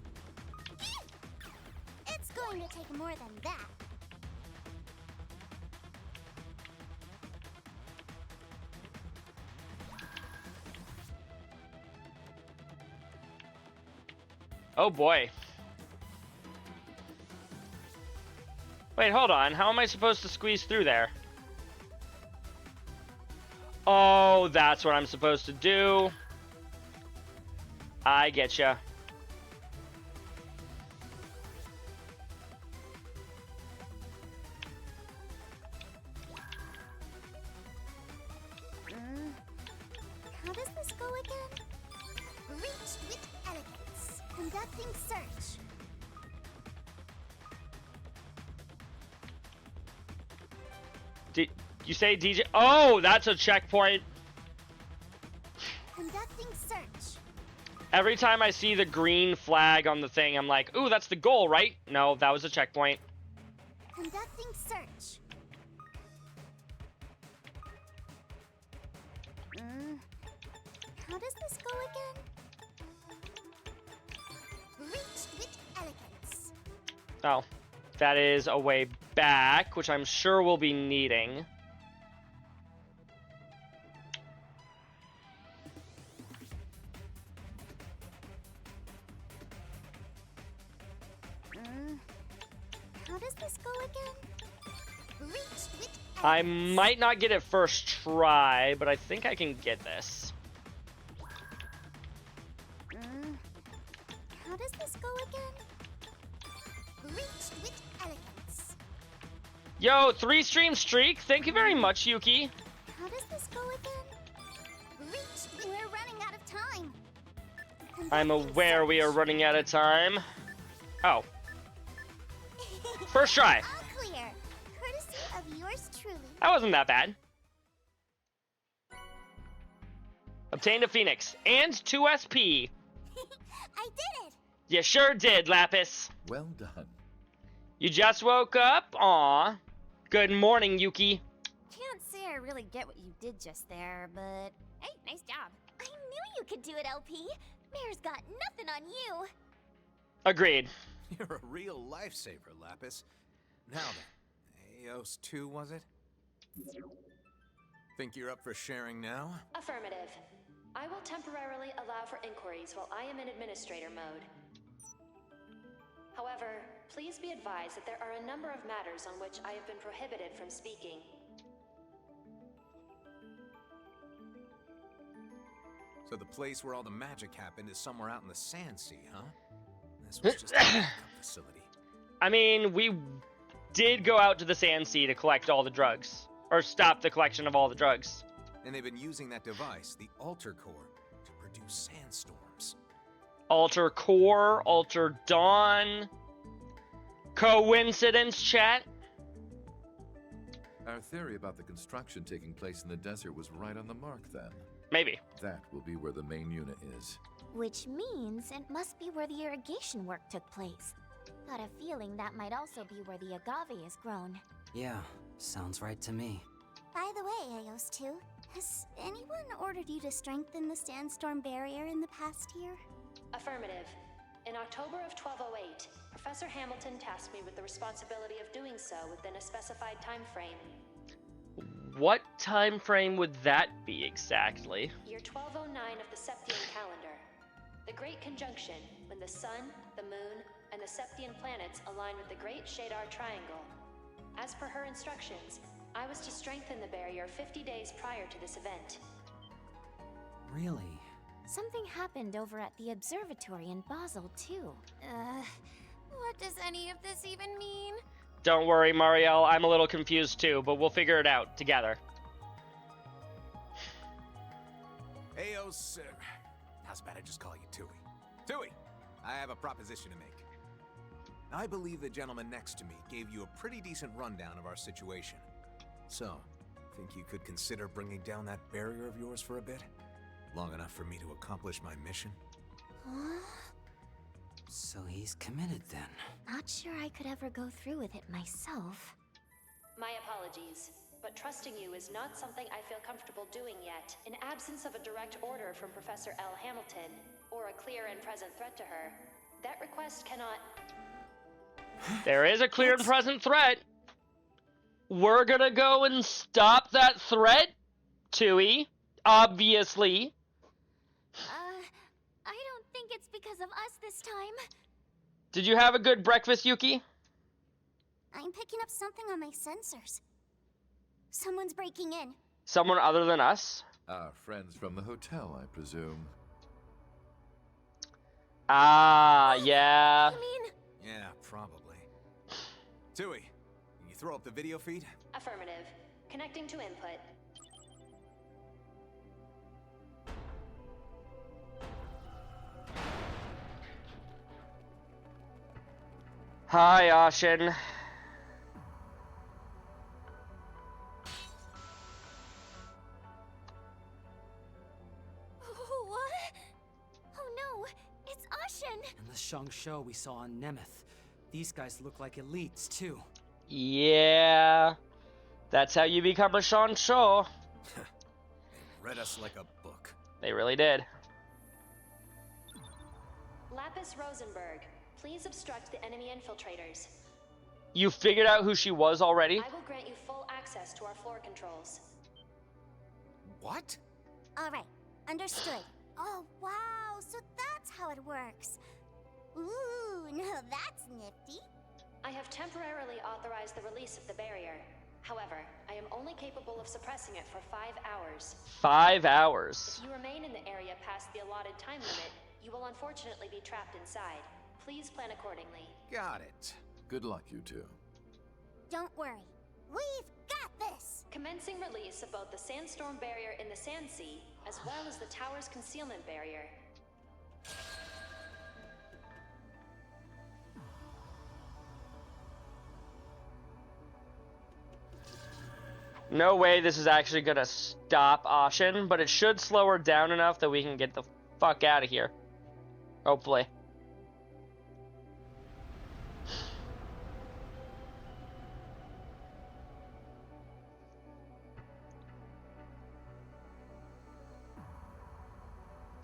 Speaker 2: It's going to take more than that.
Speaker 1: Oh boy. Wait, hold on. How am I supposed to squeeze through there? Oh, that's what I'm supposed to do. I getcha.
Speaker 2: How does this go again? Reach with elegance. Conducting search.
Speaker 1: Did you say DJ? Oh, that's a checkpoint.
Speaker 2: Conducting search.
Speaker 1: Every time I see the green flag on the thing, I'm like, ooh, that's the goal, right? No, that was a checkpoint.
Speaker 2: Conducting search. How does this go again? Reach with elegance.
Speaker 1: Oh, that is a way back, which I'm sure we'll be needing.
Speaker 2: How does this go again? Reach with
Speaker 1: I might not get it first try, but I think I can get this.
Speaker 2: How does this go again? Reach with elegance.
Speaker 1: Yo, 3-stream streak. Thank you very much, Yuki.
Speaker 2: How does this go again? Reach. We're running out of time.
Speaker 1: I'm aware we are running out of time. Oh. First try.
Speaker 2: All clear. Courtesy of yours truly.
Speaker 1: That wasn't that bad. Obtained a Phoenix and 2 SP.
Speaker 2: I did it.
Speaker 1: You sure did, Lapis.
Speaker 11: Well done.
Speaker 1: You just woke up? Aw. Good morning, Yuki.
Speaker 16: Can't say I really get what you did just there, but hey, nice job.
Speaker 2: I knew you could do it, LP. Mayor's got nothing on you.
Speaker 1: Agreed.
Speaker 19: You're a real lifesaver, Lapis. Now then, Eos 2, was it? Think you're up for sharing now?
Speaker 5: Affirmative. I will temporarily allow for inquiries while I am in administrator mode. However, please be advised that there are a number of matters on which I have been prohibited from speaking.
Speaker 19: So the place where all the magic happened is somewhere out in the Sand Sea, huh? This was just a backup facility.
Speaker 1: I mean, we did go out to the Sand Sea to collect all the drugs. Or stop the collection of all the drugs.
Speaker 19: And they've been using that device, the Alter Core, to produce sandstorms.
Speaker 1: Alter Core, Alter Dawn. Coincidence, chat?
Speaker 11: Our theory about the construction taking place in the desert was right on the mark then.
Speaker 1: Maybe.
Speaker 11: That will be where the main unit is.
Speaker 16: Which means it must be where the irrigation work took place. Got a feeling that might also be where the agave is grown.
Speaker 20: Yeah, sounds right to me.
Speaker 2: By the way, Eos 2, has anyone ordered you to strengthen the sandstorm barrier in the past year?
Speaker 5: Affirmative. In October of 1208, Professor Hamilton tasked me with the responsibility of doing so within a specified time frame.
Speaker 1: What time frame would that be exactly?
Speaker 5: Year 1209 of the Septian calendar. The Great Conjunction, when the Sun, the Moon, and the Septian planets align with the Great Shadar Triangle. As per her instructions, I was to strengthen the barrier 50 days prior to this event.
Speaker 20: Really?
Speaker 16: Something happened over at the observatory in Basel, too. What does any of this even mean?
Speaker 1: Don't worry, Marielle. I'm a little confused too, but we'll figure it out together.
Speaker 19: Eos, how's about I just call you Tui? Tui, I have a proposition to make. I believe the gentleman next to me gave you a pretty decent rundown of our situation. So, think you could consider bringing down that barrier of yours for a bit? Long enough for me to accomplish my mission?
Speaker 20: So he's committed then.
Speaker 16: Not sure I could ever go through with it myself.
Speaker 5: My apologies, but trusting you is not something I feel comfortable doing yet. In absence of a direct order from Professor L. Hamilton, or a clear and present threat to her, that request cannot...
Speaker 1: There is a clear and present threat. We're gonna go and stop that threat, Tui. Obviously.
Speaker 2: I don't think it's because of us this time.
Speaker 1: Did you have a good breakfast, Yuki?
Speaker 2: I'm picking up something on my sensors. Someone's breaking in.
Speaker 1: Someone other than us?
Speaker 11: Our friends from the hotel, I presume.
Speaker 1: Ah, yeah.
Speaker 19: Yeah, probably. Tui, can you throw up the video feed?
Speaker 5: Affirmative. Connecting to input.
Speaker 1: Hi, Ashin.
Speaker 4: What? Oh no, it's Ashin!
Speaker 20: And the Shangsho we saw on Nemeth. These guys look like elites, too.
Speaker 1: Yeah. That's how you become a Shansho.
Speaker 19: Read us like a book.
Speaker 1: They really did.
Speaker 5: Lapis Rosenberg, please obstruct the enemy infiltrators.
Speaker 1: You figured out who she was already?
Speaker 5: I will grant you full access to our floor controls.
Speaker 19: What?
Speaker 2: Alright, understood. Oh, wow, so that's how it works. Ooh, now that's nifty.
Speaker 5: I have temporarily authorized the release of the barrier. However, I am only capable of suppressing it for 5 hours.
Speaker 1: 5 hours.
Speaker 5: If you remain in the area past the allotted time limit, you will unfortunately be trapped inside. Please plan accordingly.
Speaker 19: Got it.
Speaker 11: Good luck, you two.
Speaker 2: Don't worry, we've got this.
Speaker 5: Commencing release of both the sandstorm barrier in the Sand Sea, as well as the tower's concealment barrier.
Speaker 1: No way this is actually gonna stop Ashin, but it should slow her down enough that we can get the fuck out of here. Hopefully.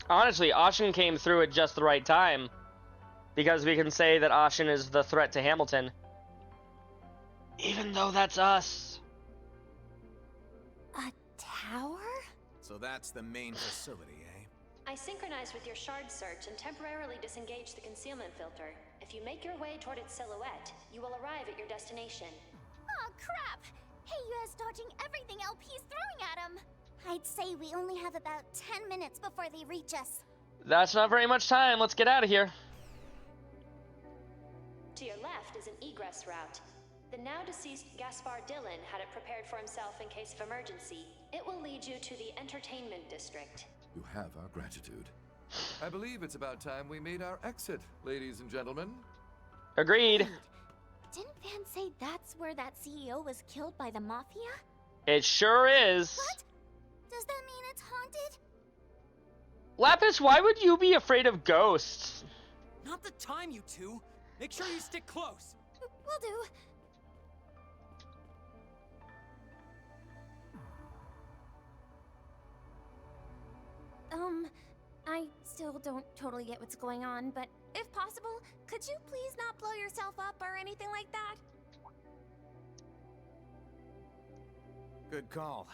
Speaker 1: Honestly, Ashin came through at just the right time, because we can say that Ashin is the threat to Hamilton. Even though that's us.
Speaker 4: A tower?
Speaker 19: So that's the main facility, eh?
Speaker 5: I synchronized with your shard search and temporarily disengaged the concealment filter. If you make your way toward its silhouette, you will arrive at your destination.
Speaker 2: Oh, crap! Hey, you guys dodging everything LP's throwing at him. I'd say we only have about 10 minutes before they reach us.
Speaker 1: That's not very much time. Let's get out of here.
Speaker 5: To your left is an egress route. The now deceased Gaspar Dillon had it prepared for himself in case of emergency. It will lead you to the entertainment district.
Speaker 11: You have our gratitude. I believe it's about time we made our exit, ladies and gentlemen.
Speaker 1: Agreed.
Speaker 4: Didn't Van say that's where that CEO was killed by the Mafia?
Speaker 1: It sure is.
Speaker 2: What? Does that mean it's haunted?
Speaker 1: Lapis, why would you be afraid of ghosts?
Speaker 20: Not the time, you two. Make sure you stick close.
Speaker 4: Will do. I still don't totally get what's going on, but if possible, could you please not blow yourself up or anything like that?
Speaker 19: Good call.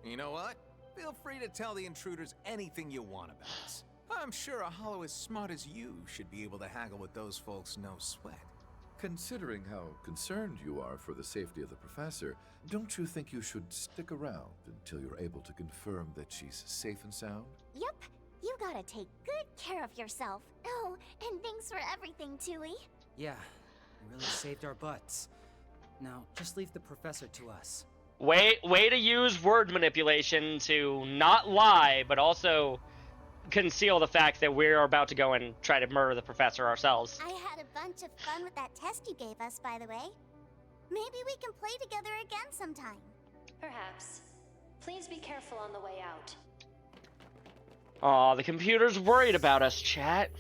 Speaker 19: You know what? Feel free to tell the intruders anything you want about us. I'm sure a hollow as smart as you should be able to haggle with those folks no sweat.
Speaker 11: Considering how concerned you are for the safety of the professor, don't you think you should stick around until you're able to confirm that she's safe and sound?
Speaker 2: Yep, you gotta take good care of yourself. Oh, and thanks for everything, Tui.
Speaker 20: Yeah, you really saved our butts. Now, just leave the professor to us.
Speaker 1: Way to use word manipulation to not lie, but also conceal the fact that we're about to go and try to murder the professor ourselves.
Speaker 2: I had a bunch of fun with that test you gave us, by the way. Maybe we can play together again sometime.
Speaker 5: Perhaps. Please be careful on the way out.
Speaker 1: Aw, the computer's worried about us, chat.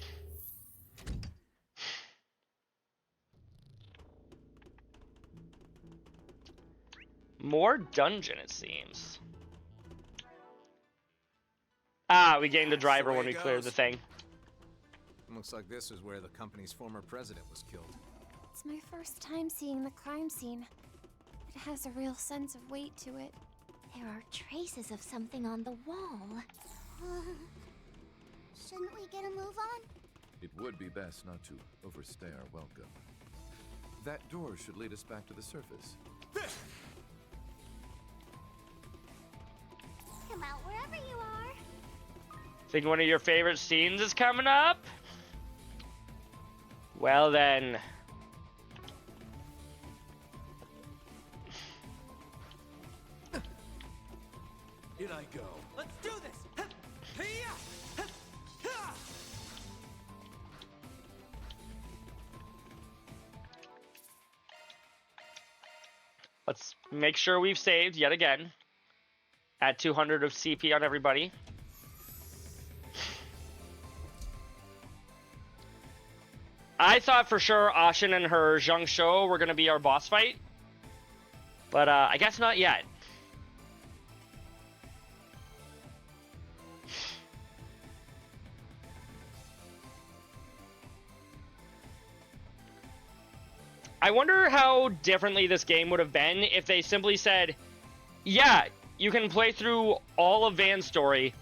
Speaker 1: More dungeon, it seems. Ah, we gained the driver when we cleared the thing.
Speaker 19: Looks like this is where the company's former president was killed.
Speaker 4: It's my first time seeing the crime scene. It has a real sense of weight to it.
Speaker 2: There are traces of something on the wall. Shouldn't we get a move on?
Speaker 11: It would be best not to overstay our welcome. That door should lead us back to the surface.
Speaker 1: Think one of your favorite scenes is coming up? Well then.
Speaker 18: In I go.
Speaker 12: Let's do this!
Speaker 1: Let's make sure we've saved yet again. Add 200 of CP on everybody. I thought for sure Ashen and her Zhang were going to be our boss fight. But I guess not yet. I wonder how differently this game would have been if they simply said, yeah, you can play through all of Van's story,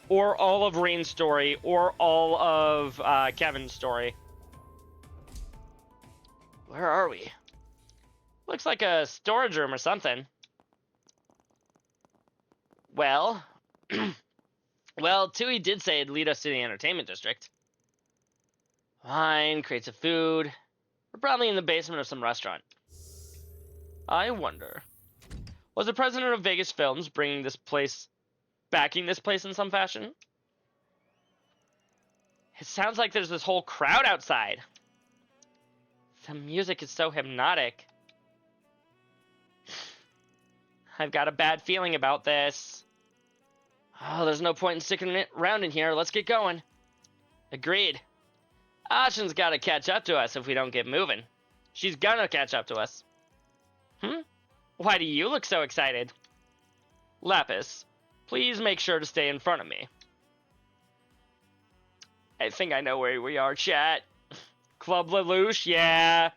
Speaker 1: or all of Rain's story, or all of Kevin's story. Where are we? Looks like a storage room or something. Well, well, Tui did say it'd lead us to the entertainment district. Wine, crates of food. We're probably in the basement of some restaurant. I wonder, was the president of Vegas Films backing this place in some fashion? It sounds like there's this whole crowd outside. The music is so hypnotic. I've got a bad feeling about this. Oh, there's no point in sticking around in here. Let's get going. Agreed. Ashen's gotta catch up to us if we don't get moving. She's gonna catch up to us. Why do you look so excited? Lapis, please make sure to stay in front of me. I think I know where we are, chat. Club Lelouch, yeah.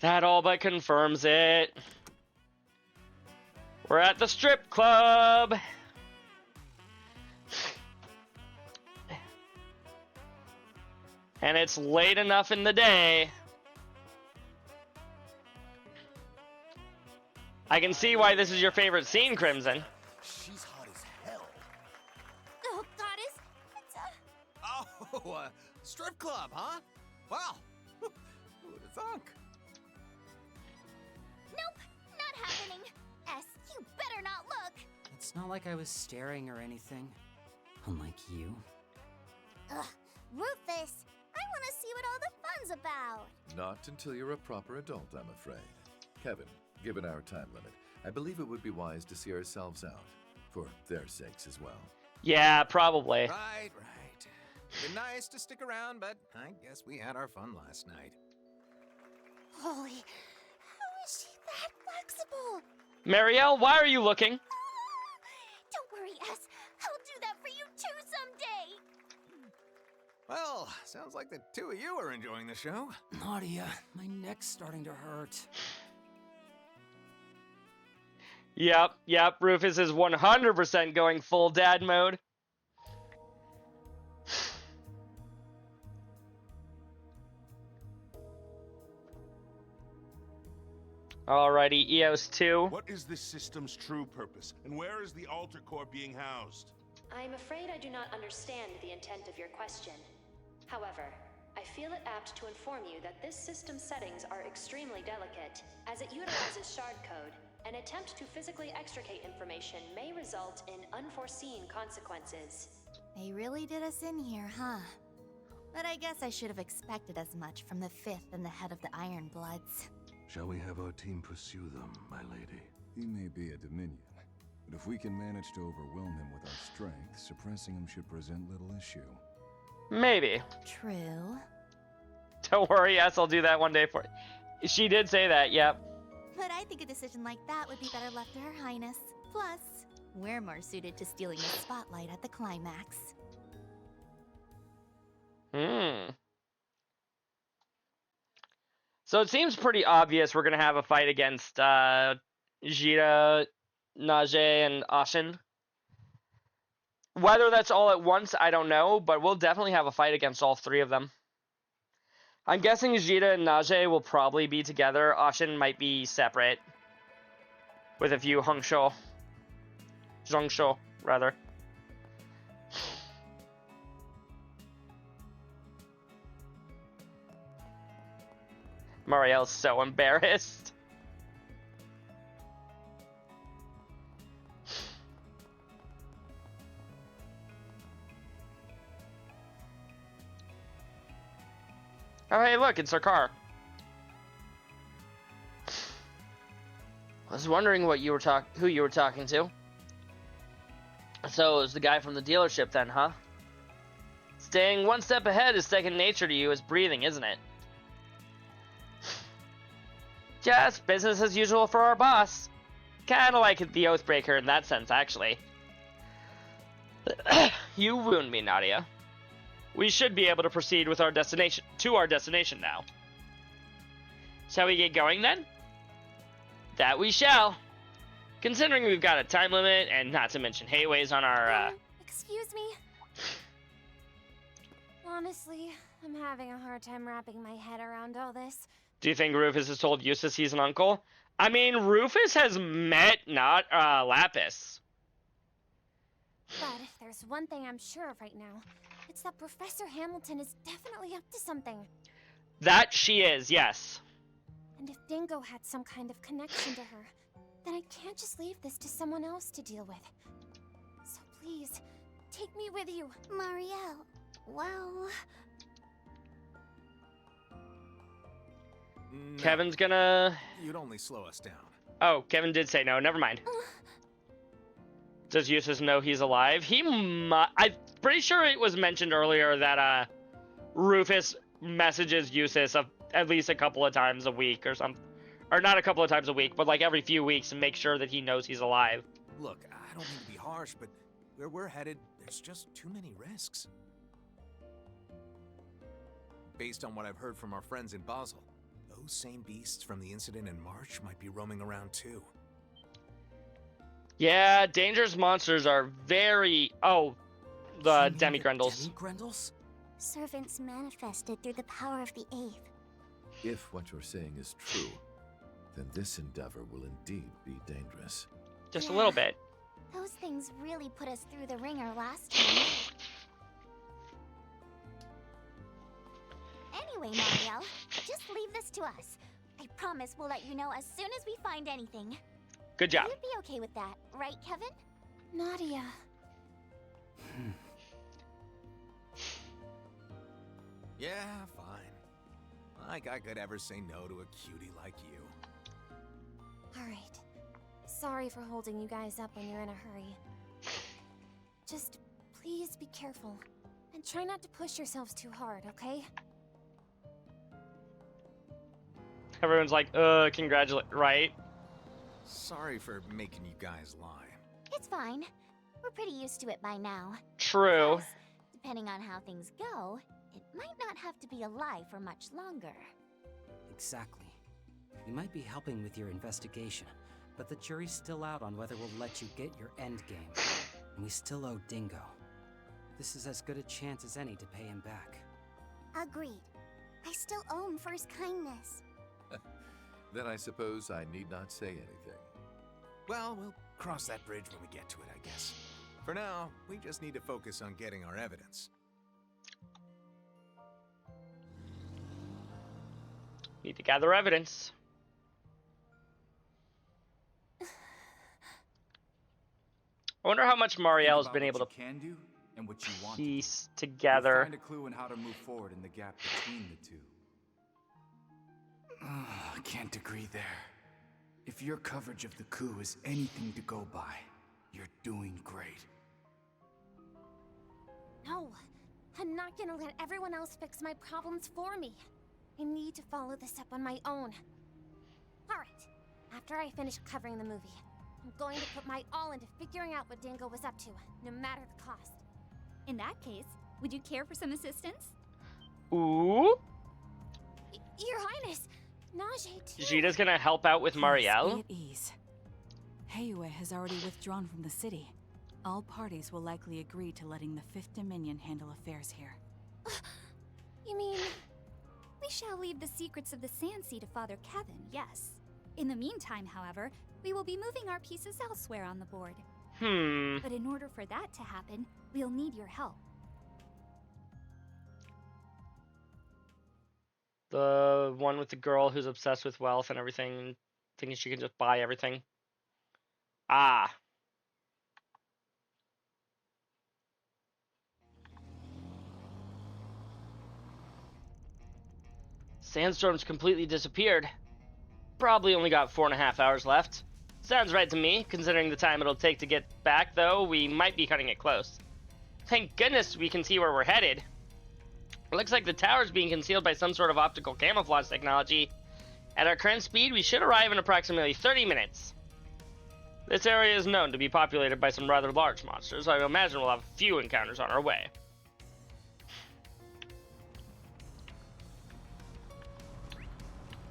Speaker 1: That all but confirms it. We're at the strip club. And it's late enough in the day. I can see why this is your favorite scene, Crimson.
Speaker 18: She's hot as hell.
Speaker 4: Oh, Goddess, it's
Speaker 19: Oh, strip club, huh? Wow. Who would have thunk?
Speaker 4: Nope, not happening. S, you better not look.
Speaker 20: It's not like I was staring or anything. Unlike you.
Speaker 2: Ugh, Rufus, I want to see what all the fun's about.
Speaker 11: Not until you're a proper adult, I'm afraid. Kevin, given our time limit, I believe it would be wise to see ourselves out. For their sakes as well.
Speaker 1: Yeah, probably.
Speaker 19: Right. Been nice to stick around, but I guess we had our fun last night.
Speaker 2: Holy, how is she that flexible?
Speaker 1: Marielle, why are you looking?
Speaker 4: Don't worry, S. I'll do that for you too someday.
Speaker 19: Well, sounds like the two of you are enjoying the show.
Speaker 20: Nadia, my neck's starting to hurt.
Speaker 1: Yep, Rufus is 100% going full dad mode. Alrighty, EOS 2.
Speaker 7: What is this system's true purpose, and where is the Alter Core being housed?
Speaker 5: I'm afraid I do not understand the intent of your question. However, I feel it apt to inform you that this system's settings are extremely delicate. As it utilizes shard code, an attempt to physically extricate information may result in unforeseen consequences.
Speaker 16: They really did us in here, huh? But I guess I should have expected as much from the fifth and the head of the Iron Bloods.
Speaker 10: Shall we have our team pursue them, my lady? He may be a Dominion, but if we can manage to overwhelm him with our strength, suppressing him should present little issue.
Speaker 1: Maybe.
Speaker 16: True.
Speaker 1: Don't worry, yes, I'll do that one day for you. She did say that, yep.
Speaker 16: But I think a decision like that would be better left to Her Highness. Plus, we're more suited to stealing the spotlight at the climax.
Speaker 1: So it seems pretty obvious we're going to have a fight against Jita, Najee, and Ashen. Whether that's all at once, I don't know, but we'll definitely have a fight against all three of them. I'm guessing Jita and Najee will probably be together. Ashen might be separate. With a few Zhongsho, rather. Marielle's so embarrassed. Oh, hey, look, it's our car. I was wondering what you were who you were talking to. So it was the guy from the dealership then, huh? Staying one step ahead is second nature to you as breathing, isn't it? Just business as usual for our boss. Kinda like the Oathbreaker in that sense, actually. You ruined me, Nadia. We should be able to proceed with our destination now. Shall we get going then? That we shall. Considering we've got a time limit and not to mention hayways on our
Speaker 16: Excuse me. Honestly, I'm having a hard time wrapping my head around all this.
Speaker 1: Do you think Rufus has told Eustace he's an uncle? I mean, Rufus has met Lapis.
Speaker 16: But if there's one thing I'm sure of right now, it's that Professor Hamilton is definitely up to something.
Speaker 1: That she is, yes.
Speaker 16: And if Dingo had some kind of connection to her, then I can't just leave this to someone else to deal with. So please, take me with you.
Speaker 2: Marielle, well...
Speaker 19: No.
Speaker 1: Kevin's gonna...
Speaker 19: You'd only slow us down.
Speaker 1: Oh, Kevin did say no, never mind. Does Eustace know he's alive? I'm pretty sure it was mentioned earlier that Rufus messages Eustace at least a couple of times a week or something. Or not a couple of times a week, but like every few weeks, and make sure that he knows he's alive.
Speaker 19: Look, I don't mean to be harsh, but where we're headed, there's just too many risks. Based on what I've heard from our friends in Basel, those same beasts from the incident in March might be roaming around too.
Speaker 1: Yeah, dangerous monsters are very... Oh, the Demigrendels.
Speaker 20: Demigrendels?
Speaker 2: Servants manifested through the power of the Aether.
Speaker 11: If what you're saying is true, then this endeavor will indeed be dangerous.
Speaker 1: Just a little bit.
Speaker 2: Those things really put us through the ringer last time. Anyway, Marielle, just leave this to us. I promise we'll let you know as soon as we find anything.
Speaker 1: Good job.
Speaker 2: You'd be okay with that, right, Kevin?
Speaker 16: Nadia.
Speaker 19: Yeah, fine. Like I could ever say no to a cutie like you.
Speaker 16: Alright. Sorry for holding you guys up when you're in a hurry. Just please be careful. And try not to push yourselves too hard, okay?
Speaker 1: Everyone's like, right?
Speaker 19: Sorry for making you guys lie.
Speaker 2: It's fine. We're pretty used to it by now.
Speaker 1: True.
Speaker 2: Plus, depending on how things go, it might not have to be a lie for much longer.
Speaker 20: Exactly. We might be helping with your investigation, but the jury's still out on whether we'll let you get your endgame. And we still owe Dingo. This is as good a chance as any to pay him back.
Speaker 2: Agreed. I still owe him for his kindness.
Speaker 11: Then I suppose I need not say anything.
Speaker 19: Well, we'll cross that bridge when we get to it, I guess. For now, we just need to focus on getting our evidence.
Speaker 1: Need to gather evidence. I wonder how much Marielle's been able to
Speaker 14: can do and what you want
Speaker 1: piece together.
Speaker 14: You'll find a clue in how to move forward in the gap between the two. I can't agree there. If your coverage of the coup is anything to go by, you're doing great.
Speaker 16: No, I'm not gonna let everyone else fix my problems for me. I need to follow this up on my own. Alright, after I finish covering the movie, I'm going to put my all into figuring out what Dingo was up to, no matter the cost.
Speaker 13: In that case, would you care for some assistance?
Speaker 1: Ooh.
Speaker 16: Your Highness, Najee too.
Speaker 1: Jita's gonna help out with Marielle?
Speaker 15: Please be at ease. Heiyue has already withdrawn from the city. All parties will likely agree to letting the Fifth Dominion handle affairs here.
Speaker 16: You mean...
Speaker 13: We shall leave the secrets of the Sand Sea to Father Kevin, yes. In the meantime, however, we will be moving our pieces elsewhere on the board. But in order for that to happen, we'll need your help.
Speaker 1: The one with the girl who's obsessed with wealth and everything, thinking she can just buy everything. Ah. Sandstorm's completely disappeared. Probably only got 4.5 hours left. Sounds right to me, considering the time it'll take to get back, though we might be cutting it close. Thank goodness we can see where we're headed. It looks like the tower's being concealed by some sort of optical camouflage technology. At our current speed, we should arrive in approximately 30 minutes. This area is known to be populated by some rather large monsters, so I imagine we'll have a few encounters on our way.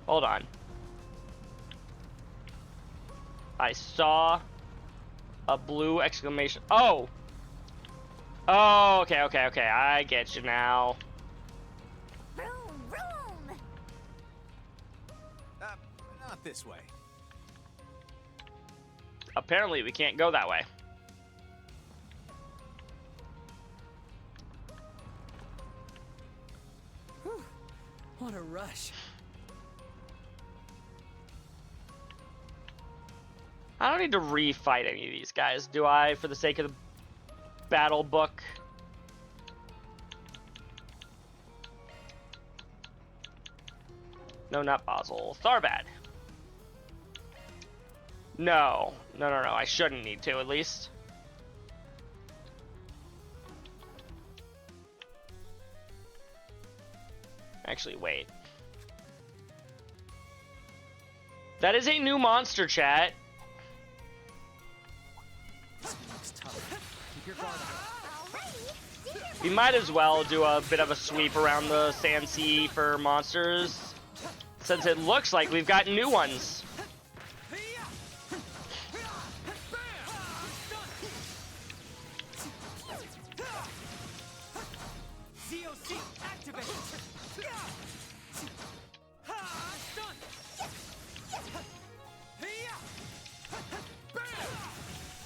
Speaker 1: Hold on. I saw a blue exclamation. Oh! Oh, okay. I get you now.
Speaker 19: Not this way.
Speaker 1: Apparently, we can't go that way.
Speaker 14: Whew. What a rush.
Speaker 1: I don't need to refight any of these guys, do I, for the sake of the battle book? No, not Basil. Tharbad. No. I shouldn't need to, at least. Actually, wait. That is a new monster, chat. We might as well do a bit of a sweep around the Sand Sea for monsters, since it looks like we've got new ones.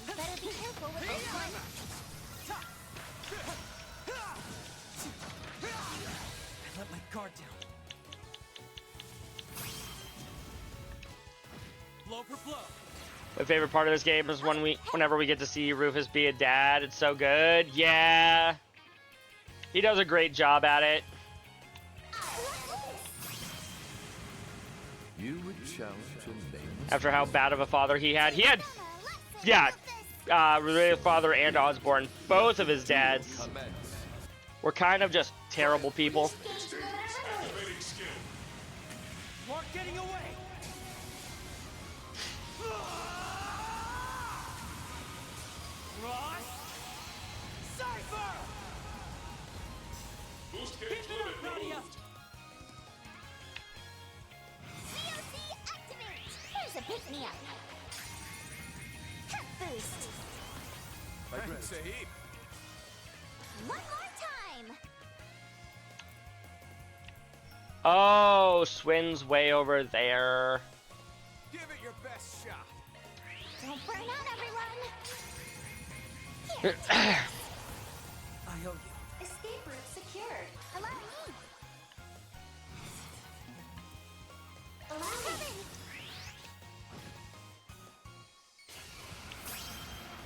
Speaker 4: Better be careful with this one.
Speaker 14: Let my guard down. Blow for blow.
Speaker 1: My favorite part of this game is whenever we get to see Rufus be a dad. It's so good. Yeah. He does a great job at it.
Speaker 11: You would challenge a nameless
Speaker 1: After how bad of a father he had. Real father and Osborn, both of his dads were kind of just terrible people.
Speaker 14: Mark getting away. Ross. Cypher.
Speaker 18: Boost
Speaker 14: Keep
Speaker 18: cage
Speaker 14: it
Speaker 18: limit
Speaker 14: up, Nadia.
Speaker 18: moved.
Speaker 2: COC activate! Here's a pick-me-up. Cut boost!
Speaker 19: Thanks a heap.
Speaker 2: One more time!
Speaker 1: Oh, Swin's way over there.
Speaker 19: Give it your best shot.
Speaker 2: Don't burn out, everyone!
Speaker 14: I owe you.
Speaker 5: Escape route secured.
Speaker 2: Allow me!
Speaker 5: Allow me.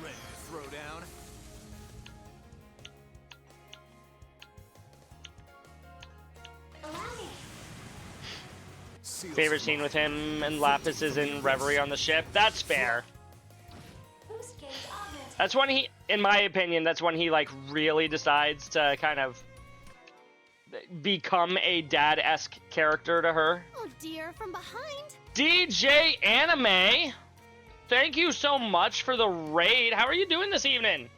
Speaker 19: Ready to throw down?
Speaker 5: Allow me.
Speaker 1: Favorite scene with him and Lapis is in Reverie on the ship. That's fair.
Speaker 5: Boost gauge augmented.
Speaker 1: That's when he, in my opinion, that's when he like really decides to kind of become a dad-esque character to her.
Speaker 2: Oh dear, from behind!
Speaker 1: DJ Anime, thank you so much for the raid. How are you doing this evening?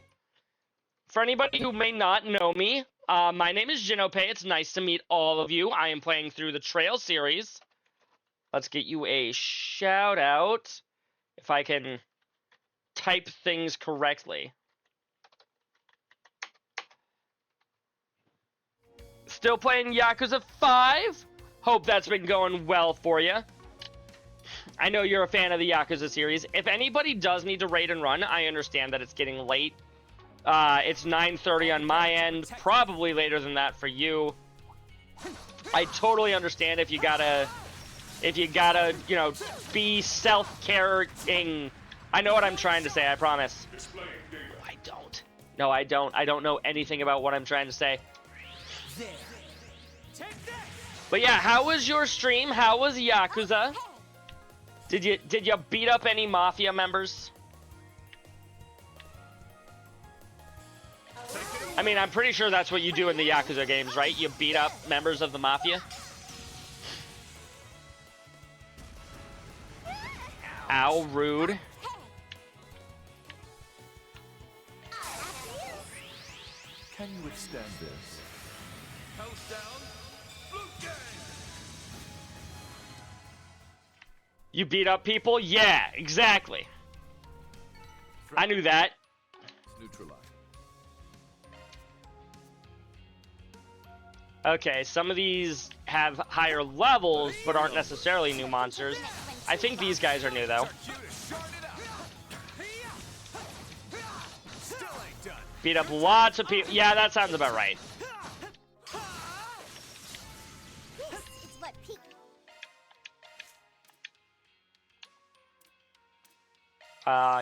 Speaker 1: For anybody who may not know me, my name is Jinope. It's nice to meet all of you. I am playing through the Trail series. Let's get you a shout out, if I can type things correctly. Still playing Yakuza 5? Hope that's been going well for you. I know you're a fan of the Yakuza series. If anybody does need to raid and run, I understand that it's getting late. It's 9:30 on my end, probably later than that for you. I totally understand if you gotta, you know, be self-caring. I know what I'm trying to say, I promise. I don't. No, I don't. I don't know anything about what I'm trying to say. But yeah, how was your stream? How was Yakuza? Did you beat up any Mafia members? I mean, I'm pretty sure that's what you do in the Yakuza games, right? You beat up members of the Mafia? Ow, rude.
Speaker 10: Can you withstand this?
Speaker 1: You beat up people? Yeah, exactly. I knew that.
Speaker 11: Neutralized.
Speaker 1: Okay, some of these have higher levels, but aren't necessarily new monsters. I think these guys are new, though. Beat up lots of people. Yeah, that sounds about right.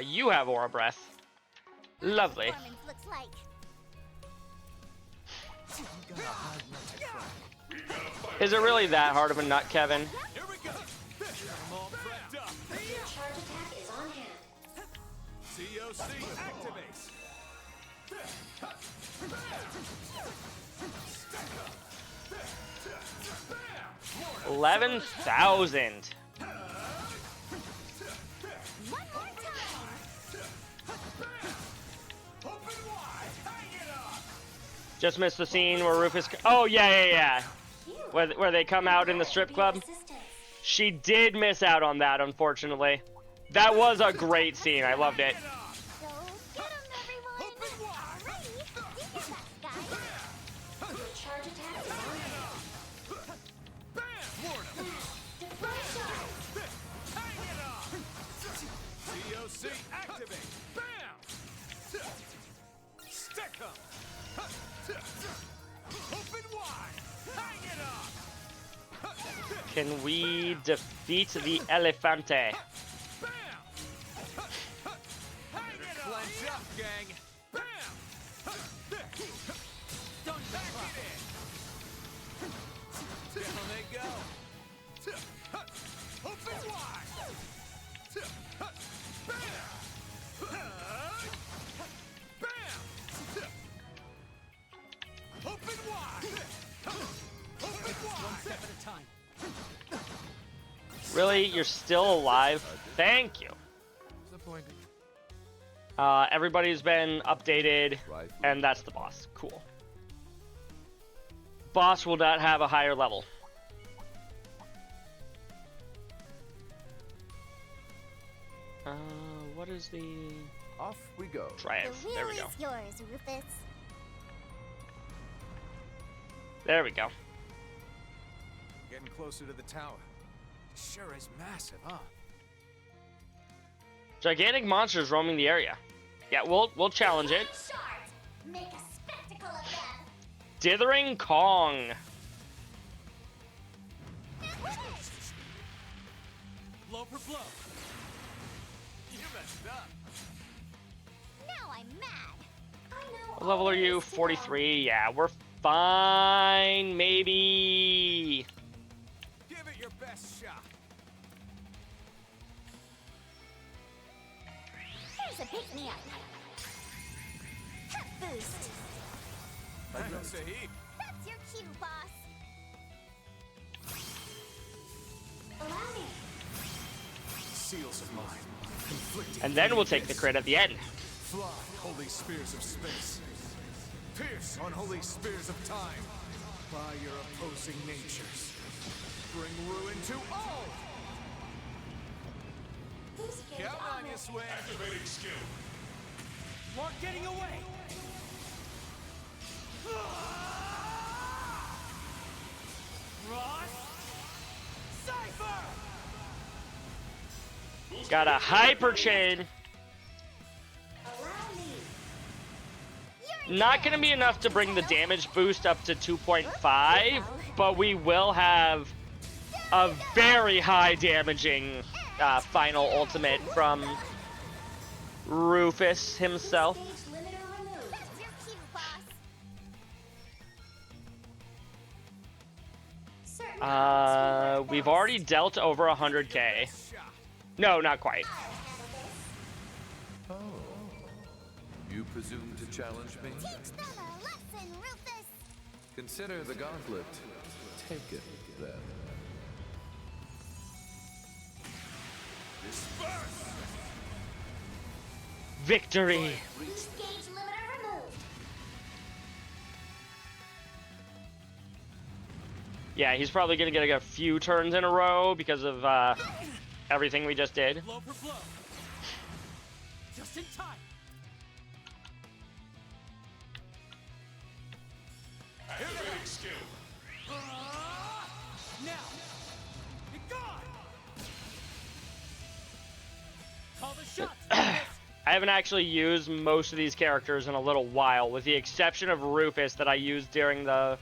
Speaker 1: You have Aura Breath. Lovely. Is it really that hard of a nut, Kevin?
Speaker 5: Charge attack is on hand.
Speaker 18: COC activates.
Speaker 1: 11,000. Just missed the scene where Rufus. Oh yeah. Where they come out in the strip club. She did miss out on that, unfortunately. That was a great scene. I loved it. Can we defeat the Elefante?
Speaker 18: Clench up, gang. Don't back it in. Down they go. Open wide. Open wide. Open wide. One step at a time.
Speaker 1: Really? You're still alive? Thank you.
Speaker 11: Disappointing.
Speaker 1: Everybody's been updated, and that's the boss. Cool. Boss will not have a higher level. What is the...
Speaker 11: Off we go.
Speaker 1: Triumph.
Speaker 2: The
Speaker 1: There
Speaker 2: wheel
Speaker 1: we go.
Speaker 2: is yours, Rufus.
Speaker 1: There we go.
Speaker 19: Getting closer to the tower. Sure is massive, huh?
Speaker 1: Gigantic monsters roaming the area. Yeah, we'll challenge it.
Speaker 2: Make a spectacle of them.
Speaker 1: Dithering Kong.
Speaker 18: Blow for blow. You messed up.
Speaker 2: Now I'm mad.
Speaker 1: What level are you? 43. Yeah, we're fine. Maybe.
Speaker 19: Give it your best shot.
Speaker 2: Here's a pick-me-up. Hot boost.
Speaker 19: I don't say he.
Speaker 2: That's your cue, boss.
Speaker 5: Allow me.
Speaker 3: Seals of mine. Conflicting.
Speaker 1: And then we'll take the crit at the end.
Speaker 3: Fly, holy spears of space. Pierce, unholy spears of time. By your opposing natures. Bring ruin to all!
Speaker 18: Count on you, Swing. Activating skill. Mark getting away. Ross. Cypher.
Speaker 1: Got a hyper chain.
Speaker 2: Allow me. You're
Speaker 1: Not going to be enough to bring the damage boost up to 2.5, but we will have a very high damaging final ultimate from Rufus himself. We've already dealt over 100k. No, not quite.
Speaker 11: Oh. You presume to challenge me?
Speaker 2: Teach them a lesson, Rufus!
Speaker 11: Consider the gauntlet. Take it, then.
Speaker 18: Disperse!
Speaker 1: Victory!
Speaker 2: Gauge limiter removed.
Speaker 1: Yeah, he's probably gonna get a few turns in a row because of everything we just did.
Speaker 14: Blow for blow. Just in time.
Speaker 18: Activating skill.
Speaker 14: Now. Be gone. Call the shots.
Speaker 1: I haven't actually used most of these characters in a little while, with the exception of Rufus that I used during the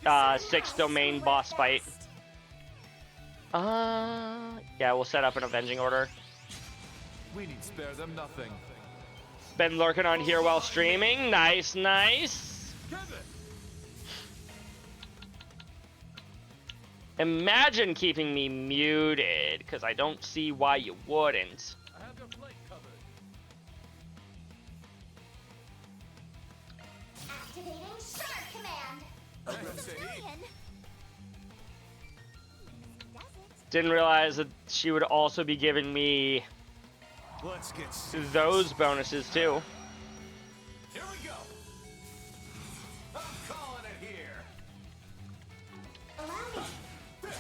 Speaker 1: 6th domain boss fight. Yeah, we'll set up an avenging order.
Speaker 11: We need spare them nothing.
Speaker 1: Been lurking on here while streaming. Nice, nice. Imagine keeping me muted, because I don't see why you wouldn't.
Speaker 11: I have your flank covered.
Speaker 2: Activating Shark Command.
Speaker 1: Didn't realize that she would also be giving me
Speaker 3: Let's get
Speaker 1: those bonuses too.
Speaker 18: Here we go. I'm calling it here.
Speaker 2: Allow me.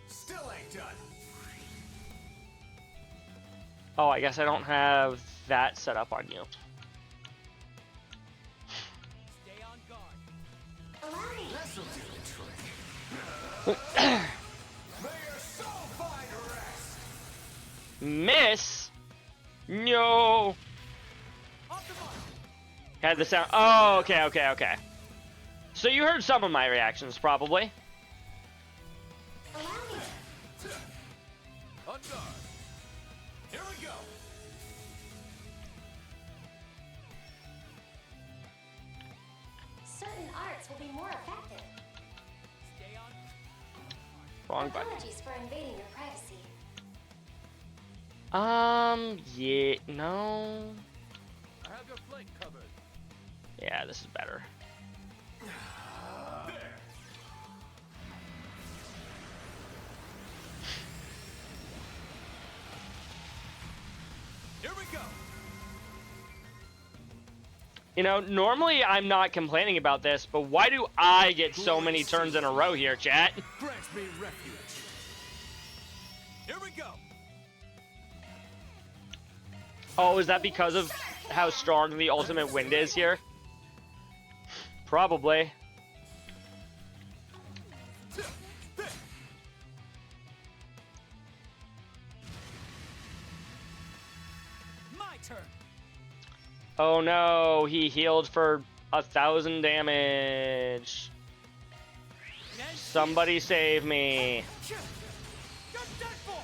Speaker 18: Still ain't done.
Speaker 1: Oh, I guess I don't have that set up on you.
Speaker 14: Stay on guard.
Speaker 2: Allow me.
Speaker 18: This'll do the trick. May your soul find rest.
Speaker 1: Miss? No. Had the sound. Oh, okay. So you heard some of my reactions, probably.
Speaker 18: On guard. Here we go.
Speaker 5: Certain arts will be more effective.
Speaker 14: Stay on.
Speaker 1: Wrong button.
Speaker 5: Apologies for invading your privacy.
Speaker 1: Yeah, no.
Speaker 11: I have your flank covered.
Speaker 1: Yeah, this is better.
Speaker 18: There. Here we go.
Speaker 1: You know, normally I'm not complaining about this, but why do I get so many turns in a row here, chat?
Speaker 3: Grant me refuge.
Speaker 18: Here we go.
Speaker 1: Oh, is that because of how strong the ultimate wind is here? Probably.
Speaker 14: My turn.
Speaker 1: Oh no, he healed for 1,000 damage. Somebody save me.
Speaker 14: You're done for.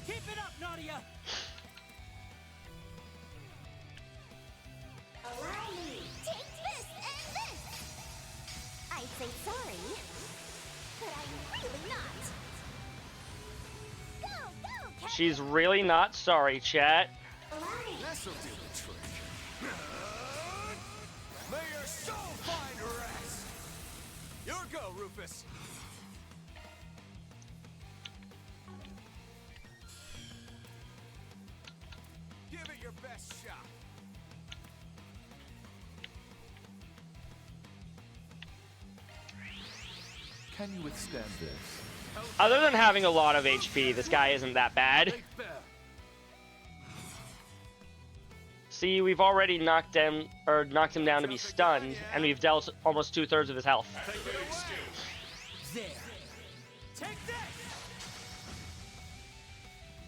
Speaker 14: Keep it up, Nadia.
Speaker 2: Allow me. Take this and this. I'd say sorry, but I'm really not. Go, Cat.
Speaker 1: She's really not sorry, chat.
Speaker 2: Allow me.
Speaker 18: This'll do the trick. May your soul find rest.
Speaker 3: Your go, Rufus.
Speaker 18: Give it your best shot.
Speaker 11: Can you withstand this?
Speaker 1: Other than having a lot of HP, this guy isn't that bad. See, we've already knocked him down to be stunned, and we've dealt almost 2/3 of his health.
Speaker 14: There. Take this.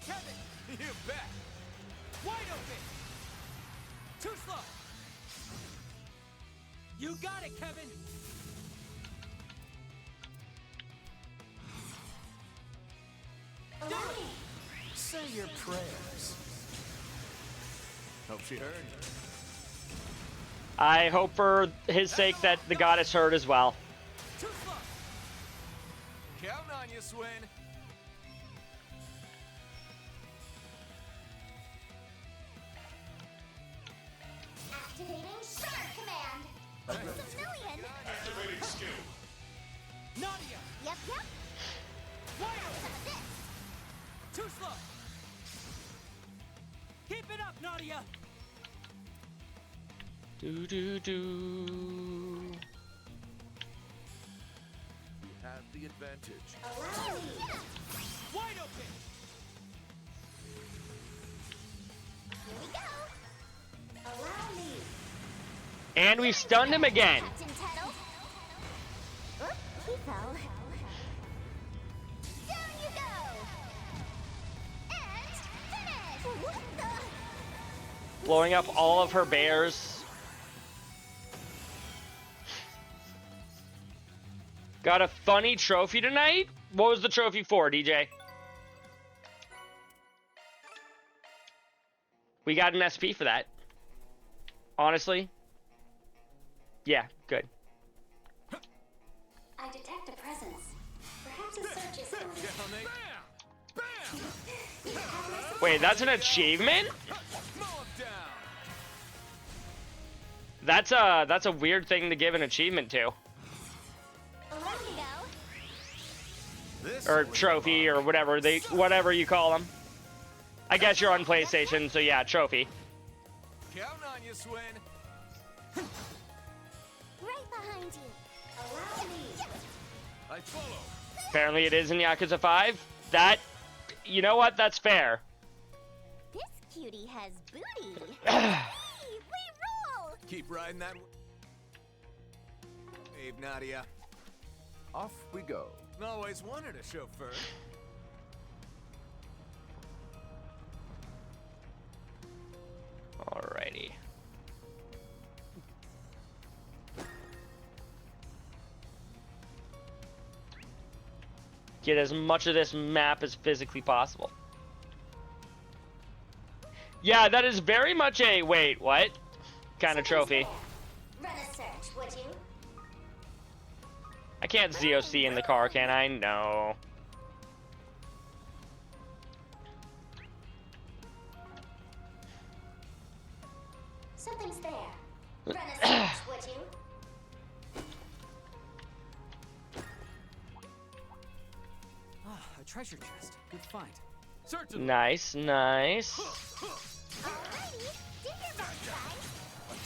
Speaker 14: Kevin,
Speaker 18: You bet.
Speaker 14: wide open.
Speaker 20: Too slow. You got it, Kevin.
Speaker 3: Say your prayers. Hope she heard.
Speaker 1: I hope for his sake that the goddess heard as well.
Speaker 19: Too slow. Counting on you, Swin.
Speaker 2: Activating Shark Command. It's a million.
Speaker 18: Activating skill.
Speaker 20: Nadia.
Speaker 2: Yep, yep.
Speaker 20: Wire.
Speaker 2: Some of this.
Speaker 20: Too slow. Keep it up, Nadia.
Speaker 1: Do do do.
Speaker 11: We have the advantage.
Speaker 2: Allow me.
Speaker 20: Wide open.
Speaker 2: Here we go. Allow me.
Speaker 1: And we stunned him again.
Speaker 2: Captain Tettle. Oop, he fell. Down you go. And finish. What the?
Speaker 1: Blowing up all of her bears. Got a funny trophy tonight? What was the trophy for, DJ? We got an SP for that. Honestly. Yeah, good.
Speaker 5: I detect a presence. Perhaps a search is going.
Speaker 1: Wait, that's an achievement? That's a weird thing to give an achievement to. Or trophy or whatever you call them. I guess you're on PlayStation, so yeah, trophy.
Speaker 19: Counting on you, Swin.
Speaker 2: Right behind you. Allow me.
Speaker 19: I follow.
Speaker 1: Apparently it is in Yakuza 5. That, you know what? That's fair.
Speaker 2: This cutie has booty. We roll.
Speaker 19: Keep riding that wave, Nadia.
Speaker 11: Off we go.
Speaker 19: Always wanted a chauffeur.
Speaker 1: Alrighty. Get as much of this map as physically possible. Yeah, that is very much a wait, what? Kind of trophy.
Speaker 2: Run a search, would you?
Speaker 1: I can't ZOC in the car, can I? No.
Speaker 2: Something's there. Run a search, would you?
Speaker 20: Ah, a treasure chest. Good find. Certainly.
Speaker 1: Nice, nice.
Speaker 2: Alrighty, do your best,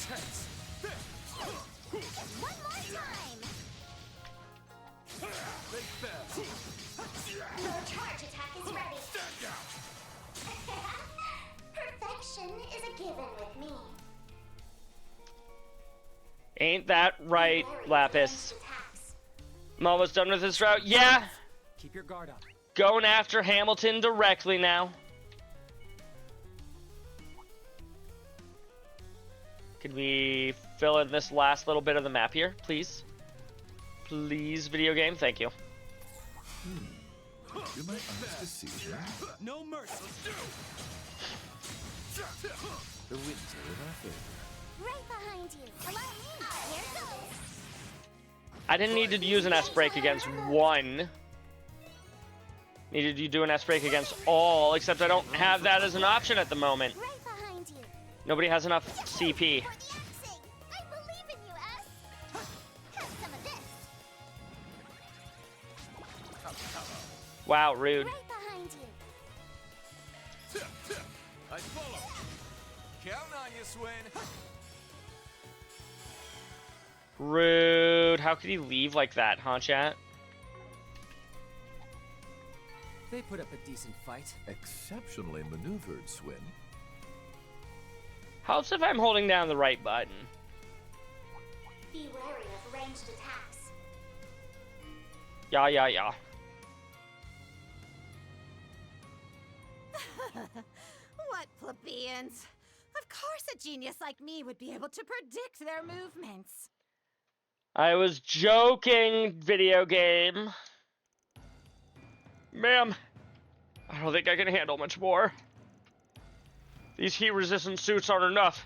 Speaker 2: guys. One more time. Your charge attack is ready. Perfection is a given with me.
Speaker 1: Ain't that right, Lapis? I'm almost done with this route. Yeah.
Speaker 20: Keep your guard up.
Speaker 1: Going after Hamilton directly now. Could we fill in this last little bit of the map here, please? Please, video game. Thank you.
Speaker 11: You're my eyes to see.
Speaker 20: No mercy.
Speaker 11: The winds are in our favor.
Speaker 2: Right behind you. Allow me. Here goes.
Speaker 1: I didn't need to use an S break against one. Needed to do an S break against all, except I don't have that as an option at the moment.
Speaker 2: Right behind you.
Speaker 1: Nobody has enough CP.
Speaker 2: I believe in you, S. Have some of this.
Speaker 1: Wow, rude.
Speaker 2: Right behind you.
Speaker 19: I follow. Counting on you, Swin.
Speaker 1: Rude. How could he leave like that, huh, chat?
Speaker 20: They put up a decent fight.
Speaker 11: Exceptionally maneuvered, Swin.
Speaker 1: Helps if I'm holding down the right button.
Speaker 2: Be wary of ranged attacks.
Speaker 1: Yeah, yeah, yeah.
Speaker 4: What plebeians? Of course a genius like me would be able to predict their movements.
Speaker 1: I was joking, video game. Ma'am, I don't think I can handle much more. These heat-resistant suits aren't enough.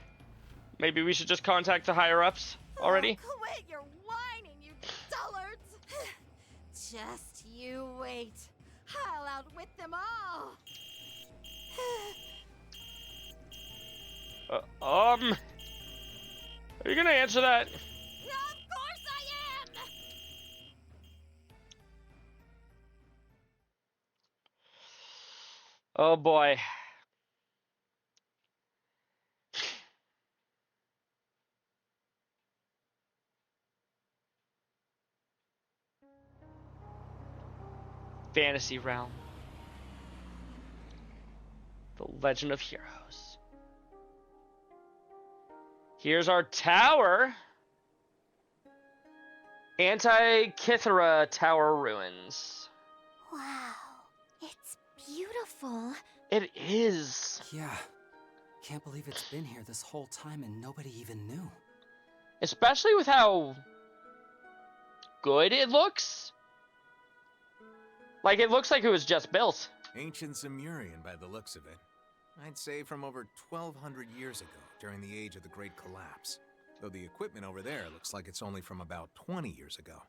Speaker 1: Maybe we should just contact the higher-ups already?
Speaker 4: Oh, quit your whining, you dullards! Just you wait. I'll outwit them all.
Speaker 1: Are you gonna answer that?
Speaker 4: Of course I am!
Speaker 1: Oh boy. Fantasy realm. The Legend of Heroes. Here's our tower. Antikythera Tower ruins.
Speaker 2: Wow, it's beautiful.
Speaker 1: It is.
Speaker 20: Yeah. Can't believe it's been here this whole time and nobody even knew.
Speaker 1: Especially with how good it looks. Like, it looks like it was just built.
Speaker 19: Ancient Sumerian by the looks of it. I'd say from over 1,200 years ago, during the age of the Great Collapse. Though the equipment over there looks like it's only from about 20 years ago.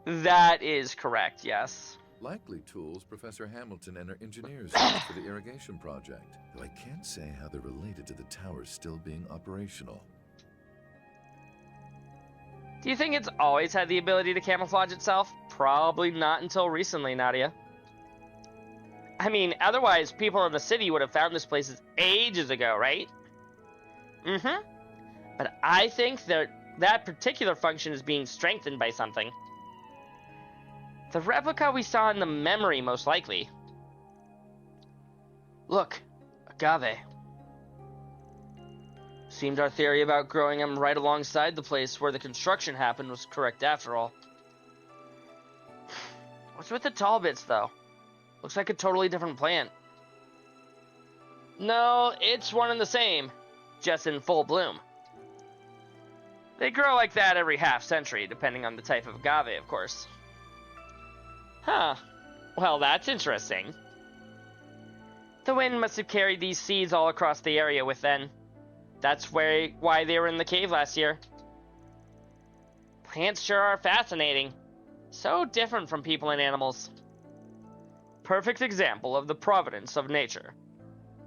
Speaker 1: That is correct, yes.
Speaker 11: Likely tools Professor Hamilton and her engineers used for the irrigation project, though I can't say how they're related to the tower still being operational.
Speaker 1: Do you think it's always had the ability to camouflage itself? Probably not until recently, Nadia. I mean, otherwise, people in the city would have found this place ages ago, right? Mm-hmm. But I think that particular function is being strengthened by something. The replica we saw in the memory, most likely. Look, agave. Seemed our theory about growing them right alongside the place where the construction happened was correct after all. What's with the tall bits, though? Looks like a totally different plant. No, it's one and the same, just in full bloom. They grow like that every half-century, depending on the type of agave, of course. Huh. Well, that's interesting. The wind must have carried these seeds all across the area with then. That's why they were in the cave last year. Plants sure are fascinating. So different from people and animals. Perfect example of the providence of nature.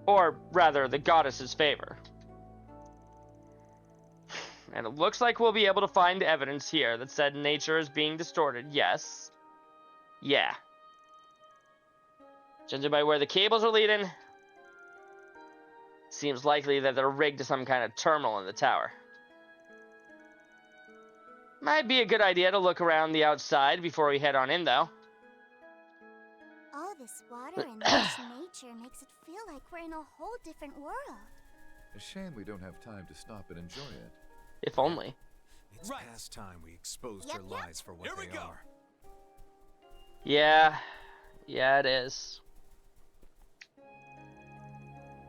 Speaker 1: Or rather, the goddess's favor. And it looks like we'll be able to find evidence here that said nature is being distorted, yes. Yeah. Judging by where the cables are leading, seems likely that they're rigged to some kind of terminal in the tower. Might be a good idea to look around the outside before we head on in, though.
Speaker 2: All this water and lush nature makes it feel like we're in a whole different world.
Speaker 11: A shame we don't have time to stop and enjoy it.
Speaker 1: If only.
Speaker 19: It's past time we exposed her lies for what they are.
Speaker 1: Yeah. Yeah, it is.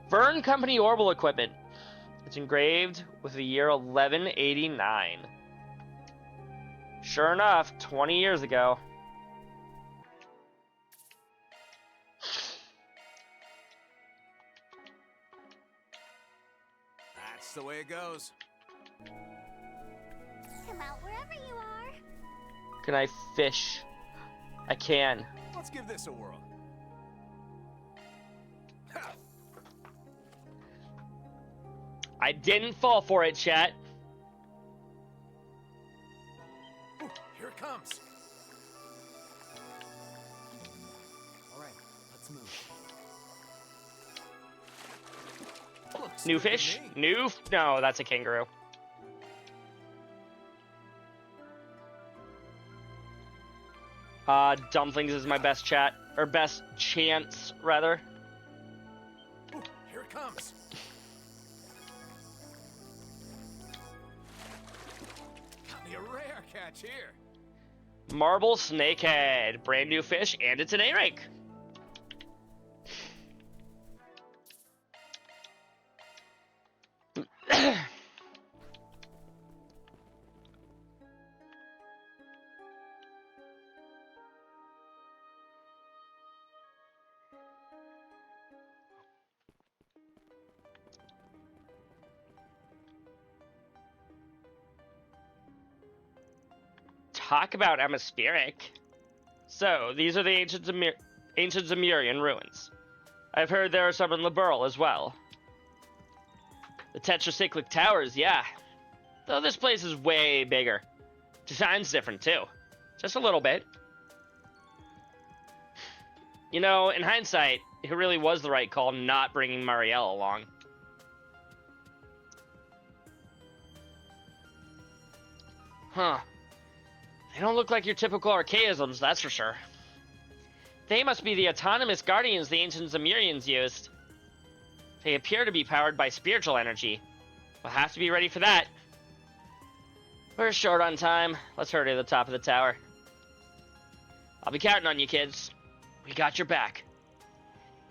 Speaker 1: Verne Company Orbital Equipment. It's engraved with the year 1189. Sure enough, 20 years ago.
Speaker 19: That's the way it goes.
Speaker 2: Come out wherever you are.
Speaker 1: Can I fish? I can.
Speaker 19: Let's give this a whirl.
Speaker 1: I didn't fall for it, chat.
Speaker 19: Ooh, here it comes.
Speaker 20: All right, let's move.
Speaker 1: New fish? No, that's a kangaroo. Dumplings is my best chat, or best chance, rather.
Speaker 19: Ooh, here it comes. Got me a rare catch here.
Speaker 1: Marble snakehead, brand new fish, and it's an A-rank. talk about atmospheric. So, these are the ancient Zemurian ruins. I've heard there are some in Liberl as well. The tetracyclic towers, yeah. Though this place is way bigger. Design's different too. Just a little bit. You know, in hindsight, it really was the right call not bringing Marielle along. Huh. They don't look like your typical archaisms, that's for sure. They must be the autonomous guardians the ancient Zemurians used. They appear to be powered by spiritual energy. We'll have to be ready for that. We're short on time. Let's hurry to the top of the tower. I'll be counting on you, kids. We got your back.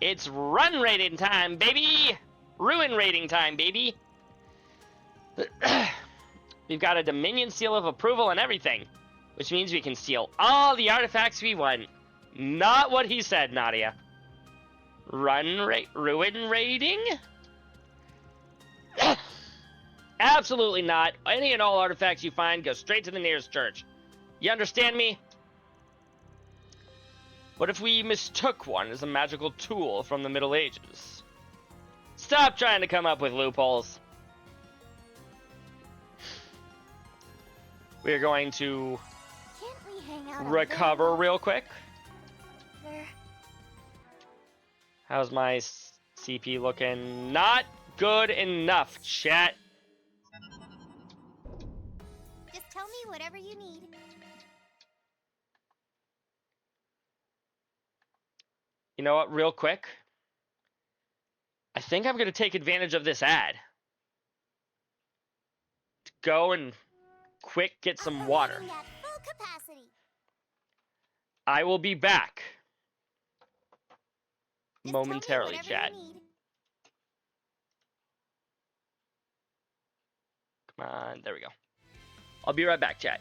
Speaker 1: It's run rating time, baby! Ruin rating time, baby! We've got a Dominion seal of approval and everything, which means we can steal all the artifacts we want. Not what he said, Nadia. Ruin rating? Absolutely not. Any and all artifacts you find go straight to the nearest church. You understand me? What if we mistook one as a magical tool from the Middle Ages? Stop trying to come up with loopholes. We're going to
Speaker 2: Can't we hang out
Speaker 1: recover real quick.
Speaker 2: There.
Speaker 1: How's my CP looking? Not good enough, chat.
Speaker 2: Just tell me whatever you need.
Speaker 1: You know what, real quick? I think I'm going to take advantage of this ad. To go and quick get some water.
Speaker 2: At full capacity.
Speaker 1: I will be back
Speaker 2: Just
Speaker 1: momentarily,
Speaker 2: tell me
Speaker 1: chat.
Speaker 2: whatever you need.
Speaker 1: Come on, there we go. I'll be right back, chat.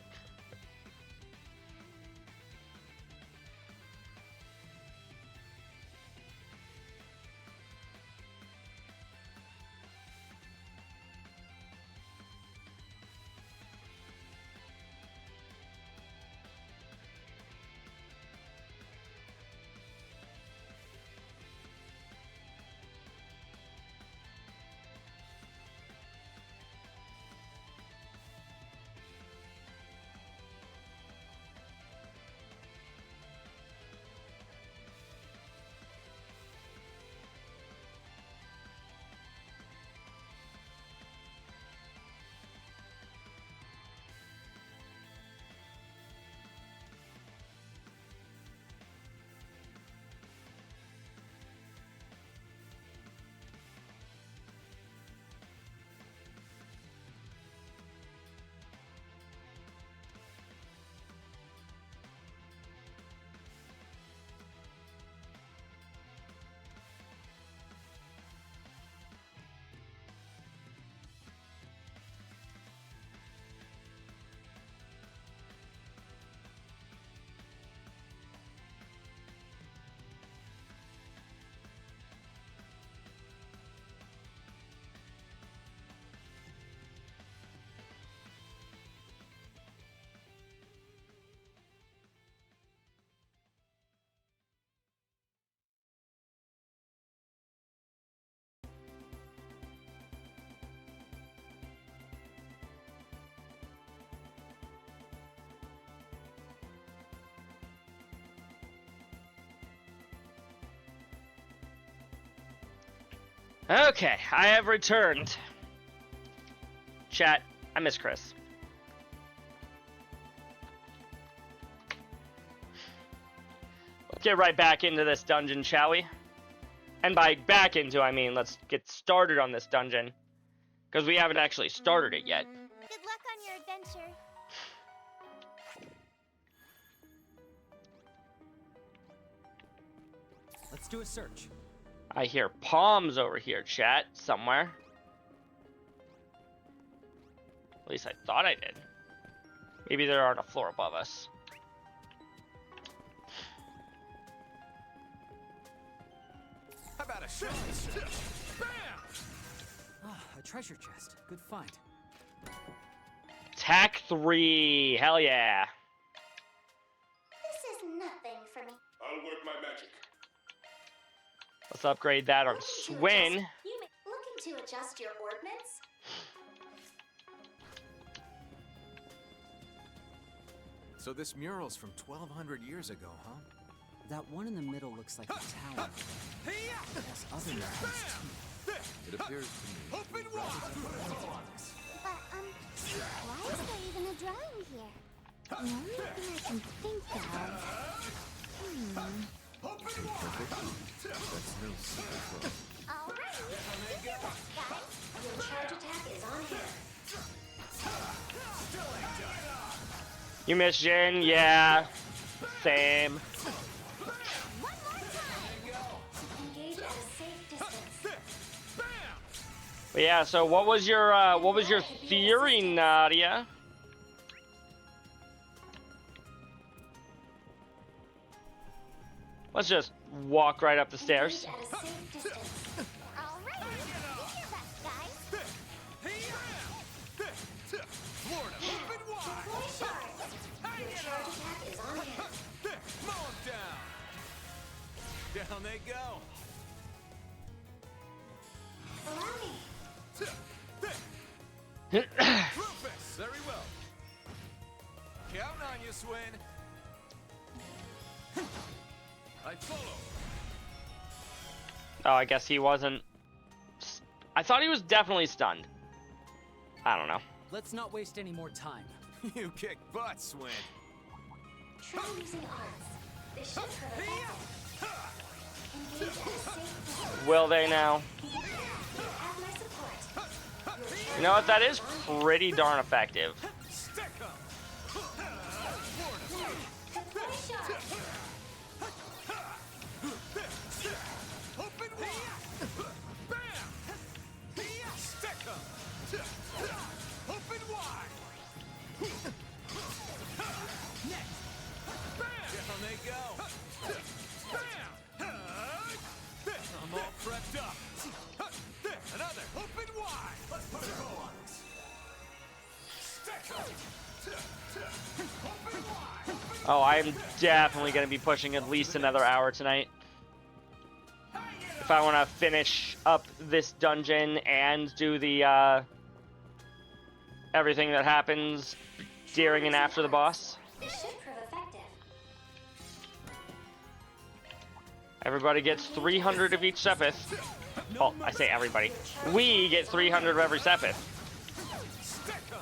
Speaker 1: Okay, I have returned. Chat, I miss Chris. Let's get right back into this dungeon, shall we? And by back into, I mean let's get started on this dungeon. Because we haven't actually started it yet.
Speaker 2: Good luck on your adventure.
Speaker 20: Let's do a search.
Speaker 1: I hear palms over here, chat, somewhere. At least I thought I did. Maybe they're on a floor above us.
Speaker 19: How about a shot? Bam!
Speaker 20: Ah, a treasure chest. Good find.
Speaker 1: Tack 3, hell yeah. Let's upgrade that on Swin.
Speaker 5: Looking to adjust your ordnance?
Speaker 19: So this mural's from 1,200 years ago, huh?
Speaker 20: That one in the middle looks like a tower. It has other murals too.
Speaker 11: It appears to me.
Speaker 2: But, why is there even a drawing here? The only thing I can think of...
Speaker 11: That's no secret.
Speaker 2: Alright, do your best, guys.
Speaker 5: Your charge attack is on hand.
Speaker 1: You miss Jin? Yeah. Same.
Speaker 5: Engage at a safe distance.
Speaker 1: But yeah, so what was your theory, Nadia? Let's just walk right up the stairs.
Speaker 2: Alright, do your best, guys.
Speaker 5: Deploy shards. Your charge attack is on hand.
Speaker 19: Mow 'em down. Down they go.
Speaker 5: Allow me.
Speaker 19: Rufus, very well. Counting on you, Swin. I follow.
Speaker 1: Oh, I guess he wasn't. I thought he was definitely stunned. I don't know.
Speaker 20: Let's not waste any more time.
Speaker 19: You kick butt, Swin.
Speaker 5: Try using arts. This should prove effective. Engage at a safe distance.
Speaker 1: Will they now?
Speaker 5: You have my support.
Speaker 1: You know what? That is pretty darn effective.
Speaker 19: Stick 'em.
Speaker 5: Deploy shards.
Speaker 19: Open wide. Bam. Stick 'em. Open wide. Next. Bam. Down they go. Bam. I'm all prepped up. Another. Open wide. Let's put a bow on this. Stick 'em. Open wide.
Speaker 1: Oh, I'm definitely going to be pushing at least another hour tonight. If I want to finish up this dungeon and do the everything that happens during and after the boss.
Speaker 5: This should prove effective.
Speaker 1: Everybody gets 300 of each Sepith. Well, I say everybody. We get 300 of every Sepith.
Speaker 19: Stick 'em.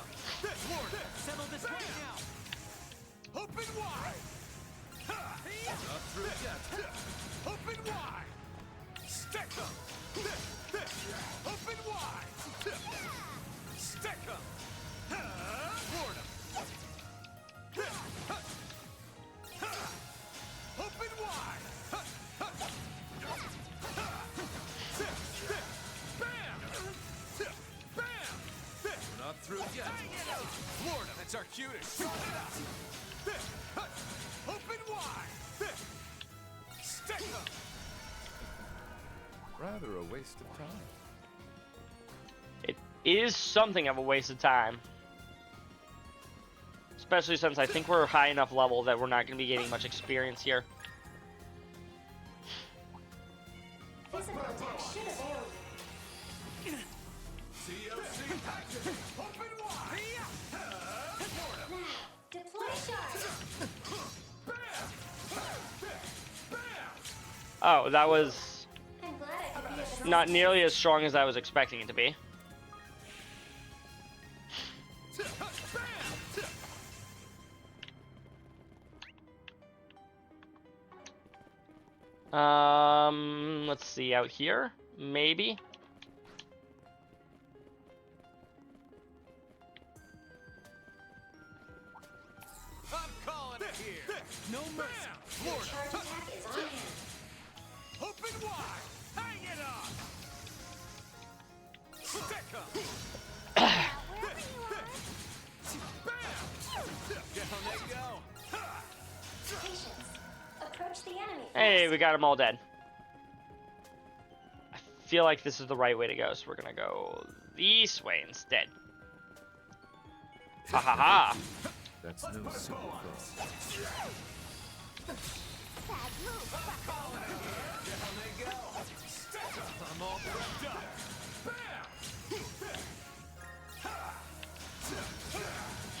Speaker 19: Settle this right now. Open wide. Not through yet. Open wide. Stick 'em. Open wide. Stick 'em. Ward 'em. Open wide. Bam. Bam. We're not through yet. Ward 'em. That's our cue to shoot it up. Open wide. Stick 'em.
Speaker 11: Rather a waste of time.
Speaker 1: It is something of a waste of time. Especially since I think we're high enough level that we're not going to be getting much experience here.
Speaker 5: Physical attack should avail you.
Speaker 19: COC active. Open wide.
Speaker 5: Now, deploy shards.
Speaker 1: Oh, that was
Speaker 5: I'm glad I could be of
Speaker 1: not nearly as strong as I was expecting it to be. Let's see, out here, maybe.
Speaker 19: I'm calling it here. No mercy.
Speaker 5: Your charge attack is on hand.
Speaker 19: Open wide. Hang it up. Stick 'em.
Speaker 2: Wherever you are.
Speaker 19: Bam. Down they go.
Speaker 5: Patience. Approach the enemy.
Speaker 1: Hey, we got them all dead. I feel like this is the right way to go, so we're gonna go this way instead. Ha ha ha!
Speaker 11: That's no simple thing.
Speaker 2: bad move.
Speaker 18: Down they go. I'm all prepped up. Bam!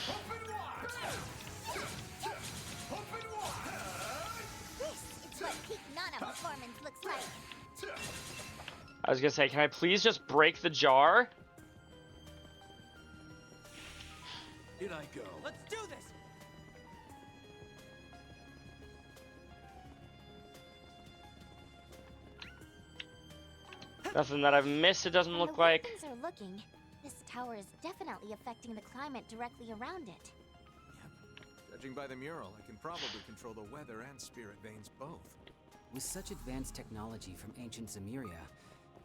Speaker 18: Open wide. Open wide.
Speaker 2: This is what peak Nana performance looks like.
Speaker 1: I was gonna say, can I please just break the jar?
Speaker 14: In I go.
Speaker 12: Let's do this!
Speaker 1: Nothing that I've missed, it doesn't
Speaker 16: From
Speaker 1: look
Speaker 16: the way
Speaker 1: like.
Speaker 16: things are looking, this tower is definitely affecting the climate directly around it.
Speaker 19: Judging by the mural, I can probably control the weather and spirit veins both.
Speaker 20: With such advanced technology from ancient Zemuria,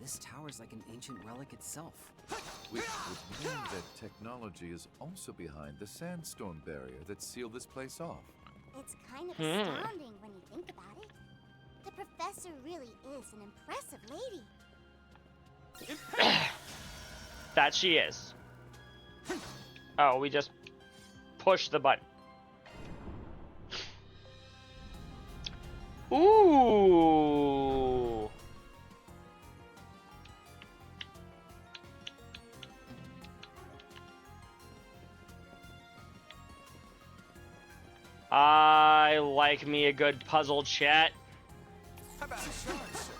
Speaker 20: this tower's like an ancient relic itself.
Speaker 11: Which would mean that technology is also behind the sandstorm barrier that sealed this place off.
Speaker 2: It's kind of astounding when you think about it. The professor really is an impressive lady.
Speaker 1: That she is. Oh, we just push the button. Ooh. I like me a good puzzle, chat.
Speaker 19: How about a shard, sir?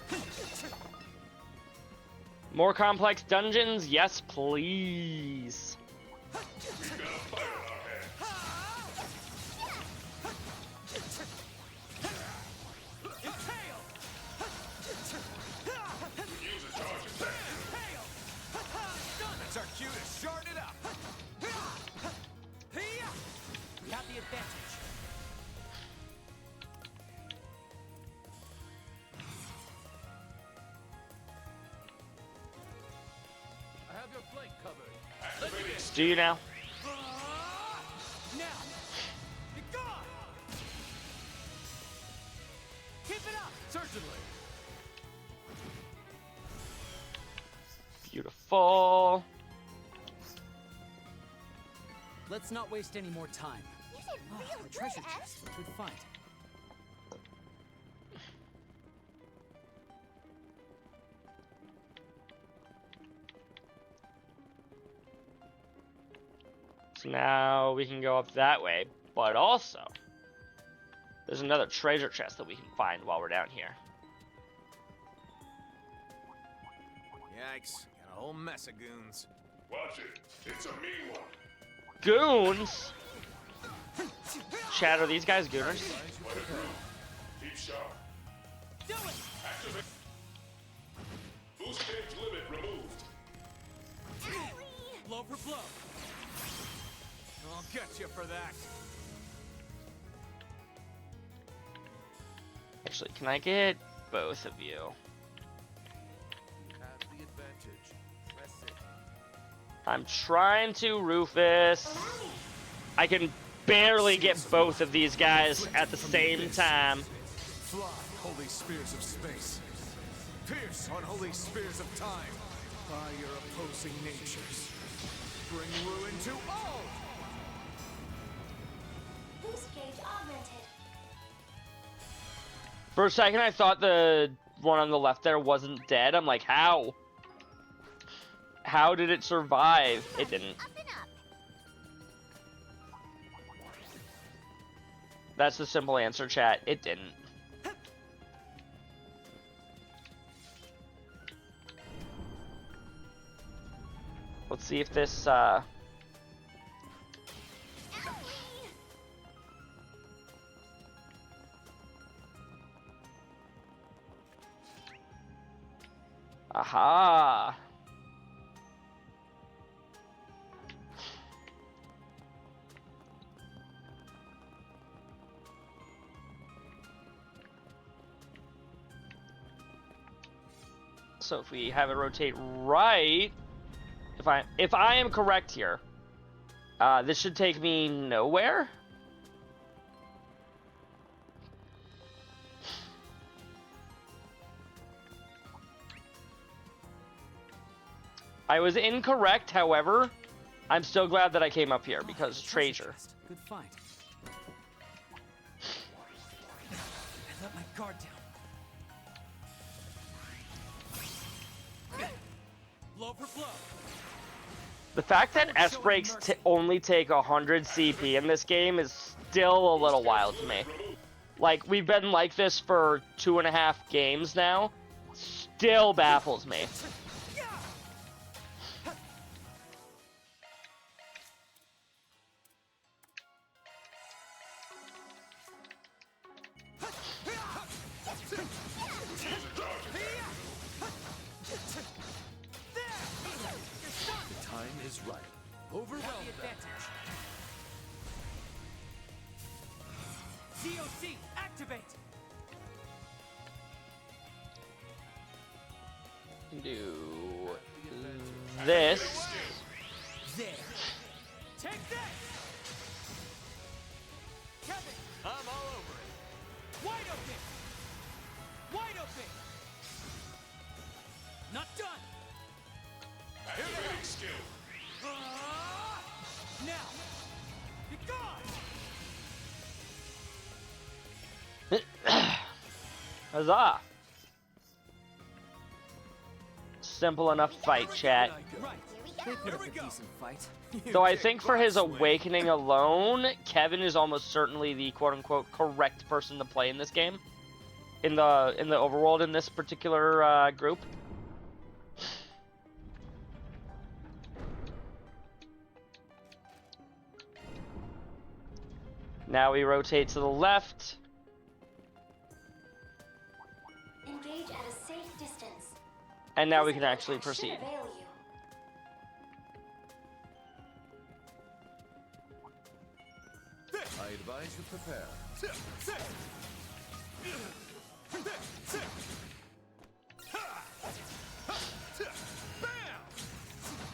Speaker 1: More complex dungeons? Yes, please.
Speaker 19: That's our cue to shard it up.
Speaker 12: We have the advantage.
Speaker 18: I have your flank covered.
Speaker 1: Do you now?
Speaker 12: Now! Be gone! Keep it up!
Speaker 18: Certainly.
Speaker 1: Beautiful.
Speaker 20: Let's not waste any more time.
Speaker 2: You did really
Speaker 20: A
Speaker 2: good,
Speaker 20: treasure
Speaker 2: Ash.
Speaker 20: chest. Good find.
Speaker 1: So now we can go up that way, but also there's another treasure chest that we can find while we're down here.
Speaker 19: Yikes, got a whole mess of goons.
Speaker 7: Watch it. It's a mean one.
Speaker 1: Goons? Chat, are these guys gooners?
Speaker 7: Keep sharp.
Speaker 12: Do it!
Speaker 7: Activate. Boost cage limit removed.
Speaker 12: Blow for blow.
Speaker 19: I'll get you for that.
Speaker 1: Actually, can I get both of you?
Speaker 7: Have the advantage. Press it.
Speaker 1: I'm trying to, Rufus. I can barely get both of these guys at the same time.
Speaker 3: Fly, holy spears of space. Pierce on holy spears of time. By your opposing natures. Bring ruin to all!
Speaker 5: Boost gauge augmented.
Speaker 1: For a second, I thought the one on the left there wasn't dead. I'm like, how? How did it survive? It didn't.
Speaker 2: Up and up.
Speaker 1: That's the simple answer, chat. It didn't. Let's see if this, Aha! So if we have it rotate right, if I am correct here, this should take me nowhere. I was incorrect, however, I'm still glad that I came up here because treasure.
Speaker 20: Good find.
Speaker 12: I let my guard down. Blow for blow.
Speaker 1: The fact that S breaks only take 100 CP in this game is still a little wild to me. Like, we've been like this for 2.5 games now. Still baffles me.
Speaker 12: The time is right. Overwhelm the advantage. COC, activate!
Speaker 1: Do this.
Speaker 12: There. Take that! Kevin! I'm all over it. Wide open! Wide open! Not done!
Speaker 18: Activating skill.
Speaker 12: Now! Be gone!
Speaker 1: Huzzah! Simple enough fight, chat.
Speaker 20: They put up a decent fight.
Speaker 1: Though I think for his awakening alone, Kevin is almost certainly the quote-unquote correct person to play in this game. In the overworld in this particular group. Now we rotate to the left.
Speaker 5: Engage at a safe distance.
Speaker 1: And now we can actually proceed.
Speaker 5: Should avail you.
Speaker 11: I advise you prepare.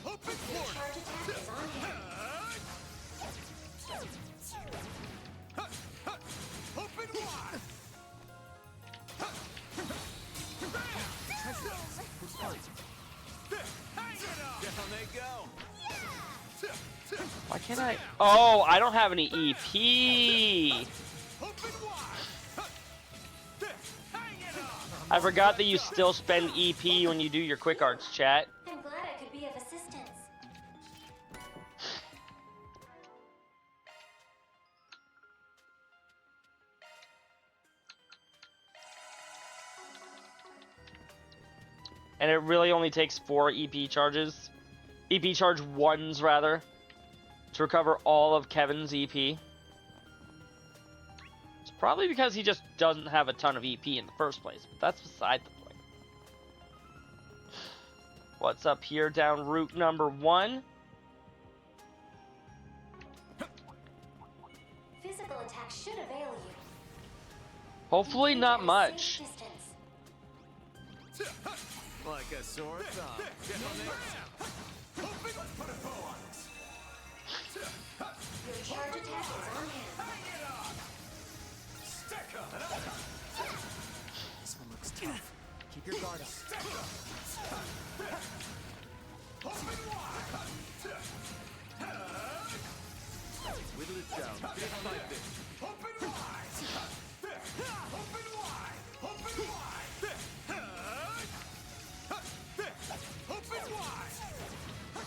Speaker 18: Open
Speaker 5: Your charge attack is on hand.
Speaker 18: Open wide.
Speaker 19: Down they go.
Speaker 1: Why can't I? Oh, I don't have any EP. I forgot that you still spend EP when you do your quick arts, chat.
Speaker 5: I'm glad I could be of assistance.
Speaker 1: And it really only takes 4 EP charges. EP charge 1s, rather. To recover all of Kevin's EP. It's probably because he just doesn't have a ton of EP in the first place. But that's beside the point. What's up here down route number 1?
Speaker 5: Physical attack should avail you.
Speaker 1: Hopefully not much.
Speaker 5: Safe distance.
Speaker 19: Like a sore thumb. Let's put a bow on this.
Speaker 5: Your charge attack is on hand.
Speaker 18: Stick up.
Speaker 20: This one looks tough. Keep your guard up.
Speaker 18: Open wide.
Speaker 11: Whittle it down, bit by bit.
Speaker 18: Open wide. Open wide. Open wide. Open wide.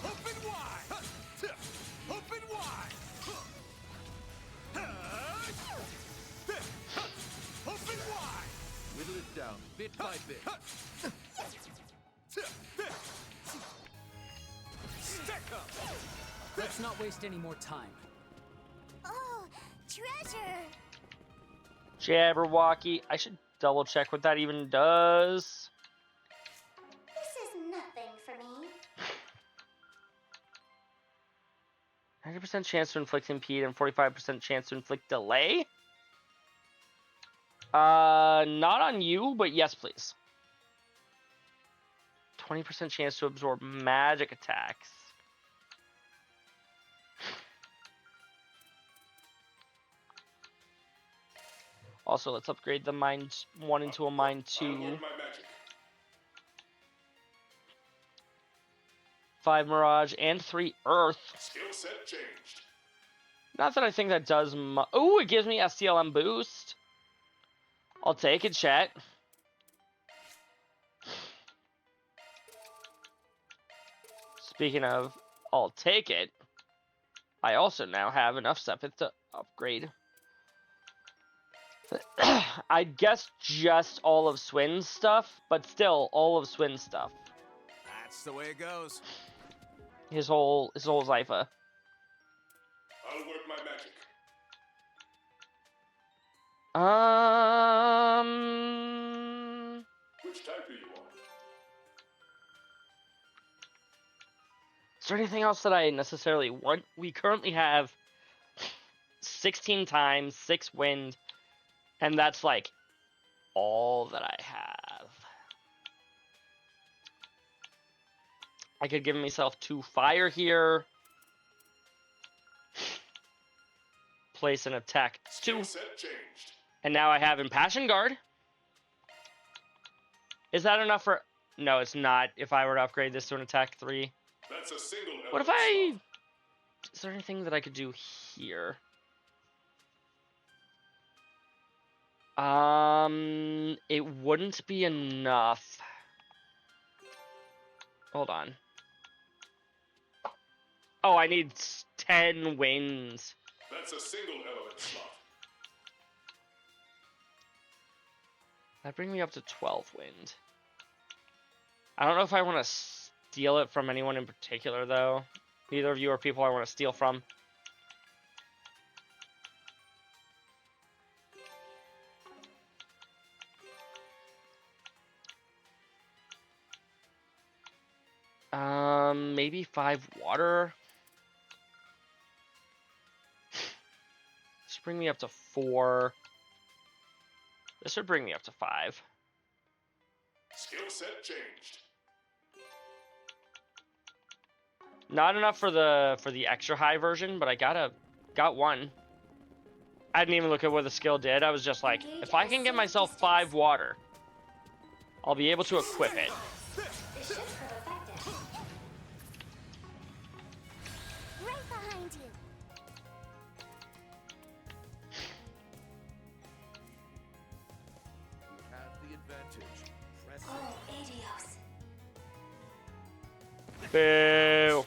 Speaker 18: Open wide. Open wide. Open wide.
Speaker 11: Whittle it down, bit by bit.
Speaker 18: Stick up.
Speaker 20: Let's not waste any more time.
Speaker 2: Oh, treasure!
Speaker 1: Jabberwocky. I should double check what that even does.
Speaker 5: This is nothing for me.
Speaker 1: 90% chance to inflict impede and 45% chance to inflict delay? Not on you, but yes, please. 20% chance to absorb magic attacks. Also, let's upgrade the Mind 1 into a Mind 2. 5 Mirage and 3 Earth.
Speaker 18: Skill set changed.
Speaker 1: Not that I think that does Ooh, it gives me STLM boost. I'll take it, chat. Speaking of, I'll take it. I also now have enough stuff to upgrade. I guess just all of Swin's stuff, but still all of Swin's stuff.
Speaker 19: That's the way it goes.
Speaker 1: His whole Zypha.
Speaker 7: I'll work my magic. Which type do you want?
Speaker 1: Is there anything else that I necessarily want? We currently have 16 times, 6 wind, and that's like all that I have. I could give myself 2 fire here. Place an attack 2.
Speaker 7: Set changed.
Speaker 1: And now I have Impassion Guard. Is that enough for... No, it's not. If I were to upgrade this to an attack 3.
Speaker 7: That's a single
Speaker 1: What if I... Is there anything that I could do here? It wouldn't be enough. Hold on. Oh, I need 10 wings.
Speaker 7: That's a single element slot.
Speaker 1: That brings me up to 12 wind. I don't know if I want to steal it from anyone in particular, though. Neither of you are people I want to steal from. Maybe 5 water. This bring me up to 4. This would bring me up to 5.
Speaker 7: Skill set changed.
Speaker 1: Not enough for the extra high version, but I got one. I didn't even look at what the skill did. I was just like, if I can get myself 5 water, I'll be able to equip it.
Speaker 2: Right behind you.
Speaker 11: Have the advantage. Press
Speaker 5: Oh, Adios.
Speaker 1: Boo.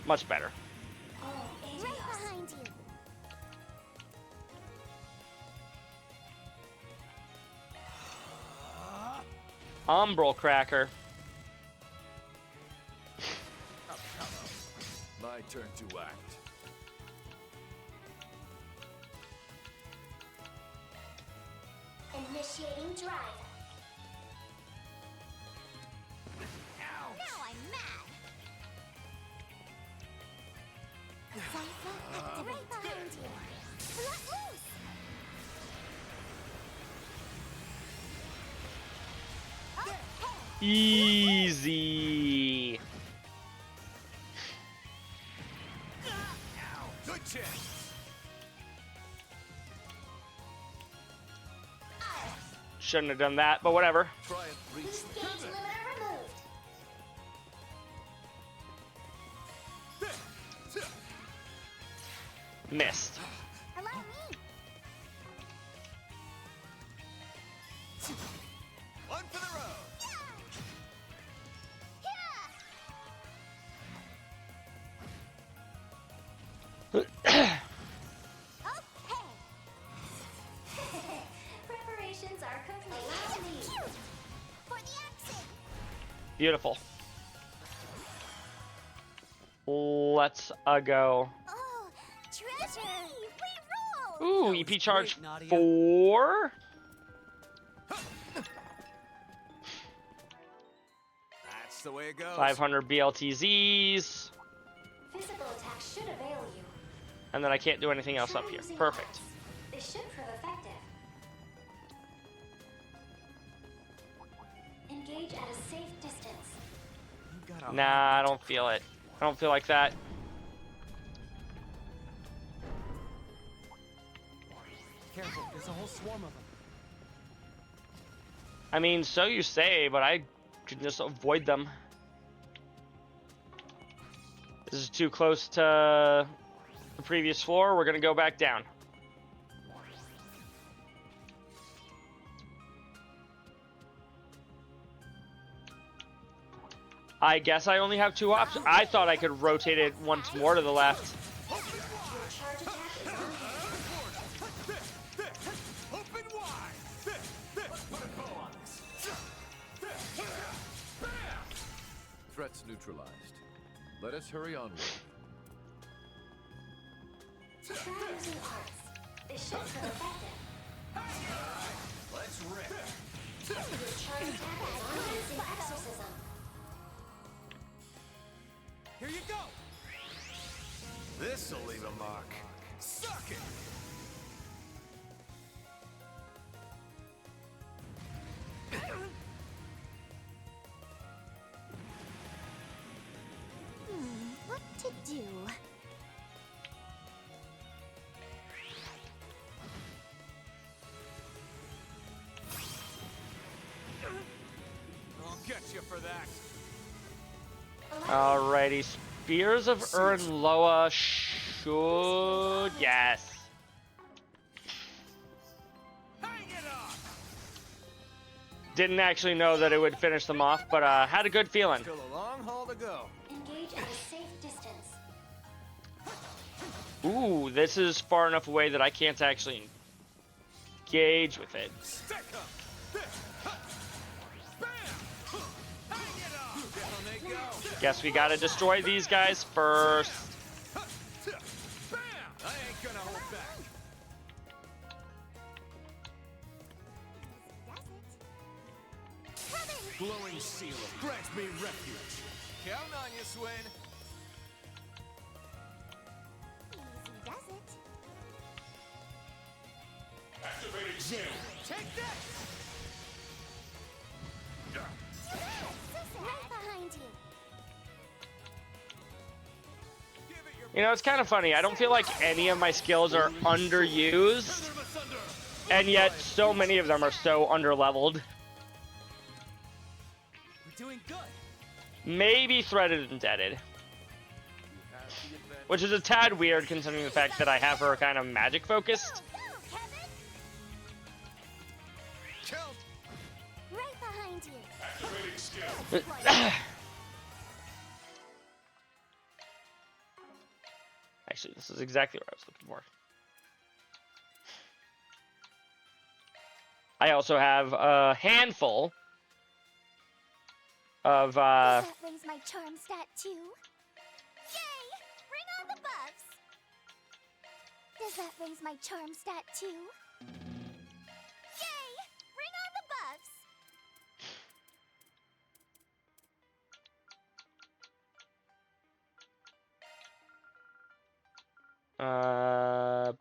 Speaker 1: Much better.
Speaker 5: Oh, Adios.
Speaker 2: Right behind you.
Speaker 1: Umbral Cracker.
Speaker 11: My turn to act.
Speaker 2: Initiating drive.
Speaker 5: Ouch.
Speaker 2: Now I'm mad. Zypha, right behind you. Let loose.
Speaker 1: Easy.
Speaker 19: Good chance.
Speaker 1: Shouldn't have done that, but whatever.
Speaker 11: Try and reach
Speaker 2: Boost
Speaker 11: me.
Speaker 2: gauge limiter removed.
Speaker 1: Missed.
Speaker 2: Allow me.
Speaker 19: One for the road.
Speaker 5: Preparations are complete.
Speaker 2: For the action.
Speaker 1: Beautiful. Let's go.
Speaker 2: Oh, treasure. We roll.
Speaker 1: Ooh, EP charge
Speaker 14: great, Nadia.
Speaker 1: 4.
Speaker 19: That's the way it goes.
Speaker 1: 500 BLTZs.
Speaker 5: Physical attacks should avail you.
Speaker 1: And then I can't do anything else
Speaker 5: Try
Speaker 1: up here.
Speaker 5: using
Speaker 1: Perfect.
Speaker 5: arts. They should prove effective. Engage at a safe distance.
Speaker 14: You got a
Speaker 1: Nah, I don't feel it. I don't feel like that.
Speaker 14: Careful, there's a whole swarm of them.
Speaker 1: I mean, so you say, but I can just avoid them. This is too close to the previous floor. We're gonna go back down. I guess I only have 2 options. I thought I could rotate it once more to the left.
Speaker 11: Threats neutralized. Let us hurry onward.
Speaker 5: Try using arts. They should prove effective.
Speaker 18: Let's rip.
Speaker 5: Your charge attack is enhancing exorcism.
Speaker 12: Here you go.
Speaker 3: This'll leave a mark. Suck it!
Speaker 2: What to do?
Speaker 12: I'll get you for that.
Speaker 1: Alrighty, Spears of Urnloa should... Yes. Didn't actually know that it would finish them off, but had a good feeling.
Speaker 12: Still a long haul to go.
Speaker 5: Engage at a safe distance.
Speaker 1: Ooh, this is far enough away that I can't actually engage with it. Guess we gotta destroy these guys first.
Speaker 12: I ain't gonna hold back.
Speaker 3: Glowing seal grants me refuge.
Speaker 12: Count on you, Swin.
Speaker 2: Easy does it.
Speaker 18: Activating shield.
Speaker 12: Take that.
Speaker 2: Right behind you.
Speaker 1: You know, it's kind of funny. I don't feel like any of my skills are underused, and yet so many of them are so underleveled.
Speaker 12: We're doing good.
Speaker 1: Maybe Threaded and Deaded. Which is a tad weird considering the fact that I have her kind of magic focused.
Speaker 2: Right behind you.
Speaker 18: Activating skill.
Speaker 1: Actually, this is exactly what I was looking for. I also have a handful of
Speaker 2: Does that raise my charm stat too? Yay! Bring on the buffs! Does that raise my charm stat too? Yay! Bring on the buffs!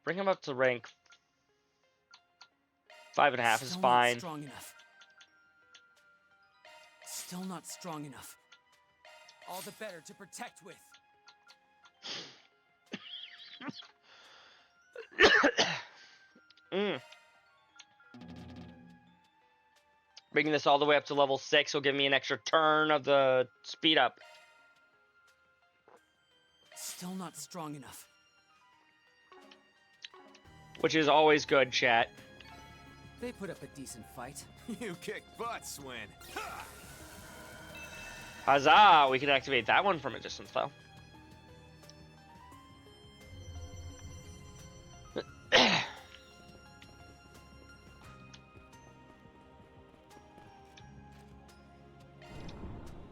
Speaker 1: Bring him up to rank 5.5 is fine.
Speaker 20: Not strong enough. Still not strong enough.
Speaker 12: All the better to protect with.
Speaker 1: Bringing this all the way up to level 6 will give me an extra turn of the speed up.
Speaker 20: Still not strong enough.
Speaker 1: Which is always good, chat.
Speaker 20: They put up a decent fight.
Speaker 19: You kick butt, Swin.
Speaker 1: Huzzah! We can activate that one from a distance, though.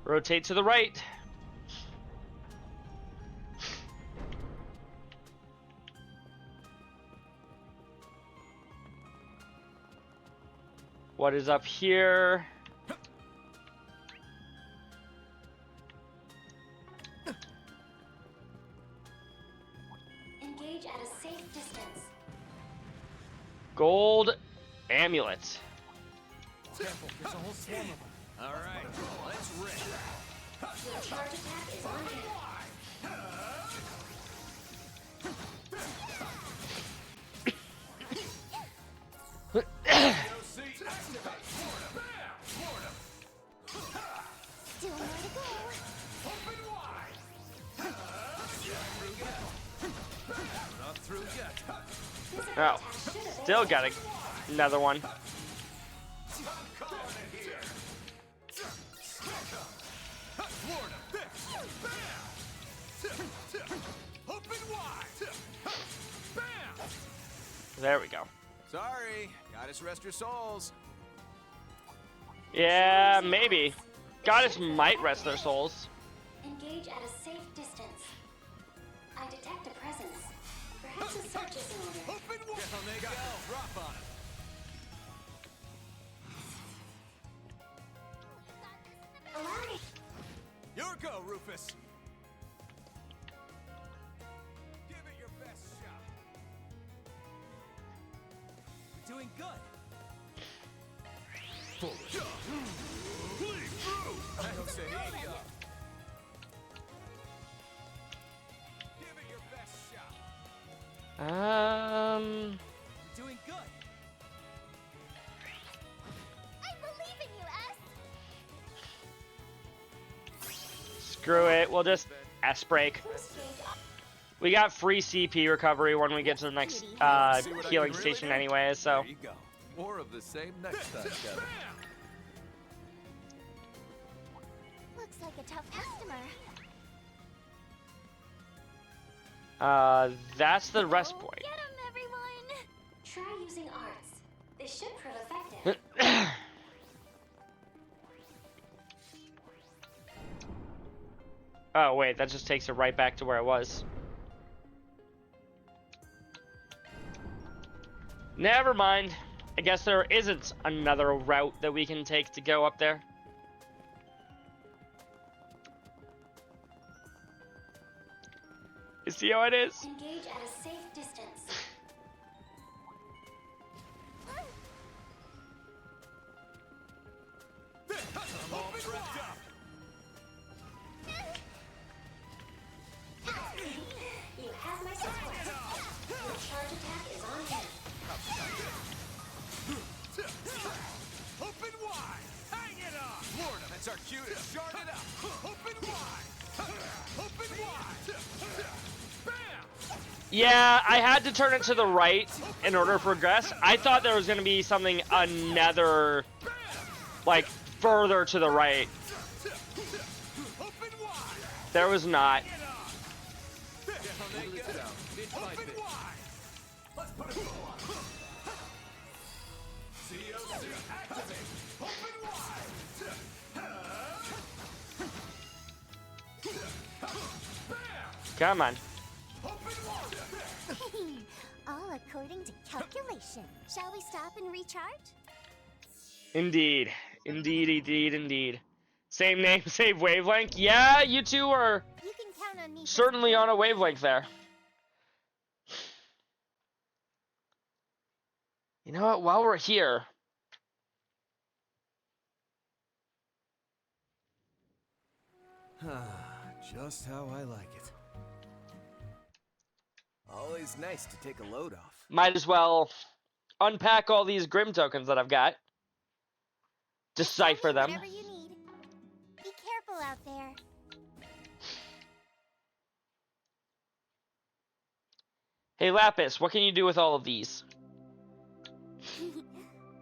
Speaker 1: Rotate to the right. What is up here?
Speaker 5: Engage at a safe distance.
Speaker 1: Gold amulet.
Speaker 12: Careful, there's a whole swarm of them. All right, let's rip.
Speaker 5: Your charge attack is on hit.
Speaker 2: Still more to go.
Speaker 12: Not through yet.
Speaker 1: Oh, still got another one.
Speaker 18: Florida. Bam! Open wide. Bam!
Speaker 1: There we go.
Speaker 19: Sorry, goddess rest your souls.
Speaker 1: Yeah, maybe. Goddess might rest their souls.
Speaker 5: Engage at a safe distance. I detect a presence. Perhaps a search is in order.
Speaker 18: Open wide. Down they go. Drop on it.
Speaker 5: Allow me.
Speaker 19: Your go, Rufus.
Speaker 18: Give it your best shot.
Speaker 12: Doing good.
Speaker 18: Bleed through.
Speaker 19: I don't say any.
Speaker 18: Give it your best shot.
Speaker 12: Doing good.
Speaker 2: I believe in you, S.
Speaker 1: Screw it. We'll just S break. We got free CP recovery when we get to the next healing station anyway, so.
Speaker 11: There you go. More of the same next time, Kevin.
Speaker 2: Looks like a tough customer.
Speaker 1: That's the rest point.
Speaker 2: Get him, everyone!
Speaker 5: Try using arts. They should prove effective.
Speaker 1: Oh, wait, that just takes it right back to where it was. Never mind. I guess there isn't another route that we can take to go up there. You see how it is?
Speaker 5: Engage at a safe distance.
Speaker 18: I'm all prepped up.
Speaker 5: You have my support. Your charge attack is on him.
Speaker 18: Open wide. Hang it up.
Speaker 19: Florida, that's our cue to shard it up.
Speaker 18: Open wide. Open wide. Bam!
Speaker 1: Yeah, I had to turn it to the right in order to progress. I thought there was going to be something another, like, further to the right. There was not. Come on.
Speaker 2: All according to calculation. Shall we stop and recharge?
Speaker 1: Indeed. Indeed, indeed, indeed. Same name, same wavelength. Yeah, you two are
Speaker 2: You can count on me.
Speaker 1: certainly on a wavelength there. You know what? While we're here,
Speaker 14: Just how I like it. Always nice to take a load off.
Speaker 1: might as well unpack all these Grim tokens that I've got. Decipher them.
Speaker 2: Whatever you need. Be careful out there.
Speaker 1: Hey Lapis, what can you do with all of these?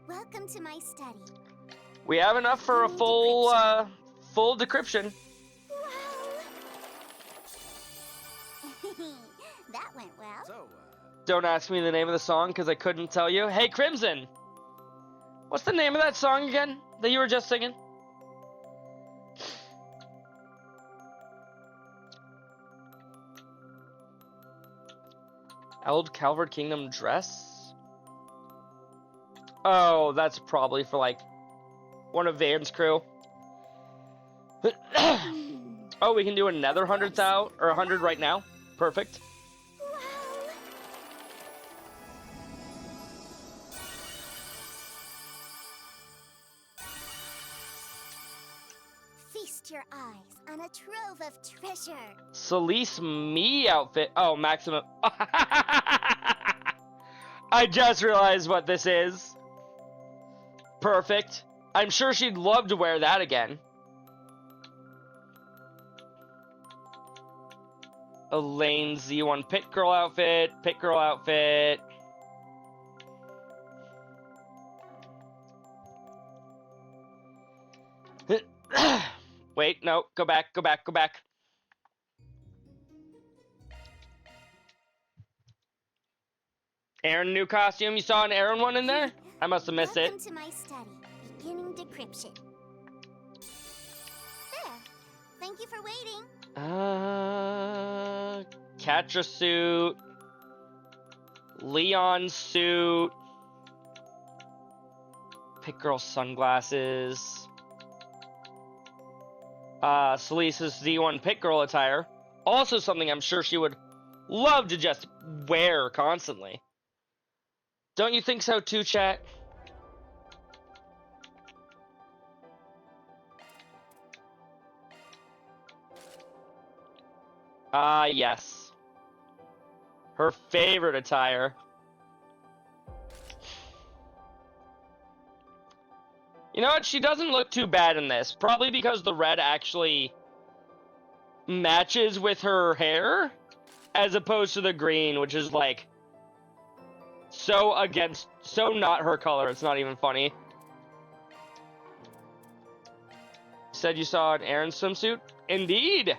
Speaker 2: Welcome to my study.
Speaker 1: We have enough for a full decryption.
Speaker 2: That went well.
Speaker 19: So,
Speaker 1: Don't ask me the name of the song because I couldn't tell you. Hey Crimson! What's the name of that song again that you were just singing? Eld Calvard Kingdom Dress? Oh, that's probably for like one of Van's crew. Oh, we can do another 100,000 or 100 right now. Perfect.
Speaker 2: Feast your eyes on a trove of treasure.
Speaker 1: Celeste me outfit. Oh, maximum. I just realized what this is. Perfect. I'm sure she'd love to wear that again. Elaine Z1 Pit Girl outfit. Pit Girl outfit. Wait. wait, no, go back, go back, go back. Aaron new costume. You saw an Aaron one in there? I must have missed
Speaker 2: Welcome
Speaker 1: it.
Speaker 2: to my study, beginning decryption. There. Thank you for waiting.
Speaker 1: Catra suit. Leon suit. Pit Girl sunglasses. Selisa's Z1 Pit Girl attire. Also something I'm sure she would love to just wear constantly. Don't you think so too, chat? Yes. Her favorite attire. You know what? She doesn't look too bad in this. Probably because the red actually matches with her hair, as opposed to the green, which is like so not her color. It's not even funny. Said you saw an Aaron swimsuit? Indeed.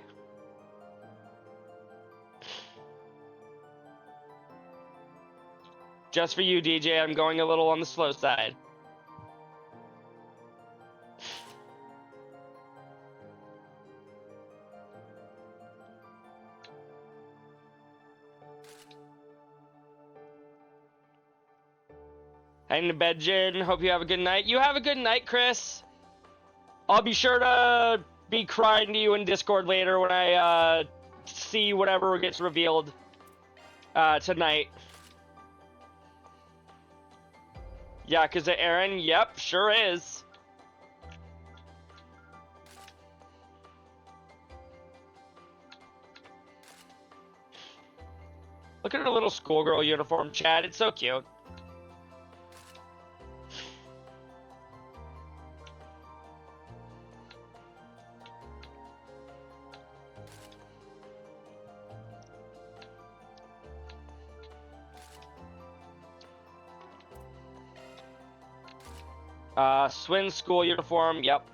Speaker 1: Just for you, DJ, I'm going a little on the slow side. Heading to bed, Jin. Hope you have a good night. You have a good night, Chris. I'll be sure to be crying to you in Discord later when I see whatever gets revealed tonight. Yakuza Aaron, yep, sure is. Look at her little schoolgirl uniform, Chad. It's so cute. Swin school uniform, yep.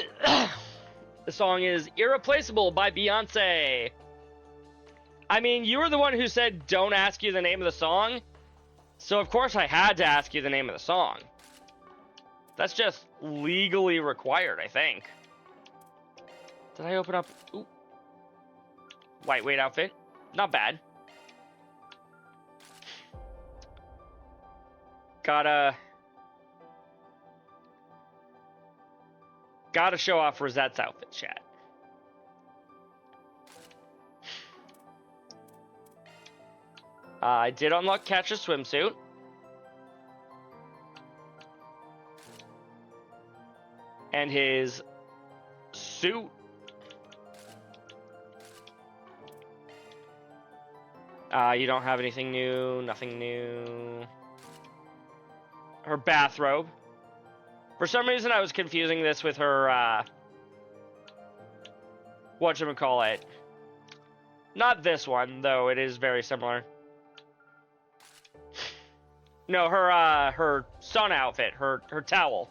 Speaker 1: The song is Irreplaceable by Beyonce. I mean, you were the one who said don't ask you the name of the song, so of course I had to ask you the name of the song. That's just legally required, I think. Did I open up? Ooh. Lightweight outfit. Not bad. Gotta show off Rosette's outfit, chat. I did unlock Catra's swimsuit. And his suit. You don't have anything new, nothing new. Her bathrobe. For some reason, I was confusing this with her, whatchamacallit. Not this one, though it is very similar. No, her sun outfit, her towel.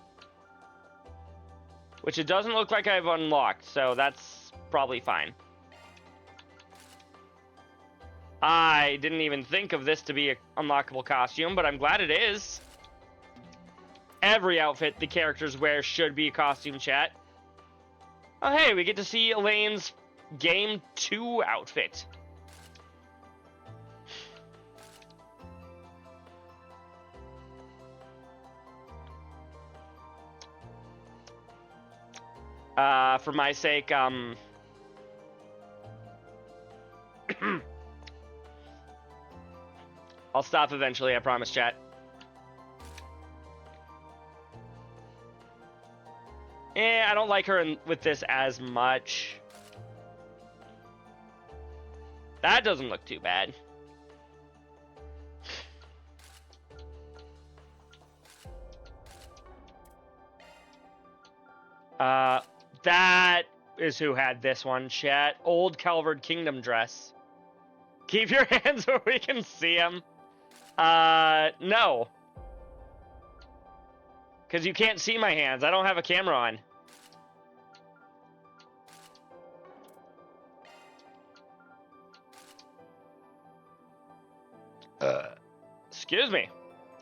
Speaker 1: Which it doesn't look like I've unlocked, so that's probably fine. I didn't even think of this to be an unlockable costume, but I'm glad it is. Every outfit the characters wear should be a costume, chat. Oh, hey, we get to see Elaine's Game 2 outfit. For my sake, I'll stop eventually, I promise, chat. I don't like her with this as much. That doesn't look too bad. That is who had this one, chat. Old Calvard Kingdom dress. Keep your hands where we can see them. No. Because you can't see my hands. I don't have a camera on. Excuse me.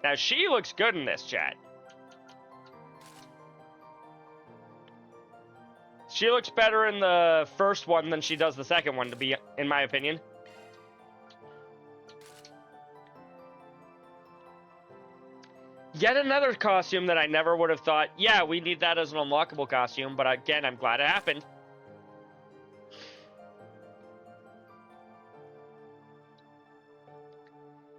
Speaker 1: Now, she looks good in this, chat. She looks better in the first one than she does the second one, to be, in my opinion. Yet another costume that I never would have thought, yeah, we need that as an unlockable costume, but again, I'm glad it happened.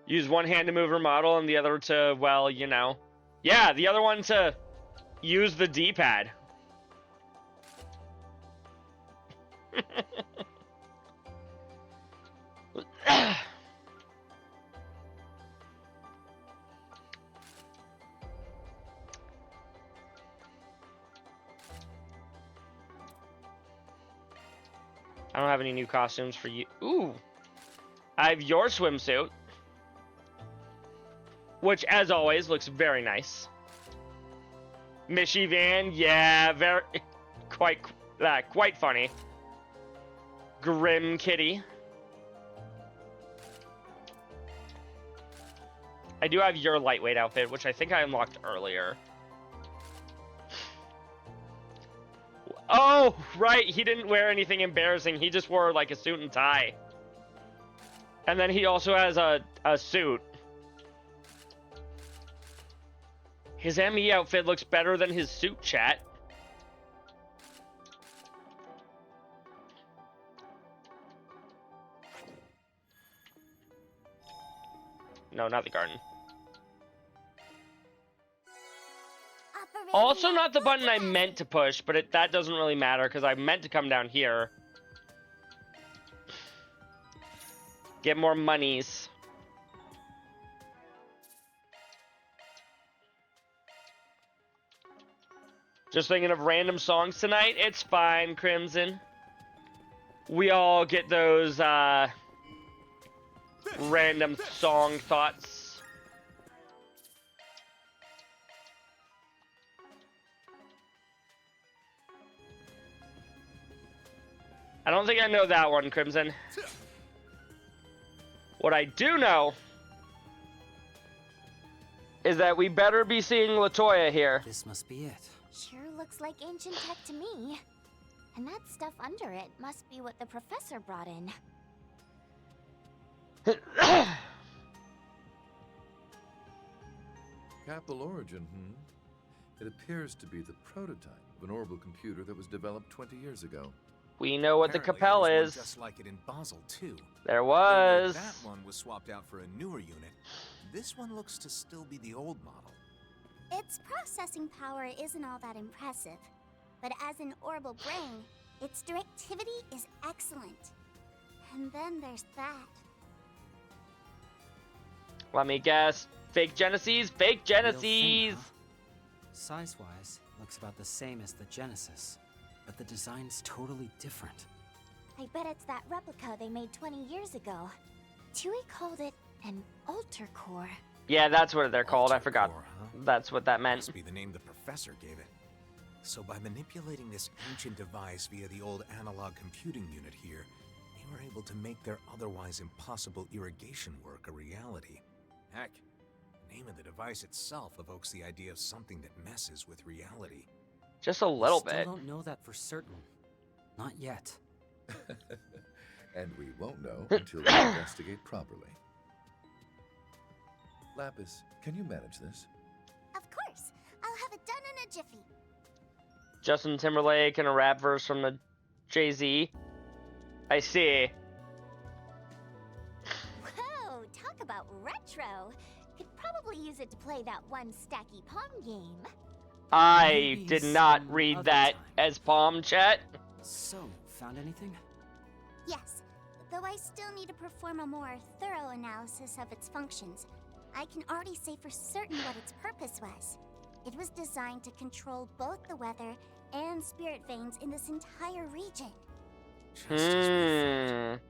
Speaker 1: Use one hand to move her model and the other to, well, you know. Yeah, the other one to use the D-pad. I don't have any new costumes for you. Ooh. I have your swimsuit. Which, as always, looks very nice. Mishy Van, yeah, very... Quite funny. Grim Kitty. I do have your lightweight outfit, which I think I unlocked earlier. Oh, right, he didn't wear anything embarrassing. He just wore, like, a suit and tie. And then he also has a suit. His ME outfit looks better than his suit, chat. No, not the garden. Also not the button I meant to push, but that doesn't really matter because I meant to come down here. Get more monies. Just thinking of random songs tonight. It's fine, Crimson. We all get those random song thoughts. I don't think I know that one, Crimson. What I do know is that we better be seeing Latoya here.
Speaker 20: This must be it.
Speaker 2: Sure looks like ancient tech to me. And that stuff under it must be what the professor brought in.
Speaker 11: Capel origin, It appears to be the prototype of an orbital computer that was developed 20 years ago.
Speaker 1: We know what the Capel
Speaker 19: Apparently,
Speaker 1: is.
Speaker 19: just like it in Basel too.
Speaker 1: There was.
Speaker 19: That one was swapped out for a newer unit. This one looks to still be the old model.
Speaker 4: Its processing power isn't all that impressive, but as an orbital brain, its directivity is excellent. And then there's that.
Speaker 1: Let me guess. Fake Genesis? Fake
Speaker 20: Real
Speaker 1: Genesis!
Speaker 20: thing, huh? Size-wise, looks about the same as the Genesis, but the design's totally different.
Speaker 2: I bet it's that replica they made 20 years ago. Tui called it an altar core.
Speaker 1: Yeah, that's what they're called. I forgot. That's what that meant.
Speaker 19: Must be the name the professor gave it. So by manipulating this ancient device via the old analog computing unit here, they were able to make their otherwise impossible irrigation work a reality. Heck, the name of the device itself evokes the idea of something that messes with reality.
Speaker 1: Just a little
Speaker 20: Still
Speaker 1: bit.
Speaker 20: don't know that for certain. Not yet.
Speaker 11: And we won't know until we investigate properly. Lapis, can you manage this?
Speaker 4: Of course, I'll have it done in a jiffy.
Speaker 1: Justin Timberlake and a rap verse from the Jay-Z. I see.
Speaker 2: Whoa, talk about retro. Could probably use it to play that one Stacky Palm game.
Speaker 1: I did not read that as palm, chat.
Speaker 20: So, found anything?
Speaker 4: Yes, though I still need to perform a more thorough analysis of its functions. I can already say for certain what its purpose was. It was designed to control both the weather and spirit veins in this entire region.
Speaker 19: Just as we thought.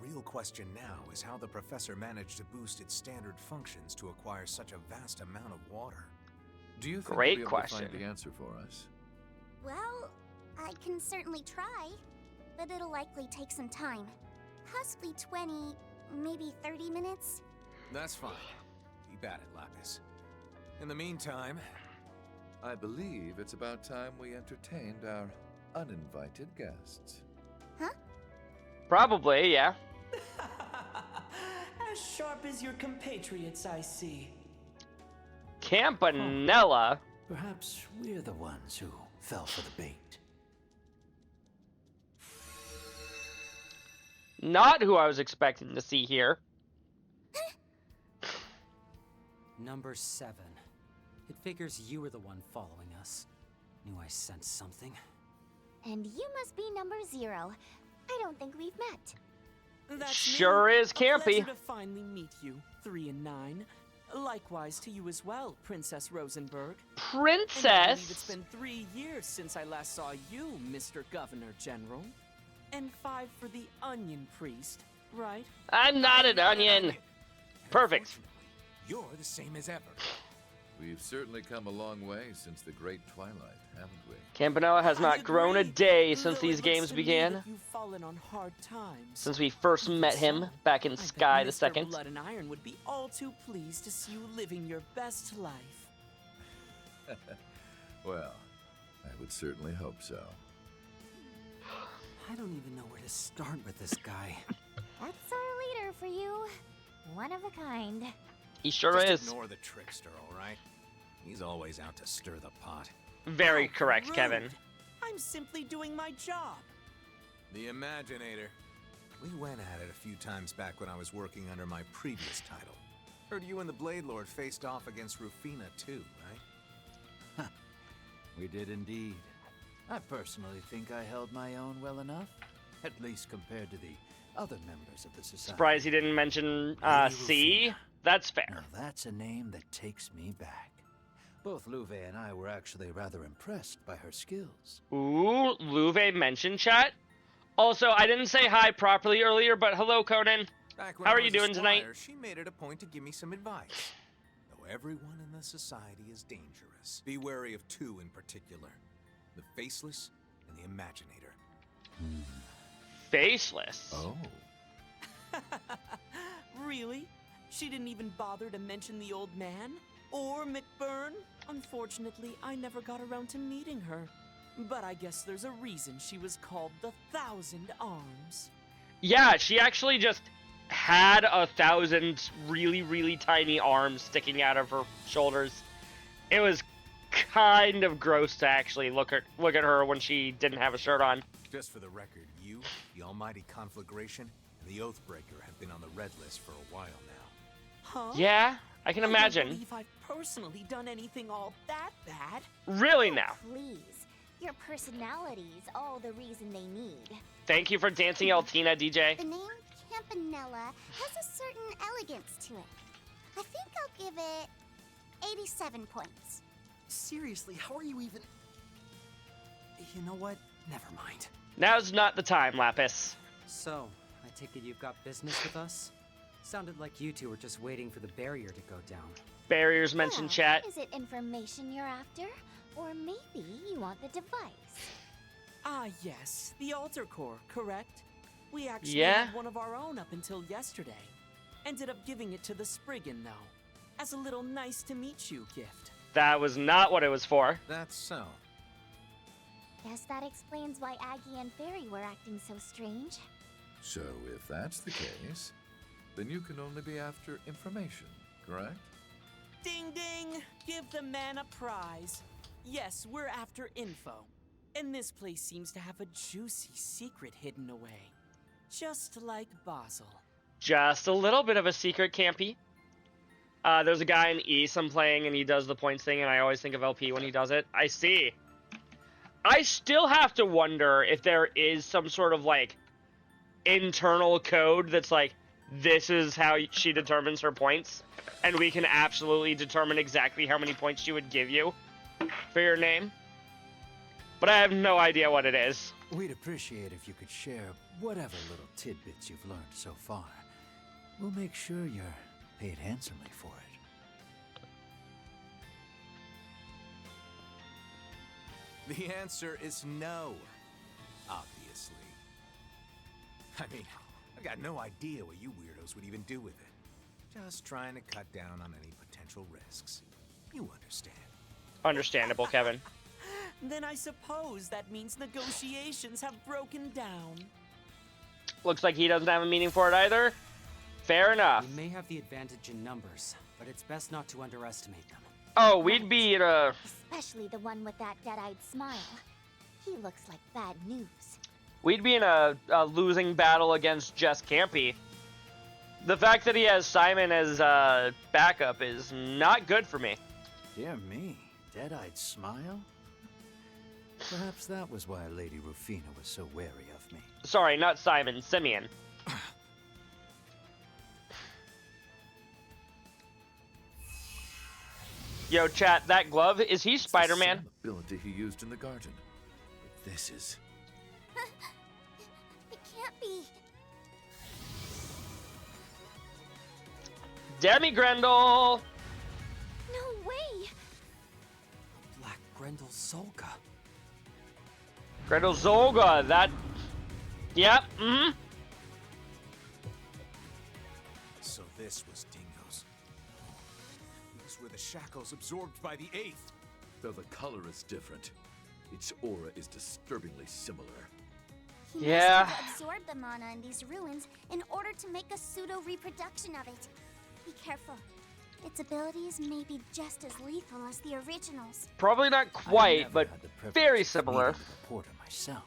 Speaker 19: The real question now is how the professor managed to boost its standard functions to acquire such a vast amount of water.
Speaker 11: Do you think
Speaker 1: Great
Speaker 11: you'll be able to
Speaker 1: question.
Speaker 11: find the answer for us?
Speaker 4: Well, I can certainly try, but it'll likely take some time. Possibly 20, maybe 30 minutes.
Speaker 19: That's fine. Keep at it, Lapis. In the meantime,
Speaker 11: I believe it's about time we entertained our uninvited guests.
Speaker 1: Probably, yeah.
Speaker 21: As sharp as your compatriots, I see.
Speaker 1: Campanella?
Speaker 22: Perhaps we're the ones who fell for the bait.
Speaker 1: Not who I was expecting to see here.
Speaker 20: Number 7. It figures you were the one following us. Knew I sensed something.
Speaker 2: And you must be number 0. I don't think we've met.
Speaker 21: That's
Speaker 1: Sure
Speaker 21: me.
Speaker 1: is campy.
Speaker 21: A pleasure to finally meet you, 3 and 9. Likewise to you as well, Princess Rosenberg.
Speaker 1: Princess?
Speaker 21: And I believe it's been 3 years since I last saw you, Mr. Governor General. And 5 for the Onion Priest, right?
Speaker 1: I'm not an onion. Perfect.
Speaker 19: you're the same as ever.
Speaker 11: We've certainly come a long way since the Great Twilight, haven't we?
Speaker 1: Campanella has not grown a day since these games began.
Speaker 21: You've fallen on hard times.
Speaker 1: Since we first met him back in Sky the Second.
Speaker 21: Blood and Iron would be all too pleased to see you living your best life.
Speaker 11: Well, I would certainly hope so.
Speaker 20: I don't even know where to start with this guy.
Speaker 2: That's our leader for you. One of a kind.
Speaker 1: He sure
Speaker 19: Just
Speaker 1: is.
Speaker 19: ignore the trickster, all right? He's always out to stir the pot.
Speaker 1: Very correct,
Speaker 21: Rude.
Speaker 1: Kevin.
Speaker 21: I'm simply doing my job.
Speaker 19: The Imaginator. We went at it a few times back when I was working under my previous title. Heard you and the Blade Lord faced off against Rufina too, right?
Speaker 22: We did indeed. I personally think I held my own well enough, at least compared to the other members of the society.
Speaker 1: Surprised he didn't mention C. That's fair.
Speaker 22: Now that's a name that takes me back. Both Louve and I were actually rather impressed by her skills.
Speaker 1: Ooh, Louve mentioned chat. Also, I didn't say hi properly earlier, but hello, Conan.
Speaker 19: Back when
Speaker 1: How
Speaker 19: I
Speaker 1: are you
Speaker 19: was a
Speaker 1: doing tonight?
Speaker 19: squire, she made it a point to give me some advice. Though everyone in the society is dangerous, be wary of 2 in particular. The Faceless and the Imaginator.
Speaker 1: Faceless?
Speaker 11: Oh.
Speaker 21: Really? She didn't even bother to mention the old man? Or McBurn? Unfortunately, I never got around to meeting her. But I guess there's a reason she was called the Thousand Arms.
Speaker 1: Yeah, she actually just had 1,000 really, really tiny arms sticking out of her shoulders. It was kind of gross to actually look at her when she didn't have a shirt on.
Speaker 19: Just for the record, you, the Almighty Conflagration, and the Oathbreaker have been on the red list for a while now.
Speaker 21: Huh?
Speaker 1: Yeah, I can imagine.
Speaker 21: I don't believe I've personally done anything all that bad.
Speaker 1: Really now.
Speaker 2: Please. Your personality's all the reason they need.
Speaker 1: Thank you for dancing Altina, DJ.
Speaker 2: The name Campanella has a certain elegance to it. I think I'll give it 87 points.
Speaker 20: Seriously, how are you even... You know what? Never mind.
Speaker 1: Now's not the time, Lapis.
Speaker 20: So, I take it you've got business with us? Sounded like you two were just waiting for the barrier to go down.
Speaker 1: Barriers mentioned chat.
Speaker 2: Is it information you're after? Or maybe you want the device?
Speaker 21: Ah, yes. The Altar Core, correct? We actually
Speaker 1: Yeah.
Speaker 21: had one of our own up until yesterday. Ended up giving it to the Spriggan, though. As a little nice-to-meet-you gift.
Speaker 1: That was not what it was for.
Speaker 19: That's so.
Speaker 2: Guess that explains why Aggie and Fairy were acting so strange.
Speaker 11: So if that's the case, then you can only be after information, correct?
Speaker 21: Ding ding! Give the man a prize. Yes, we're after info. And this place seems to have a juicy secret hidden away. Just like Basel.
Speaker 1: Just a little bit of a secret, Campy. There's a guy in East I'm playing, and he does the points thing, and I always think of LP when he does it. I see. I still have to wonder if there is some sort of, like, internal code that's like, this is how she determines her points, and we can absolutely determine exactly how many points she would give you for your name. But I have no idea what it is.
Speaker 22: We'd appreciate if you could share whatever little tidbits you've learned so far. We'll make sure you're paid handsomely for it.
Speaker 19: The answer is no. Obviously. I mean, I've got no idea what you weirdos would even do with it. Just trying to cut down on any potential risks. You understand.
Speaker 1: Understandable, Kevin.
Speaker 21: Then I suppose that means negotiations have broken down.
Speaker 1: Looks like he doesn't have a meaning for it either. Fair enough.
Speaker 20: We may have the advantage in numbers, but it's best not to underestimate them.
Speaker 1: Oh, we'd be in a...
Speaker 2: Especially the one with that dead-eyed smile. He looks like bad news.
Speaker 1: We'd be in a losing battle against Jess Campy. The fact that he has Simon as backup is not good for me.
Speaker 22: Dear me, dead-eyed smile? Perhaps that was why Lady Rufina was so wary of me.
Speaker 1: Sorry, not Simon, Simeon. Yo, chat, that glove, is he Spider-Man?
Speaker 11: Same ability he used in the garden. But this is...
Speaker 2: It can't be.
Speaker 1: Demi Grendel!
Speaker 2: No way!
Speaker 20: Black Grendel Zolga.
Speaker 1: Grendel Zolga, that... Yep,
Speaker 19: So this was Dingo's. These were the shackles absorbed by the Eighth.
Speaker 11: Though the color is different, its aura is disturbingly similar.
Speaker 2: He
Speaker 1: Yeah.
Speaker 2: must have absorbed the mana in these ruins in order to make a pseudo-reproduction of it. Be careful. Its abilities may be just as lethal as the originals.
Speaker 1: Probably not quite, but very similar.
Speaker 22: Reporter myself.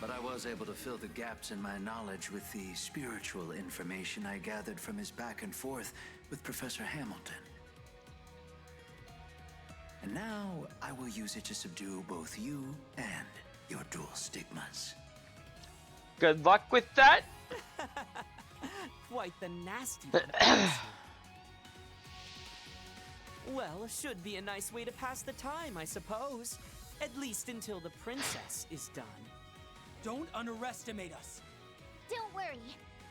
Speaker 22: But I was able to fill the gaps in my knowledge with the spiritual information I gathered from his back and forth with Professor Hamilton. And now I will use it to subdue both you and your dual stigmas.
Speaker 1: Good luck with that.
Speaker 21: Quite the nasty one. Well, should be a nice way to pass the time, I suppose. At least until the princess is done.
Speaker 12: Don't underestimate us.
Speaker 2: Don't worry.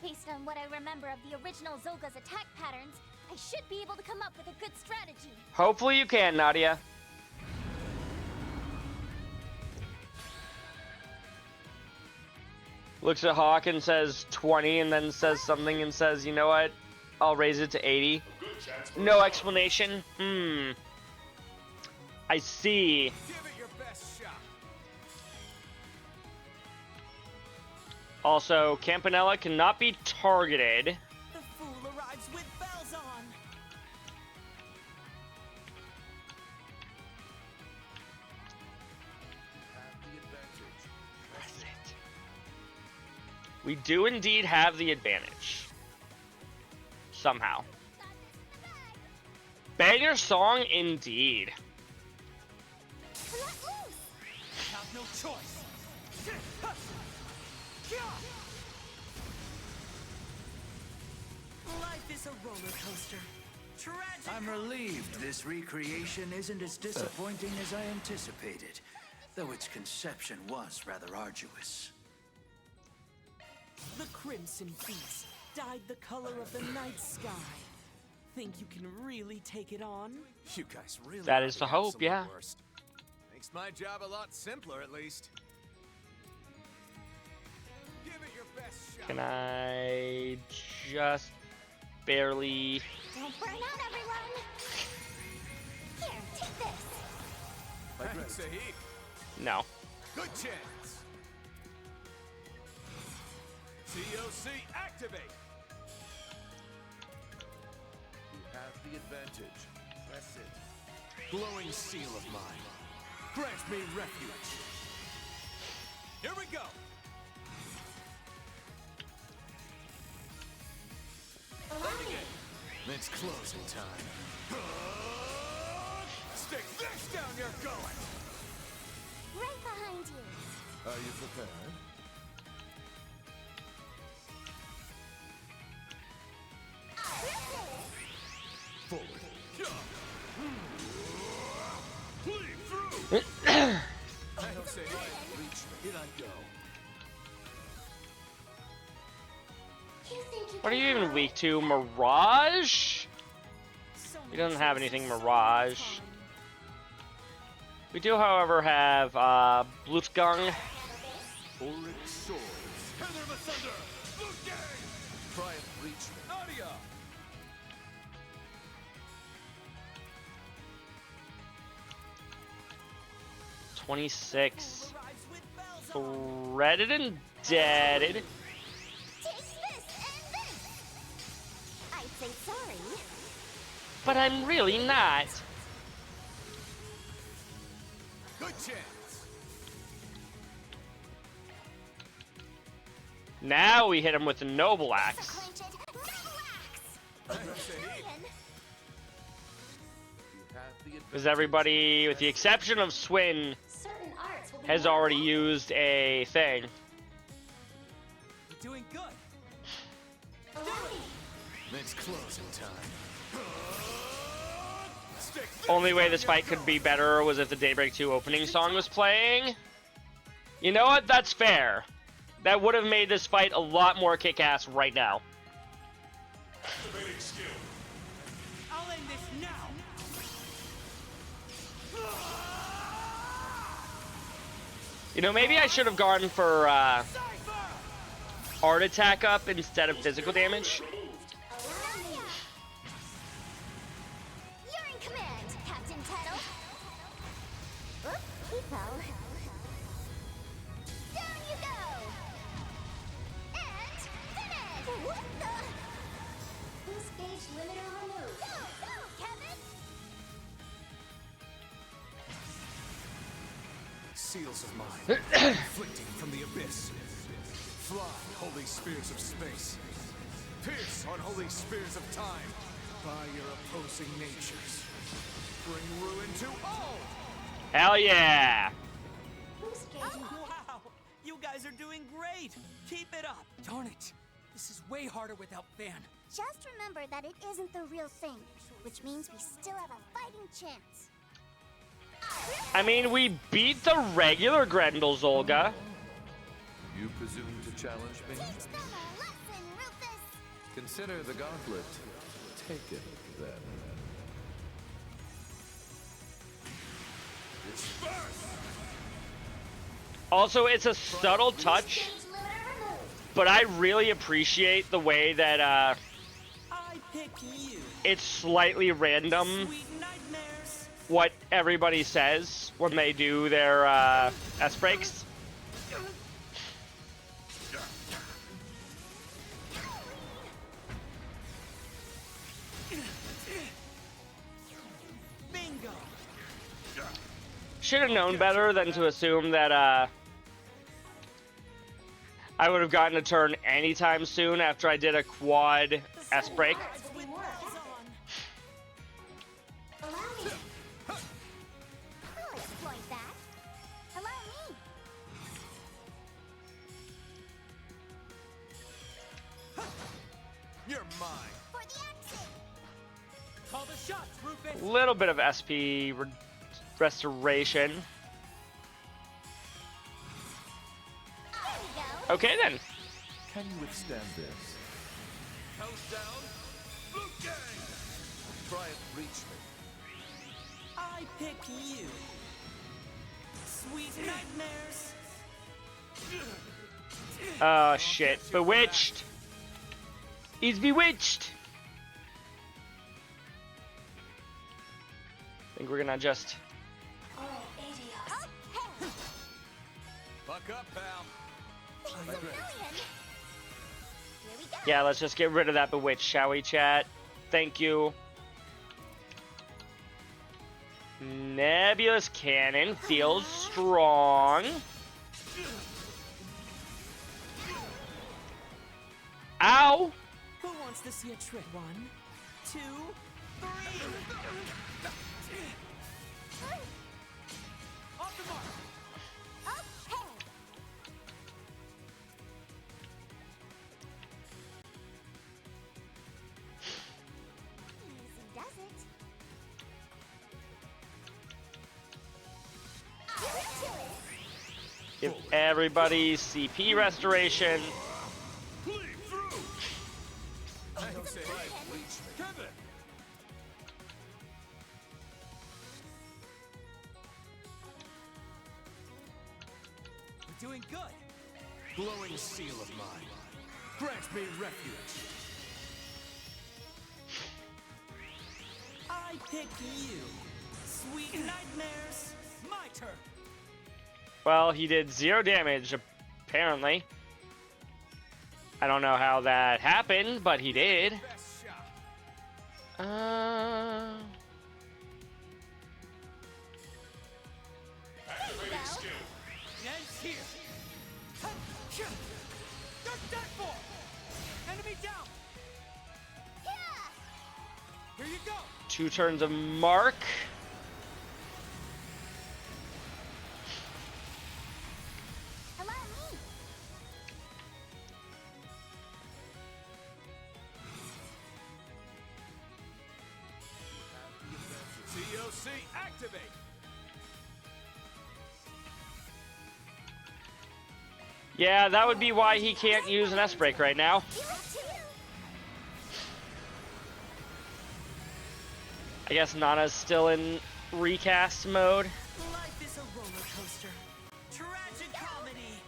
Speaker 2: Based on what I remember of the original Zolga's attack patterns, I should be able to come up with a good strategy.
Speaker 1: Hopefully you can, Nadia. Looks at Hawk and says 20 and then says something and says, you know what? I'll raise it to 80. No explanation. I see.
Speaker 19: Give it your best shot.
Speaker 1: Also, Campanella cannot be targeted.
Speaker 21: The fool arrives with bells on.
Speaker 1: We do indeed have the advantage. Somehow. Banger song indeed.
Speaker 12: Have no choice.
Speaker 21: Life is a roller coaster. Tragic.
Speaker 22: I'm relieved this recreation isn't as disappointing as I anticipated, though its conception was rather arduous.
Speaker 21: The Crimson Beast dyed the color of the night sky. Think you can really take it on?
Speaker 19: You guys really
Speaker 1: That
Speaker 19: are
Speaker 1: is the hope,
Speaker 19: absolute
Speaker 1: yeah.
Speaker 19: worst. Makes my job a lot simpler, at least. Give it your best shot.
Speaker 1: Can I just barely...
Speaker 2: Don't burn out, everyone! Here, take this!
Speaker 19: Thanks, Sahib.
Speaker 1: No.
Speaker 19: Good chance. COC activate.
Speaker 11: You have the advantage. Press it.
Speaker 19: Glowing seal of mine. Grant me refuge. Here we go. It's closing time. Stick this down your gullet.
Speaker 2: Right behind you.
Speaker 11: Are you prepared? Forward.
Speaker 19: Bleed through. I don't say reach. Here I go.
Speaker 1: What are you even weak to? Mirage? He doesn't have anything Mirage. We do, however, have Blutgang.
Speaker 3: Auric Swords. Tether of Asunder. Blutgang. Triumph Reach. Nadia.
Speaker 1: 26. Threaded and deaded.
Speaker 2: Take this and this! I'd say sorry.
Speaker 1: But I'm really not.
Speaker 3: Good chance.
Speaker 1: Now we hit him with the Noble Axe. Because everybody, with the exception of Swin, has already used a thing.
Speaker 12: You're doing good.
Speaker 3: It's closing time.
Speaker 1: Only way this fight could be better was if the Daybreak 2 opening song was playing. You know what? That's fair. That would have made this fight a lot more kick-ass right now.
Speaker 3: Activating skill.
Speaker 12: I'll end this now.
Speaker 1: You know, maybe I should have gone for art attack up instead of physical damage.
Speaker 2: You're in command, Captain Tettle. Oop, he fell. Down you go. And finish. What the? Boost gauge limiter removed. Go, go, Kevin.
Speaker 3: Seals of mine. Inflicting from the abyss. Fly, holy spears of space. Pierce on holy spears of time. By your opposing natures. Bring ruin to all!
Speaker 1: Hell yeah!
Speaker 12: Wow, you guys are doing great. Keep it up.
Speaker 14: Darn it. This is way harder without Fan.
Speaker 2: Just remember that it isn't the real thing, which means we still have a fighting chance.
Speaker 1: I mean, we beat the regular Grendel Zolga.
Speaker 11: You presume to challenge me? Consider the gauntlet. Take it, then.
Speaker 1: Also, it's a subtle touch, but I really appreciate the way that
Speaker 21: I pick you.
Speaker 1: it's slightly random what everybody says when they do their S-breaks.
Speaker 12: Bingo.
Speaker 1: Should have known better than to assume that I would have gotten a turn anytime soon after I did a quad S-break.
Speaker 2: I'll exploit that. Allow me.
Speaker 3: You're mine.
Speaker 2: For the exit.
Speaker 12: Call the shots, Rufus.
Speaker 1: Little bit of SP restoration. Okay then.
Speaker 11: Can you withstand this?
Speaker 3: Toast down. Blue gang. Triumph reach me.
Speaker 21: I pick you. Sweet nightmares.
Speaker 1: Oh shit. Bewitched. He's bewitched. I think we're gonna just...
Speaker 3: Buck up, pal.
Speaker 1: Yeah, let's just get rid of that bewitched, shall we, chat? Thank you. Nebulous Cannon feels strong. Ow!
Speaker 21: Who wants to see a trick? 1, 2, 3.
Speaker 12: Off the mark.
Speaker 2: Easy does it.
Speaker 1: Give everybody CP restoration.
Speaker 12: Doing good.
Speaker 3: Glowing seal of mine. Grant me refuge.
Speaker 21: I pick you. Sweet nightmares.
Speaker 12: My turn.
Speaker 1: Well, he did 0 damage, apparently. I don't know how that happened, but he did.
Speaker 12: Activating skill. Ends here. You're dead for. Enemy down. Here you go.
Speaker 1: 2 turns of Mark.
Speaker 3: COC activate.
Speaker 1: Yeah, that would be why he can't use an S-Break right now. I guess Nana's still in recast mode.
Speaker 21: Life is a roller coaster. Tragic comedy.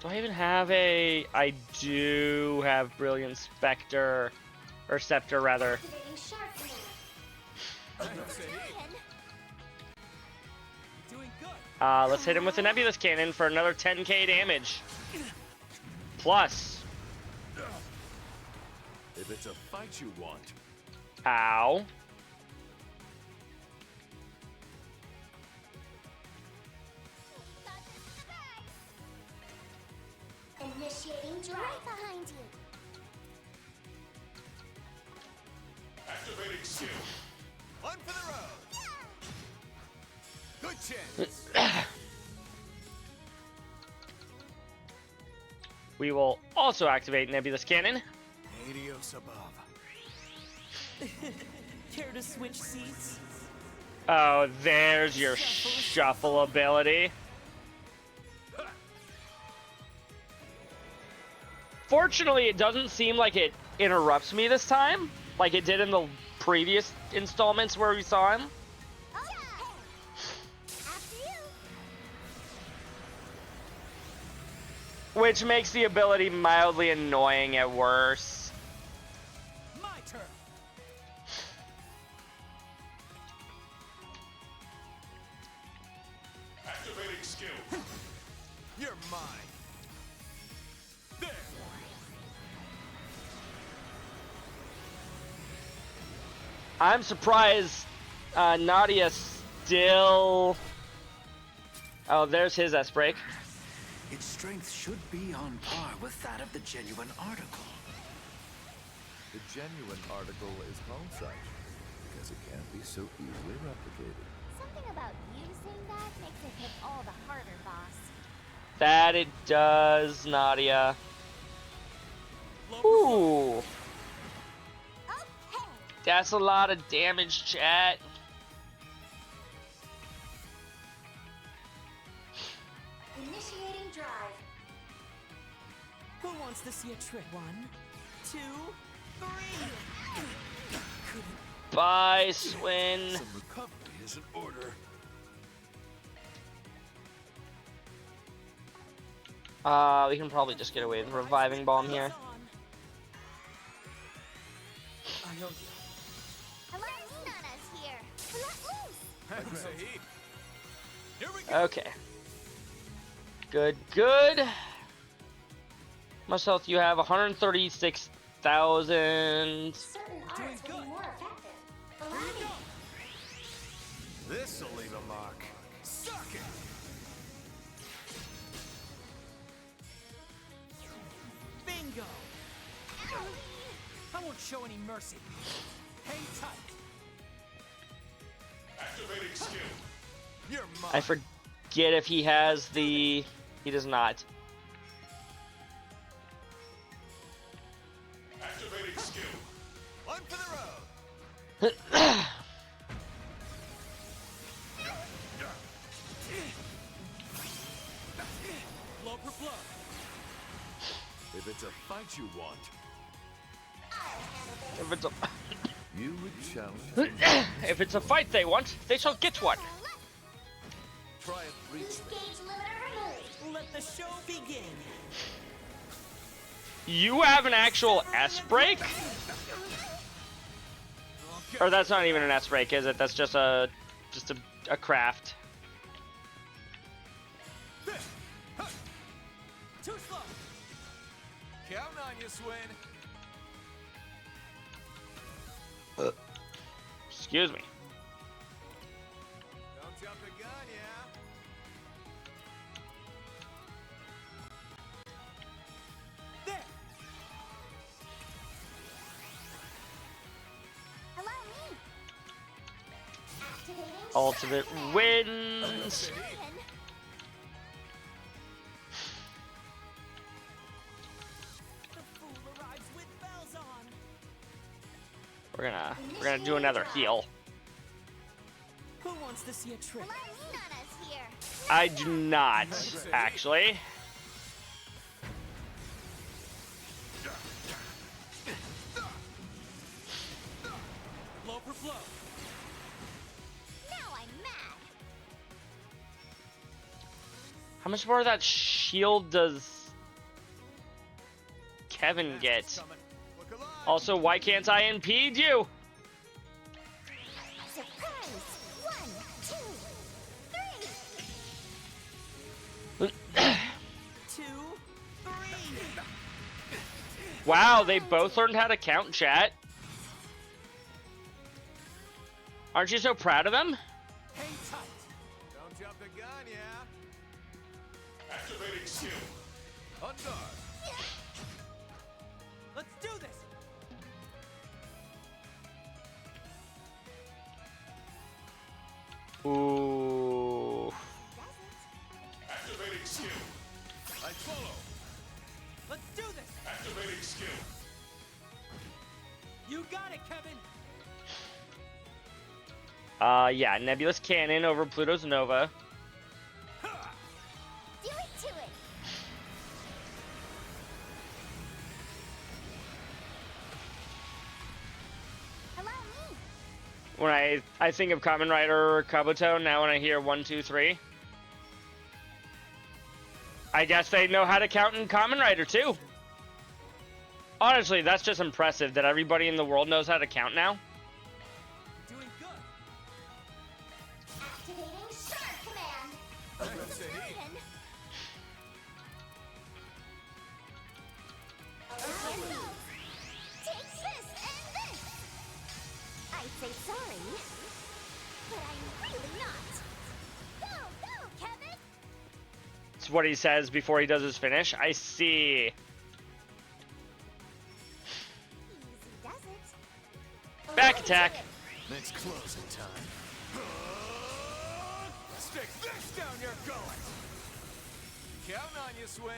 Speaker 1: Do I even have a... I do have Brilliant Spectre, or Scepter rather.
Speaker 12: Doing good.
Speaker 1: Let's hit him with the Nebulous Cannon for another 10k damage. Plus.
Speaker 3: If it's a fight you want.
Speaker 1: Ow.
Speaker 2: Initiating drive. Right behind you.
Speaker 3: Activating skill. One for the road. Good chance.
Speaker 1: We will also activate Nebulous Cannon.
Speaker 3: Adios above.
Speaker 21: Care to switch seats?
Speaker 1: Oh, there's your shuffle ability. Fortunately, it doesn't seem like it interrupts me this time, like it did in the previous installments where we saw him. Which makes the ability mildly annoying at worst.
Speaker 12: My turn.
Speaker 3: Activating skill. You're mine. There.
Speaker 1: I'm surprised Nadia still... Oh, there's his S-Break.
Speaker 22: Its strength should be on par with that of the genuine article.
Speaker 11: The genuine article is called such because it can't be so easily replicated.
Speaker 16: Something about using that makes it hit all the harder, boss.
Speaker 1: That it does, Nadia. Ooh. That's a lot of damage, chat.
Speaker 2: Initiating drive.
Speaker 21: Who wants to see a trick? 1, 2, 3.
Speaker 1: Bye, Swin.
Speaker 3: Some recovery is in order.
Speaker 1: We can probably just get away with Reviving Bomb here.
Speaker 2: Nana's here. Let loose.
Speaker 1: Okay. Good, good. How much health you have? 136,000.
Speaker 2: Certain arts will be more effective. Allow me.
Speaker 3: This'll leave a mark. Suck it.
Speaker 12: Bingo. I won't show any mercy. Hang tight.
Speaker 3: Activating skill. You're mine.
Speaker 1: I forget if he has the... He does not.
Speaker 3: Activating skill. One for the road.
Speaker 12: Blow for blow.
Speaker 3: If it's a fight you want.
Speaker 1: If it's a...
Speaker 11: You would challenge.
Speaker 1: If it's a fight they want, they shall get one.
Speaker 11: Try and reach me.
Speaker 21: Let the show begin.
Speaker 1: You have an actual S break? Or that's not even an S break, is it? That's just a craft.
Speaker 19: Too slow. Count on you, Swin.
Speaker 1: Excuse me.
Speaker 19: Don't jump the gun, yeah?
Speaker 4: There. Hello, me. Activating
Speaker 1: Ultimate wins.
Speaker 21: The fool arrives with bells on.
Speaker 1: We're gonna do another heal.
Speaker 21: Who wants to see a trick?
Speaker 4: Nana's here.
Speaker 1: I do not, actually.
Speaker 12: Blow for blow.
Speaker 4: Now I'm mad.
Speaker 1: How much more of that shield does Kevin get? Also, why can't I impede you?
Speaker 4: Surprise! 1, 2, 3.
Speaker 21: 2, 3.
Speaker 1: Wow, they both learned how to count, chat. Aren't you so proud of them?
Speaker 19: Hang tight. Don't jump the gun, yeah?
Speaker 7: Activating skill.
Speaker 19: On guard.
Speaker 21: Let's do this.
Speaker 1: Ooh.
Speaker 7: Activating skill.
Speaker 19: I follow.
Speaker 21: Let's do this.
Speaker 7: Activating skill.
Speaker 21: You got it, Kevin.
Speaker 1: Yeah, Nebulous Cannon over Pluto's Nova.
Speaker 4: Do it to it. Hello, me.
Speaker 1: When I think of Kamen Rider or Kabuto, now when I hear 1, 2, 3. I guess they know how to count in Kamen Rider too. Honestly, that's just impressive that everybody in the world knows how to count now.
Speaker 21: Doing good.
Speaker 4: Activating Shark Command. Take this and this. I'd say sorry, but I'm really not. Go, go, Kevin.
Speaker 1: It's what he says before he does his finish. I see.
Speaker 4: Easy does it.
Speaker 1: Back attack.
Speaker 3: It's closing time.
Speaker 19: Stick this down your gullet. Count on you, Swin.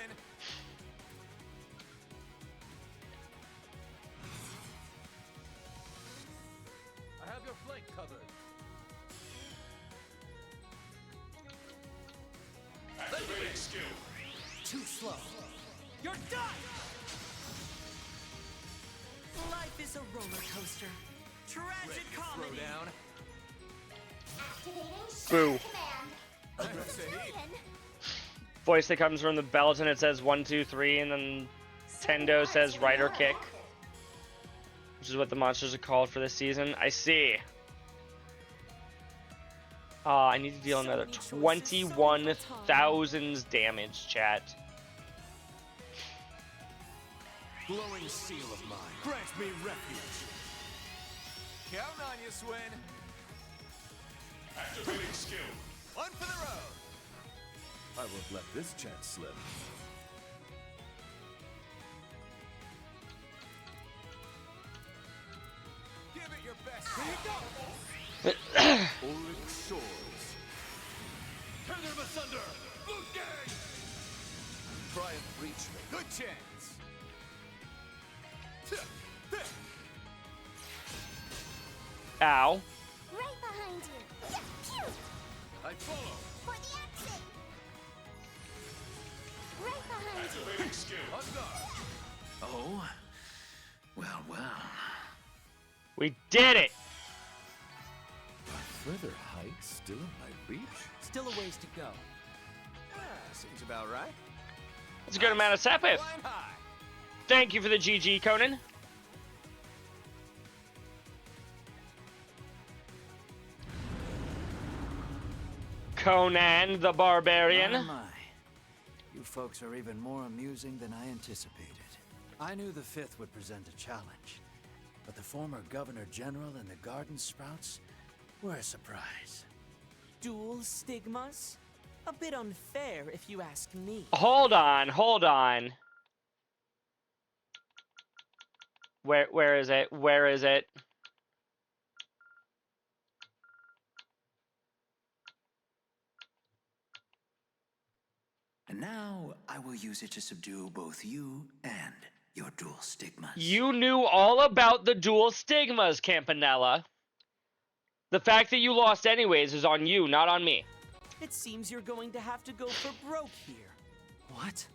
Speaker 12: I have your flank covered.
Speaker 7: Activating skill.
Speaker 21: Too slow. You're done. Life is a roller coaster. Tragic comedy.
Speaker 19: Down.
Speaker 4: Activating
Speaker 1: Boo.
Speaker 4: Shark Command.
Speaker 1: Voice that comes from the belt and it says 1, 2, 3, and then Tendo says Rider Kick, which is what the monsters are called for this season. I see. I need to deal another 21,000 damage, chat.
Speaker 3: Glowing seal of mine. Grant me refuge.
Speaker 19: Count on you, Swin.
Speaker 7: Activating skill.
Speaker 19: One for the road.
Speaker 11: I won't let this chance slip.
Speaker 19: Give it your best. Here you go.
Speaker 3: Ulrich Shores.
Speaker 12: Tear them asunder. Boot gang.
Speaker 11: Try and reach me.
Speaker 19: Good chance.
Speaker 1: Ow.
Speaker 4: Right behind you. Yeah, pew.
Speaker 11: I follow.
Speaker 4: For the action. Right behind you.
Speaker 7: Activating skill.
Speaker 19: On guard.
Speaker 22: Oh? Well, well.
Speaker 1: We did it!
Speaker 11: Further heights still in my reach?
Speaker 14: Still a ways to go.
Speaker 19: Seems about right.
Speaker 1: That's a good amount of Sepith.
Speaker 19: Climb high.
Speaker 1: Thank you for the GG, Conan. Conan the Barbarian.
Speaker 22: My, my. You folks are even more amusing than I anticipated. I knew the Fifth would present a challenge, but the former Governor General and the Garden Sprouts were a surprise.
Speaker 21: Dual stigmas? A bit unfair, if you ask me.
Speaker 1: Hold on, hold on. Where is it? Where is it?
Speaker 22: And now I will use it to subdue both you and your dual stigmas.
Speaker 1: You knew all about the dual stigmas, Campanella. The fact that you lost anyways is on you, not on me.
Speaker 21: It seems you're going to have to go for broke here.
Speaker 22: What?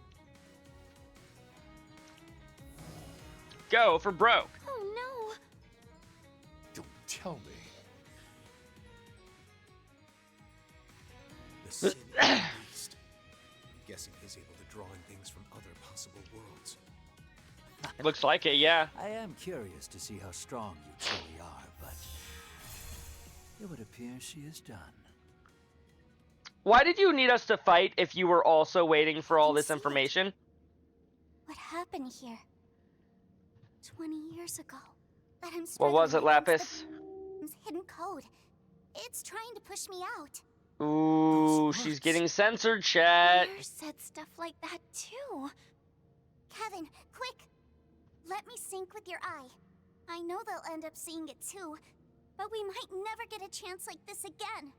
Speaker 1: Go for broke.
Speaker 2: Oh no!
Speaker 11: Don't tell me.
Speaker 19: The sin of the beast. I'm guessing he's able to draw in things from other possible worlds.
Speaker 1: Looks like it, yeah.
Speaker 22: I am curious to see how strong you truly are, but it would appear she is done.
Speaker 1: Why did you need us to fight if you were also waiting for all this information?
Speaker 2: What happened here? 20 years ago. That I'm
Speaker 1: What was it,
Speaker 2: struggling against
Speaker 1: Lapis?
Speaker 2: the hidden code. It's trying to push me out.
Speaker 1: Ooh, she's getting censored, chat.
Speaker 2: Claire said stuff like that too. Kevin, quick! Let me sync with your eye. I know they'll end up seeing it too, but we might never get a chance like this again.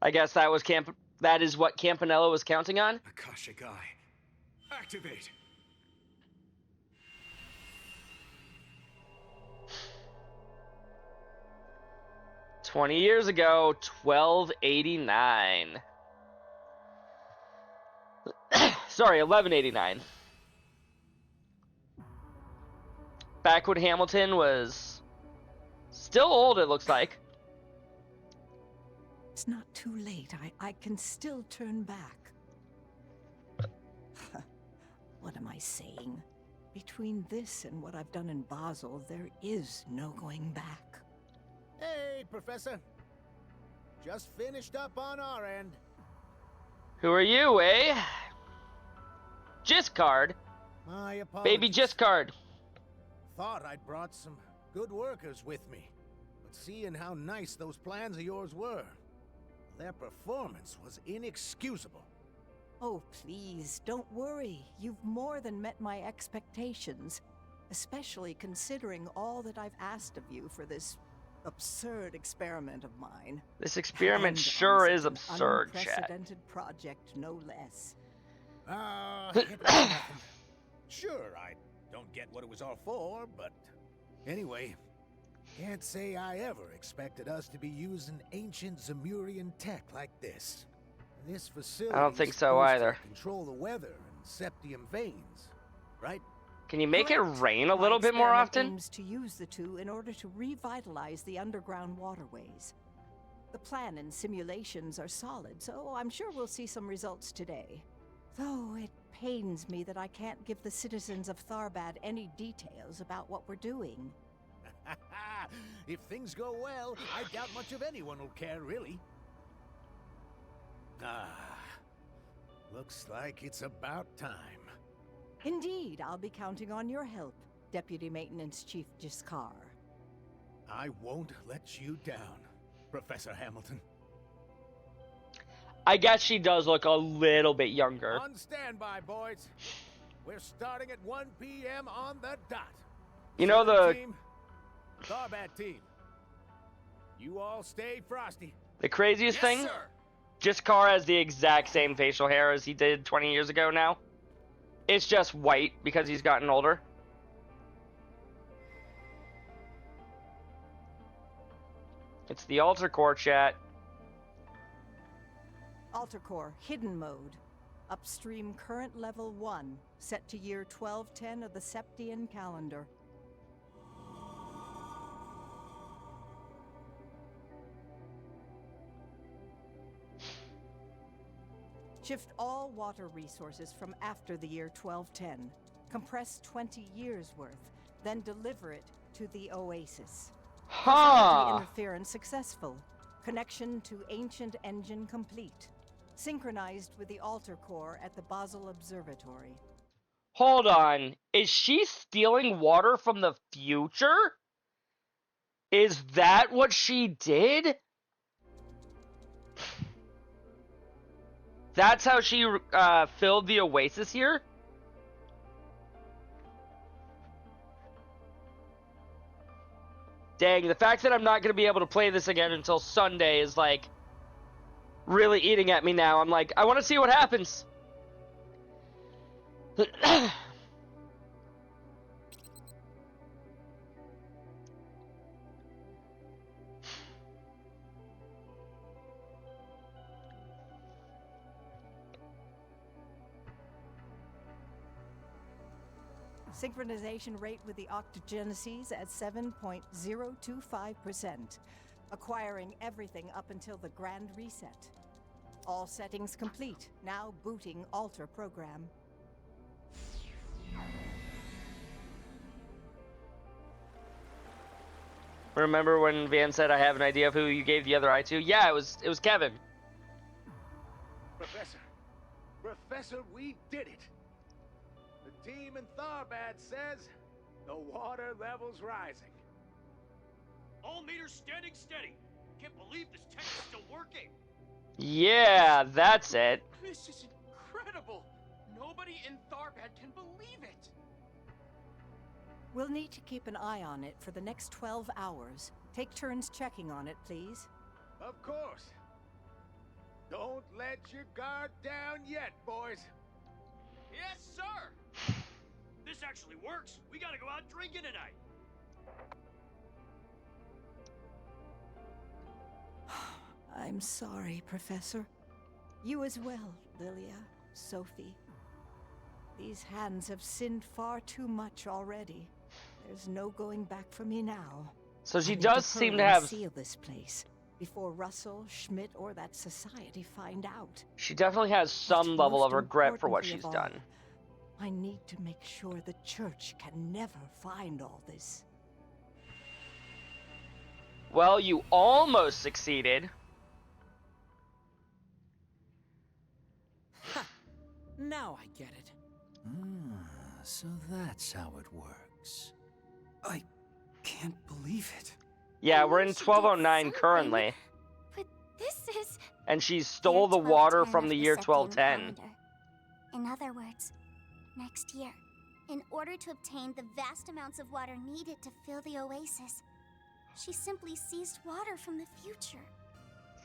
Speaker 1: I guess that is what Campanella was counting on?
Speaker 3: Akashic Eye. Activate!
Speaker 1: "20 years ago, 1289. Sorry, 1189. Back when Hamilton was still old, it looks like.
Speaker 17: It's not too late. I can still turn back. What am I saying? Between this and what I've done in Basel, there is no going back.
Speaker 6: Hey, Professor. Just finished up on our end.
Speaker 1: Who are you, eh? Giscard.
Speaker 6: My apologies.
Speaker 1: Baby Giscard.
Speaker 6: Thought I'd brought some good workers with me. But seeing how nice those plans of yours were, their performance was inexcusable.
Speaker 17: Oh, please, don't worry. You've more than met my expectations, especially considering all that I've asked of you for this absurd experiment of mine.
Speaker 1: This experiment
Speaker 17: And
Speaker 1: sure
Speaker 17: on
Speaker 1: is
Speaker 17: such an
Speaker 1: absurd, chat.
Speaker 17: unprecedented project, no less.
Speaker 6: It was nothing. Sure, I don't get what it was all for, but anyway, can't say I ever expected us to be using ancient Zemurian tech like this. This facility
Speaker 1: I don't think
Speaker 6: is
Speaker 1: so
Speaker 6: supposed to
Speaker 1: either.
Speaker 6: Control the weather and septium veins, right?
Speaker 1: Can you make it
Speaker 17: Correct.
Speaker 1: rain a
Speaker 17: My
Speaker 1: little bit more
Speaker 17: experiment
Speaker 1: often?
Speaker 17: aims to use the two in order to revitalize the underground waterways. The plan and simulations are solid, so I'm sure we'll see some results today. Though it pains me that I can't give the citizens of Tharbad any details about what we're doing.
Speaker 6: If things go well, I doubt much of anyone will care, really. Looks like it's about time.
Speaker 17: Indeed, I'll be counting on your help, Deputy Maintenance Chief Giscard.
Speaker 6: I won't let you down, Professor Hamilton.
Speaker 1: I guess she does look a little bit younger.
Speaker 6: On standby, boys. We're starting at 1 p.m. on the dot.
Speaker 1: You know the
Speaker 6: Team, Tharbad team. You all stay frosty.
Speaker 1: the craziest thing? Giscard has the exact same facial hair as he did 20 years ago now. It's just white because he's gotten older. It's the Altar Core, chat.
Speaker 17: Altar Core, hidden mode. Upstream current level 1, set to year 1210 of the Septian calendar. Shift all water resources from after the year 1210. Compress 20 years worth, then deliver it to the Oasis. Facility interference successful. Connection to ancient engine complete. Synchronized with the altar core at the Basel Observatory.
Speaker 1: Hold on. Is she stealing water from the future? Is that what she did? That's how she filled the Oasis here? Dang, the fact that I'm not going to be able to play this again until Sunday is, like, really eating at me now. I'm like, I want to see what happens.
Speaker 17: Synchronization rate with the octogenesis at 7.025%. Acquiring everything up until the grand reset. All settings complete. Now booting altar program.
Speaker 1: Remember when Van said I have an idea of who you gave the other eye to? Yeah, it was Kevin.
Speaker 6: Professor, we did it. The team in Tharbad says the water level's rising.
Speaker 12: All meters standing steady. Can't believe this tech is still working.
Speaker 1: Yeah, that's it.
Speaker 12: This is incredible. Nobody in Tharbad can believe it.
Speaker 17: We'll need to keep an eye on it for the next 12 hours. Take turns checking on it, please.
Speaker 6: Of course. Don't let your guard down yet, boys.
Speaker 12: Yes, sir. This actually works. We gotta go out drinking tonight.
Speaker 17: I'm sorry, Professor. You as well, Lilia, Sophie. These hands have sinned far too much already. There's no going back for me now.
Speaker 1: So she does seem to have...
Speaker 17: seal this place before Russell, Schmidt, or that society find out.
Speaker 1: She definitely has some level of regret for what she's done.
Speaker 17: I need to make sure the church can never find all this.
Speaker 1: Well, you almost succeeded.
Speaker 21: Now I get it.
Speaker 22: So that's how it works. I can't believe it.
Speaker 1: Yeah, we're in 1209 currently.
Speaker 2: But this is...
Speaker 1: And she stole the water from the year 1210.
Speaker 2: In other words, next year, in order to obtain the vast amounts of water needed to fill the Oasis, she simply seized water from the future.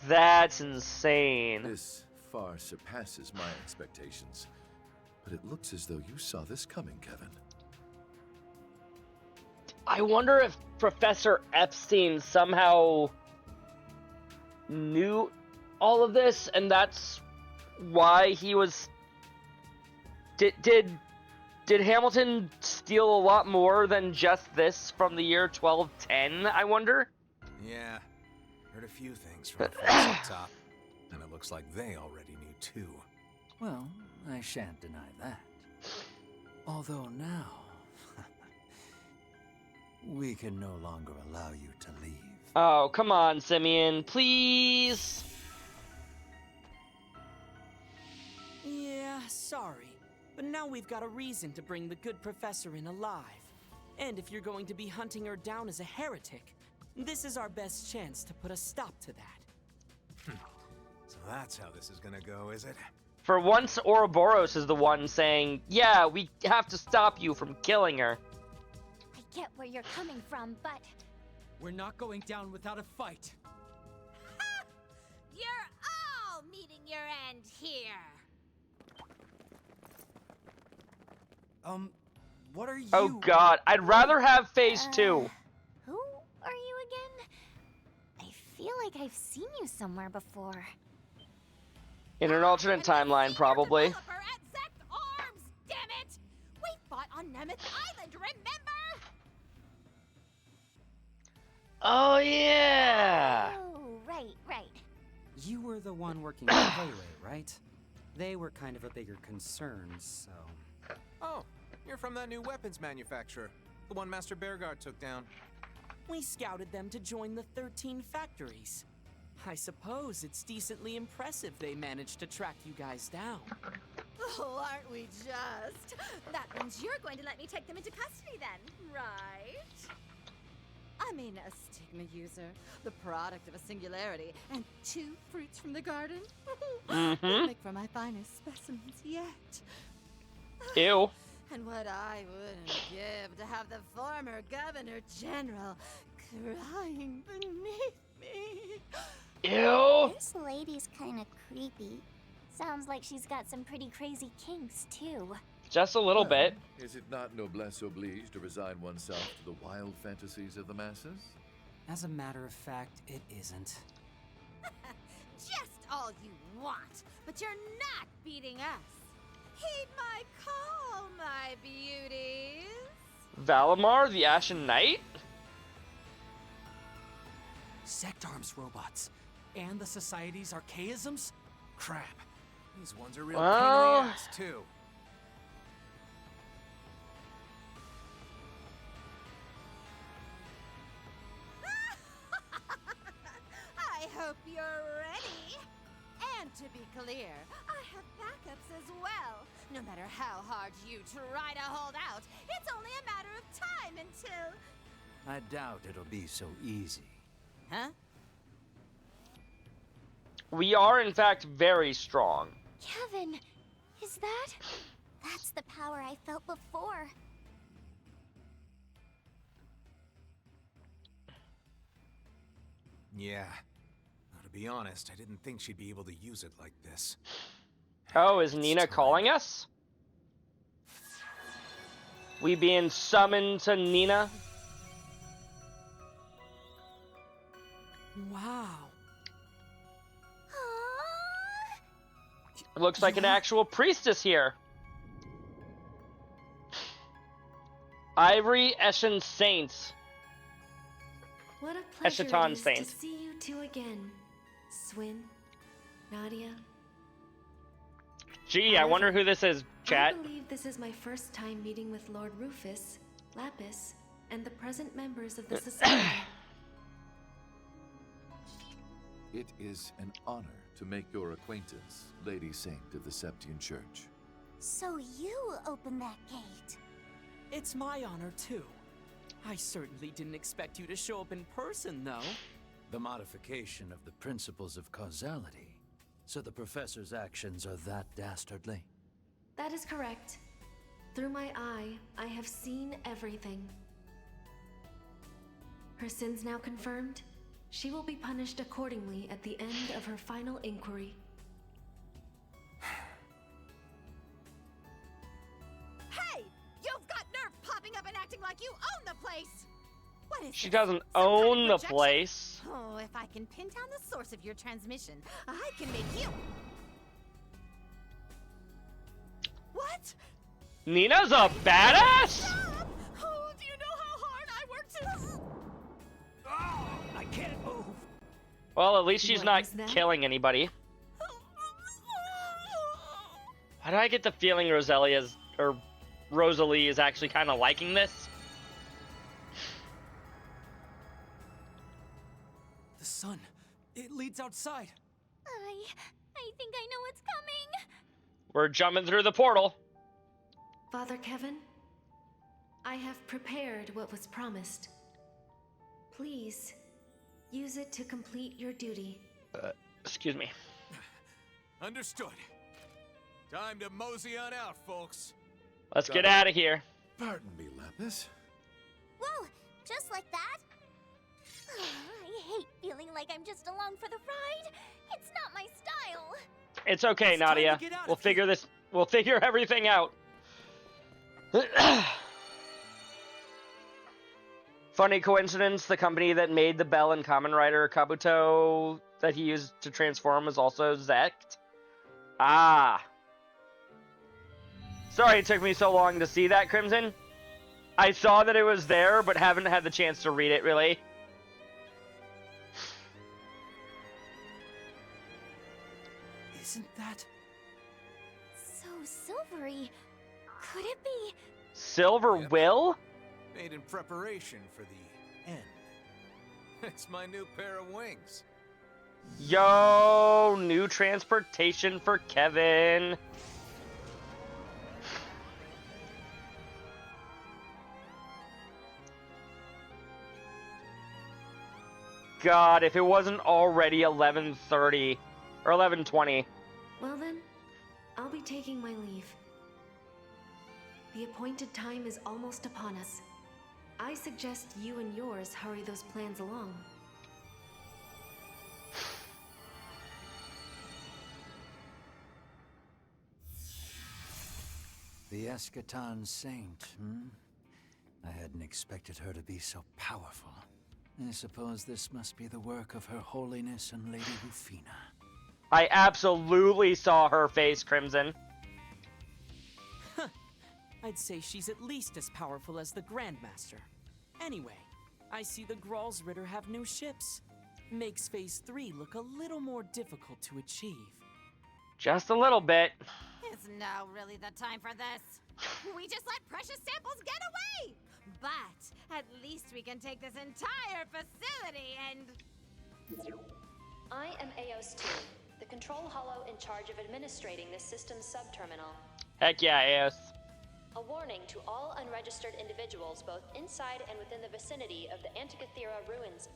Speaker 1: That's insane.
Speaker 11: This far surpasses my expectations. But it looks as though you saw this coming, Kevin.
Speaker 1: I wonder if Professor Epstein somehow knew all of this, and that's why he was... Did Hamilton steal a lot more than just this from the year 1210, I wonder?
Speaker 19: Yeah, heard a few things from the folks up top, and it looks like they already knew too.
Speaker 22: Well, I shan't deny that. Although now, we can no longer allow you to leave.
Speaker 1: Oh, come on, Simeon, please.
Speaker 21: Yeah, sorry. But now we've got a reason to bring the good professor in alive. And if you're going to be hunting her down as a heretic, this is our best chance to put a stop to that.
Speaker 19: So that's how this is gonna go, is it?
Speaker 1: For once, Ouroboros is the one saying, yeah, we have to stop you from killing her.
Speaker 16: I get where you're coming from, but...
Speaker 14: We're not going down without a fight.
Speaker 4: You're all meeting your end here.
Speaker 22: What are you...
Speaker 1: Oh god, I'd rather have phase 2.
Speaker 16: Who are you again? I feel like I've seen you somewhere before.
Speaker 1: In an alternate timeline, probably.
Speaker 4: Developer at Zect Arms, damn it! We fought on Nemeth Island, remember?
Speaker 1: Oh yeah.
Speaker 16: Oh, right.
Speaker 20: You were the one working with Payway, right? They were kind of a bigger concern, so...
Speaker 19: Oh, you're from that new weapons manufacturer. The one Master Bearguard took down.
Speaker 21: We scouted them to join the 13 factories. I suppose it's decently impressive they managed to track you guys down.
Speaker 4: Oh, aren't we just? That means you're going to let me take them into custody then, right? I mean, a stigma user, the product of a singularity, and 2 fruits from the garden.
Speaker 1: Mm-hmm.
Speaker 4: Make for my finest specimens yet.
Speaker 1: Ew.
Speaker 4: And what I wouldn't give to have the former Governor General crying beneath me.
Speaker 1: Ew.
Speaker 2: This lady's kind of creepy. Sounds like she's got some pretty crazy kinks, too.
Speaker 1: Just a little bit.
Speaker 11: Is it not noblesse oblige to resign oneself to the wild fantasies of the masses?
Speaker 20: As a matter of fact, it isn't.
Speaker 4: Just all you want, but you're not beating us. Heed my call, my beauties.
Speaker 1: Valimar, the Ashen Knight?
Speaker 14: Zect Arms robots. And the Society's archaisms? Crap.
Speaker 19: These ones are real pain in the ass, too.
Speaker 4: I hope you're ready. And to be clear, I have backups as well. No matter how hard you try to hold out, it's only a matter of time until...
Speaker 22: I doubt it'll be so easy.
Speaker 4: Huh?
Speaker 1: We are, in fact, very strong.
Speaker 2: Kevin, is that? That's the power I felt before.
Speaker 19: Yeah. Now, to be honest, I didn't think she'd be able to use it like this.
Speaker 1: Oh, is Nina calling us? We being summoned to Nina?
Speaker 21: Wow.
Speaker 1: Looks like an actual priestess here. Ivory Eshin Saints.
Speaker 8: What a pleasure
Speaker 1: Eschaton
Speaker 8: it is
Speaker 1: Saint.
Speaker 8: to see you two again, Swin, Nadia.
Speaker 1: Gee, I wonder who this is, chat.
Speaker 8: I believe this is my first time meeting with Lord Rufus, Lapis, and the present members of the Society.
Speaker 11: It is an honor to make your acquaintance, Lady Saint of the Septian Church.
Speaker 2: So you opened that gate.
Speaker 21: It's my honor, too. I certainly didn't expect you to show up in person, though.
Speaker 22: The modification of the principles of causality. So the professor's actions are that dastardly?
Speaker 8: That is correct. Through my eye, I have seen everything. Her sins now confirmed, she will be punished accordingly at the end of her final inquiry.
Speaker 4: Hey! You've got nerve popping up and acting like you own the place! What is
Speaker 1: She
Speaker 4: this?
Speaker 1: doesn't
Speaker 4: Some kind of
Speaker 1: own the
Speaker 4: projection?
Speaker 1: place.
Speaker 4: Oh, if I can pin down the source of your transmission, I can make you... What?
Speaker 1: Nina's a badass?
Speaker 4: Oh, do you know how hard I worked to...
Speaker 14: I can't move.
Speaker 1: Well, at least she's
Speaker 8: What
Speaker 1: not
Speaker 8: was that?
Speaker 1: killing anybody. Why do I get the feeling Rosalie is actually kind of liking this?
Speaker 14: The sun. It leads outside.
Speaker 4: I think I know what's coming.
Speaker 1: We're jumping through the portal.
Speaker 8: Father Kevin, I have prepared what was promised. Please, use it to complete your duty.
Speaker 1: Excuse me.
Speaker 19: Understood. Time to mosey on out, folks.
Speaker 1: Let's get out of here.
Speaker 11: Pardon me, Lapis.
Speaker 2: Whoa, just like that? I hate feeling like I'm just along for the ride. It's not my style.
Speaker 1: It's okay, Nadia. We'll figure everything out. Funny coincidence, the company that made the Bell and Kamen Rider Kabuto that he used to transform was also Zect. Ah. Sorry it took me so long to see that, Crimson. I saw that it was there, but haven't had the chance to read it, really.
Speaker 22: Isn't that...
Speaker 2: So silvery. Could it be?
Speaker 1: Silver Will?
Speaker 19: Made in preparation for the end. It's my new pair of wings.
Speaker 1: Yo, new transportation for Kevin. God, if it wasn't already 11:30 or 11:20.
Speaker 8: Well then, I'll be taking my leave. The appointed time is almost upon us. I suggest you and yours hurry those plans along.
Speaker 22: The Eschaton Saint, I hadn't expected her to be so powerful. I suppose this must be the work of Her Holiness and Lady Rufina.
Speaker 1: I absolutely saw her face, Crimson.
Speaker 21: I'd say she's at least as powerful as the Grandmaster. Anyway, I see the Gralsritter have new ships. Makes Phase 3 look a little more difficult to achieve.
Speaker 1: Just a little bit.
Speaker 4: It's now really the time for this. We just let precious samples get away! But at least we can take this entire facility and...
Speaker 5: I am Eos 2, the control hollow in charge of administrating this system's subterminal.
Speaker 1: Heck yeah, Eos.
Speaker 5: A warning to all unregistered individuals both inside and within the vicinity of the Antikythera ruins.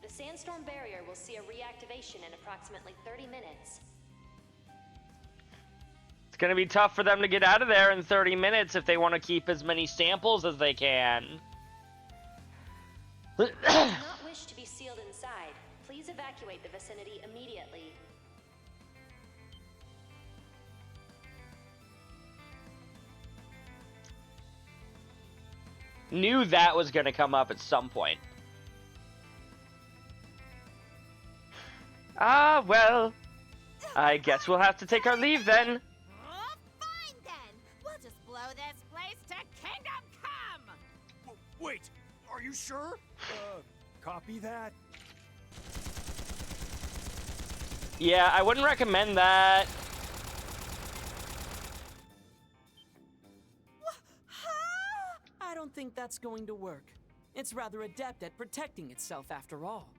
Speaker 5: The sandstorm barrier will see a reactivation in approximately 30 minutes.
Speaker 1: It's gonna be tough for them to get out of there in 30 minutes if they want to keep as many samples as they can.
Speaker 5: If you do not wish to be sealed inside, please evacuate the vicinity immediately.
Speaker 1: Knew that was gonna come up at some point. Ah, well, I guess we'll have to take our leave then.
Speaker 4: Fine then! We'll just blow this place to Kingdom Come!
Speaker 14: Wait, are you sure? Copy that.
Speaker 1: Yeah, I wouldn't recommend that.
Speaker 21: I don't think that's going to work. It's rather adept at protecting itself after all.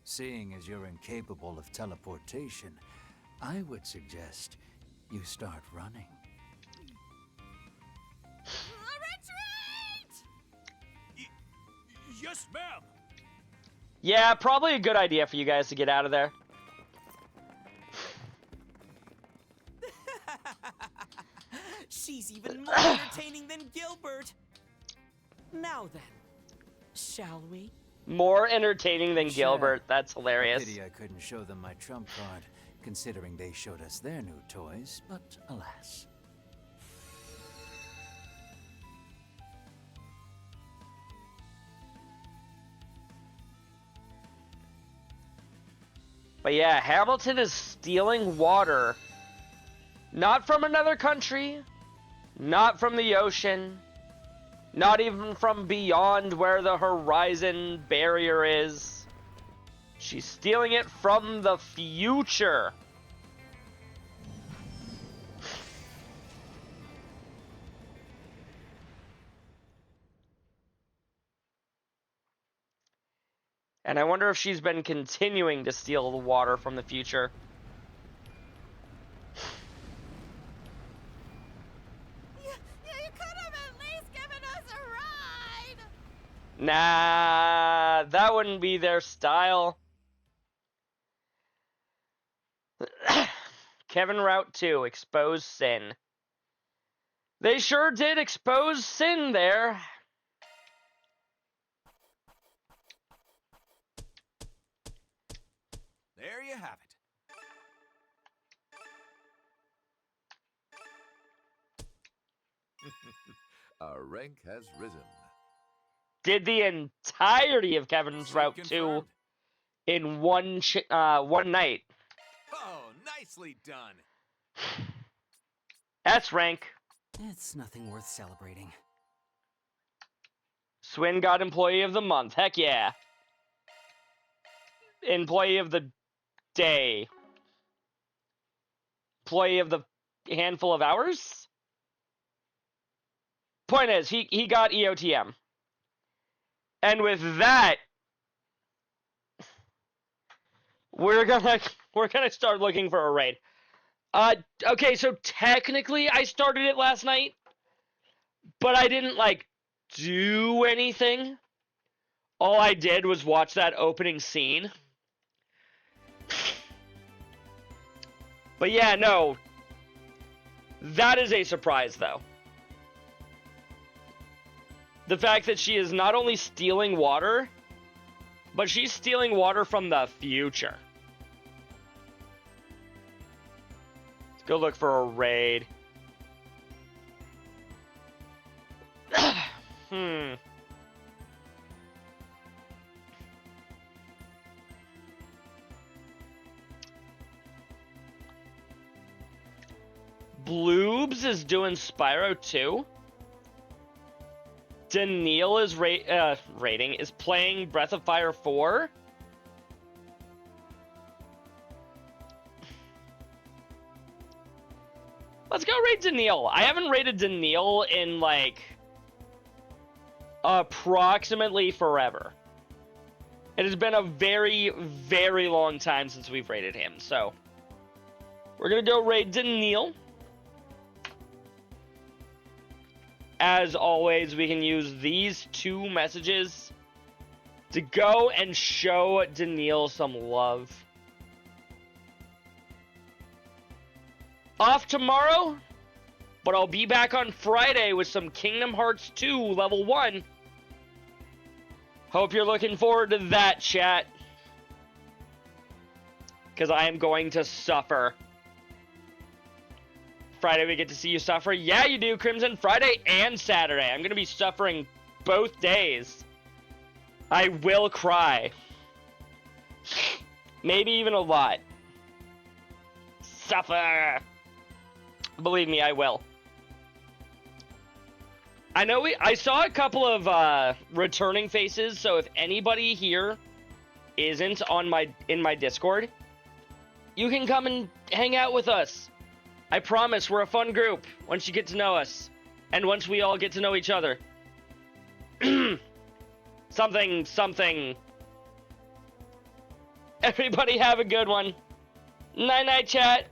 Speaker 22: Seeing as you're incapable of teleportation, I would suggest you start running.
Speaker 4: Retreat!
Speaker 14: Yes, ma'am!
Speaker 1: Yeah, probably a good idea for you guys to get out of there.
Speaker 21: She's even more entertaining than Gilbert. Now then, shall we?
Speaker 1: More entertaining than Gilbert. That's hilarious.
Speaker 22: Pity I couldn't show them my trump card, considering they showed us their new toys, but alas.
Speaker 1: But yeah, Hamilton is stealing water. Not from another country. Not from the ocean. Not even from beyond where the horizon barrier is. She's stealing it from the future. And I wonder if she's been continuing to steal the water from the future.
Speaker 4: You could have at least given us a ride!
Speaker 1: Nah, that wouldn't be their style. Kevin Route 2, expose sin. They sure did expose sin there.
Speaker 19: There you have it.
Speaker 11: Our rank has risen.
Speaker 1: Did the entirety of Kevin's Route 2 in one night.
Speaker 19: Oh, nicely done.
Speaker 1: S rank.
Speaker 20: It's nothing worth celebrating.
Speaker 1: Swin got Employee of the Month. Heck yeah. Employee of the Day. Employee of the handful of hours? Point is, he got EOTM. And with that, we're gonna start looking for a raid. Okay, so technically I started it last night, but I didn't like do anything. All I did was watch that opening scene. But yeah, no. That is a surprise, though. The fact that she is not only stealing water, but she's stealing water from the future. Let's go look for a raid. Bloobs is doing Spyro 2. Daniil is is playing Breath of Fire 4. Let's go raid Daniil. I haven't raided Daniil in like approximately forever. It has been a very, very long time since we've raided him, so we're gonna go raid Daniil. As always, we can use these 2 messages to go and show Daniil some love. Off tomorrow, but I'll be back on Friday with some Kingdom Hearts 2 level 1. Hope you're looking forward to that, chat. Because I am going to suffer. Friday we get to see you suffer. Yeah, you do, Crimson. Friday and Saturday. I'm going to be suffering both days. I will cry. Maybe even a lot. Suffer. Believe me, I will. I know I saw a couple of returning faces, so if anybody here isn't in my Discord, you can come and hang out with us. I promise we're a fun group once you get to know us. And once we all get to know each other. something. Everybody have a good one. Night-night, chat.